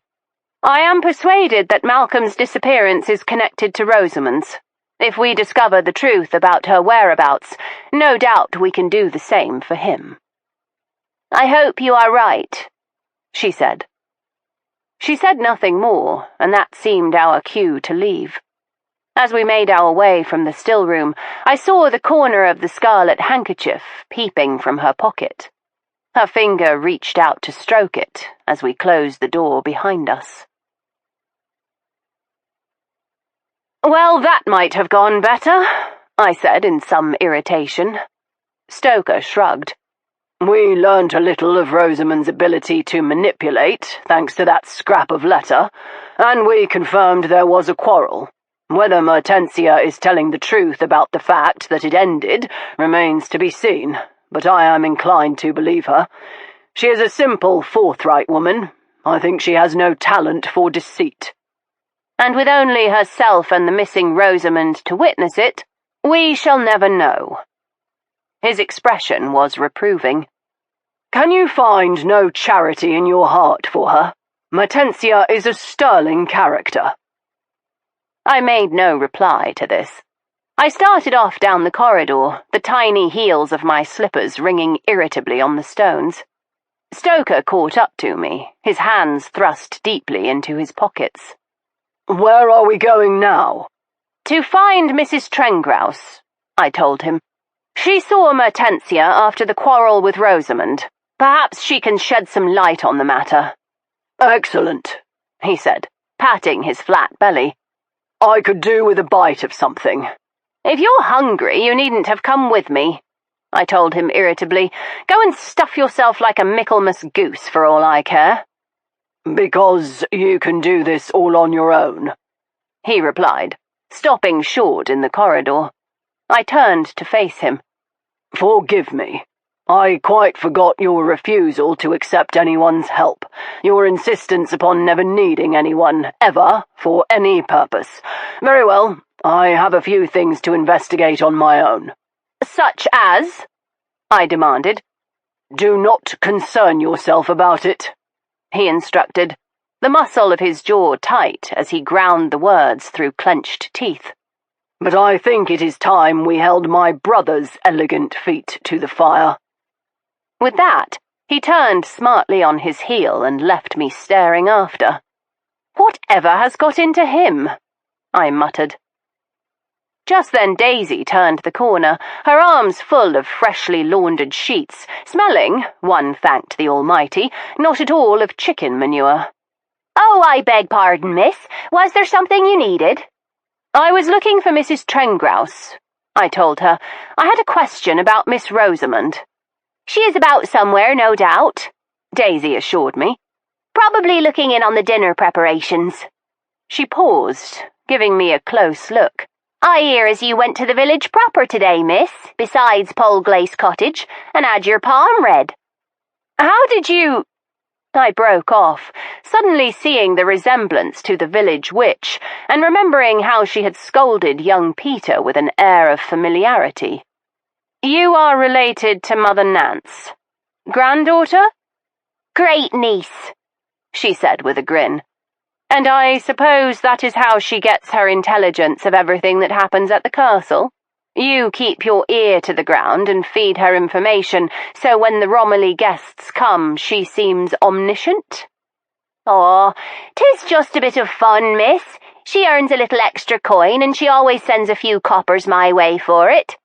"I am persuaded that Malcolm's disappearance is connected to Rosamund's. If we discover the truth about her whereabouts, no doubt we can do the same for him." "I hope you are right," she said. She said nothing more, and that seemed our cue to leave. As we made our way from the still room, I saw the corner of the scarlet handkerchief peeping from her pocket. Her finger reached out to stroke it as we closed the door behind us. "Well, that might have gone better," I said in some irritation. Stoker shrugged. "We learnt a little of Rosamund's ability to manipulate, thanks to that scrap of letter, and we confirmed there was a quarrel. Whether Mertensia is telling the truth about the fact that it ended remains to be seen, but I am inclined to believe her. She is a simple, forthright woman. I think she has no talent for deceit." And with only herself and the missing Rosamund to witness it, we shall never know. His expression was reproving. "Can you find no charity in your heart for her? Mertensia is a sterling character." I made no reply to this. I started off down the corridor, the tiny heels of my slippers ringing irritably on the stones. Stoker caught up to me, his hands thrust deeply into his pockets. "Where are we going now?" "To find Mrs. Trengrouse," I told him. "She saw Mertensia after the quarrel with Rosamund. Perhaps she can shed some light on the matter." "Excellent," he said, patting his flat belly. "I could do with a bite of something." "If you're hungry, you needn't have come with me," I told him irritably. "Go and stuff yourself like a Michaelmas goose for all I care." "Because you can do this all on your own," he replied, stopping short in the corridor. I turned to face him. "Forgive me. I quite forgot your refusal to accept anyone's help, your insistence upon never needing anyone, ever, for any purpose. Very well, I have a few things to investigate on my own." "Such as?" I demanded. "Do not concern yourself about it," he instructed, the muscle of his jaw tight as he ground the words through clenched teeth. "But I think it is time we held my brother's elegant feet to the fire." With that, he turned smartly on his heel and left me staring after. "Whatever has got into him?" I muttered. Just then Daisy turned the corner, her arms full of freshly laundered sheets, smelling, one thanked the Almighty, not at all of chicken manure. "Oh, I beg pardon, miss. Was there something you needed?" "I was looking for Mrs. Trengrouse," I told her. "I had a question about Miss Rosamund." "She is about somewhere, no doubt," Daisy assured me. "Probably looking in on the dinner preparations." She paused, giving me a close look. "I hear as you went to the village proper today, miss, besides Polglace Cottage, and had your palm read." "How did you—" I broke off, suddenly seeing the resemblance to the village witch, and remembering how she had scolded young Peter with an air of familiarity. "You are related to Mother Nance? Granddaughter?" "Great niece," she said with a grin. "And I suppose that is how she gets her intelligence of everything that happens at the castle? You keep your ear to the ground and feed her information, so when the Romilly guests come, she seems omniscient?" "Oh, 'tis just a bit of fun, miss. She earns a little extra coin, and she always sends a few coppers my way for it."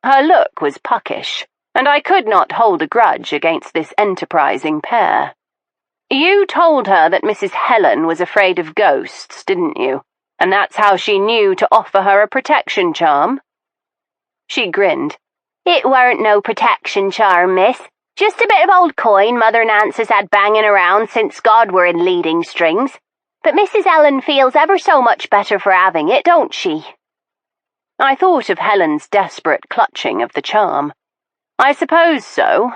Her look was puckish, and I could not hold a grudge against this enterprising pair. "You told her that Mrs. Helen was afraid of ghosts, didn't you? And that's how she knew to offer her a protection charm?" She grinned. "It weren't no protection charm, miss. Just a bit of old coin Mother Nance has had banging around since God were in leading strings. But Mrs. Helen feels ever so much better for having it, don't she?" I thought of Helen's desperate clutching of the charm. "I suppose so."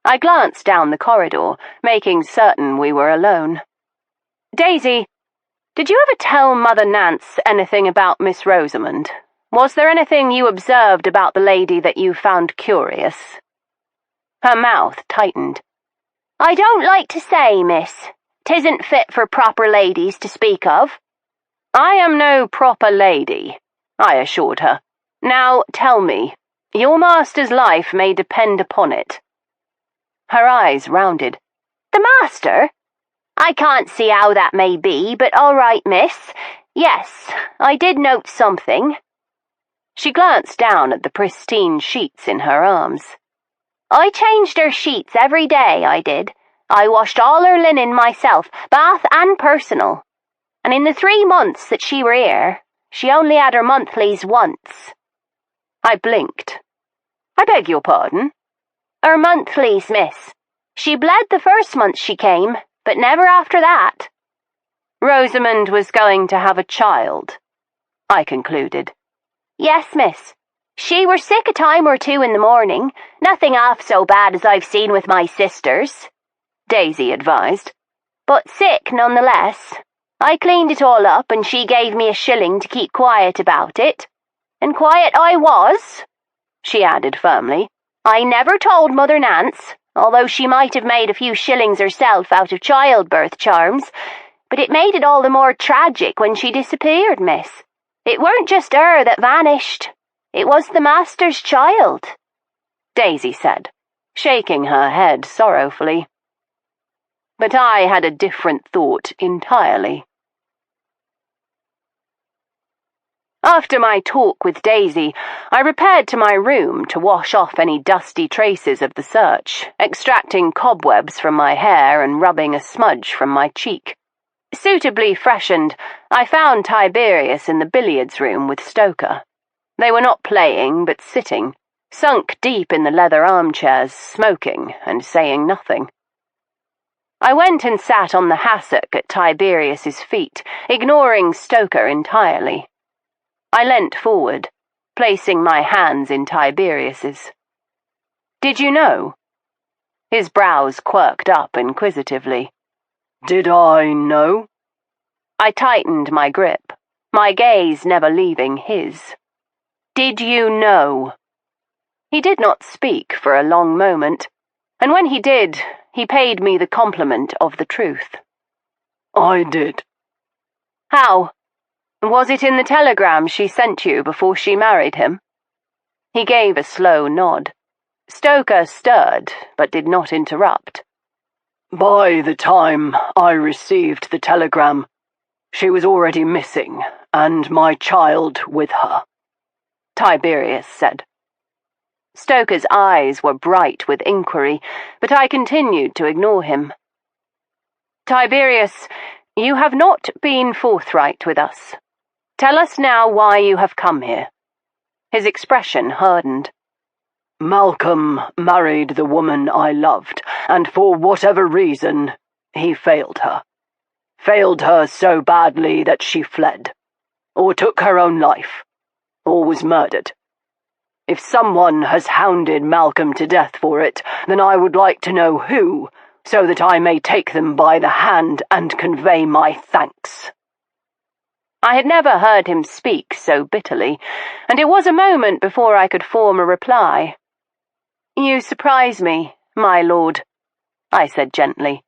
I glanced down the corridor, making certain we were alone. "Daisy, did you ever tell Mother Nance anything about Miss Rosamund? Was there anything you observed about the lady that you found curious?" Her mouth tightened. "I don't like to say, miss. 'Tisn't fit for proper ladies to speak of." "I am no proper lady," I assured her. "Now tell me, your master's life may depend upon it." Her eyes rounded. "The master? I can't see how that may be, but all right, miss. Yes, I did note something." She glanced down at the pristine sheets in her arms. "I changed her sheets every day, I did. I washed all her linen myself, bath and personal. And in the 3 months that she were here, she only had her monthlies once." I blinked. "I beg your pardon?" "Her monthlies, miss. She bled the first month she came, but never after that." "Rosamund was going to have a child," I concluded. "Yes, miss. She were sick a time or two in the morning. Nothing half so bad as I've seen with my sisters," Daisy advised. "But sick nonetheless. I cleaned it all up, and she gave me a shilling to keep quiet about it. And quiet I was," she added firmly. "I never told Mother Nance, although she might have made a few shillings herself out of childbirth charms. But it made it all the more tragic when she disappeared, miss. It weren't just her that vanished. It was the master's child," Daisy said, shaking her head sorrowfully. But I had a different thought entirely. After my talk with Daisy, I repaired to my room to wash off any dusty traces of the search, extracting cobwebs from my hair and rubbing a smudge from my cheek. Suitably freshened, I found Tiberius in the billiards room with Stoker. They were not playing, but sitting, sunk deep in the leather armchairs, smoking and saying nothing. I went and sat on the hassock at Tiberius's feet, ignoring Stoker entirely. I leant forward, placing my hands in Tiberius's. "Did you know?" His brows quirked up inquisitively. "Did I know?" I tightened my grip, my gaze never leaving his. "Did you know?" He did not speak for a long moment, and when he did, he paid me the compliment of the truth. "I did." "How? Was it in the telegram she sent you before she married him?" He gave a slow nod. Stoker stirred, but did not interrupt. "By the time I received the telegram, she was already missing, and my child with her," Tiberius said. Stoker's eyes were bright with inquiry, but I continued to ignore him. "Tiberius, you have not been forthright with us. Tell us now why you have come here." His expression hardened. "Malcolm married the woman I loved, and for whatever reason, he failed her. Failed her so badly that she fled, or took her own life, or was murdered. If someone has hounded Malcolm to death for it, then I would like to know who, so that I may take them by the hand and convey my thanks." I had never heard him speak so bitterly, and it was a moment before I could form a reply. "You surprise me, my lord," I said gently.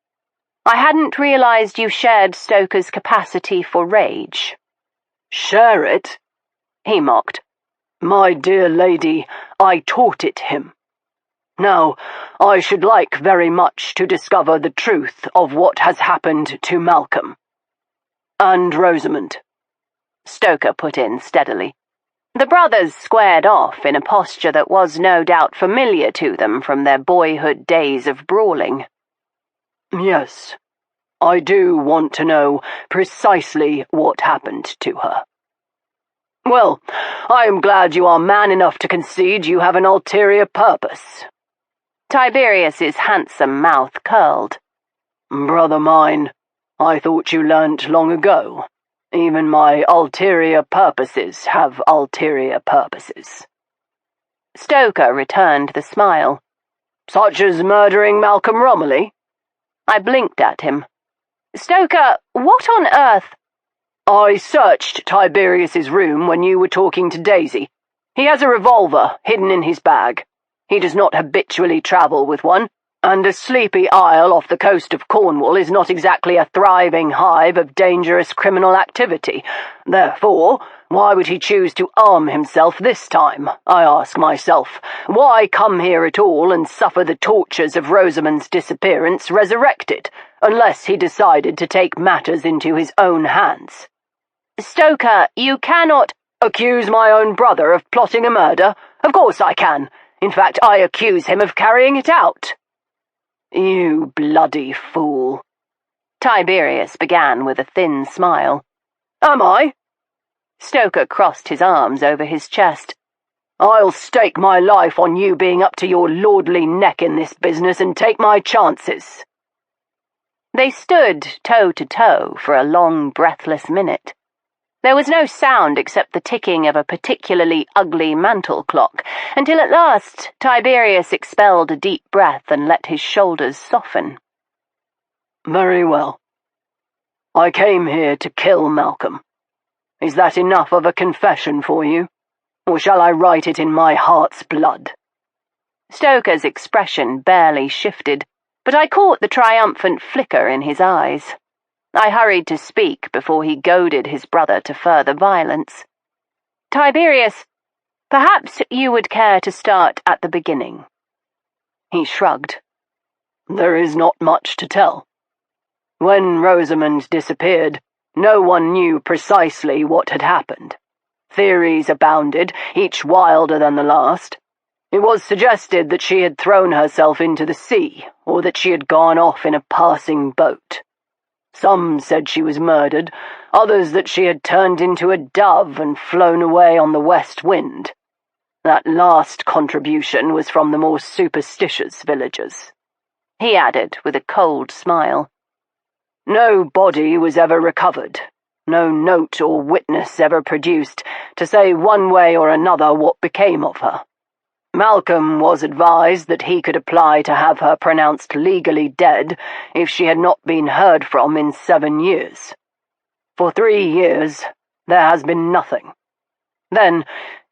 "I hadn't realized you shared Stoker's capacity for rage." "Share it?" he mocked. "My dear lady, I taught it him. Now, I should like very much to discover the truth of what has happened to Malcolm. And Rosamund," Stoker put in steadily. The brothers squared off in a posture that was no doubt familiar to them from their boyhood days of brawling. "Yes, I do want to know precisely what happened to her." "Well, I am glad you are man enough to concede you have an ulterior purpose." Tiberius's handsome mouth curled. "Brother mine, I thought you learnt long ago. Even my ulterior purposes have ulterior purposes." Stoker returned the smile. "Such as murdering Malcolm Romilly?" I blinked at him. "Stoker, what on earth—" "I searched Tiberius's room when you were talking to Daisy. He has a revolver hidden in his bag. He does not habitually travel with one, and a sleepy isle off the coast of Cornwall is not exactly a thriving hive of dangerous criminal activity. Therefore, why would he choose to arm himself this time, I ask myself? Why come here at all and suffer the tortures of Rosamund's disappearance resurrected, unless he decided to take matters into his own hands?" "Stoker, you cannot—" "Accuse my own brother of plotting a murder? Of course I can. In fact, I accuse him of carrying it out." "You bloody fool," Tiberius began with a thin smile. "Am I?" Stoker crossed his arms over his chest. "I'll stake my life on you being up to your lordly neck in this business and take my chances." They stood toe to toe for a long, breathless minute. There was no sound except the ticking of a particularly ugly mantel clock, until at last Tiberius expelled a deep breath and let his shoulders soften. "Very well. I came here to kill Malcolm. Is that enough of a confession for you? Or shall I write it in my heart's blood?" Stoker's expression barely shifted, but I caught the triumphant flicker in his eyes. I hurried to speak before he goaded his brother to further violence. Tiberius, perhaps you would care to start at the beginning. He shrugged. There is not much to tell. When Rosamund disappeared, no one knew precisely what had happened. Theories abounded, each wilder than the last. It was suggested that she had thrown herself into the sea, or that she had gone off in a passing boat. Some said she was murdered, others that she had turned into a dove and flown away on the west wind. That last contribution was from the more superstitious villagers, he added with a cold smile. No body was ever recovered, no note or witness ever produced to say one way or another what became of her. Malcolm was advised that he could apply to have her pronounced legally dead if she had not been heard from in 7 years. For 3 years, there has been nothing. Then,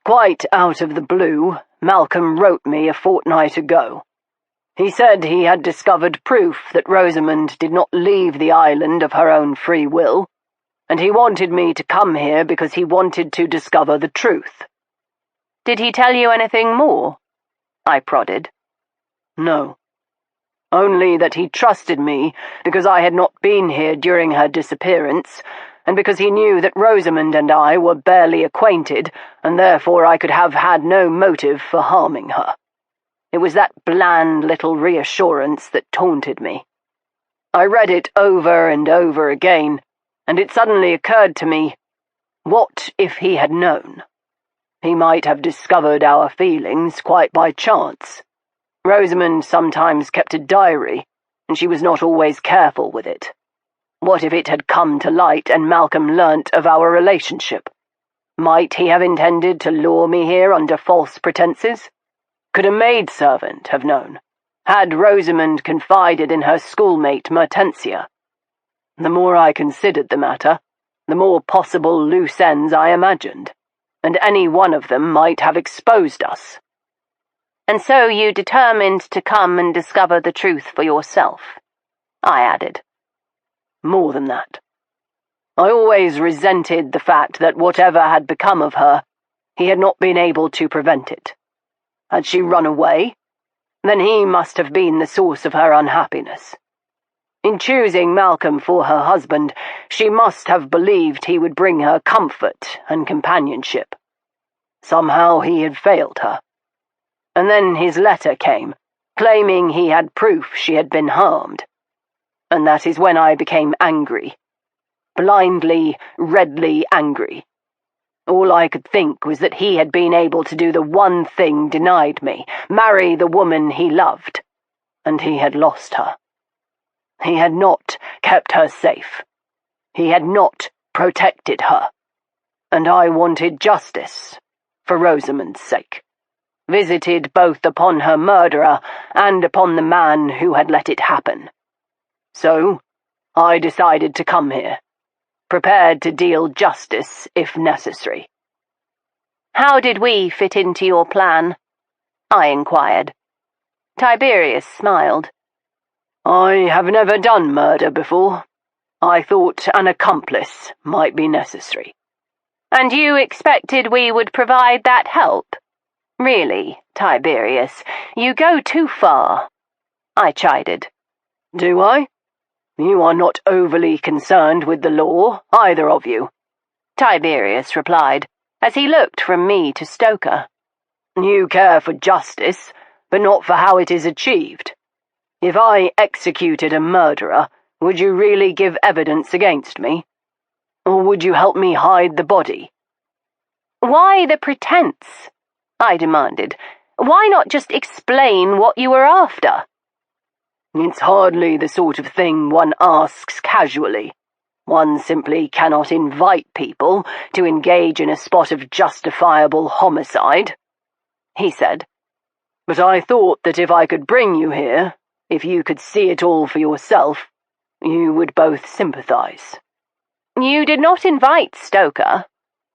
quite out of the blue, Malcolm wrote me a fortnight ago. He said he had discovered proof that Rosamund did not leave the island of her own free will, and he wanted me to come here because he wanted to discover the truth. Did he tell you anything more? I prodded. No. Only that he trusted me because I had not been here during her disappearance, and because he knew that Rosamund and I were barely acquainted, and therefore I could have had no motive for harming her. It was that bland little reassurance that taunted me. I read it over and over again, and it suddenly occurred to me, what if he had known? He might have discovered our feelings quite by chance. Rosamund sometimes kept a diary, and she was not always careful with it. What if it had come to light and Malcolm learnt of our relationship? Might he have intended to lure me here under false pretenses? Could a maidservant have known? Had Rosamund confided in her schoolmate Mertensia? The more I considered the matter, the more possible loose ends I imagined, and any one of them might have exposed us. And so you determined to come and discover the truth for yourself, I added. More than that. I always resented the fact that whatever had become of her, he had not been able to prevent it. Had she run away? Then he must have been the source of her unhappiness. In choosing Malcolm for her husband, she must have believed he would bring her comfort and companionship. Somehow he had failed her. And then his letter came, claiming he had proof she had been harmed. And that is when I became angry. Blindly, redly angry. All I could think was that he had been able to do the one thing denied me, marry the woman he loved. And he had lost her. He had not kept her safe. He had not protected her. And I wanted justice, for Rosamund's sake. Visited both upon her murderer and upon the man who had let it happen. So, I decided to come here, prepared to deal justice if necessary. How did we fit into your plan? I inquired. Tiberius smiled. I have never done murder before. I thought an accomplice might be necessary. And you expected we would provide that help? Really, Tiberius, you go too far, I chided. Do I? You are not overly concerned with the law, either of you, Tiberius replied, as he looked from me to Stoker. You care for justice, but not for how it is achieved. If I executed a murderer, would you really give evidence against me? Or would you help me hide the body? Why the pretense? I demanded. Why not just explain what you were after? It's hardly the sort of thing one asks casually. One simply cannot invite people to engage in a spot of justifiable homicide, he said. But I thought that if I could bring you here, if you could see it all for yourself, you would both sympathize. You did not invite Stoker,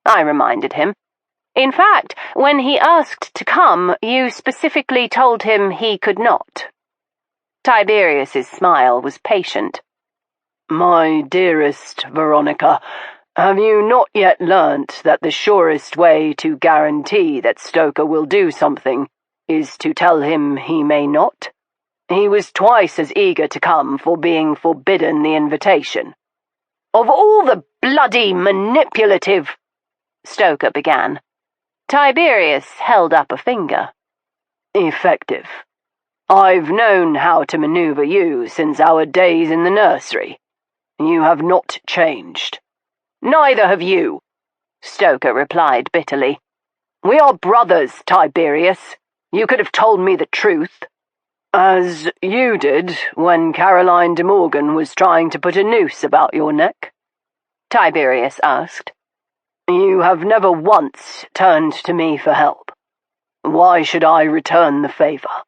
I reminded him. In fact, when he asked to come, you specifically told him he could not. Tiberius's smile was patient. My dearest Veronica, have you not yet learnt that the surest way to guarantee that Stoker will do something is to tell him he may not? He was twice as eager to come for being forbidden the invitation. Of all the bloody manipulative... Stoker began. Tiberius held up a finger. Effective. I've known how to maneuver you since our days in the nursery. You have not changed. Neither have you, Stoker replied bitterly. We are brothers, Tiberius. You could have told me the truth. As you did when Caroline de Morgan was trying to put a noose about your neck? Tiberius asked. You have never once turned to me for help. Why should I return the favour?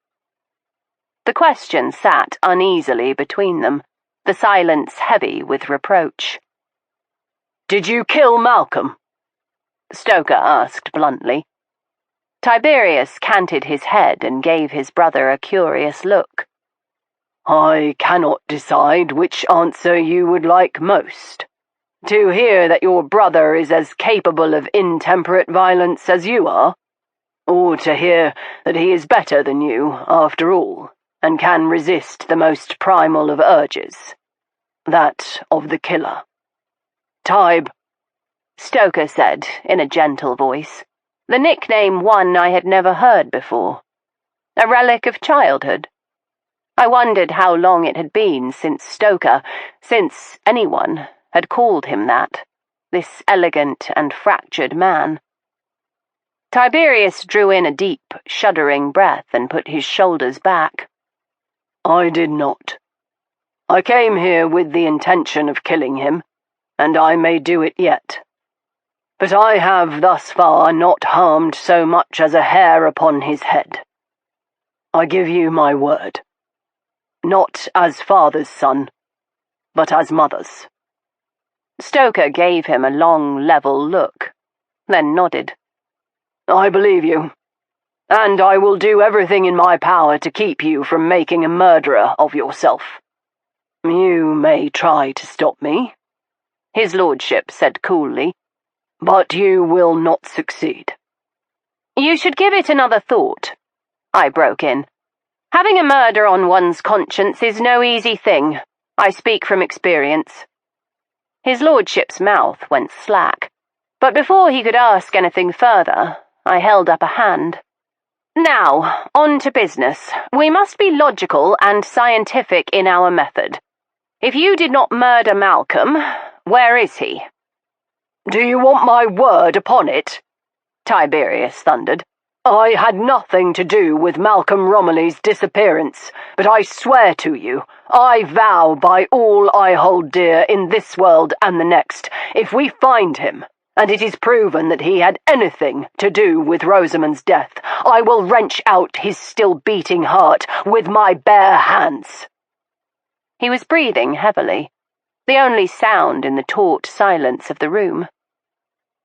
The question sat uneasily between them, the silence heavy with reproach. Did you kill Malcolm? Stoker asked bluntly. Tiberius canted his head and gave his brother a curious look. I cannot decide which answer you would like most. To hear that your brother is as capable of intemperate violence as you are, or to hear that he is better than you, after all, and can resist the most primal of urges, that of the killer. Tib, Stoker said in a gentle voice, the nickname one I had never heard before. A relic of childhood. I wondered how long it had been since Stoker, since anyone, had called him that, this elegant and fractured man. Tiberius drew in a deep, shuddering breath and put his shoulders back. I did not. I came here with the intention of killing him, and I may do it yet. But I have thus far not harmed so much as a hair upon his head. I give you my word. Not as father's son, but as mother's. Stoker gave him a long, level look, then nodded. I believe you, and I will do everything in my power to keep you from making a murderer of yourself. You may try to stop me, his lordship said coolly, but you will not succeed. You should give it another thought, I broke in. Having a murder on one's conscience is no easy thing. I speak from experience. His lordship's mouth went slack, but before he could ask anything further, I held up a hand. Now, on to business. We must be logical and scientific in our method. If you did not murder Malcolm, where is he? Do you want my word upon it? Tiberius thundered. I had nothing to do with Malcolm Romilly's disappearance, but I swear to you, I vow by all I hold dear in this world and the next, if we find him, and it is proven that he had anything to do with Rosamund's death, I will wrench out his still beating heart with my bare hands. He was breathing heavily, the only sound in the taut silence of the room.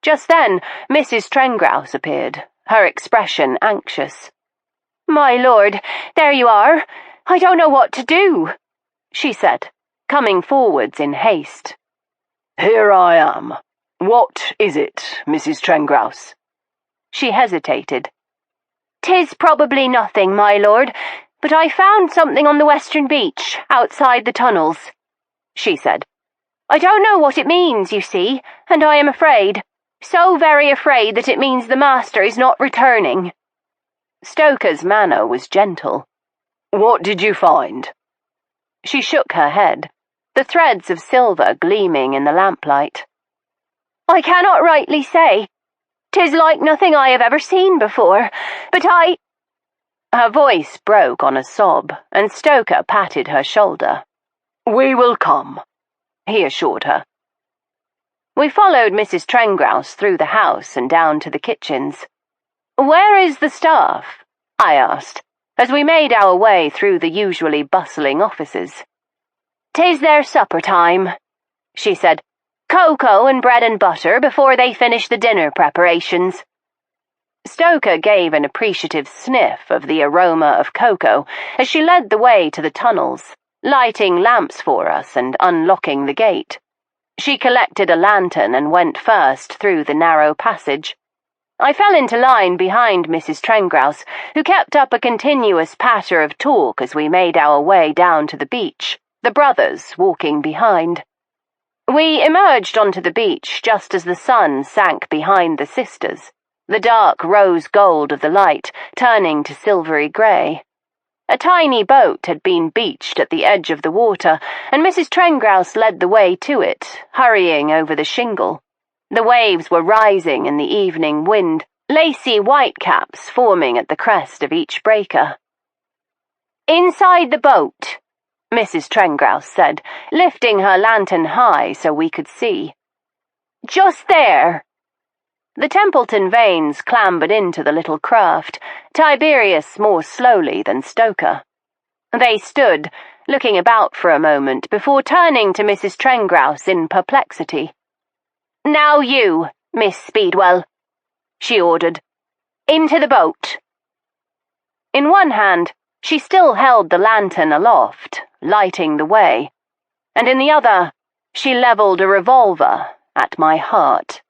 Just then, Mrs. Trengrouse appeared, her expression anxious. My lord, there you are. I don't know what to do, she said, coming forwards in haste. Here I am. What is it, Mrs. Trengrouse? She hesitated. 'Tis probably nothing, my lord, but I found something on the western beach, outside the tunnels, she said. I don't know what it means, you see, and I am afraid. So very afraid that it means the master is not returning. Stoker's manner was gentle. What did you find? She shook her head, the threads of silver gleaming in the lamplight. I cannot rightly say. 'Tis like nothing I have ever seen before, but I... Her voice broke on a sob, and Stoker patted her shoulder. We will come, he assured her. We followed Mrs. Trengrouse through the house and down to the kitchens. Where is the staff? I asked, as we made our way through the usually bustling offices. 'Tis their supper time, she said. Cocoa and bread and butter before they finish the dinner preparations. Stoker gave an appreciative sniff of the aroma of cocoa as she led the way to the tunnels, lighting lamps for us and unlocking the gate. She collected a lantern and went first through the narrow passage. I fell into line behind Mrs. Trengrouse, who kept up a continuous patter of talk as we made our way down to the beach, the brothers walking behind. We emerged onto the beach just as the sun sank behind the sisters, the dark rose gold of the light turning to silvery grey. A tiny boat had been beached at the edge of the water, and Mrs. Trengrouse led the way to it, hurrying over the shingle. The waves were rising in the evening wind, lacy whitecaps forming at the crest of each breaker. "Inside the boat," Mrs. Trengrouse said, lifting her lantern high so we could see. "Just there." The Templeton-Vanes clambered into the little craft, Tiberius more slowly than Stoker. They stood, looking about for a moment before turning to Mrs. Trengrouse in perplexity. "Now you, Miss Speedwell," she ordered. "Into the boat." In one hand, she still held the lantern aloft, lighting the way, and in the other, she levelled a revolver at my heart.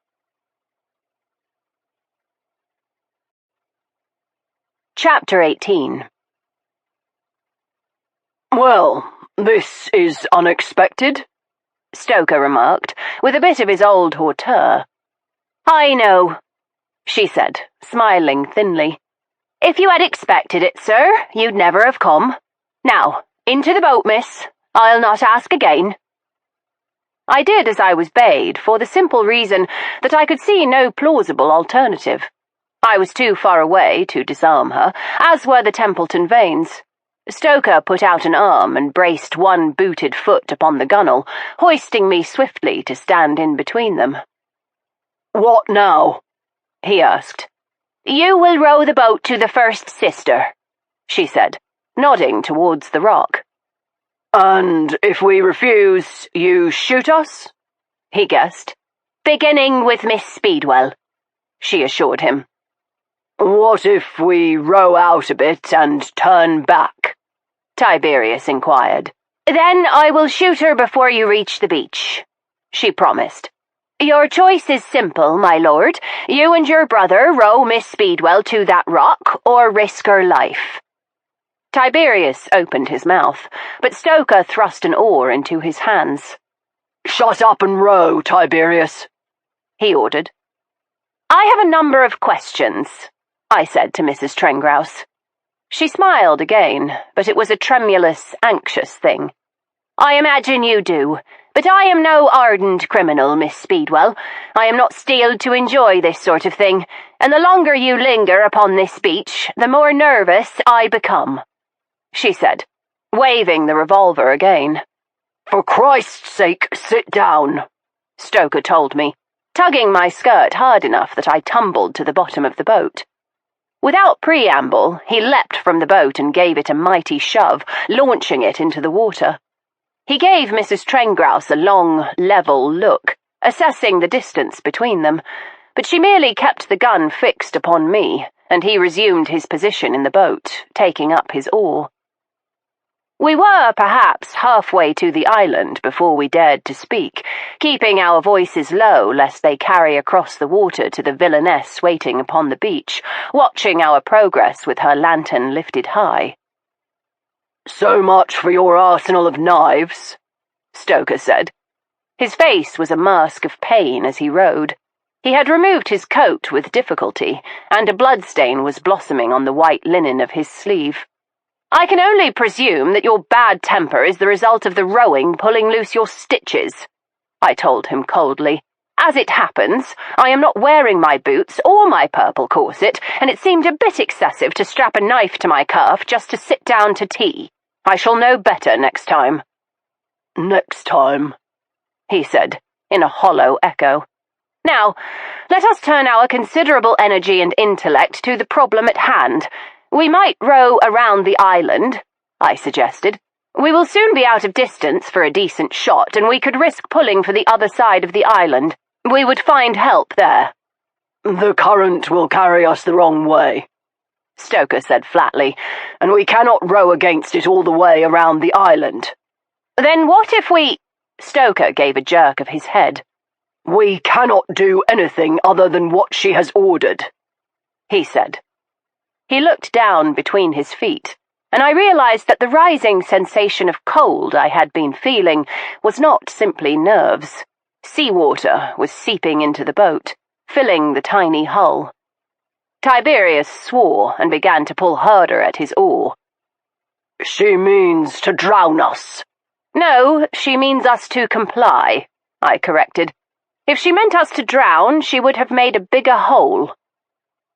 Chapter 18. "Well, this is unexpected," Stoker remarked, with a bit of his old hauteur. "I know," she said, smiling thinly. "If you had expected it, sir, you'd never have come. Now, into the boat, miss. I'll not ask again." I did as I was bade, for the simple reason that I could see no plausible alternative. I was too far away to disarm her, as were the Templeton-Vanes. Stoker put out an arm and braced one booted foot upon the gunwale, hoisting me swiftly to stand in between them. "What now?" he asked. "You will row the boat to the first sister," she said, nodding towards the rock. "And if we refuse, you shoot us?" he guessed. "Beginning with Miss Speedwell," she assured him. "What if we row out a bit and turn back?" Tiberius inquired. "Then I will shoot her before you reach the beach," she promised. "Your choice is simple, my lord. You and your brother row Miss Speedwell to that rock, or risk her life." Tiberius opened his mouth, but Stoker thrust an oar into his hands. "Shut up and row, Tiberius," he ordered. "I have a number of questions," I said to Mrs. Trengrouse. She smiled again, but it was a tremulous, anxious thing. "I imagine you do, but I am no ardent criminal, Miss Speedwell. I am not steeled to enjoy this sort of thing, and the longer you linger upon this beach, the more nervous I become," she said, waving the revolver again. "For Christ's sake, sit down," Stoker told me, tugging my skirt hard enough that I tumbled to the bottom of the boat. Without preamble, he leapt from the boat and gave it a mighty shove, launching it into the water. He gave Mrs. Trengrouse a long, level look, assessing the distance between them, but she merely kept the gun fixed upon me, and he resumed his position in the boat, taking up his oar. We were, perhaps, halfway to the island before we dared to speak, keeping our voices low lest they carry across the water to the villainess waiting upon the beach, watching our progress with her lantern lifted high. "So much for your arsenal of knives," Stoker said. His face was a mask of pain as he rowed. He had removed his coat with difficulty, and a bloodstain was blossoming on the white linen of his sleeve. "I can only presume that your bad temper is the result of the rowing pulling loose your stitches," I told him coldly. "As it happens, I am not wearing my boots or my purple corset, and it seemed a bit excessive to strap a knife to my calf just to sit down to tea. I shall know better next time." "Next time," he said, in a hollow echo. "Now, let us turn our considerable energy and intellect to the problem at hand. We might row around the island," I suggested. "We will soon be out of distance for a decent shot, and we could risk pulling for the other side of the island. We would find help there." "The current will carry us the wrong way," Stoker said flatly, "and we cannot row against it all the way around the island. Then what if we— Stoker gave a jerk of his head. We cannot do anything other than what she has ordered, he said. He looked down between his feet, and I realized that the rising sensation of cold I had been feeling was not simply nerves. Seawater was seeping into the boat, filling the tiny hull. Tiberius swore and began to pull harder at his oar. She means to drown us. No, she means us to comply, I corrected. If she meant us to drown, she would have made a bigger hole.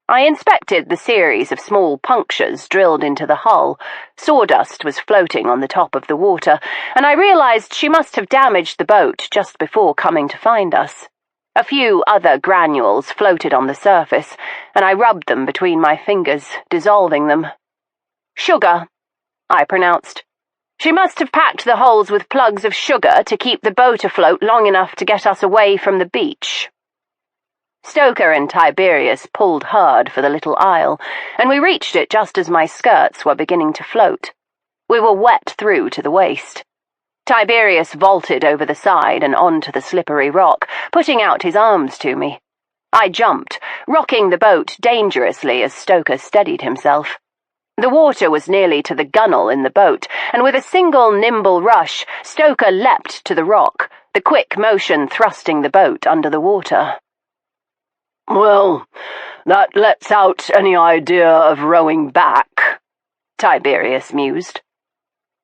I inspected the series of small punctures drilled into the hull. Sawdust was floating on the top of the water, and I realized she must have damaged the boat just before coming to find us. A few other granules floated on the surface, and I rubbed them between my fingers, dissolving them. Sugar, I pronounced. She must have packed the holes with plugs of sugar to keep the boat afloat long enough to get us away from the beach. Stoker and Tiberius pulled hard for the little isle, and we reached it just as my skirts were beginning to float. We were wet through to the waist. Tiberius vaulted over the side and onto the slippery rock, putting out his arms to me. I jumped, rocking the boat dangerously as Stoker steadied himself. The water was nearly to the gunwale in the boat, and with a single nimble rush, Stoker leapt to the rock, the quick motion thrusting the boat under the water. Well, that lets out any idea of rowing back, Tiberius mused.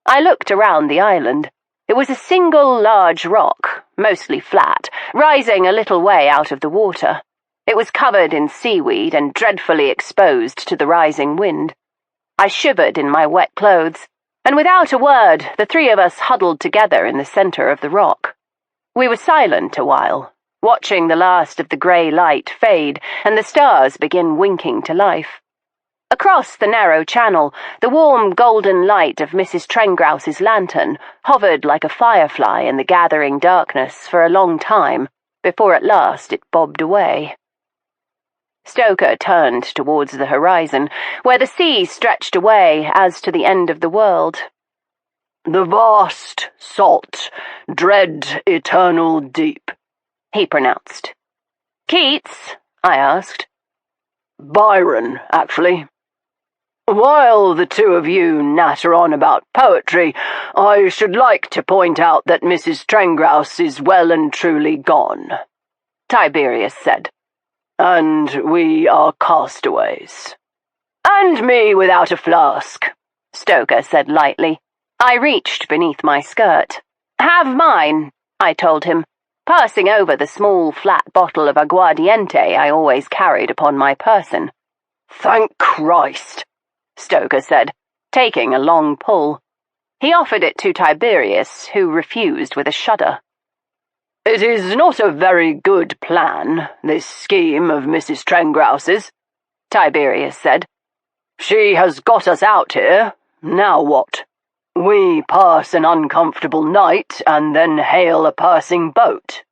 I looked around the island. It was a single large rock, mostly flat, rising a little way out of the water. It was covered in seaweed and dreadfully exposed to the rising wind. I shivered in my wet clothes, and without a word, the three of us huddled together in the center of the rock. We were silent a while, watching the last of the grey light fade and the stars begin winking to life. Across the narrow channel, the warm golden light of Mrs. Trengrouse's lantern hovered like a firefly in the gathering darkness for a long time, before at last it bobbed away. Stoker turned towards the horizon, where the sea stretched away as to the end of the world. The vast, salt, dread, eternal deep, he pronounced. Keats? I asked. Byron, actually. While the two of you natter on about poetry, I should like to point out that Mrs. Trengrouse is well and truly gone, Tiberius said. And we are castaways. And me without a flask, Stoker said lightly. I reached beneath my skirt. Have mine, I told him, passing over the small flat bottle of aguardiente I always carried upon my person. Thank Christ, Stoker said, taking a long pull. He offered it to Tiberius, who refused with a shudder. It is not a very good plan, this scheme of Mrs. Trengrouse's, Tiberius said. She has got us out here. Now what? We pass an uncomfortable night and then hail a passing boat.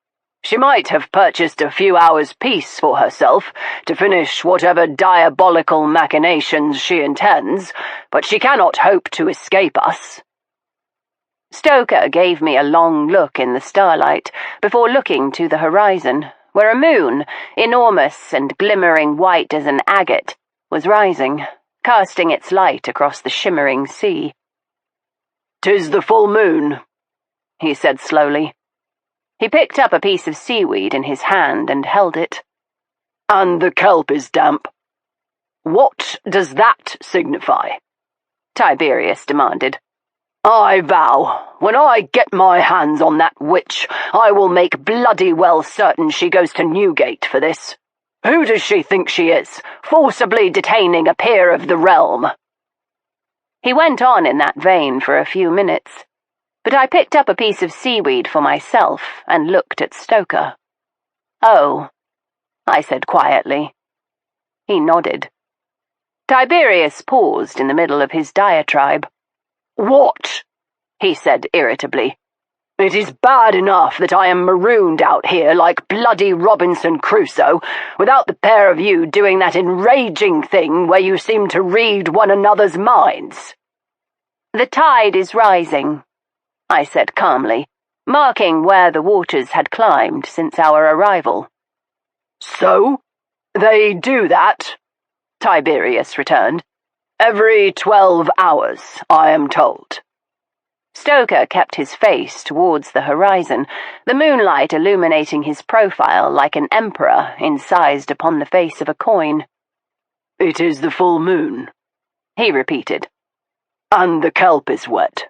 She might have purchased a few hours' peace for herself to finish whatever diabolical machinations she intends, but she cannot hope to escape us. Stoker gave me a long look in the starlight before looking to the horizon, where a moon, enormous and glimmering white as an agate, was rising, casting its light across the shimmering sea. "'Tis the full moon," he said slowly. He picked up a piece of seaweed in his hand and held it. "And the kelp is damp." "What does that signify?" Tiberius demanded. "I vow, when I get my hands on that witch, I will make bloody well certain she goes to Newgate for this. Who does she think she is, forcibly detaining a peer of the realm?" He went on in that vein for a few minutes, but I picked up a piece of seaweed for myself and looked at Stoker. "Oh," I said quietly. He nodded. Tiberius paused in the middle of his diatribe. "What?" he said irritably. "It is bad enough that I am marooned out here like bloody Robinson Crusoe, without the pair of you doing that enraging thing where you seem to read one another's minds." "The tide is rising," I said calmly, marking where the waters had climbed since our arrival. So? They do that? Tiberius returned. Every 12 hours, I am told. Stoker kept his face towards the horizon, the moonlight illuminating his profile like an emperor incised upon the face of a coin. It is the full moon, he repeated. And the kelp is wet.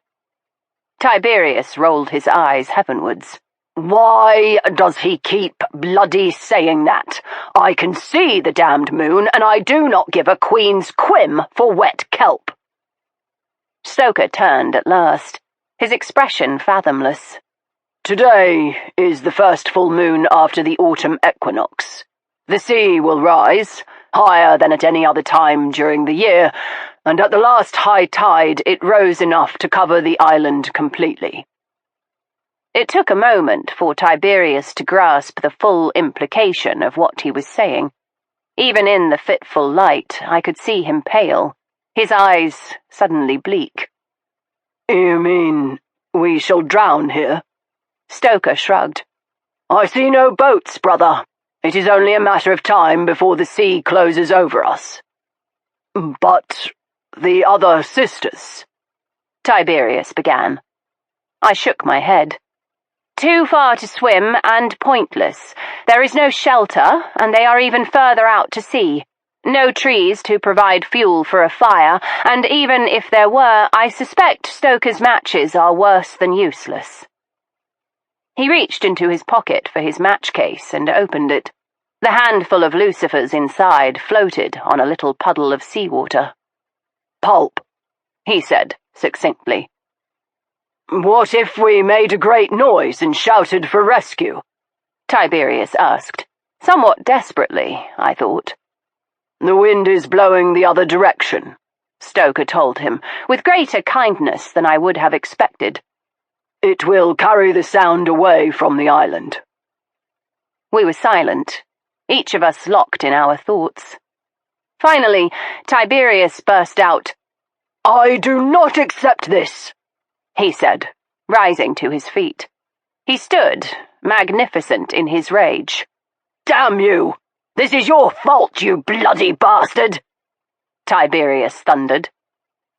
Tiberius rolled his eyes heavenwards. Why does he keep bloody saying that? I can see the damned moon, and I do not give a queen's quim for wet kelp. Stoker turned at last, his expression fathomless. Today is the first full moon after the autumn equinox. The sea will rise, higher than at any other time during the year, and at the last high tide it rose enough to cover the island completely. It took a moment for Tiberius to grasp the full implication of what he was saying. Even in the fitful light, I could see him pale, his eyes suddenly bleak. You mean we shall drown here? Stoker shrugged. I see no boats, brother. It is only a matter of time before the sea closes over us. But the other sisters? Tiberius began. I shook my head. Too far to swim and pointless. There is no shelter, and they are even further out to sea. No trees to provide fuel for a fire, and even if there were, I suspect Stoker's matches are worse than useless. He reached into his pocket for his match case and opened it. The handful of lucifers inside floated on a little puddle of seawater. Pulp, he said succinctly. What if we made a great noise and shouted for rescue? Tiberius asked, somewhat desperately, I thought. The wind is blowing the other direction, Stoker told him, with greater kindness than I would have expected. It will carry the sound away from the island. We were silent, each of us locked in our thoughts. Finally, Tiberius burst out, I do not accept this, he said, rising to his feet. He stood, magnificent in his rage. Damn you! This is your fault, you bloody bastard! Tiberius thundered.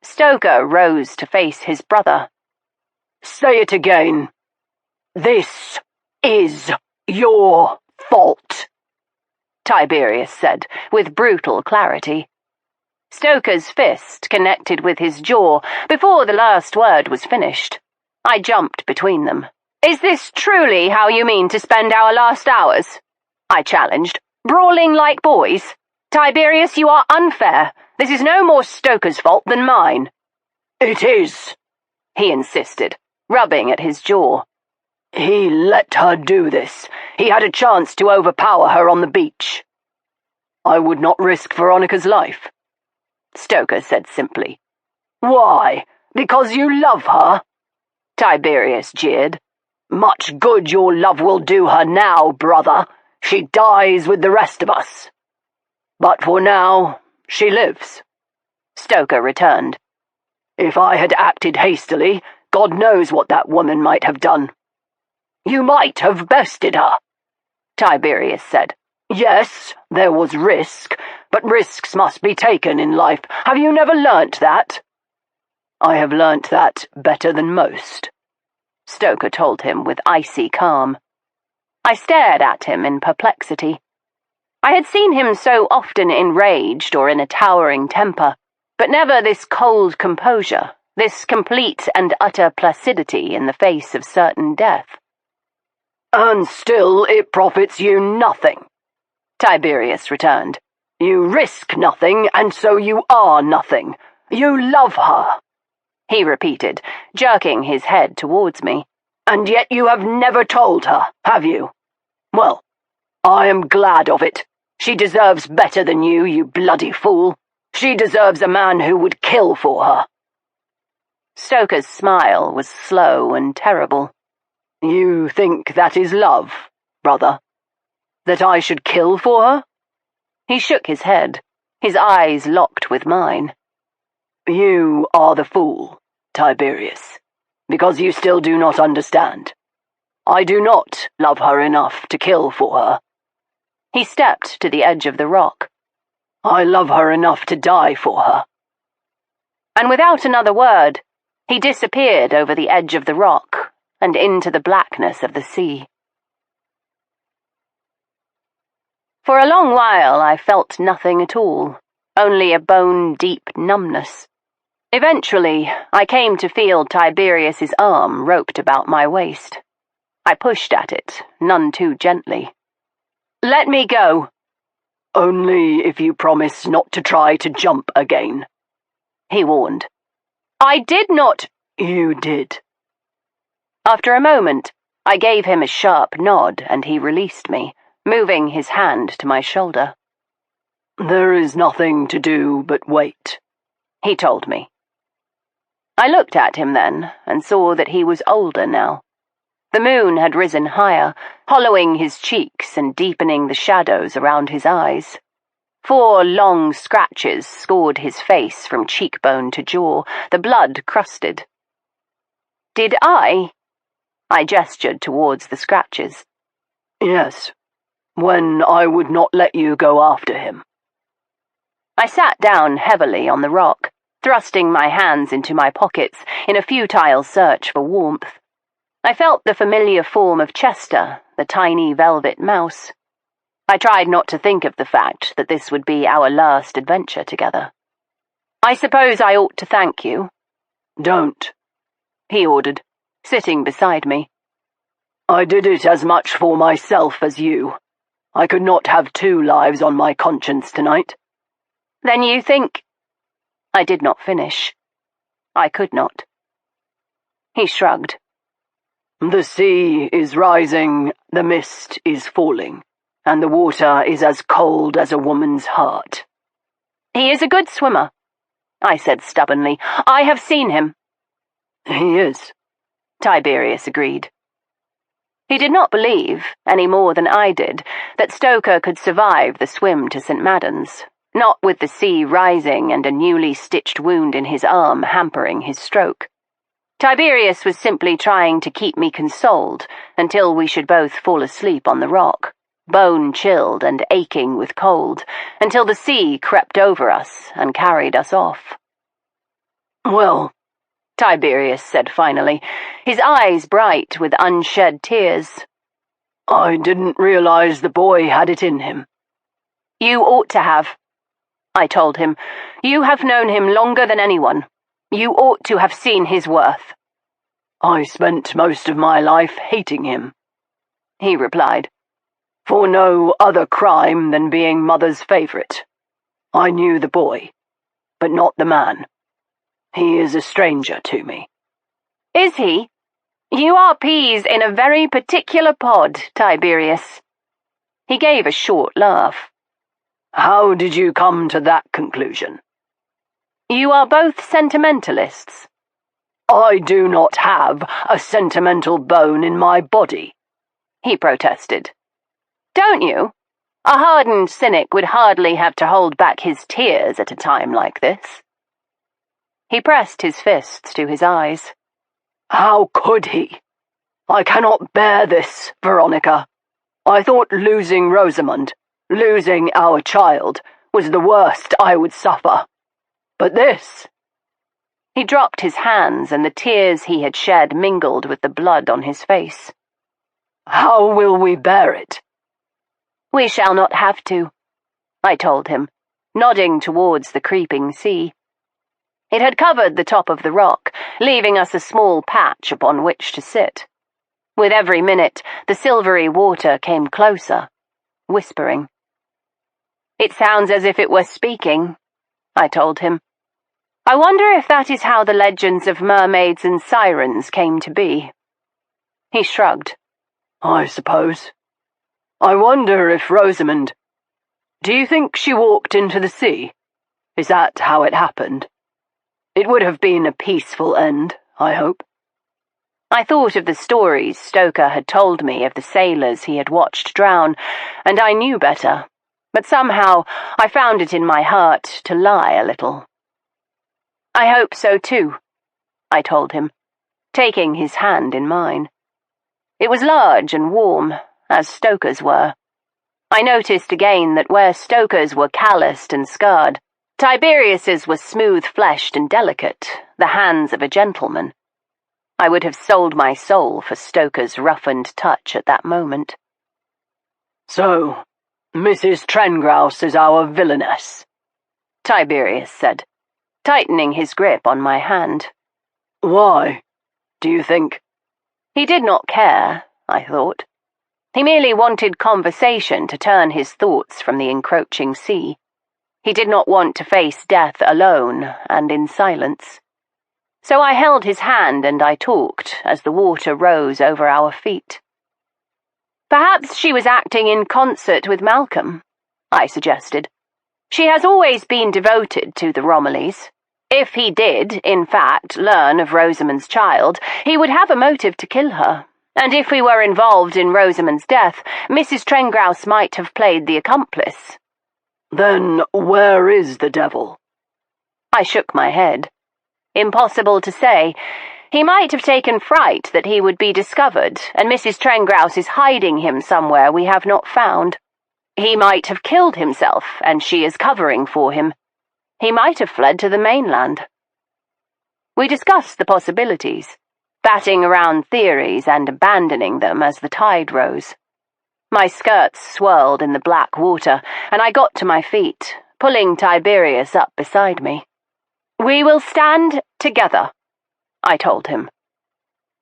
Stoker rose to face his brother. Say it again. This is your fault, Tiberius said, with brutal clarity. Stoker's fist connected with his jaw before the last word was finished. I jumped between them. Is this truly how you mean to spend our last hours? I challenged. Brawling like boys? Tiberius, you are unfair. This is no more Stoker's fault than mine. It is, he insisted, rubbing at his jaw. He let her do this. He had a chance to overpower her on the beach. I would not risk Veronica's life, Stoker said simply. Why? Because you love her? Tiberius jeered. Much good your love will do her now, brother. She dies with the rest of us. But for now, she lives, Stoker returned. If I had acted hastily, God knows what that woman might have done. You might have bested her, Tiberius said. Yes, there was risk, but risks must be taken in life. Have you never learnt that? I have learnt that better than most, Stoker told him with icy calm. I stared at him in perplexity. I had seen him so often enraged or in a towering temper, but never this cold composure, this complete and utter placidity in the face of certain death. And still it profits you nothing, Tiberius returned. You risk nothing, and so you are nothing. You love her, he repeated, jerking his head towards me. And yet you have never told her, have you? Well, I am glad of it. She deserves better than you bloody fool. She deserves a man who would kill for her. Stoker's smile was slow and terrible. You think that is love, brother? That I should kill for her? He shook his head, his eyes locked with mine. You are the fool, Tiberius. because you still do not understand. I do not love her enough to kill for her. He stepped to the edge of the rock. I love her enough to die for her. And without another word, he disappeared over the edge of the rock and into the blackness of the sea. For a long while I felt nothing at all, only a bone-deep numbness. Eventually, I came to feel Tiberius's arm roped about my waist. I pushed at it, none too gently. Let me go. Only if you promise not to try to jump again, he warned. I did not. You did. After a moment, I gave him a sharp nod and he released me, moving his hand to my shoulder. There is nothing to do but wait, he told me. I looked at him then and saw that he was older now. The moon had risen higher, hollowing his cheeks and deepening the shadows around his eyes. 4 long scratches scored his face from cheekbone to jaw, the blood crusted. Did I gestured towards the scratches. Yes, when I would not let you go after him. I sat down heavily on the rock, thrusting my hands into my pockets in a futile search for warmth. I felt the familiar form of Chester, the tiny velvet mouse. I tried not to think of the fact that this would be our last adventure together. I suppose I ought to thank you. Don't, he ordered, sitting beside me. I did it as much for myself as you. I could not have 2 lives on my conscience tonight. Then you think... I did not finish. I could not. He shrugged. The sea is rising, the mist is falling, and the water is as cold as a woman's heart. He is a good swimmer, I said stubbornly. I have seen him. He is, Tiberius agreed. He did not believe, any more than I did, that Stoker could survive the swim to St. Madden's, not with the sea rising and a newly stitched wound in his arm hampering his stroke. Tiberius was simply trying to keep me consoled until we should both fall asleep on the rock, bone-chilled and aching with cold, until the sea crept over us and carried us off. Well, Tiberius said finally, his eyes bright with unshed tears. I didn't realize the boy had it in him. You ought to have, I told him. You have known him longer than anyone. You ought to have seen his worth. I spent most of my life hating him, he replied. For no other crime than being Mother's favorite. I knew the boy, but not the man. He is a stranger to me. Is he? You are peas in a very particular pod, Tiberius. He gave a short laugh. How did you come to that conclusion? You are both sentimentalists. I do not have a sentimental bone in my body, he protested. Don't you? A hardened cynic would hardly have to hold back his tears at a time like this. He pressed his fists to his eyes. How could he? I cannot bear this, Veronica. I thought losing Rosamund, losing our child, was the worst I would suffer. But this... He dropped his hands, and the tears he had shed mingled with the blood on his face. How will we bear it? We shall not have to, I told him, nodding towards the creeping sea. It had covered the top of the rock, leaving us a small patch upon which to sit. With every minute, the silvery water came closer, whispering. It sounds as if it were speaking, I told him. I wonder if that is how the legends of mermaids and sirens came to be. He shrugged. I suppose. I wonder if Rosamund... Do you think she walked into the sea? Is that how it happened? It would have been a peaceful end, I hope. I thought of the stories Stoker had told me of the sailors he had watched drown, and I knew better, but somehow I found it in my heart to lie a little. I hope so too, I told him. taking his hand in mine. It was large and warm, as Stoker's were. I noticed again that where Stoker's were calloused and scarred, Tiberius's were smooth-fleshed and delicate, the hands of a gentleman. I would have sold my soul for Stoker's roughened touch at that moment. "So, Mrs. Trengrouse is our villainess," Tiberius said, tightening his grip on my hand. "Why, do you think?" He did not care, I thought. He merely wanted conversation to turn his thoughts from the encroaching sea. He did not want to face death alone and in silence. So I held his hand and I talked as the water rose over our feet. Perhaps she was acting in concert with Malcolm, I suggested. She has always been devoted to the Romillys. If he did, in fact, learn of Rosamund's child, he would have a motive to kill her. And if we were involved in Rosamund's death, Mrs. Trengrouse might have played the accomplice. "Then where is the devil?" I shook my head. Impossible to say. He might have taken fright that he would be discovered, and Mrs. Trengrouse is hiding him somewhere we have not found. He might have killed himself, and she is covering for him. He might have fled to the mainland. We discussed the possibilities, batting around theories and abandoning them as the tide rose. My skirts swirled in the black water, and I got to my feet, pulling Tiberius up beside me. "We will stand together," I told him.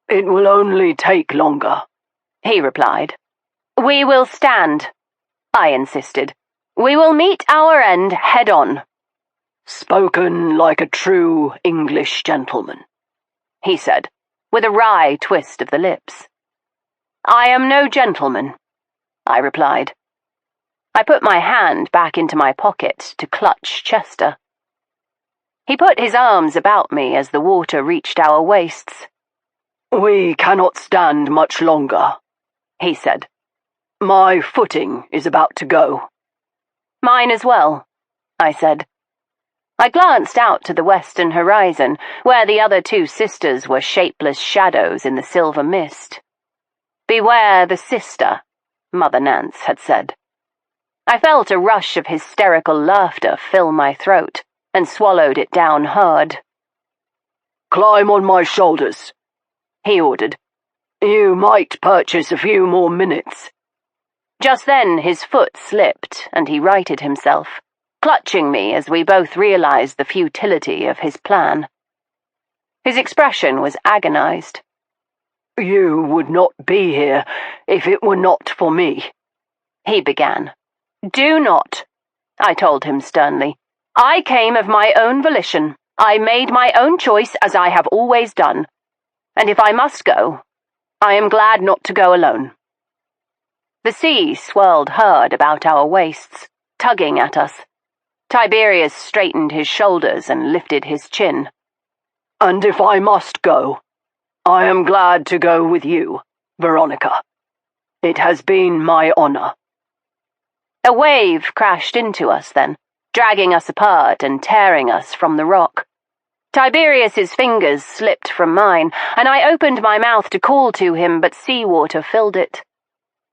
"It will only take longer," he replied. "We will stand," I insisted. "We will meet our end head-on." "Spoken like a true English gentleman," he said, with a wry twist of the lips. "I am no gentleman," I replied. I put my hand back into my pocket to clutch Chester. He put his arms about me as the water reached our waists. "We cannot stand much longer," he said. "My footing is about to go." "Mine as well," I said. I glanced out to the western horizon, where the other two sisters were shapeless shadows in the silver mist. "Beware the sister," Mother Nance had said. I felt a rush of hysterical laughter fill my throat, and swallowed it down hard. "Climb on my shoulders," he ordered. "You might purchase a few more minutes." Just then his foot slipped, and he righted himself, clutching me as we both realized the futility of his plan. His expression was agonized. "You would not be here if it were not for me," he began. "Do not," I told him sternly. "I came of my own volition. I made my own choice, as I have always done. And if I must go, I am glad not to go alone." The sea swirled hard about our waists, tugging at us. Tiberius straightened his shoulders and lifted his chin. "And if I must go, I am glad to go with you, Veronica. It has been my honor." A wave crashed into us then, dragging us apart and tearing us from the rock. Tiberius's fingers slipped from mine, and I opened my mouth to call to him, but seawater filled it.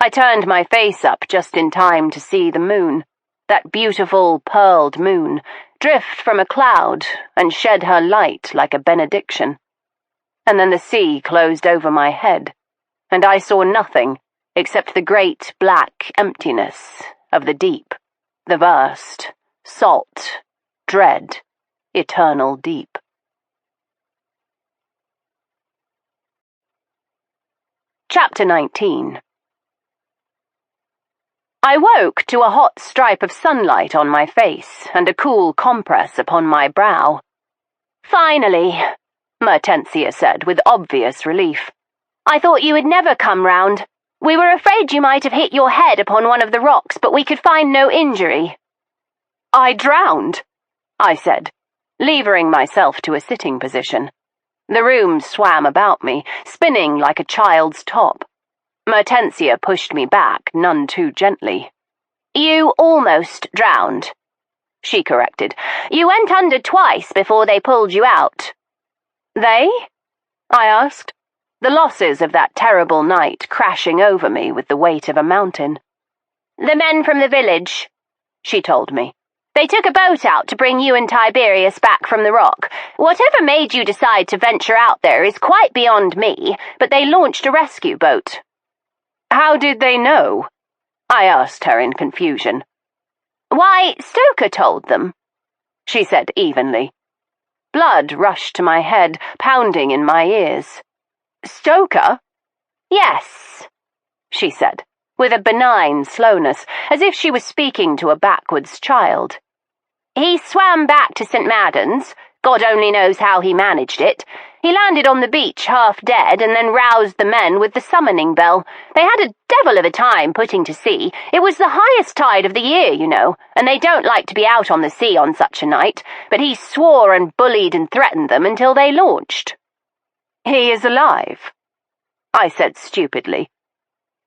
I turned my face up just in time to see the moon, that beautiful pearled moon, drift from a cloud and shed her light like a benediction. And then the sea closed over my head, and I saw nothing except the great black emptiness of the deep, the vast, salt, dread, eternal deep. Chapter 19. I woke to a hot stripe of sunlight on my face and a cool compress upon my brow. "Finally," Mertensia said with obvious relief. "I thought you would never come round. We were afraid you might have hit your head upon one of the rocks, but we could find no injury." "I drowned," I said, levering myself to a sitting position. The room swam about me, spinning like a child's top. Mertensia pushed me back, none too gently. "You almost drowned," she corrected. "You went under twice before they pulled you out." "They?" I asked, the losses of that terrible night crashing over me with the weight of a mountain. The men from the village, she told me. They took a boat out to bring you and Tiberius back from the rock. Whatever made you decide to venture out there is quite beyond me, but they launched a rescue boat. How did they know? I asked her in confusion. Why, Stoker told them, she said evenly. Blood rushed to my head, pounding in my ears. Stoker? Yes, she said, with a benign slowness, as if she was speaking to a backwards child. He swam back to St. Madden's. God only knows how he managed it. He landed on the beach half dead and then roused the men with the summoning bell. They had a devil of a time putting to sea. It was the highest tide of the year, you know, and they don't like to be out on the sea on such a night, but he swore and bullied and threatened them until they launched. He is alive, I said stupidly.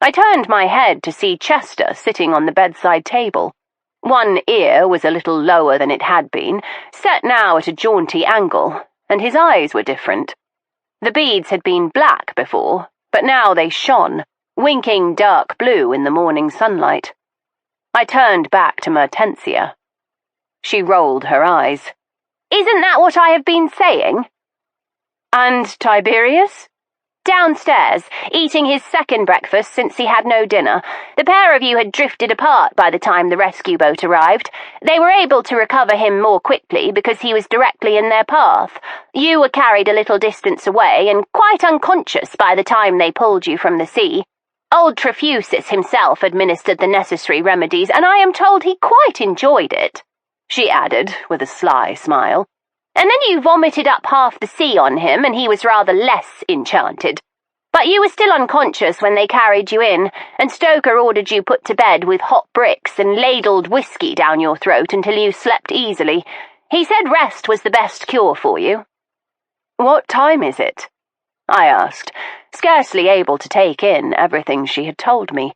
I turned my head to see Chester sitting on the bedside table. One ear was a little lower than it had been, set now at a jaunty angle, and his eyes were different. The beads had been black before, but now they shone, winking dark blue in the morning sunlight. I turned back to Mertensia. She rolled her eyes. Isn't that what I have been saying? And Tiberius? Downstairs, eating his second breakfast since he had no dinner. The pair of you had drifted apart by the time the rescue boat arrived. They were able to recover him more quickly because he was directly in their path. You were carried a little distance away and quite unconscious by the time they pulled you from the sea. Old Trefusis himself administered the necessary remedies, and I am told he quite enjoyed it, she added with a sly smile. And then you vomited up half the sea on him, and he was rather less enchanted. But you were still unconscious when they carried you in, and Stoker ordered you put to bed with hot bricks and ladled whiskey down your throat until you slept easily. He said rest was the best cure for you. What time is it? I asked, scarcely able to take in everything she had told me.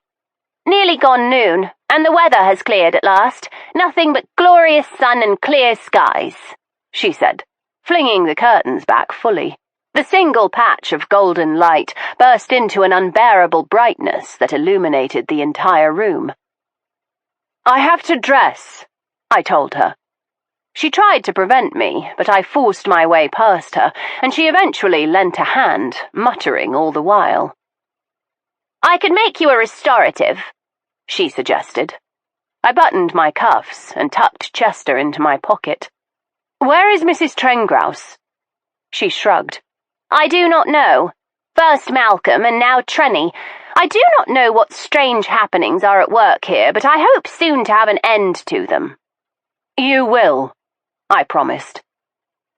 Nearly gone noon, and the weather has cleared at last. Nothing but glorious sun and clear skies, she said, flinging the curtains back fully. The single patch of golden light burst into an unbearable brightness that illuminated the entire room. I have to dress, I told her. She tried to prevent me, but I forced my way past her, and she eventually lent a hand, muttering all the while. I could make you a restorative, she suggested. I buttoned my cuffs and tucked Chester into my pocket. Where is Mrs. Trengrouse? She shrugged. I do not know. First Malcolm and now Trenny. I do not know what strange happenings are at work here, but I hope soon to have an end to them. You will, I promised.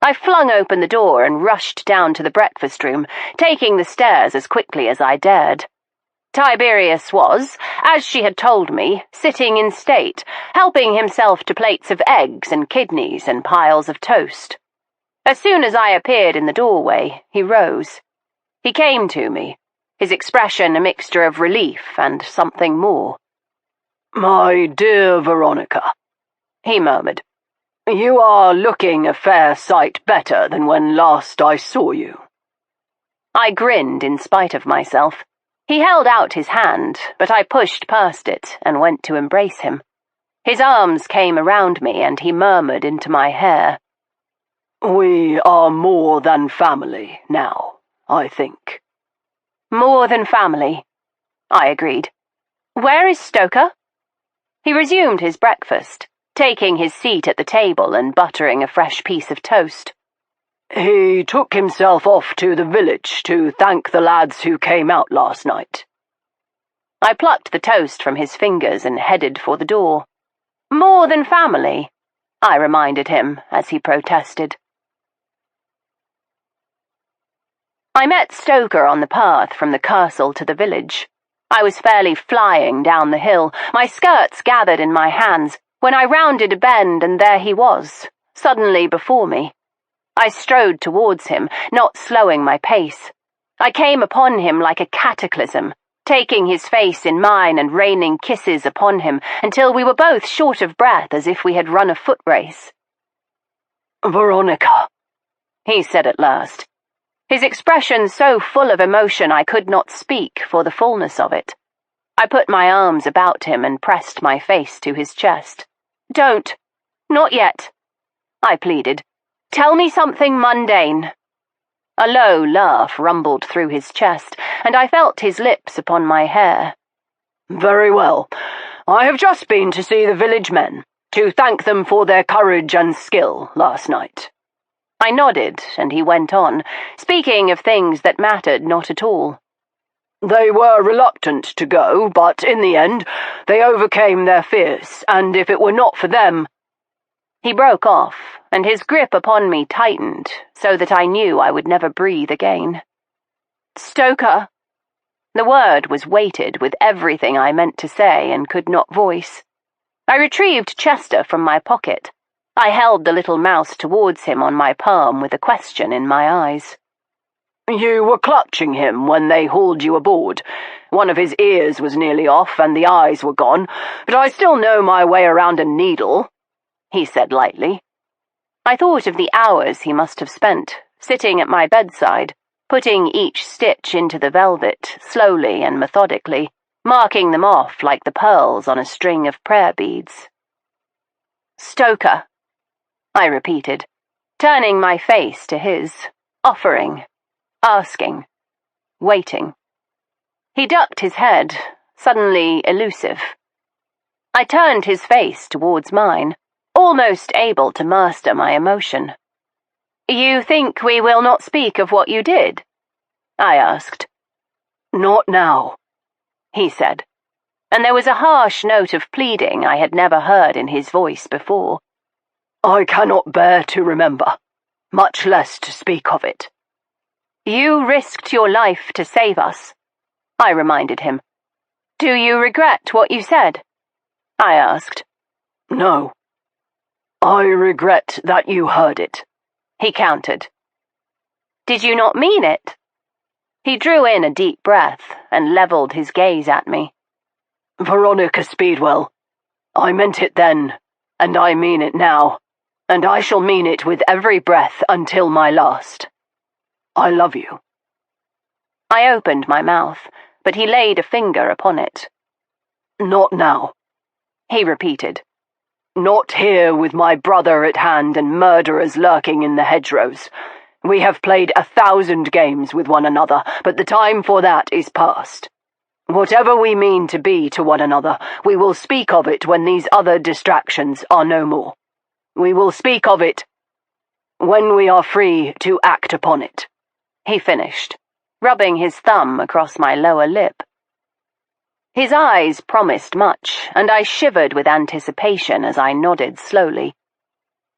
I flung open the door and rushed down to the breakfast room, taking the stairs as quickly as I dared. Tiberius was, as she had told me, sitting in state, helping himself to plates of eggs and kidneys and piles of toast. As soon as I appeared in the doorway, he rose. He came to me, his expression a mixture of relief and something more. "My dear Veronica," he murmured, "you are looking a fair sight better than when last I saw you." I grinned in spite of myself. He held out his hand, but I pushed past it and went to embrace him. His arms came around me and he murmured into my hair. "We are more than family now, I think." More than family, I agreed. Where is Stoker? He resumed his breakfast, taking his seat at the table and buttering a fresh piece of toast. "He took himself off to the village to thank the lads who came out last night." I plucked the toast from his fingers and headed for the door. More than family, I reminded him as he protested. I met Stoker on the path from the castle to the village. I was fairly flying down the hill, my skirts gathered in my hands, when I rounded a bend and there he was, suddenly before me. I strode towards him, not slowing my pace. I came upon him like a cataclysm, taking his face in mine and raining kisses upon him until we were both short of breath as if we had run a foot race. "Veronica," he said at last. his expression so full of emotion I could not speak for the fullness of it. I put my arms about him and pressed my face to his chest. "Don't. Not yet," I pleaded. "Tell me something mundane." A low laugh rumbled through his chest, and I felt his lips upon my hair. "Very well. I have just been to see the village men, to thank them for their courage and skill last night." I nodded, and he went on, speaking of things that mattered not at all. "They were reluctant to go, but in the end they overcame their fears, and if it were not for them—" He broke off, and his grip upon me tightened, so that I knew I would never breathe again. "Stoker." The word was weighted with everything I meant to say and could not voice. I retrieved Chester from my pocket. I held the little mouse towards him on my palm with a question in my eyes. "You were clutching him when they hauled you aboard. One of his ears was nearly off and the eyes were gone, but I still know my way around a needle," he said lightly. I thought of the hours he must have spent, sitting at my bedside, putting each stitch into the velvet, slowly and methodically, marking them off like the pearls on a string of prayer beads. "Stoker," I repeated, turning my face to his, offering, asking, waiting. He ducked his head, suddenly elusive. I turned his face towards mine, almost able to master my emotion. "You think we will not speak of what you did?" I asked. "Not now," he said, and there was a harsh note of pleading I had never heard in his voice before. "I cannot bear to remember, much less to speak of it." "You risked your life to save us," I reminded him. "Do you regret what you said?" I asked. "No. I regret that you heard it," he countered. "Did you not mean it?" He drew in a deep breath and levelled his gaze at me. "Veronica Speedwell, I meant it then, and I mean it now, and I shall mean it with every breath until my last. I love you." I opened my mouth, but he laid a finger upon it. "Not now," he repeated. "Not here with my brother at hand and murderers lurking in the hedgerows. We have played 1,000 games with one another, but the time for that is past. Whatever we mean to be to one another, we will speak of it when these other distractions are no more. We will speak of it when we are free to act upon it," he finished, rubbing his thumb across my lower lip. His eyes promised much, and I shivered with anticipation as I nodded slowly.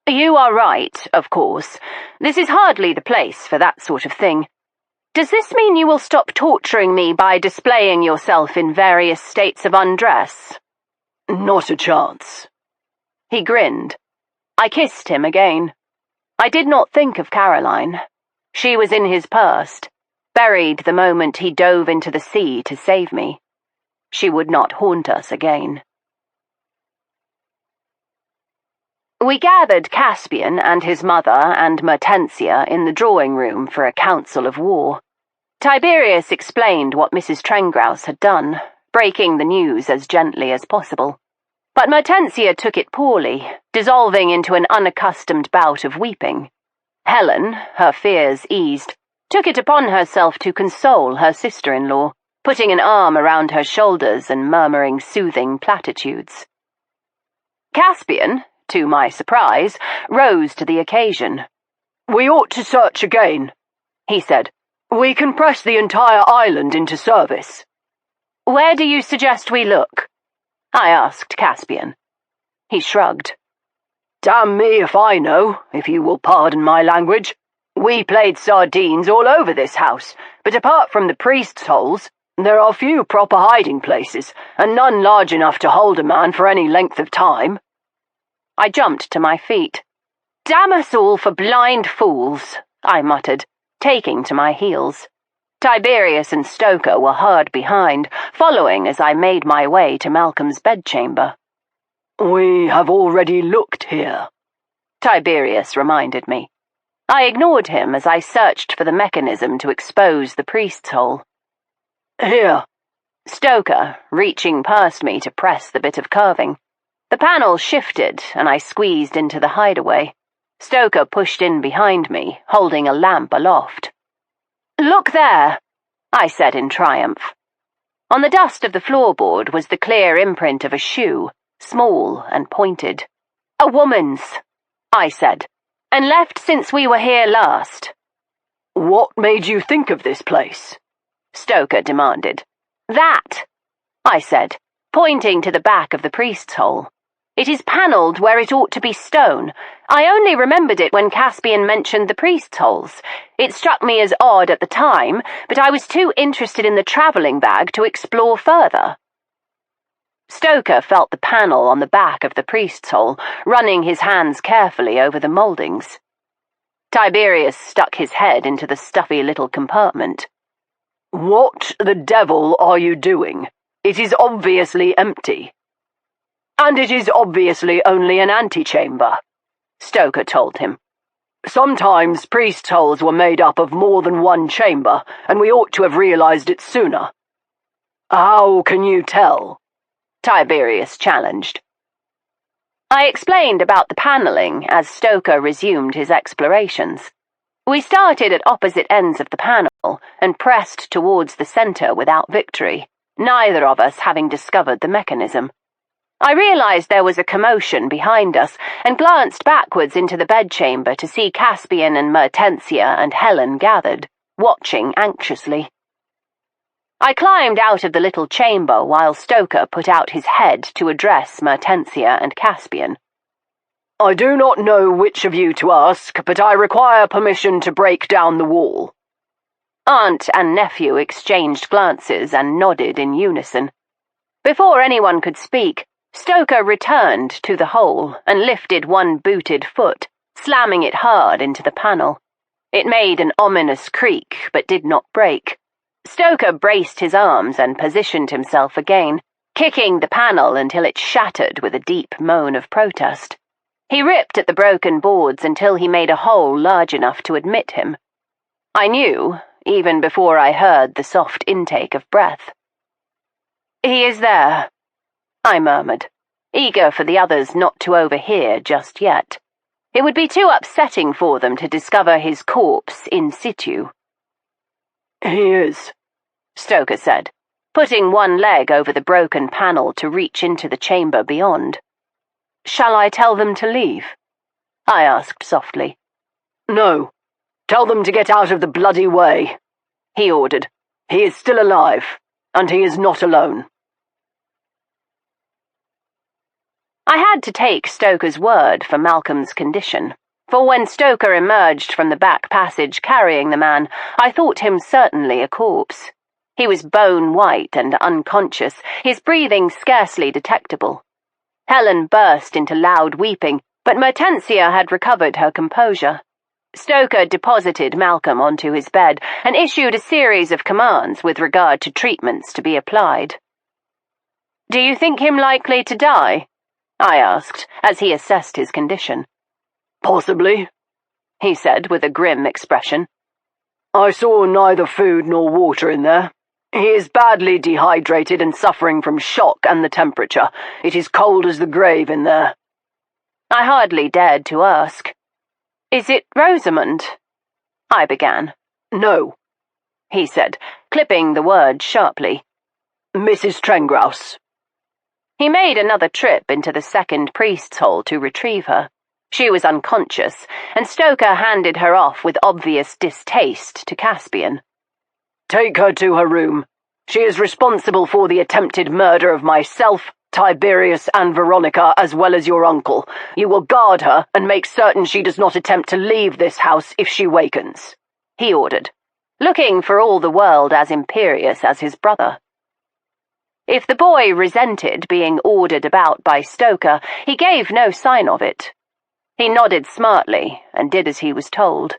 "You are right, of course. This is hardly the place for that sort of thing. Does this mean you will stop torturing me by displaying yourself in various states of undress?" "Not a chance." He grinned. I kissed him again. I did not think of Caroline. She was in his past, buried the moment he dove into the sea to save me. She would not haunt us again. We gathered Caspian and his mother and Mertensia in the drawing-room for a council of war. Tiberius explained what Mrs. Trengrouse had done, breaking the news as gently as possible. But Mertensia took it poorly, dissolving into an unaccustomed bout of weeping. Helen, her fears eased, took it upon herself to console her sister-in-law, putting an arm around her shoulders and murmuring soothing platitudes. Caspian, to my surprise, rose to the occasion. "We ought to search again," he said. "We can press the entire island into service." "Where do you suggest we look?" I asked Caspian. He shrugged. "Damn me if I know, if you will pardon my language. We played sardines all over this house, but apart from the priests' holes, there are few proper hiding places, and none large enough to hold a man for any length of time." I jumped to my feet. "Damn us all for blind fools," I muttered, taking to my heels. Tiberius and Stoker were hard behind, following as I made my way to Malcolm's bedchamber. "We have already looked here," Tiberius reminded me. I ignored him as I searched for the mechanism to expose the priest's hole. Here. Stoker, reaching past me to press the bit of carving. The panel shifted, and I squeezed into the hideaway. Stoker pushed in behind me, holding a lamp aloft. "Look there," I said in triumph. On the dust of the floorboard was the clear imprint of a shoe, small and pointed. "A woman's," I said, "and left since we were here last." "What made you think of this place?" Stoker demanded. "That," I said, pointing to the back of the priest's hole. "It is panelled where it ought to be stone. I only remembered it when Caspian mentioned the priest's holes. It struck me as odd at the time, but I was too interested in the travelling bag to explore further." Stoker felt the panel on the back of the priest's hole, running his hands carefully over the mouldings. Tiberius stuck his head into the stuffy little compartment. "What the devil are you doing? It is obviously empty." "And it is obviously only an antechamber," Stoker told him. "Sometimes priest's holes were made up of more than one chamber, and we ought to have realized it sooner." "How can you tell?" Tiberius challenged. I explained about the panelling as Stoker resumed his explorations. We started at opposite ends of the panel and pressed towards the centre without victory, neither of us having discovered the mechanism. I realized there was a commotion behind us and glanced backwards into the bedchamber to see Caspian and Mertensia and Helen gathered, watching anxiously. I climbed out of the little chamber while Stoker put out his head to address Mertensia and Caspian. "I do not know which of you to ask, but I require permission to break down the wall." Aunt and nephew exchanged glances and nodded in unison. Before anyone could speak, Stoker returned to the hole and lifted one booted foot, slamming it hard into the panel. It made an ominous creak, but did not break. Stoker braced his arms and positioned himself again, kicking the panel until it shattered with a deep moan of protest. He ripped at the broken boards until he made a hole large enough to admit him. I knew, even before I heard the soft intake of breath. "He is there," I murmured, eager for the others not to overhear just yet. It would be too upsetting for them to discover his corpse in situ. "He is," Stoker said, putting one leg over the broken panel to reach into the chamber beyond. "Shall I tell them to leave?" I asked softly. "No. Tell them to get out of the bloody way," he ordered. "He is still alive, and he is not alone." I had to take Stoker's word for Malcolm's condition, for when Stoker emerged from the back passage carrying the man, I thought him certainly a corpse. He was bone-white and unconscious, his breathing scarcely detectable. Helen burst into loud weeping, but Mertensia had recovered her composure. Stoker deposited Malcolm onto his bed and issued a series of commands with regard to treatments to be applied. "Do you think him likely to die?" I asked, as he assessed his condition. "Possibly," he said with a grim expression. "I saw neither food nor water in there. He is badly dehydrated and suffering from shock and the temperature. It is cold as the grave in there." I hardly dared to ask. "Is it Rosamund?" I began. "No," he said, clipping the word sharply. "Mrs. Trengrouse." He made another trip into the second priest's hole to retrieve her. She was unconscious, and Stoker handed her off with obvious distaste to Caspian. "Take her to her room. She is responsible for the attempted murder of myself, Tiberius, and Veronica, as well as your uncle. You will guard her and make certain she does not attempt to leave this house if she wakens," he ordered, looking for all the world as imperious as his brother. If the boy resented being ordered about by Stoker, he gave no sign of it. He nodded smartly and did as he was told.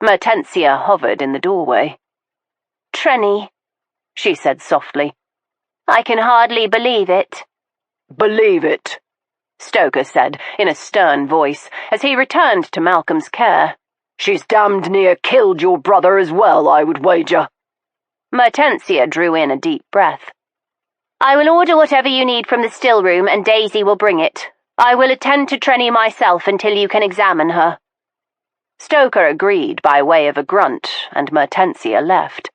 Mertensia hovered in the doorway. "Trenny," she said softly. "I can hardly believe it." "Believe it," Stoker said in a stern voice as he returned to Malcolm's care. She's damned near killed your brother as well, I would wager. Mertensia drew in a deep breath. I will order whatever you need from the still room, and Daisy will bring it. I will attend to Trenny myself until you can examine her. Stoker agreed by way of a grunt, and Mertensia left.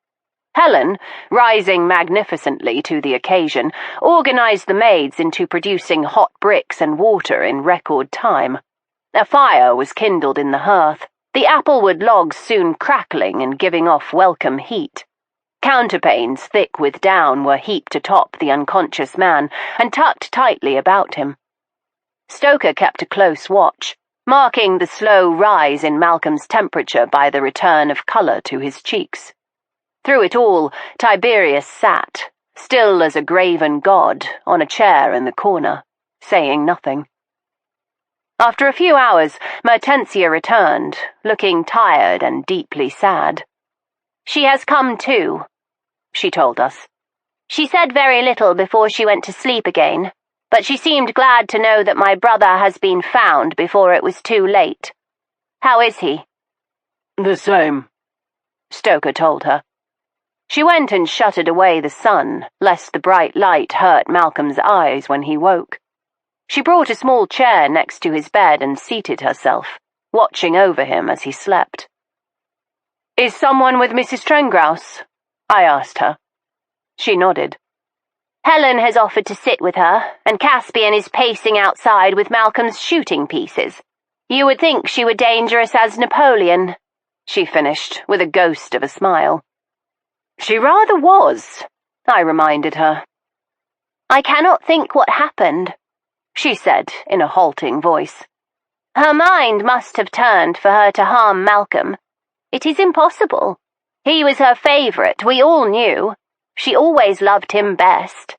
Helen, rising magnificently to the occasion, organised the maids into producing hot bricks and water in record time. A fire was kindled in the hearth, the applewood logs soon crackling and giving off welcome heat. Counterpanes thick with down were heaped atop the unconscious man and tucked tightly about him. Stoker kept a close watch, marking the slow rise in Malcolm's temperature by the return of colour to his cheeks. Through it all, Tiberius sat, still as a graven god, on a chair in the corner, saying nothing. After a few hours, Mertensia returned, looking tired and deeply sad. She has come to, she told us. She said very little before she went to sleep again, but she seemed glad to know that my brother has been found before it was too late. How is he? The same, Stoker told her. She went and shuttered away the sun, lest the bright light hurt Malcolm's eyes when he woke. She brought a small chair next to his bed and seated herself, watching over him as he slept. "Is someone with Mrs. Trengrouse?" I asked her. She nodded. Helen has offered to sit with her, and Caspian is pacing outside with Malcolm's shooting pieces. You would think she were dangerous as Napoleon, she finished with a ghost of a smile. She rather was, I reminded her. I cannot think what happened, she said in a halting voice. Her mind must have turned for her to harm Malcolm. It is impossible. He was her favourite, we all knew. She always loved him best,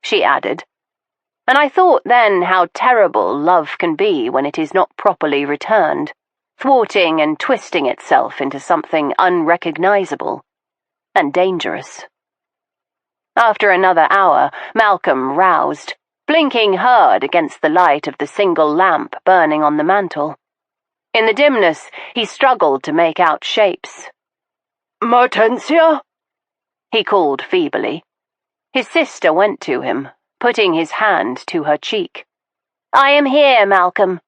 she added. And I thought then how terrible love can be when it is not properly returned, thwarting and twisting itself into something unrecognisable and dangerous. After another hour, Malcolm roused, blinking hard against the light of the single lamp burning on the mantel. In the dimness, he struggled to make out shapes. Mertensia? He called feebly. His sister went to him, putting his hand to her cheek. I am here, Malcolm.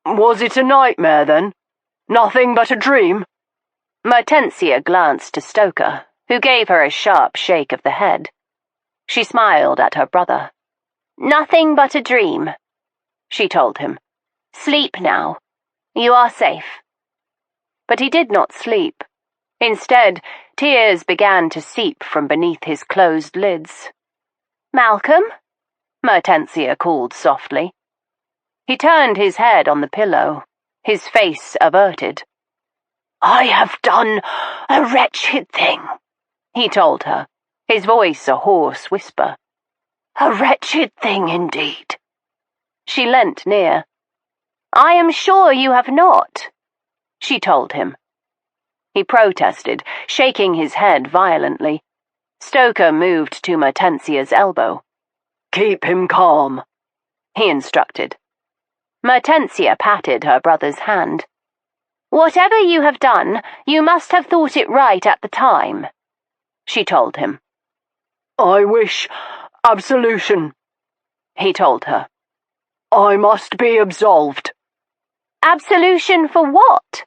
Was it a nightmare, then? Nothing but a dream? Mertensia glanced to Stoker, who gave her a sharp shake of the head. She smiled at her brother. Nothing but a dream, she told him. Sleep now. You are safe. But he did not sleep. Instead, tears began to seep from beneath his closed lids. Malcolm? Mertensia called softly. He turned his head on the pillow, his face averted. I have done a wretched thing, he told her, his voice a hoarse whisper. A wretched thing indeed. She leant near. I am sure you have not, she told him. He protested, shaking his head violently. Stoker moved to Mertensia's elbow. Keep him calm, he instructed. Mertensia patted her brother's hand. Whatever you have done, you must have thought it right at the time, she told him. I wish absolution, he told her. I must be absolved. Absolution for what?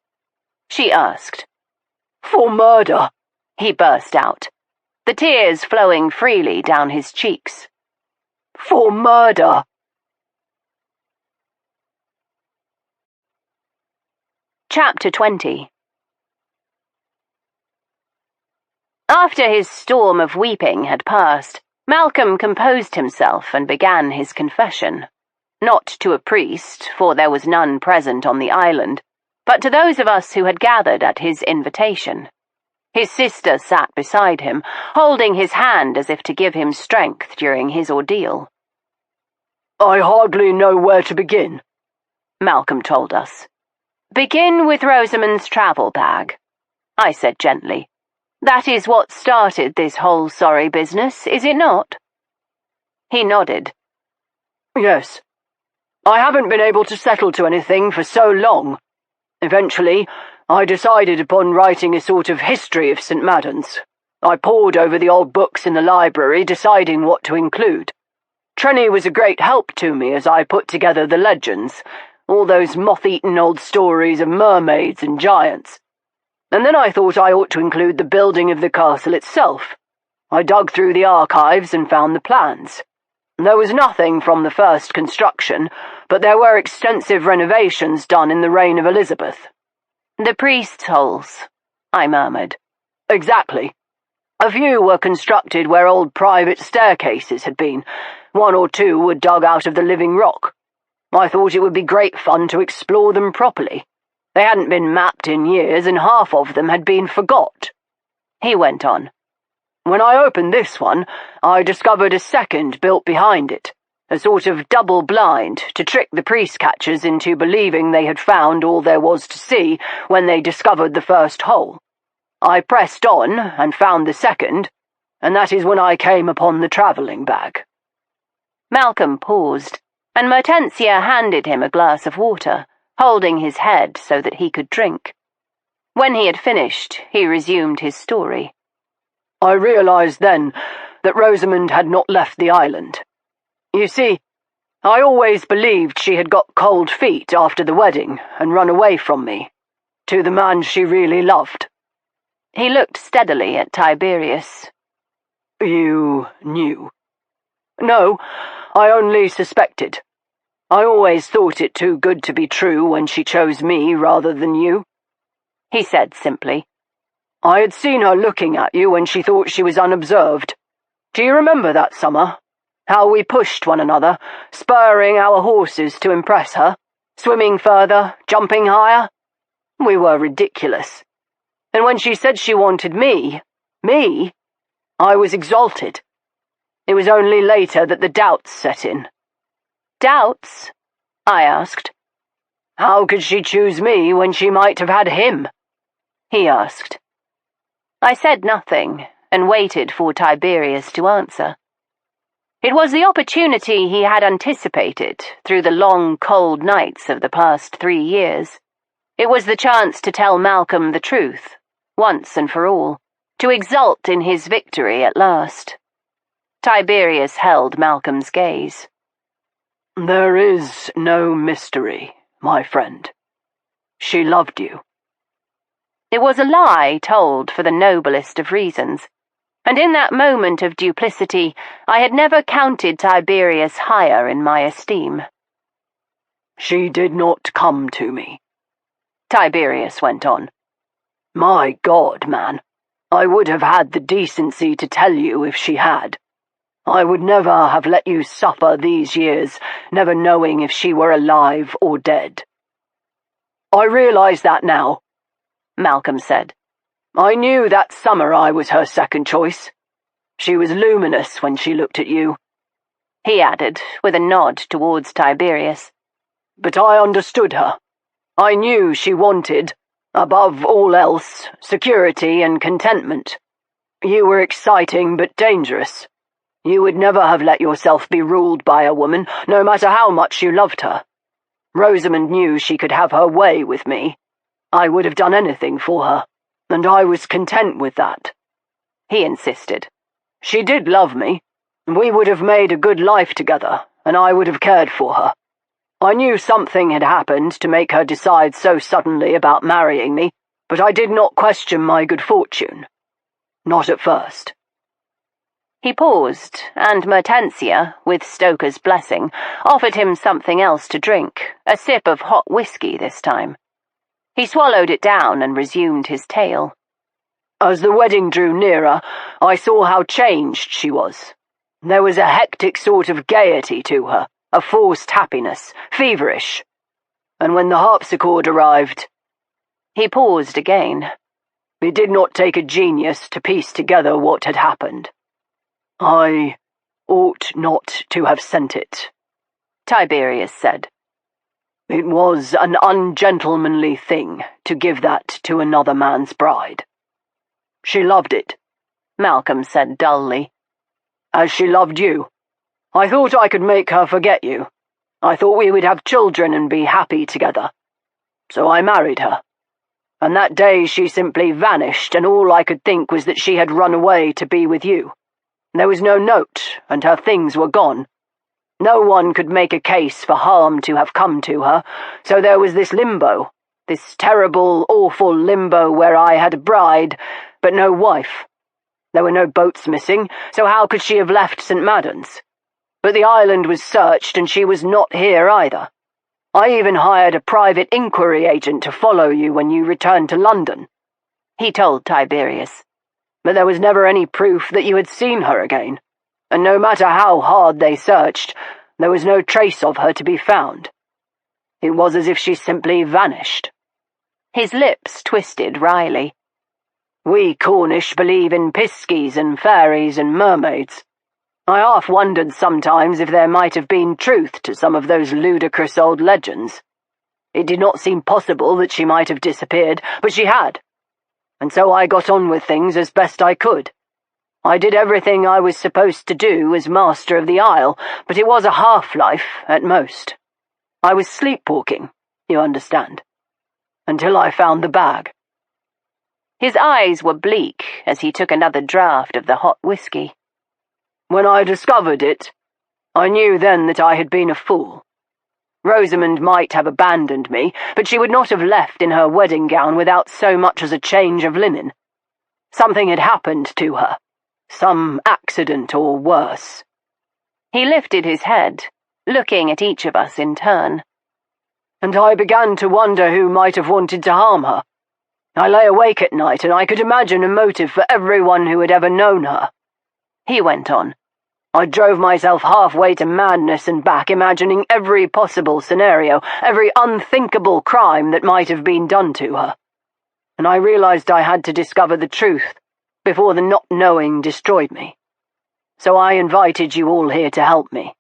She asked. For murder, he burst out, the tears flowing freely down his cheeks. For murder. Chapter 20. After his storm of weeping had passed, Malcolm composed himself and began his confession. Not to a priest, for there was none present on the island, but to those of us who had gathered at his invitation. His sister sat beside him, holding his hand as if to give him strength during his ordeal. I hardly know where to begin, Malcolm told us. Begin with Rosamund's travel bag, I said gently. That is what started this whole sorry business, is it not? He nodded. Yes. I haven't been able to settle to anything for so long. Eventually, I decided upon writing a sort of history of St. Madden's. I pored over the old books in the library, deciding what to include. Trenny was a great help to me as I put together the legends, all those moth-eaten old stories of mermaids and giants. And then I thought I ought to include the building of the castle itself. I dug through the archives and found the plans. There was nothing from the first construction, but there were extensive renovations done in the reign of Elizabeth. "The priest's holes," I murmured. Exactly. A few were constructed where old private staircases had been. 1 or 2 were dug out of the living rock. I thought it would be great fun to explore them properly. They hadn't been mapped in years, and half of them had been forgot. He went on. When I opened this one, I discovered a second built behind it, a sort of double blind to trick the priest catchers into believing they had found all there was to see when they discovered the first hole. I pressed on and found the second, and that is when I came upon the travelling bag. Malcolm paused, and Mertensia handed him a glass of water, holding his head so that he could drink. When he had finished, he resumed his story. I realised then that Rosamund had not left the island. You see, I always believed she had got cold feet after the wedding and run away from me, to the man she really loved. He looked steadily at Tiberius. You knew? No, I only suspected. I always thought it too good to be true when she chose me rather than you, he said simply. I had seen her looking at you when she thought she was unobserved. Do you remember that summer? How we pushed one another, spurring our horses to impress her, swimming further, jumping higher? We were ridiculous. And when she said she wanted me, I was exalted. It was only later that the doubts set in. Doubts? I asked. How could she choose me when she might have had him? He asked. I said nothing, and waited for Tiberius to answer. It was the opportunity he had anticipated through the long, cold nights of the past 3 years. It was the chance to tell Malcolm the truth, once and for all, to exult in his victory at last. Tiberius held Malcolm's gaze. There is no mystery, my friend. She loved you. It was a lie told for the noblest of reasons, and in that moment of duplicity I had never counted Tiberius higher in my esteem. She did not come to me, Tiberius went on. My God, man, I would have had the decency to tell you if she had. I would never have let you suffer these years, never knowing if she were alive or dead. I realise that now, Malcolm said. I knew that summer I was her second choice. She was luminous when she looked at you, he added, with a nod towards Tiberius. But I understood her. I knew she wanted, above all else, security and contentment. You were exciting but dangerous. You would never have let yourself be ruled by a woman, no matter how much you loved her. Rosamund knew she could have her way with me. I would have done anything for her, and I was content with that, he insisted. She did love me. We would have made a good life together, and I would have cared for her. I knew something had happened to make her decide so suddenly about marrying me, but I did not question my good fortune. Not at first. He paused, and Mertensia, with Stoker's blessing, offered him something else to drink, a sip of hot whiskey this time. He swallowed it down and resumed his tale. As the wedding drew nearer, I saw how changed she was. There was a hectic sort of gaiety to her, a forced happiness, feverish. And when the harpsichord arrived... He paused again. It did not take a genius to piece together what had happened. I ought not to have sent it, Tiberius said. It was an ungentlemanly thing to give that to another man's bride. She loved it, Malcolm said dully. As she loved you. I thought I could make her forget you. I thought we would have children and be happy together. So I married her. And that day she simply vanished, and all I could think was that she had run away to be with you. There was no note, and her things were gone. No one could make a case for harm to have come to her, so there was this limbo, this terrible, awful limbo where I had a bride, but no wife. There were no boats missing, so how could she have left St. Madden's? But the island was searched, and she was not here either. I even hired a private inquiry agent to follow you when you returned to London, he told Tiberius. But there was never any proof that you had seen her again, and no matter how hard they searched, there was no trace of her to be found. It was as if she simply vanished. His lips twisted wryly. We Cornish believe in piskies and fairies and mermaids. I half wondered sometimes if there might have been truth to some of those ludicrous old legends. It did not seem possible that she might have disappeared, but she had. And so I got on with things as best I could. I did everything I was supposed to do as Master of the Isle, but it was a half-life at most. I was sleepwalking, you understand, until I found the bag. His eyes were bleak as he took another draught of the hot whiskey. When I discovered it, I knew then that I had been a fool. Rosamund might have abandoned me, but she would not have left in her wedding gown without so much as a change of linen. Something had happened to her, some accident or worse. He lifted his head, looking at each of us in turn. And I began to wonder who might have wanted to harm her. I lay awake at night, and I could imagine a motive for everyone who had ever known her. He went on. I drove myself halfway to madness and back, imagining every possible scenario, every unthinkable crime that might have been done to her. And I realized I had to discover the truth before the not knowing destroyed me. So I invited you all here to help me.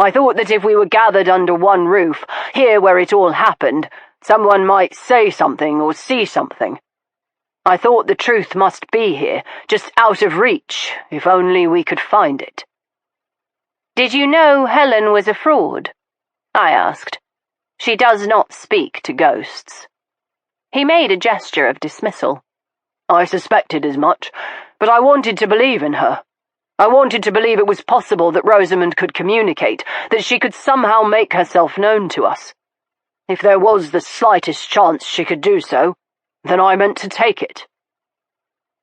I thought that if we were gathered under one roof, here where it all happened, someone might say something or see something. I thought the truth must be here, just out of reach, if only we could find it. Did you know Helen was a fraud? I asked. She does not speak to ghosts. He made a gesture of dismissal. I suspected as much, but I wanted to believe in her. I wanted to believe it was possible that Rosamund could communicate, that she could somehow make herself known to us. If there was the slightest chance she could do so, then I meant to take it.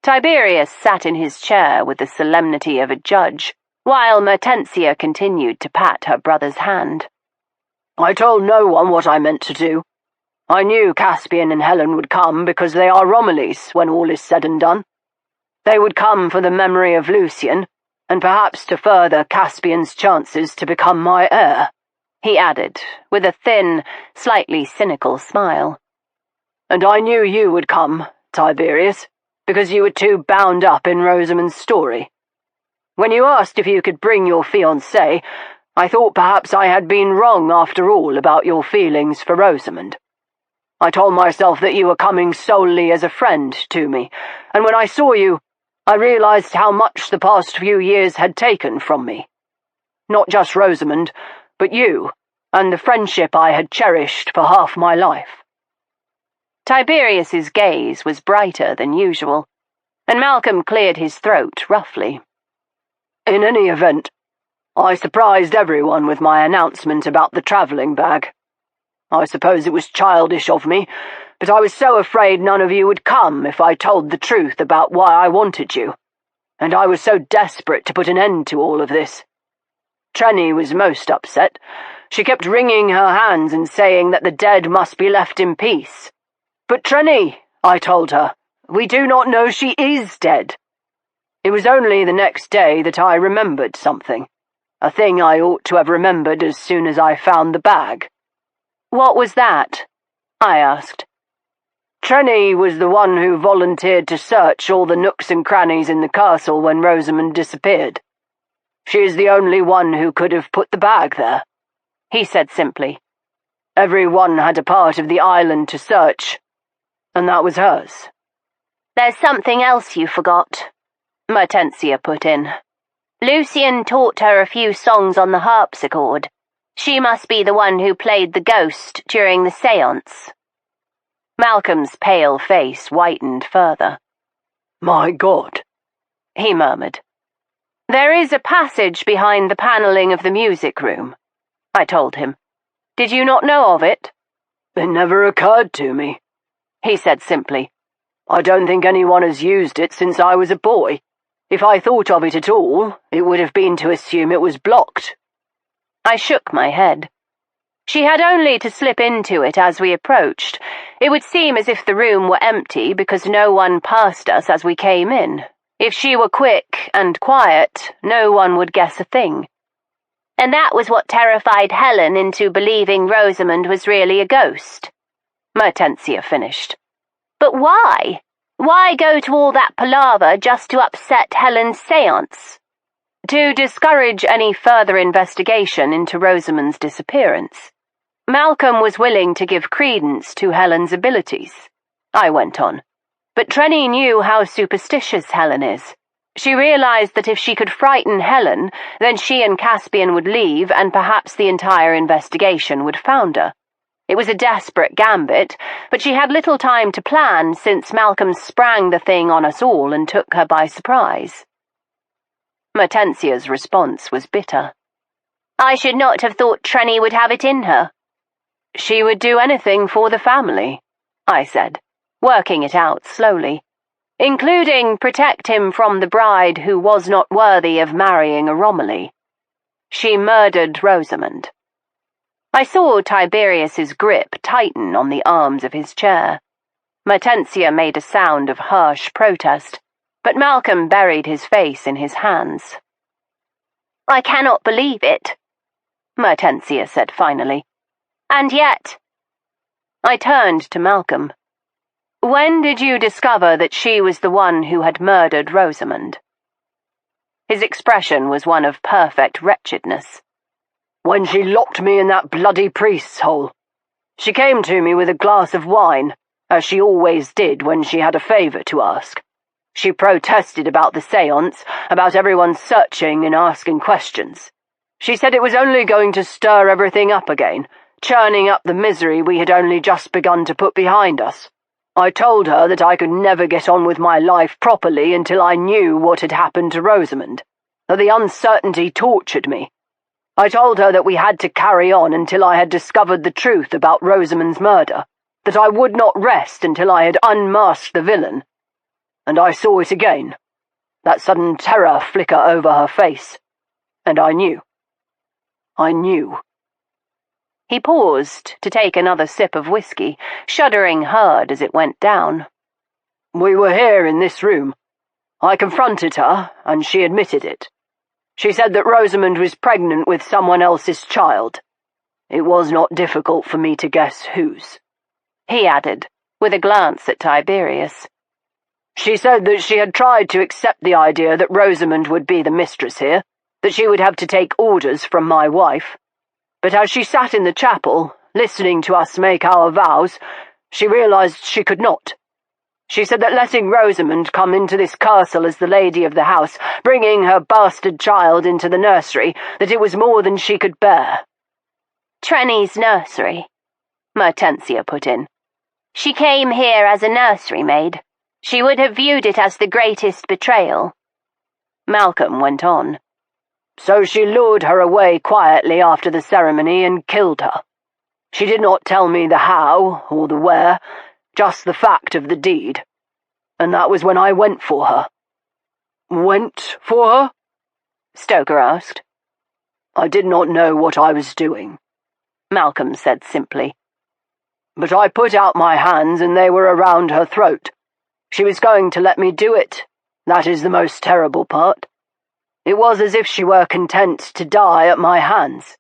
Tiberius sat in his chair with the solemnity of a judge, while Mertensia continued to pat her brother's hand. I told no one what I meant to do. I knew Caspian and Helen would come because they are Romillys when all is said and done. They would come for the memory of Lucian, and perhaps to further Caspian's chances to become my heir, he added, with a thin, slightly cynical smile. And I knew you would come, Tiberius, because you were too bound up in Rosamund's story. When you asked if you could bring your fiancée, I thought perhaps I had been wrong after all about your feelings for Rosamund. I told myself that you were coming solely as a friend to me, and when I saw you, I realized how much the past few years had taken from me. Not just Rosamund, but you, and the friendship I had cherished for half my life. Tiberius's gaze was brighter than usual, and Malcolm cleared his throat roughly. In any event, I surprised everyone with my announcement about the travelling bag. I suppose it was childish of me, but I was so afraid none of you would come if I told the truth about why I wanted you, and I was so desperate to put an end to all of this. Trenny was most upset. She kept wringing her hands and saying that the dead must be left in peace. But Trenny, I told her, we do not know she is dead. It was only the next day that I remembered something, a thing I ought to have remembered as soon as I found the bag. What was that? I asked. Trenny was the one who volunteered to search all the nooks and crannies in the castle when Rosamund disappeared. She is the only one who could have put the bag there, he said simply. Everyone had a part of the island to search, and that was hers. There's something else you forgot, Mertensia put in. Lucian taught her a few songs on the harpsichord. She must be the one who played the ghost during the séance. Malcolm's pale face whitened further. My God, he murmured. There is a passage behind the panelling of the music room, I told him. Did you not know of it? It never occurred to me, he said simply. I don't think anyone has used it since I was a boy. If I thought of it at all, it would have been to assume it was blocked. I shook my head. She had only to slip into it as we approached. It would seem as if the room were empty because no one passed us as we came in. If she were quick and quiet, no one would guess a thing. And that was what terrified Helen into believing Rosamund was really a ghost, Hortensia finished. But why? Why go to all that palaver just to upset Helen's séance? To discourage any further investigation into Rosamund's disappearance. Malcolm was willing to give credence to Helen's abilities, I went on. But Trenny knew how superstitious Helen is. She realized that if she could frighten Helen, then she and Caspian would leave and perhaps the entire investigation would founder. It was a desperate gambit, but she had little time to plan since Malcolm sprang the thing on us all and took her by surprise. Hortensia's response was bitter. I should not have thought Trenny would have it in her. She would do anything for the family, I said, working it out slowly, including protect him from the bride who was not worthy of marrying a Romilly. She murdered Rosamund. I saw Tiberius's grip tighten on the arms of his chair. Hortensia made a sound of harsh protest, but Malcolm buried his face in his hands. I cannot believe it, Hortensia said finally. And yet... I turned to Malcolm. When did you discover that she was the one who had murdered Rosamund? His expression was one of perfect wretchedness. When she locked me in that bloody priest's hole. She came to me with a glass of wine, as she always did when she had a favour to ask. She protested about the séance, about everyone searching and asking questions. She said it was only going to stir everything up again, churning up the misery we had only just begun to put behind us. I told her that I could never get on with my life properly until I knew what had happened to Rosamund, that the uncertainty tortured me. I told her that we had to carry on until I had discovered the truth about Rosamund's murder, that I would not rest until I had unmasked the villain. And I saw it again, that sudden terror flicker over her face, and I knew. I knew. He paused to take another sip of whiskey, shuddering hard as it went down. We were here in this room. I confronted her, and she admitted it. She said that Rosamund was pregnant with someone else's child. It was not difficult for me to guess whose, he added, with a glance at Tiberius. She said that she had tried to accept the idea that Rosamund would be the mistress here, that she would have to take orders from my wife. But as she sat in the chapel, listening to us make our vows, she realized she could not. She said that letting Rosamund come into this castle as the lady of the house, bringing her bastard child into the nursery, that it was more than she could bear. Trenny's nursery, Hortensia put in. She came here as a nursery maid. She would have viewed it as the greatest betrayal. Malcolm went on. So she lured her away quietly after the ceremony and killed her. She did not tell me the how or the where, just the fact of the deed. And that was when I went for her. Went for her? Stoker asked. I did not know what I was doing, Malcolm said simply. But I put out my hands and they were around her throat. She was going to let me do it. That is the most terrible part. It was as if she were content to die at my hands.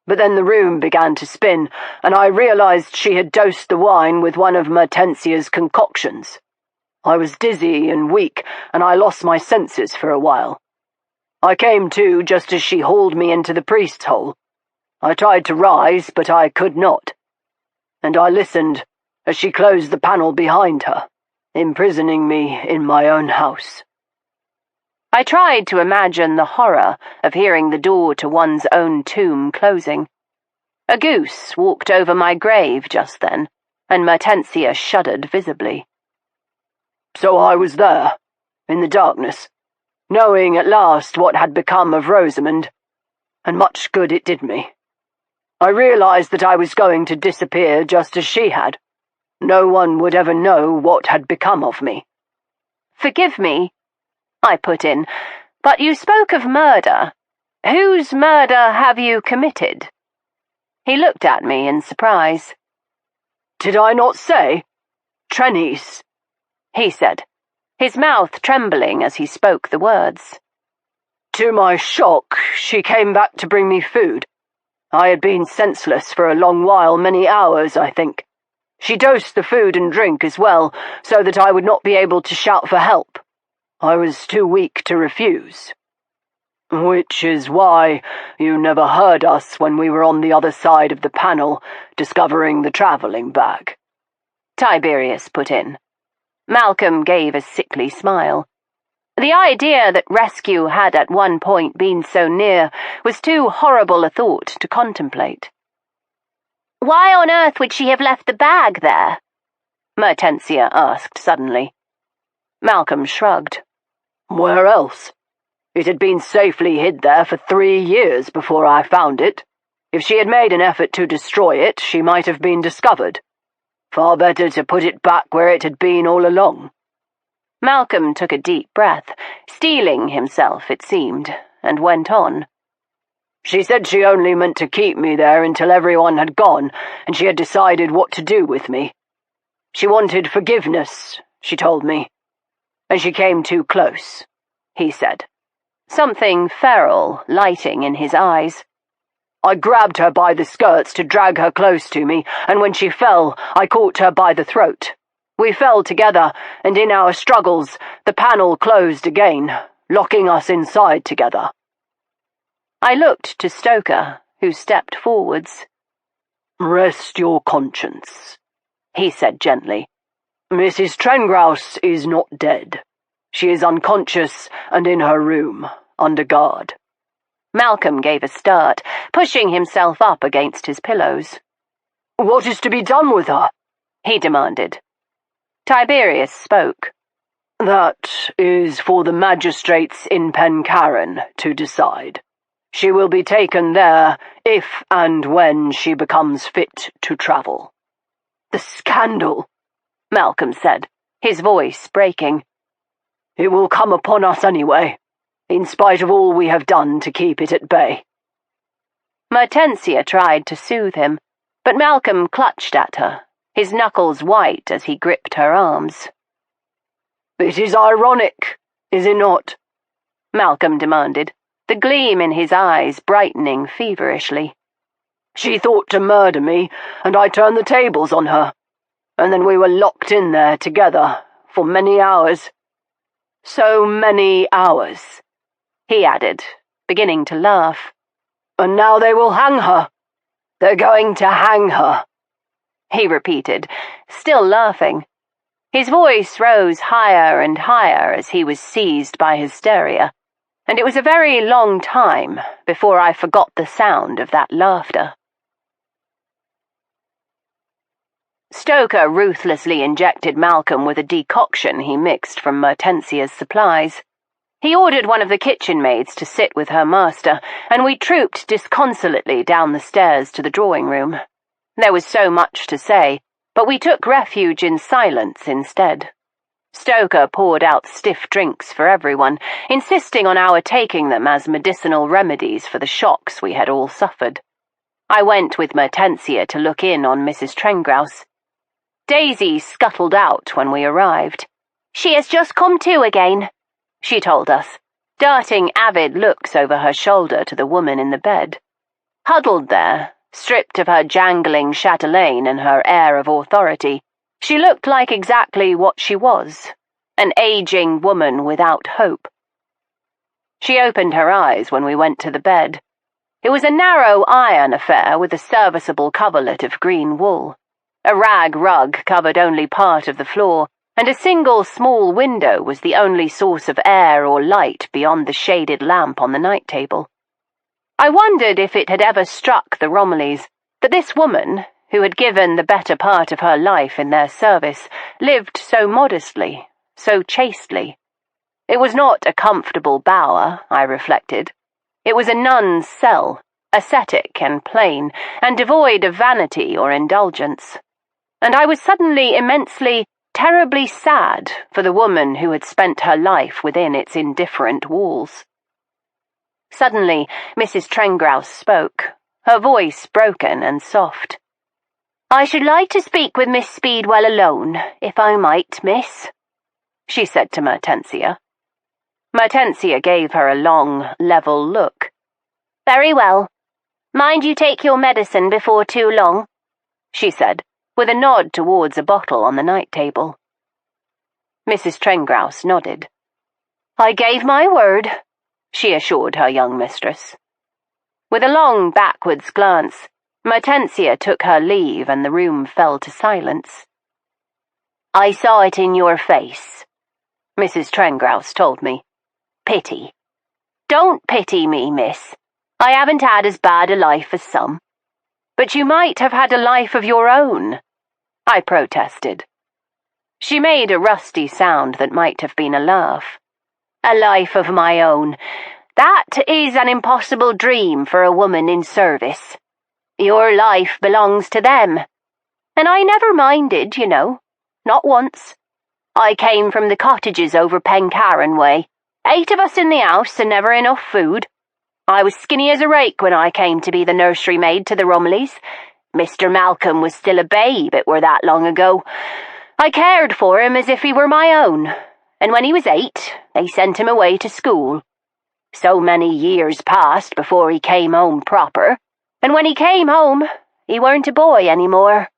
But then the room began to spin, and I realized she had dosed the wine with one of Hortensia's concoctions. I was dizzy and weak, and I lost my senses for a while. I came to just as she hauled me into the priest's hole. I tried to rise, but I could not. And I listened as she closed the panel behind her, imprisoning me in my own house. I tried to imagine the horror of hearing the door to one's own tomb closing. A goose walked over my grave just then, and Mertensia shuddered visibly. So I was there, in the darkness, knowing at last what had become of Rosamund, and much good it did me. I realized that I was going to disappear just as she had. No one would ever know what had become of me. Forgive me, I put in, but you spoke of murder. Whose murder have you committed? He looked at me in surprise. Did I not say? Trenny's, he said, his mouth trembling as he spoke the words. To my shock, she came back to bring me food. I had been senseless for a long while, many hours, I think. She dosed the food and drink as well, so that I would not be able to shout for help. I was too weak to refuse. Which is why you never heard us when we were on the other side of the panel, discovering the travelling bag, Tiberius put in. Malcolm gave a sickly smile. The idea that rescue had at one point been so near was too horrible a thought to contemplate. Why on earth would she have left the bag there? Mertensia asked suddenly. Malcolm shrugged. Where else? It had been safely hid there for 3 years before I found it. If she had made an effort to destroy it, she might have been discovered. Far better to put it back where it had been all along. Malcolm took a deep breath, steeling himself, it seemed, and went on. She said she only meant to keep me there until everyone had gone, and she had decided what to do with me. She wanted forgiveness, she told me. And she came too close, he said, something feral lighting in his eyes. I grabbed her by the skirts to drag her close to me, and when she fell, I caught her by the throat. We fell together, and in our struggles, the panel closed again, locking us inside together. I looked to Stoker, who stepped forwards. Rest your conscience, he said gently. Mrs. Trengrouse is not dead. She is unconscious and in her room, under guard. Malcolm gave a start, pushing himself up against his pillows. What is to be done with her? He demanded. Tiberius spoke. That is for the magistrates in Pencarron to decide. She will be taken there if and when she becomes fit to travel. The scandal, Malcolm said, his voice breaking. It will come upon us anyway, in spite of all we have done to keep it at bay. Mertensia tried to soothe him, but Malcolm clutched at her, his knuckles white as he gripped her arms. It is ironic, is it not? Malcolm demanded, the gleam in his eyes brightening feverishly. She thought to murder me, and I turned the tables on her. And then we were locked in there together for many hours. So many hours, he added, beginning to laugh. And now they will hang her. They're going to hang her, he repeated, still laughing. His voice rose higher and higher as he was seized by hysteria, and it was a very long time before I forgot the sound of that laughter. Stoker ruthlessly injected Malcolm with a decoction he mixed from Mertensia's supplies. He ordered one of the kitchen maids to sit with her master, and we trooped disconsolately down the stairs to the drawing-room. There was so much to say, but we took refuge in silence instead. Stoker poured out stiff drinks for everyone, insisting on our taking them as medicinal remedies for the shocks we had all suffered. I went with Mertensia to look in on Mrs. Trengrouse. Daisy scuttled out when we arrived. She has just come to again, she told us, darting avid looks over her shoulder to the woman in the bed. Huddled there, stripped of her jangling chatelaine and her air of authority, she looked like exactly what she was, an aging woman without hope. She opened her eyes when we went to the bed. It was a narrow iron affair with a serviceable coverlet of green wool. A rag rug covered only part of the floor, and a single small window was the only source of air or light beyond the shaded lamp on the night table. I wondered if it had ever struck the Romillys that this woman, who had given the better part of her life in their service, lived so modestly, so chastely. It was not a comfortable bower, I reflected. It was a nun's cell, ascetic and plain, and devoid of vanity or indulgence. And I was suddenly immensely, terribly sad for the woman who had spent her life within its indifferent walls. Suddenly, Mrs. Trengrouse spoke, her voice broken and soft. "I should like to speak with Miss Speedwell alone, if I might, miss," she said to Mertensia. Mertensia gave her a long, level look. "Very well. Mind you take your medicine before too long," she said, with a nod towards a bottle on the night table. Mrs. Trengrouse nodded. "I gave my word," she assured her young mistress. With a long backwards glance, Mertensia took her leave and the room fell to silence. "I saw it in your face," Mrs. Trengrouse told me. "Pity. Don't pity me, miss. I haven't had as bad a life as some." "But you might have had a life of your own," I protested. She made a rusty sound that might have been a laugh. "A life of my own. That is an impossible dream for a woman in service. Your life belongs to them. And I never minded, you know. Not once. I came from the cottages over Pencarron way. 8 of us in the house and never enough food. I was skinny as a rake when I came to be the nursery maid to the Romillys. Mr. Malcolm was still a babe, it were that long ago. I cared for him as if he were my own, and when he was 8, they sent him away to school. So many years passed before he came home proper, and when he came home, he weren't a boy any more."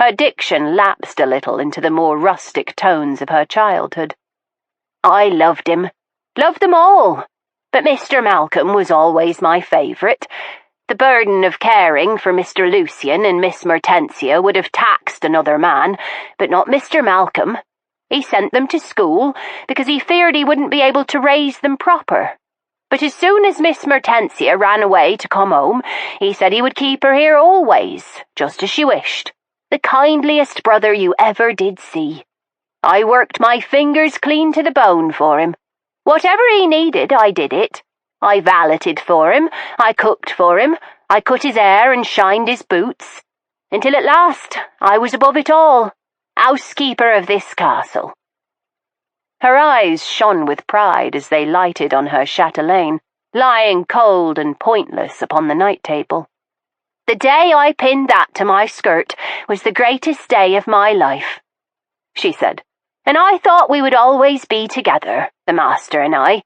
Her diction lapsed a little into the more rustic tones of her childhood. "I loved him, loved them all, but Mr. Malcolm was always my favourite. The burden of caring for Mr. Lucian and Miss Mertensia would have taxed another man, but not Mr. Malcolm. He sent them to school because he feared he wouldn't be able to raise them proper. But as soon as Miss Mertensia ran away to come home, he said he would keep her here always, just as she wished. The kindliest brother you ever did see. I worked my fingers clean to the bone for him. Whatever he needed, I did it. I valeted for him, I cooked for him, I cut his hair and shined his boots, until at last I was above it all, housekeeper of this castle." Her eyes shone with pride as they lighted on her chatelaine, lying cold and pointless upon the night table. "The day I pinned that to my skirt was the greatest day of my life," she said, "and I thought we would always be together, the master and I.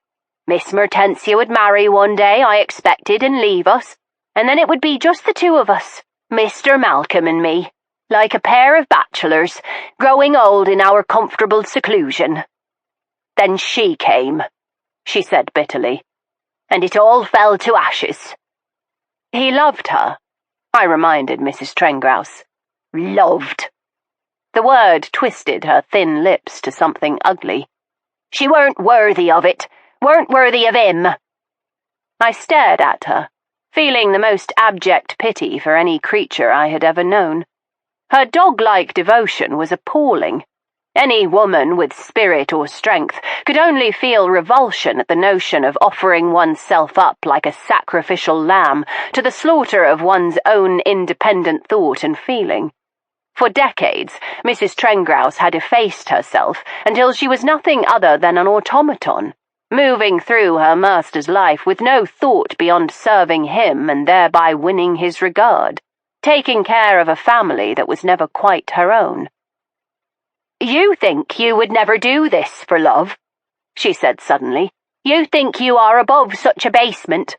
Miss Mertensia would marry one day, I expected, and leave us, and then it would be just the 2 of us, Mr. Malcolm and me, like a pair of bachelors, growing old in our comfortable seclusion. Then she came," she said bitterly, "and it all fell to ashes." "He loved her," I reminded Mrs. Trengrouse. "Loved." The word twisted her thin lips to something ugly. "She weren't worthy of it. Weren't worthy of him." I stared at her, feeling the most abject pity for any creature I had ever known. Her dog-like devotion was appalling. Any woman with spirit or strength could only feel revulsion at the notion of offering oneself up like a sacrificial lamb to the slaughter of one's own independent thought and feeling. For decades, Mrs. Trengrouse had effaced herself until she was nothing other than an automaton, moving through her master's life with no thought beyond serving him and thereby winning his regard, taking care of a family that was never quite her own. "You think you would never do this for love," she said suddenly. "You think you are above such abasement.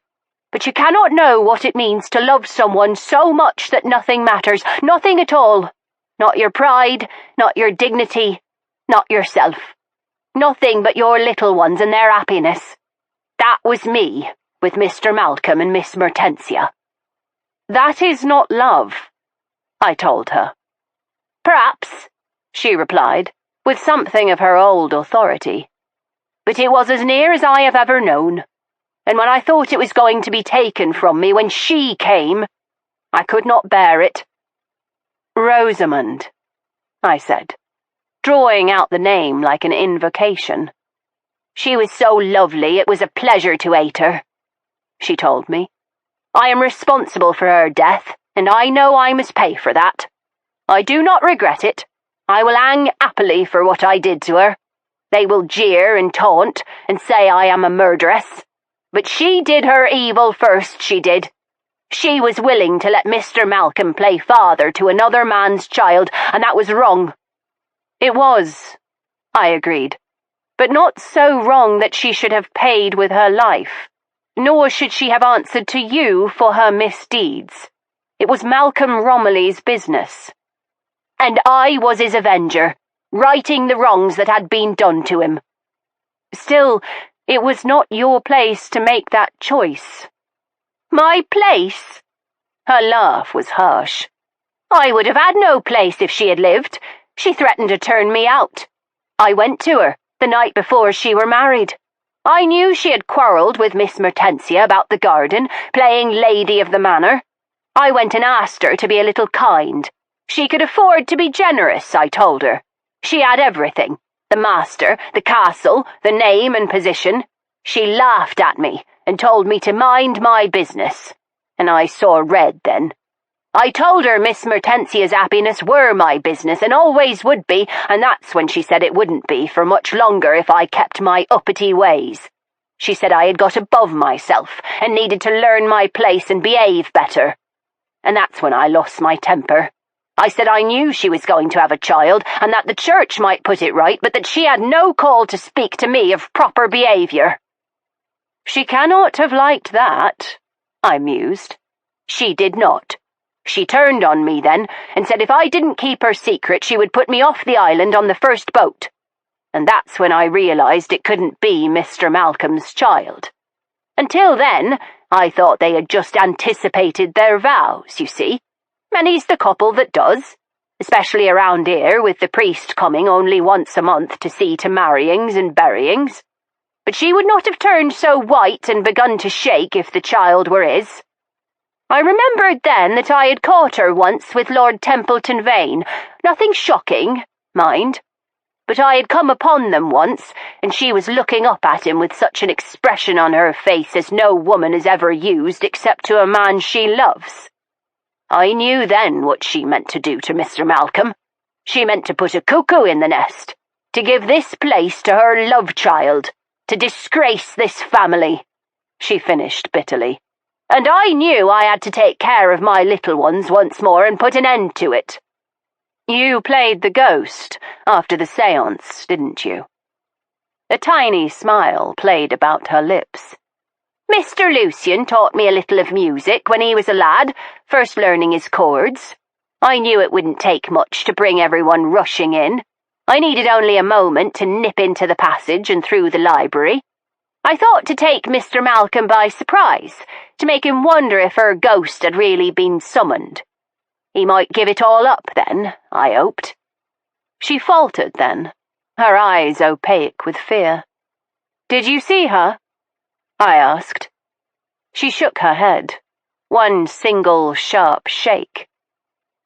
But you cannot know what it means to love someone so much that nothing matters, nothing at all. Not your pride, not your dignity, not yourself. Nothing but your little ones and their happiness. That was me, with Mr. Malcolm and Miss Mertensia." "That is not love," I told her. "Perhaps," she replied, with something of her old authority. "But it was as near as I have ever known. And when I thought it was going to be taken from me when she came, I could not bear it. Rosamund, I said, drawing out the name like an invocation. She was so lovely it was a pleasure to hate her, she told me. I am responsible for her death, and I know I must pay for that. I do not regret it. I will hang happily for what I did to her. They will jeer and taunt and say I am a murderess. But she did her evil first, she did. She was willing to let Mr. Malcolm play father to another man's child, and that was wrong. It was, I agreed, but not so wrong that she should have paid with her life, nor should she have answered to you for her misdeeds. It was Malcolm Romilly's business. And I was his avenger, righting the wrongs that had been done to him. Still, it was not your place to make that choice. My place? Her laugh was harsh. I would have had no place if she had lived. She threatened to turn me out. I went to her the night before she were married. I knew she had quarrelled with Miss Mertensia about the garden, playing lady of the manor. I went and asked her to be a little kind. She could afford to be generous, I told her. She had everything. The master, the castle, the name and position. She laughed at me and told me to mind my business. And I saw red then. I told her Miss Mertensia's happiness were my business and always would be, and that's when she said it wouldn't be for much longer if I kept my uppity ways. She said I had got above myself and needed to learn my place and behave better. And that's when I lost my temper. I said I knew she was going to have a child and that the church might put it right, but that she had no call to speak to me of proper behaviour. She cannot have liked that, I mused. She did not. She turned on me then and said if I didn't keep her secret she would put me off the island on the first boat. And that's when I realised it couldn't be Mr. Malcolm's child. Until then, I thought they had just anticipated their vows, you see. Many's the couple that does, especially around here with the priest coming only once a month to see to marryings and buryings. But she would not have turned so white and begun to shake if the child were his. I remembered then that I had caught her once with Lord Templeton-Vane. Nothing shocking, mind. But I had come upon them once, and she was looking up at him with such an expression on her face as no woman has ever used except to a man she loves. I knew then what she meant to do to Mr. Malcolm. She meant to put a cuckoo in the nest, to give this place to her love-child, to disgrace this family, she finished bitterly. And I knew I had to take care of my little ones once more and put an end to it. You played the ghost after the séance, didn't you? A tiny smile played about her lips. Mr. Lucian taught me a little of music when he was a lad, first learning his chords. I knew it wouldn't take much to bring everyone rushing in. I needed only a moment to nip into the passage and through the library. I thought to take Mr. Malcolm by surprise, to make him wonder if her ghost had really been summoned. He might give it all up then, I hoped. She faltered then, her eyes opaque with fear. Did you see her? I asked. She shook her head, one single sharp shake.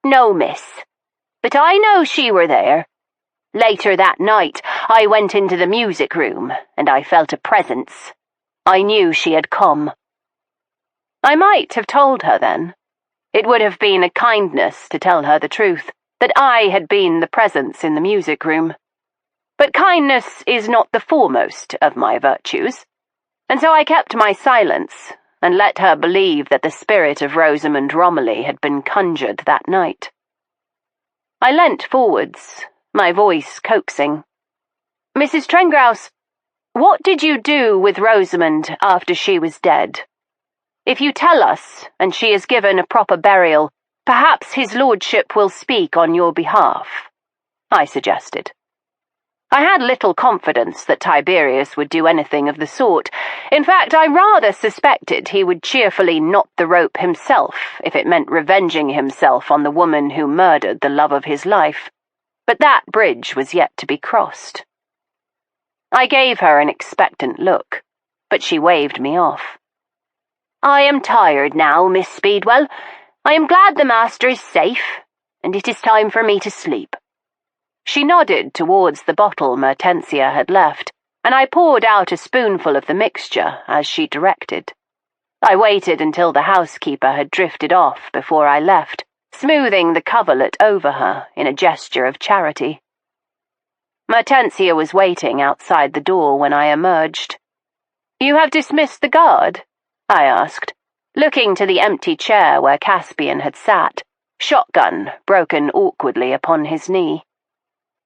No, miss. But I know she were there. Later that night, I went into the music room, and I felt a presence. I knew she had come. I might have told her then. It would have been a kindness to tell her the truth, that I had been the presence in the music room. But kindness is not the foremost of my virtues, and so I kept my silence and let her believe that the spirit of Rosamund Romilly had been conjured that night. I leant forwards, my voice coaxing. Mrs. Trengrouse, what did you do with Rosamund after she was dead? If you tell us, and she is given a proper burial, perhaps his lordship will speak on your behalf, I suggested. I had little confidence that Tiberius would do anything of the sort. In fact, I rather suspected he would cheerfully knot the rope himself if it meant revenging himself on the woman who murdered the love of his life. But that bridge was yet to be crossed. I gave her an expectant look, but she waved me off. I am tired now, Miss Speedwell. I am glad the master is safe, and it is time for me to sleep." She nodded towards the bottle Mertensia had left, and I poured out a spoonful of the mixture as she directed. I waited until the housekeeper had drifted off before I left, smoothing the coverlet over her in a gesture of charity. Mertensia was waiting outside the door when I emerged. "You have dismissed the guard?" I asked, looking to the empty chair where Caspian had sat, shotgun broken awkwardly upon his knee.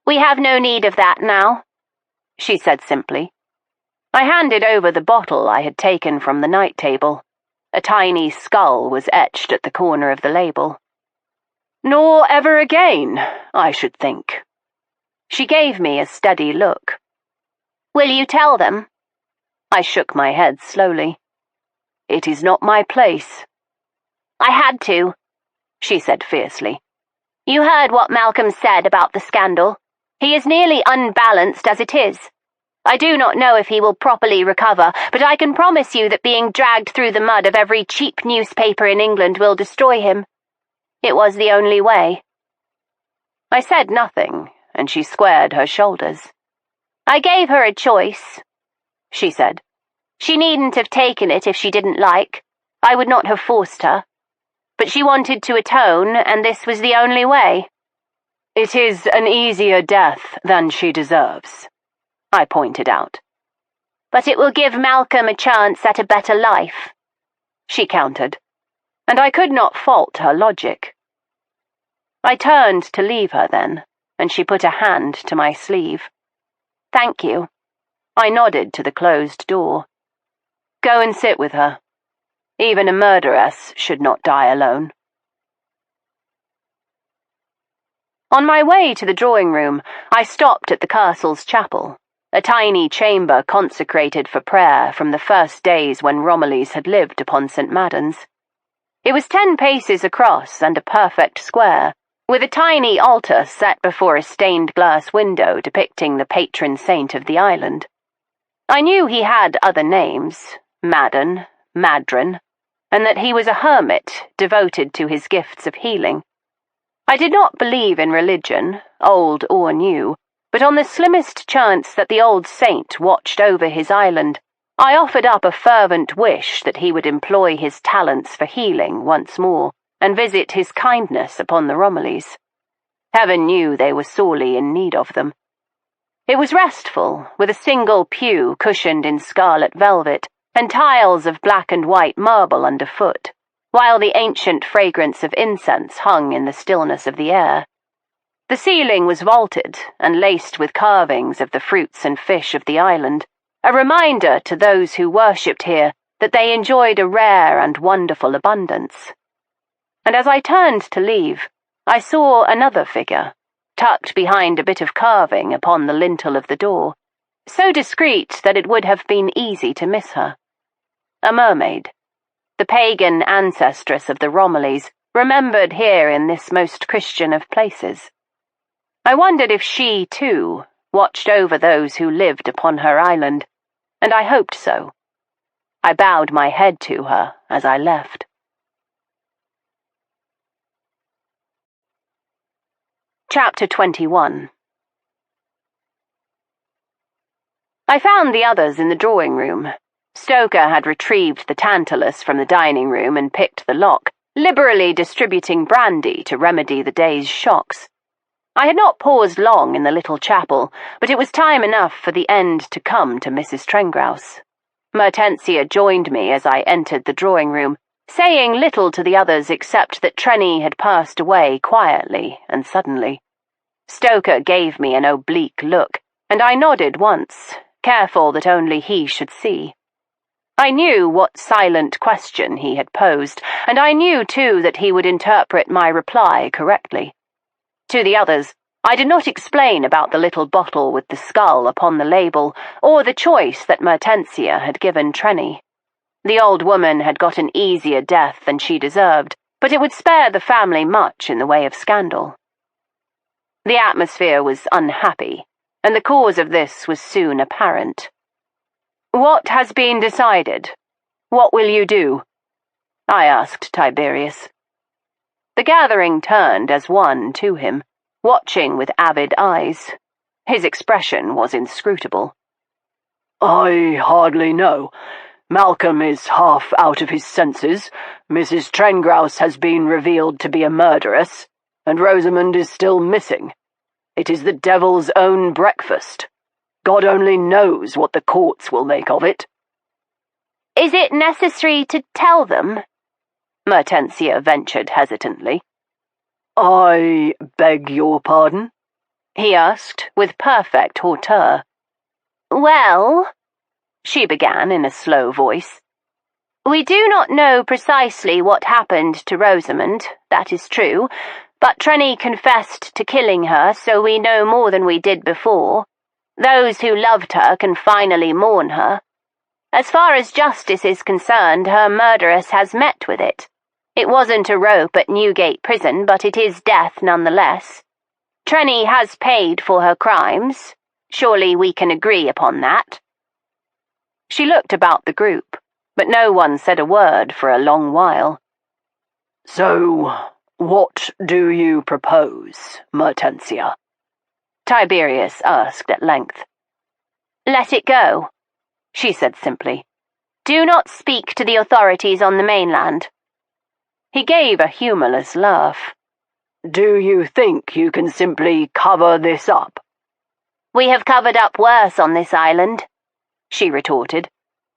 "We have no need of that now," she said simply. I handed over the bottle I had taken from the night table. A tiny skull was etched at the corner of the label. "Nor ever again, I should think." She gave me a steady look. "Will you tell them?" I shook my head slowly. "It is not my place." "I had to," she said fiercely. "You heard what Malcolm said about the scandal. He is nearly unbalanced as it is. I do not know if he will properly recover, but I can promise you that being dragged through the mud of every cheap newspaper in England will destroy him. It was the only way." I said nothing, and she squared her shoulders. "I gave her a choice," she said. "She needn't have taken it if she didn't like. I would not have forced her. But she wanted to atone, and this was the only way." "It is an easier death than she deserves," I pointed out. "But it will give Malcolm a chance at a better life," she countered, and I could not fault her logic. I turned to leave her then, and she put a hand to my sleeve. "Thank you." I nodded to the closed door. "Go and sit with her. Even a murderess should not die alone." On my way to the drawing room, I stopped at the castle's chapel, a tiny chamber consecrated for prayer from the first days when Romillys had lived upon St. Madden's. It was 10 paces across and a perfect square, with a tiny altar set before a stained-glass window depicting the patron saint of the island. I knew he had other names, Madden, Madron, and that he was a hermit devoted to his gifts of healing. I did not believe in religion, old or new, but on the slimmest chance that the old saint watched over his island, I offered up a fervent wish that he would employ his talents for healing once more and visit his kindness upon the Romillys. Heaven knew they were sorely in need of them. It was restful, with a single pew cushioned in scarlet velvet and tiles of black and white marble underfoot, while the ancient fragrance of incense hung in the stillness of the air. The ceiling was vaulted and laced with carvings of the fruits and fish of the island, a reminder to those who worshipped here that they enjoyed a rare and wonderful abundance. And as I turned to leave, I saw another figure, tucked behind a bit of carving upon the lintel of the door, so discreet that it would have been easy to miss her. A mermaid, the pagan ancestress of the Romillys, remembered here in this most Christian of places. I wondered if she, too, watched over those who lived upon her island, and I hoped so. I bowed my head to her as I left. Chapter 21. I found the others in the drawing room. Stoker had retrieved the tantalus from the dining room and picked the lock, liberally distributing brandy to remedy the day's shocks. I had not paused long in the little chapel, but it was time enough for the end to come to Mrs. Trengrouse. Mertensia joined me as I entered the drawing room, saying little to the others except that Trenny had passed away quietly and suddenly. Stoker gave me an oblique look, and I nodded once, careful that only he should see. I knew what silent question he had posed, and I knew, too, that he would interpret my reply correctly. To the others, I did not explain about the little bottle with the skull upon the label, or the choice that Mertensia had given Trenny. The old woman had got an easier death than she deserved, but it would spare the family much in the way of scandal. The atmosphere was unhappy, and the cause of this was soon apparent. "What has been decided? What will you do?" I asked Tiberius. The gathering turned as one to him, watching with avid eyes. His expression was inscrutable. I hardly know. Malcolm is half out of his senses, Mrs. Trengrouse has been revealed to be a murderess, and Rosamund is still missing. It is the devil's own breakfast. God only knows what the courts will make of it. Is it necessary to tell them? Mertensia ventured hesitantly. I beg your pardon? He asked, with perfect hauteur. Well, she began in a slow voice. We do not know precisely what happened to Rosamund, that is true, but Trenny confessed to killing her, so we know more than we did before. Those who loved her can finally mourn her. As far as justice is concerned, her murderess has met with it. It wasn't a rope at Newgate Prison, but it is death nonetheless. Trenny has paid for her crimes. Surely we can agree upon that. She looked about the group, but no one said a word for a long while. So, what do you propose, Mertensia? Tiberius asked at length. Let it go, she said simply. Do not speak to the authorities on the mainland. He gave a humorless laugh. Do you think you can simply cover this up? We have covered up worse on this island, she retorted.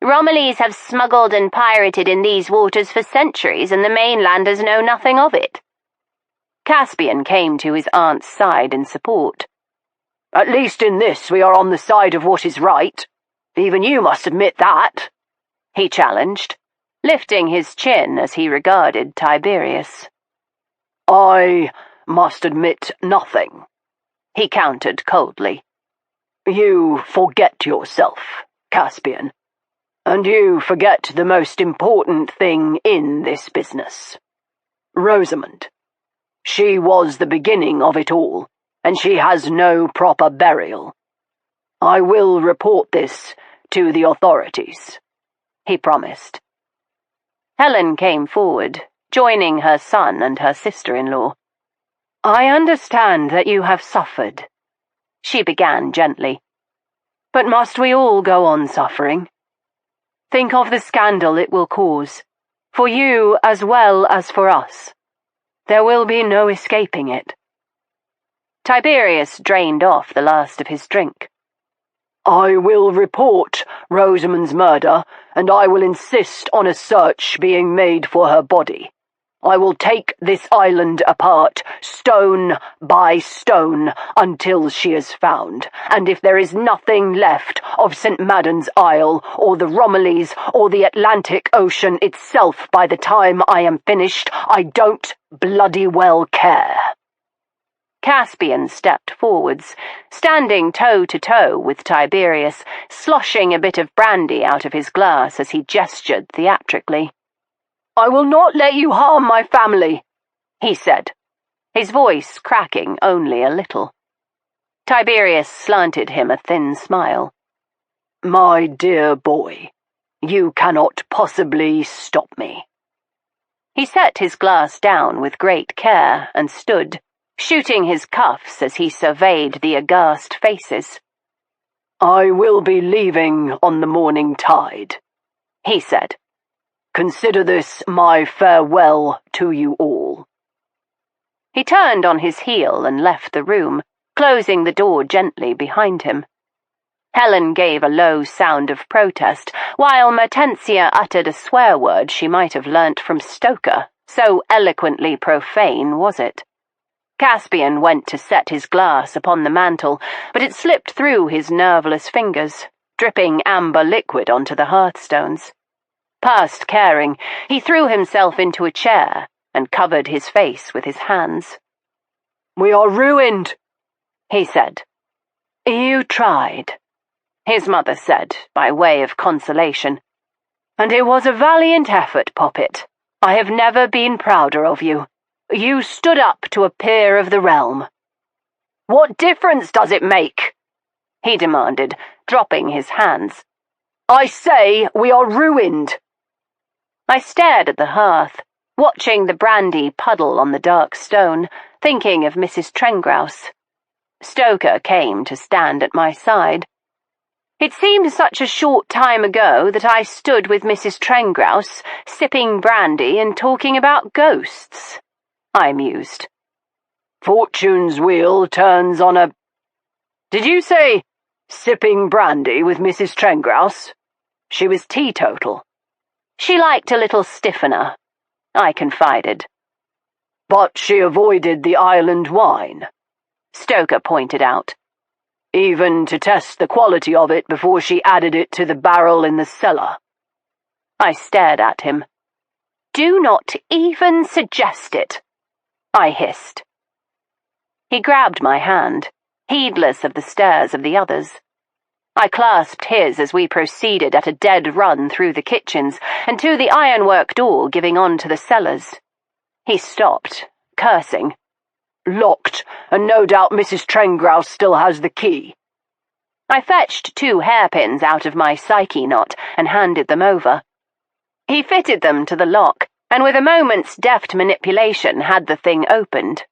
Romillys have smuggled and pirated in these waters for centuries, and the mainlanders know nothing of it. Caspian came to his aunt's side in support. At least in this we are on the side of what is right. Even you must admit that, he challenged, lifting his chin as he regarded Tiberius. I must admit nothing, he countered coldly. You forget yourself, Caspian, and you forget the most important thing in this business. Rosamund. She was the beginning of it all, and she has no proper burial. I will report this to the authorities, he promised. Helen came forward, joining her son and her sister-in-law. I understand that you have suffered, she began gently. But must we all go on suffering? Think of the scandal it will cause, for you as well as for us. There will be no escaping it. Tiberius drained off the last of his drink. I will report Rosamund's murder, and I will insist on a search being made for her body. I will take this island apart, stone by stone, until she is found, and if there is nothing left of St. Madden's Isle, or the Romillys, or the Atlantic Ocean itself by the time I am finished, I don't bloody well care. Caspian stepped forwards, standing toe-to-toe with Tiberius, sloshing a bit of brandy out of his glass as he gestured theatrically. I will not let you harm my family, he said, his voice cracking only a little. Tiberius slanted him a thin smile. My dear boy, you cannot possibly stop me. He set his glass down with great care and stood, shooting his cuffs as he surveyed the aghast faces. I will be leaving on the morning tide, he said. Consider this my farewell to you all. He turned on his heel and left the room, closing the door gently behind him. Helen gave a low sound of protest, while Mertensia uttered a swear word she might have learnt from Stoker, so eloquently profane was it. Caspian went to set his glass upon the mantel, but it slipped through his nerveless fingers, dripping amber liquid onto the hearthstones. Past caring, he threw himself into a chair and covered his face with his hands. We are ruined, he said. You tried, his mother said, by way of consolation. And it was a valiant effort, Poppet. I have never been prouder of you. You stood up to a peer of the realm. What difference does it make? He demanded, dropping his hands. I say we are ruined. I stared at the hearth, watching the brandy puddle on the dark stone, thinking of Mrs. Trengrouse. Stoker came to stand at my side. It seemed such a short time ago that I stood with Mrs. Trengrouse, sipping brandy and talking about ghosts, I mused. Fortune's wheel turns on a... Did you say sipping brandy with Mrs. Trengrouse? She was teetotal. She liked a little stiffener, I confided. But she avoided the island wine, Stoker pointed out. Even to test the quality of it before she added it to the barrel in the cellar. I stared at him. Do not even suggest it, I hissed. He grabbed my hand, heedless of the stares of the others. I clasped his as we proceeded at a dead run through the kitchens and to the ironwork door giving on to the cellars. He stopped, cursing. Locked, and no doubt Mrs. Trengrouse still has the key. I fetched 2 hairpins out of my psyche knot and handed them over. He fitted them to the lock, and with a moment's deft manipulation had the thing opened.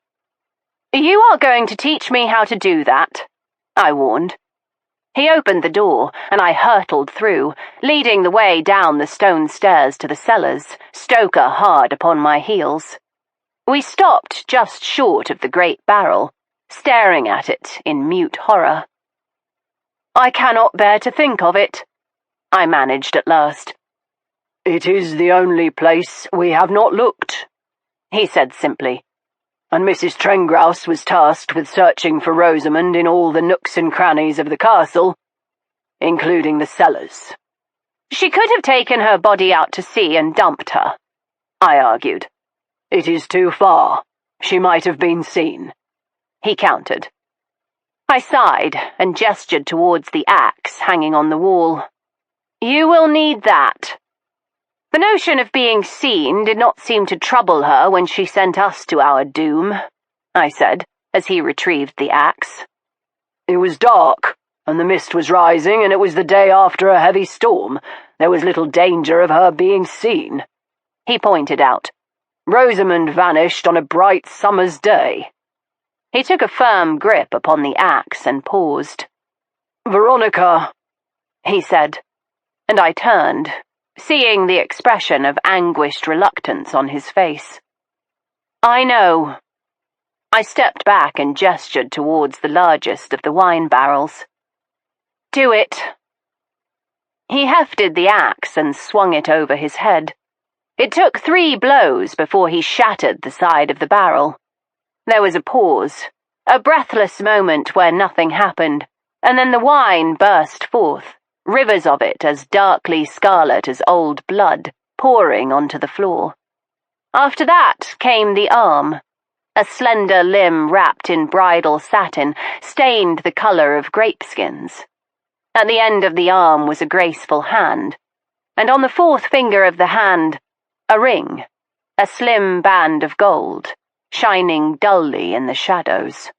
You are going to teach me how to do that, I warned. He opened the door, and I hurtled through, leading the way down the stone stairs to the cellars, Stoker hard upon my heels. We stopped just short of the great barrel, staring at it in mute horror. I cannot bear to think of it, I managed at last. It is the only place we have not looked, he said simply, and Mrs. Trengrouse was tasked with searching for Rosamund in all the nooks and crannies of the castle, including the cellars. She could have taken her body out to sea and dumped her, I argued. It is too far. She might have been seen, he countered. I sighed and gestured towards the axe hanging on the wall. You will need that. The notion of being seen did not seem to trouble her when she sent us to our doom, I said, as he retrieved the axe. It was dark, and the mist was rising, and it was the day after a heavy storm. There was little danger of her being seen, he pointed out. Rosamund vanished on a bright summer's day. He took a firm grip upon the axe and paused. Veronica, he said, and I turned, seeing the expression of anguished reluctance on his face. I know. I stepped back and gestured towards the largest of the wine barrels. Do it. He hefted the axe and swung it over his head. It took 3 blows before he shattered the side of the barrel. There was a pause, a breathless moment where nothing happened, and then the wine burst forth, rivers of it as darkly scarlet as old blood, pouring onto the floor. After that came the arm, a slender limb wrapped in bridal satin, stained the colour of grapeskins. At the end of the arm was a graceful hand, and on the 4th finger of the hand, a ring, a slim band of gold, shining dully in the shadows.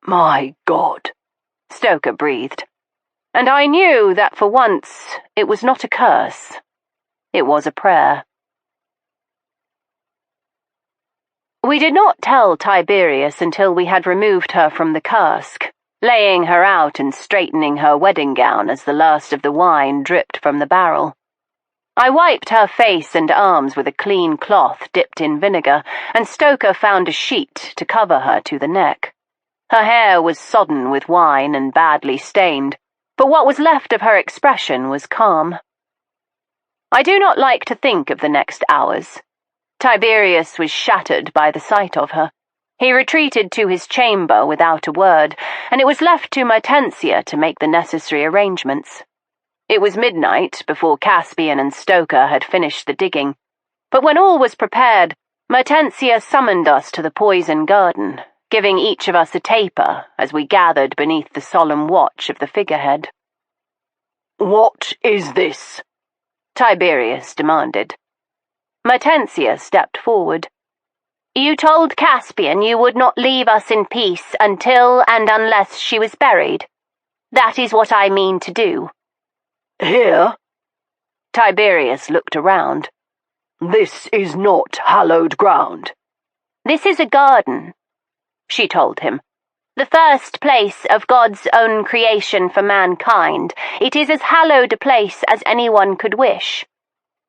My God, Stoker breathed, and I knew that for once it was not a curse. It was a prayer. We did not tell Tiberius until we had removed her from the cask, laying her out and straightening her wedding gown as the last of the wine dripped from the barrel. I wiped her face and arms with a clean cloth dipped in vinegar, and Stoker found a sheet to cover her to the neck. Her hair was sodden with wine and badly stained, but what was left of her expression was calm. I do not like to think of the next hours. Tiberius was shattered by the sight of her. He retreated to his chamber without a word, and it was left to Mertensia to make the necessary arrangements. It was midnight before Caspian and Stoker had finished the digging, but when all was prepared, Mertensia summoned us to the poison garden, giving each of us a taper as we gathered beneath the solemn watch of the figurehead. What is this? Tiberius demanded. Mertensia stepped forward. You told Caspian you would not leave us in peace until and unless she was buried. That is what I mean to do. Here? Tiberius looked around. This is not hallowed ground. This is a garden, she told him. The first place of God's own creation for mankind. It is as hallowed a place as anyone could wish.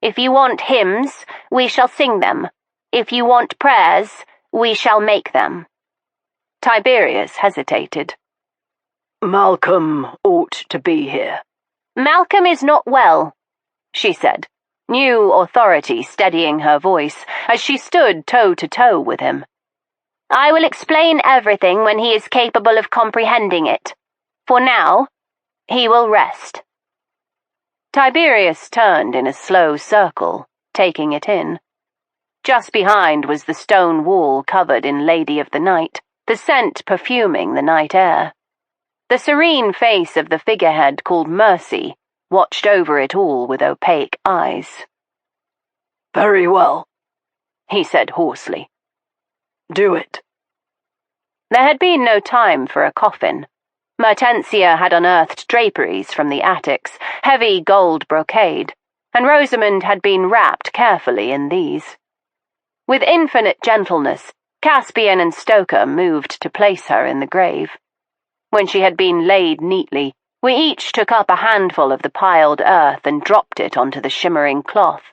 If you want hymns, we shall sing them. If you want prayers, we shall make them. Tiberius hesitated. Malcolm ought to be here. Malcolm is not well, she said, new authority steadying her voice as she stood toe-to-toe with him. I will explain everything when he is capable of comprehending it. For now, he will rest. Tiberius turned in a slow circle, taking it in. Just behind was the stone wall covered in Lady of the Night, the scent perfuming the night air. The serene face of the figurehead called Mercy watched over it all with opaque eyes. Very well, he said hoarsely. Do it. There had been no time for a coffin. Mertensia had unearthed draperies from the attics, heavy gold brocade, and Rosamund had been wrapped carefully in these. With infinite gentleness, Caspian and Stoker moved to place her in the grave. When she had been laid neatly, we each took up a handful of the piled earth and dropped it onto the shimmering cloth,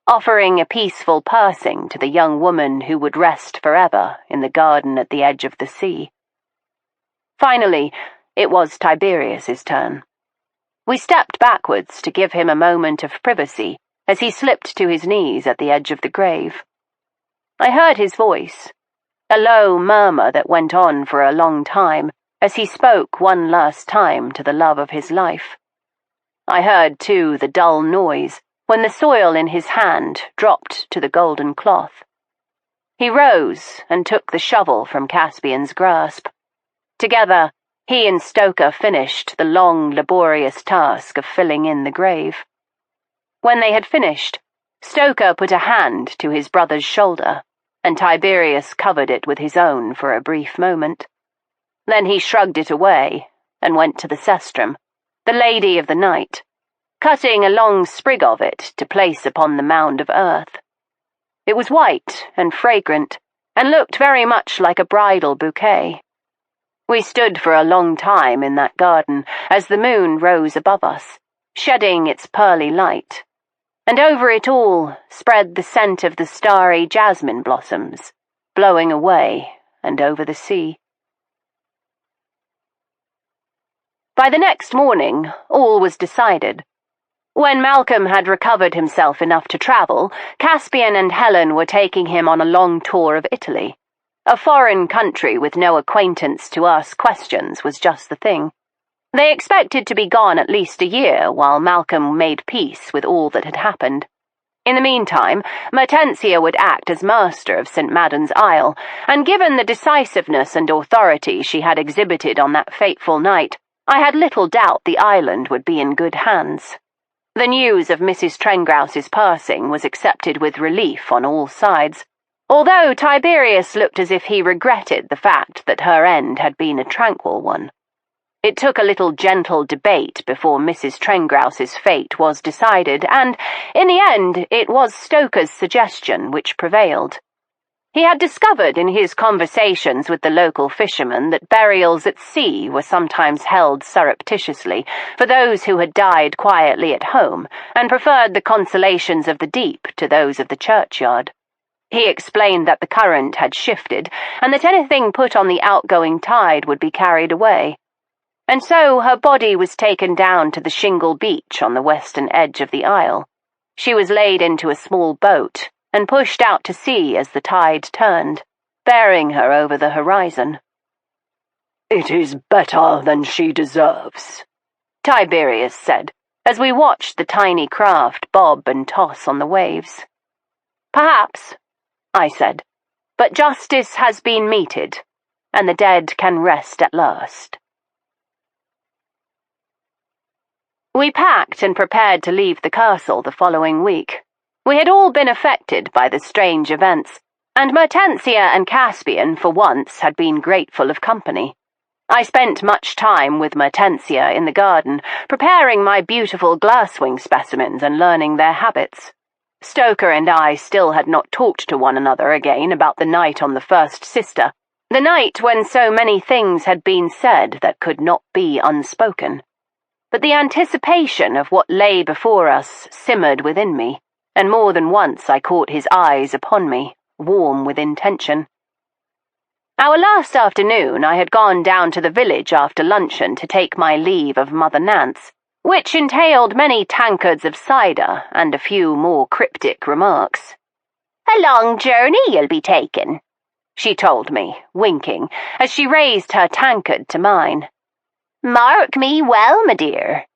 offering a peaceful passing to the young woman who would rest forever in the garden at the edge of the sea. Finally, it was Tiberius's turn. We stepped backwards to give him a moment of privacy as he slipped to his knees at the edge of the grave. I heard his voice, a low murmur that went on for a long time as he spoke one last time to the love of his life. I heard, too, the dull noise when the soil in his hand dropped to the golden cloth. He rose and took the shovel from Caspian's grasp. Together, he and Stoker finished the long, laborious task of filling in the grave. When they had finished, Stoker put a hand to his brother's shoulder, and Tiberius covered it with his own for a brief moment. Then he shrugged it away and went to the cestrum, the Lady of the Night, cutting a long sprig of it to place upon the mound of earth. It was white and fragrant, and looked very much like a bridal bouquet. We stood for a long time in that garden as the moon rose above us, shedding its pearly light, and over it all spread the scent of the starry jasmine blossoms, blowing away and over the sea. By the next morning, all was decided. When Malcolm had recovered himself enough to travel, Caspian and Helen were taking him on a long tour of Italy. A foreign country with no acquaintance to ask questions was just the thing. They expected to be gone at least a year while Malcolm made peace with all that had happened. In the meantime, Mertensia would act as master of St. Madden's Isle, and given the decisiveness and authority she had exhibited on that fateful night, I had little doubt the island would be in good hands. The news of Mrs. Trengrouse's passing was accepted with relief on all sides, although Tiberius looked as if he regretted the fact that her end had been a tranquil one. It took a little gentle debate before Mrs. Trengrouse's fate was decided, and, in the end, it was Stoker's suggestion which prevailed. He had discovered in his conversations with the local fishermen that burials at sea were sometimes held surreptitiously for those who had died quietly at home and preferred the consolations of the deep to those of the churchyard. He explained that the current had shifted and that anything put on the outgoing tide would be carried away. And so her body was taken down to the shingle beach on the western edge of the isle. She was laid into a small boat and pushed out to sea as the tide turned, bearing her over the horizon. It is better than she deserves, Tiberius said, as we watched the tiny craft bob and toss on the waves. Perhaps, I said, but justice has been meted, and the dead can rest at last. We packed and prepared to leave the castle the following week. We had all been affected by the strange events, and Mertensia and Caspian, for once, had been grateful of company. I spent much time with Mertensia in the garden, preparing my beautiful glasswing specimens and learning their habits. Stoker and I still had not talked to one another again about the night on the first sister, the night when so many things had been said that could not be unspoken. But the anticipation of what lay before us simmered within me, and more than once I caught his eyes upon me, warm with intention. Our last afternoon I had gone down to the village after luncheon to take my leave of Mother Nance, which entailed many tankards of cider and a few more cryptic remarks. "A long journey you'll be taking," she told me, winking, as she raised her tankard to mine. "Mark me well, my dear."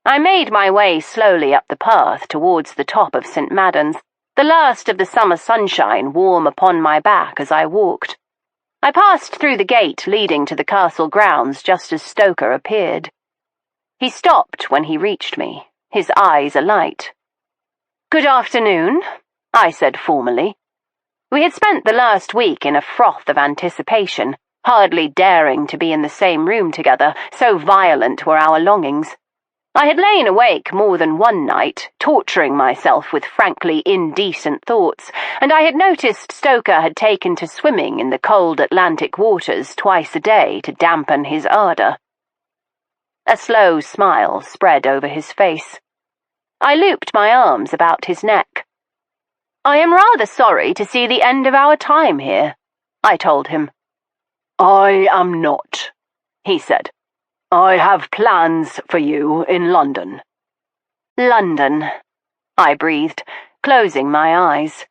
I made my way slowly up the path towards the top of St. Madden's, the last of the summer sunshine warm upon my back as I walked. I passed through the gate leading to the castle grounds just as Stoker appeared. He stopped when he reached me, his eyes alight. "Good afternoon," I said formally. We had spent the last week in a froth of anticipation, hardly daring to be in the same room together, so violent were our longings. I had lain awake more than one night, torturing myself with frankly indecent thoughts, and I had noticed Stoker had taken to swimming in the cold Atlantic waters twice a day to dampen his ardour. A slow smile spread over his face. I looped my arms about his neck. "I am rather sorry to see the end of our time here," I told him. "I am not," he said. "I have plans for you in London." "London," I breathed, closing my eyes.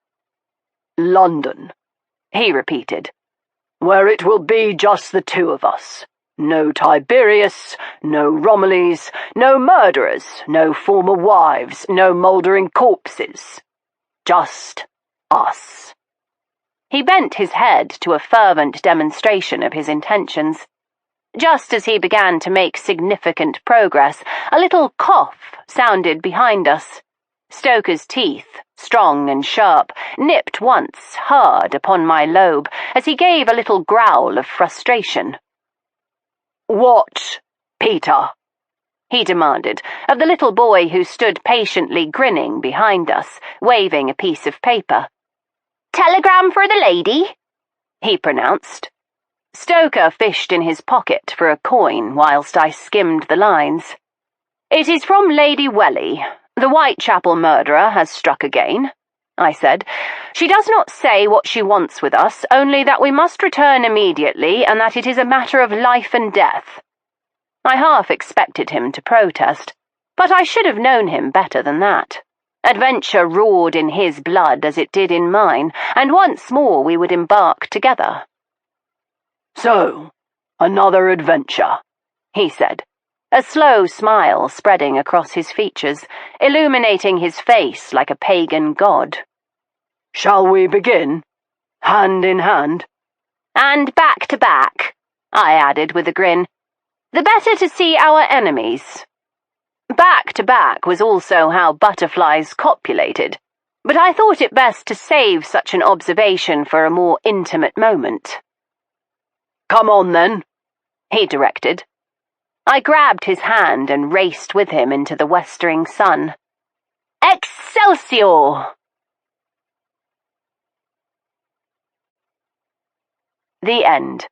"London," he repeated, "where it will be just the two of us. No Tiberius, no Romillys, no murderers, no former wives, no mouldering corpses. Just us." He bent his head to a fervent demonstration of his intentions. Just as he began to make significant progress, a little cough sounded behind us. Stoker's teeth, strong and sharp, nipped once hard upon my lobe as he gave a little growl of frustration. "What, Peter?" he demanded of the little boy who stood patiently grinning behind us, waving a piece of paper. "Telegram for the lady," he pronounced. Stoker fished in his pocket for a coin whilst I skimmed the lines. "It is from Lady Welly. The Whitechapel murderer has struck again," I said. "She does not say what she wants with us, only that we must return immediately and that it is a matter of life and death." I half expected him to protest, but I should have known him better than that. Adventure roared in his blood as it did in mine, and once more we would embark together. "So, another adventure," he said, a slow smile spreading across his features, illuminating his face like a pagan god. "Shall we begin? Hand in hand?" "And back to back," I added with a grin. "The better to see our enemies." Back to back was also how butterflies copulated, but I thought it best to save such an observation for a more intimate moment. "Come on, then," he directed. I grabbed his hand and raced with him into the westering sun. Excelsior! The end.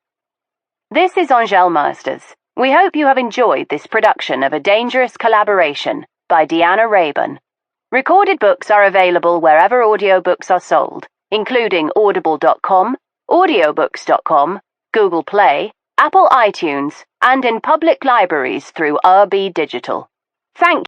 This is Angèle Masters. We hope you have enjoyed this production of A Dangerous Collaboration by Deanna Raybourn. Recorded books are available wherever audiobooks are sold, including audible.com, audiobooks.com, Google Play, Apple iTunes, and in public libraries through RB Digital. Thank you.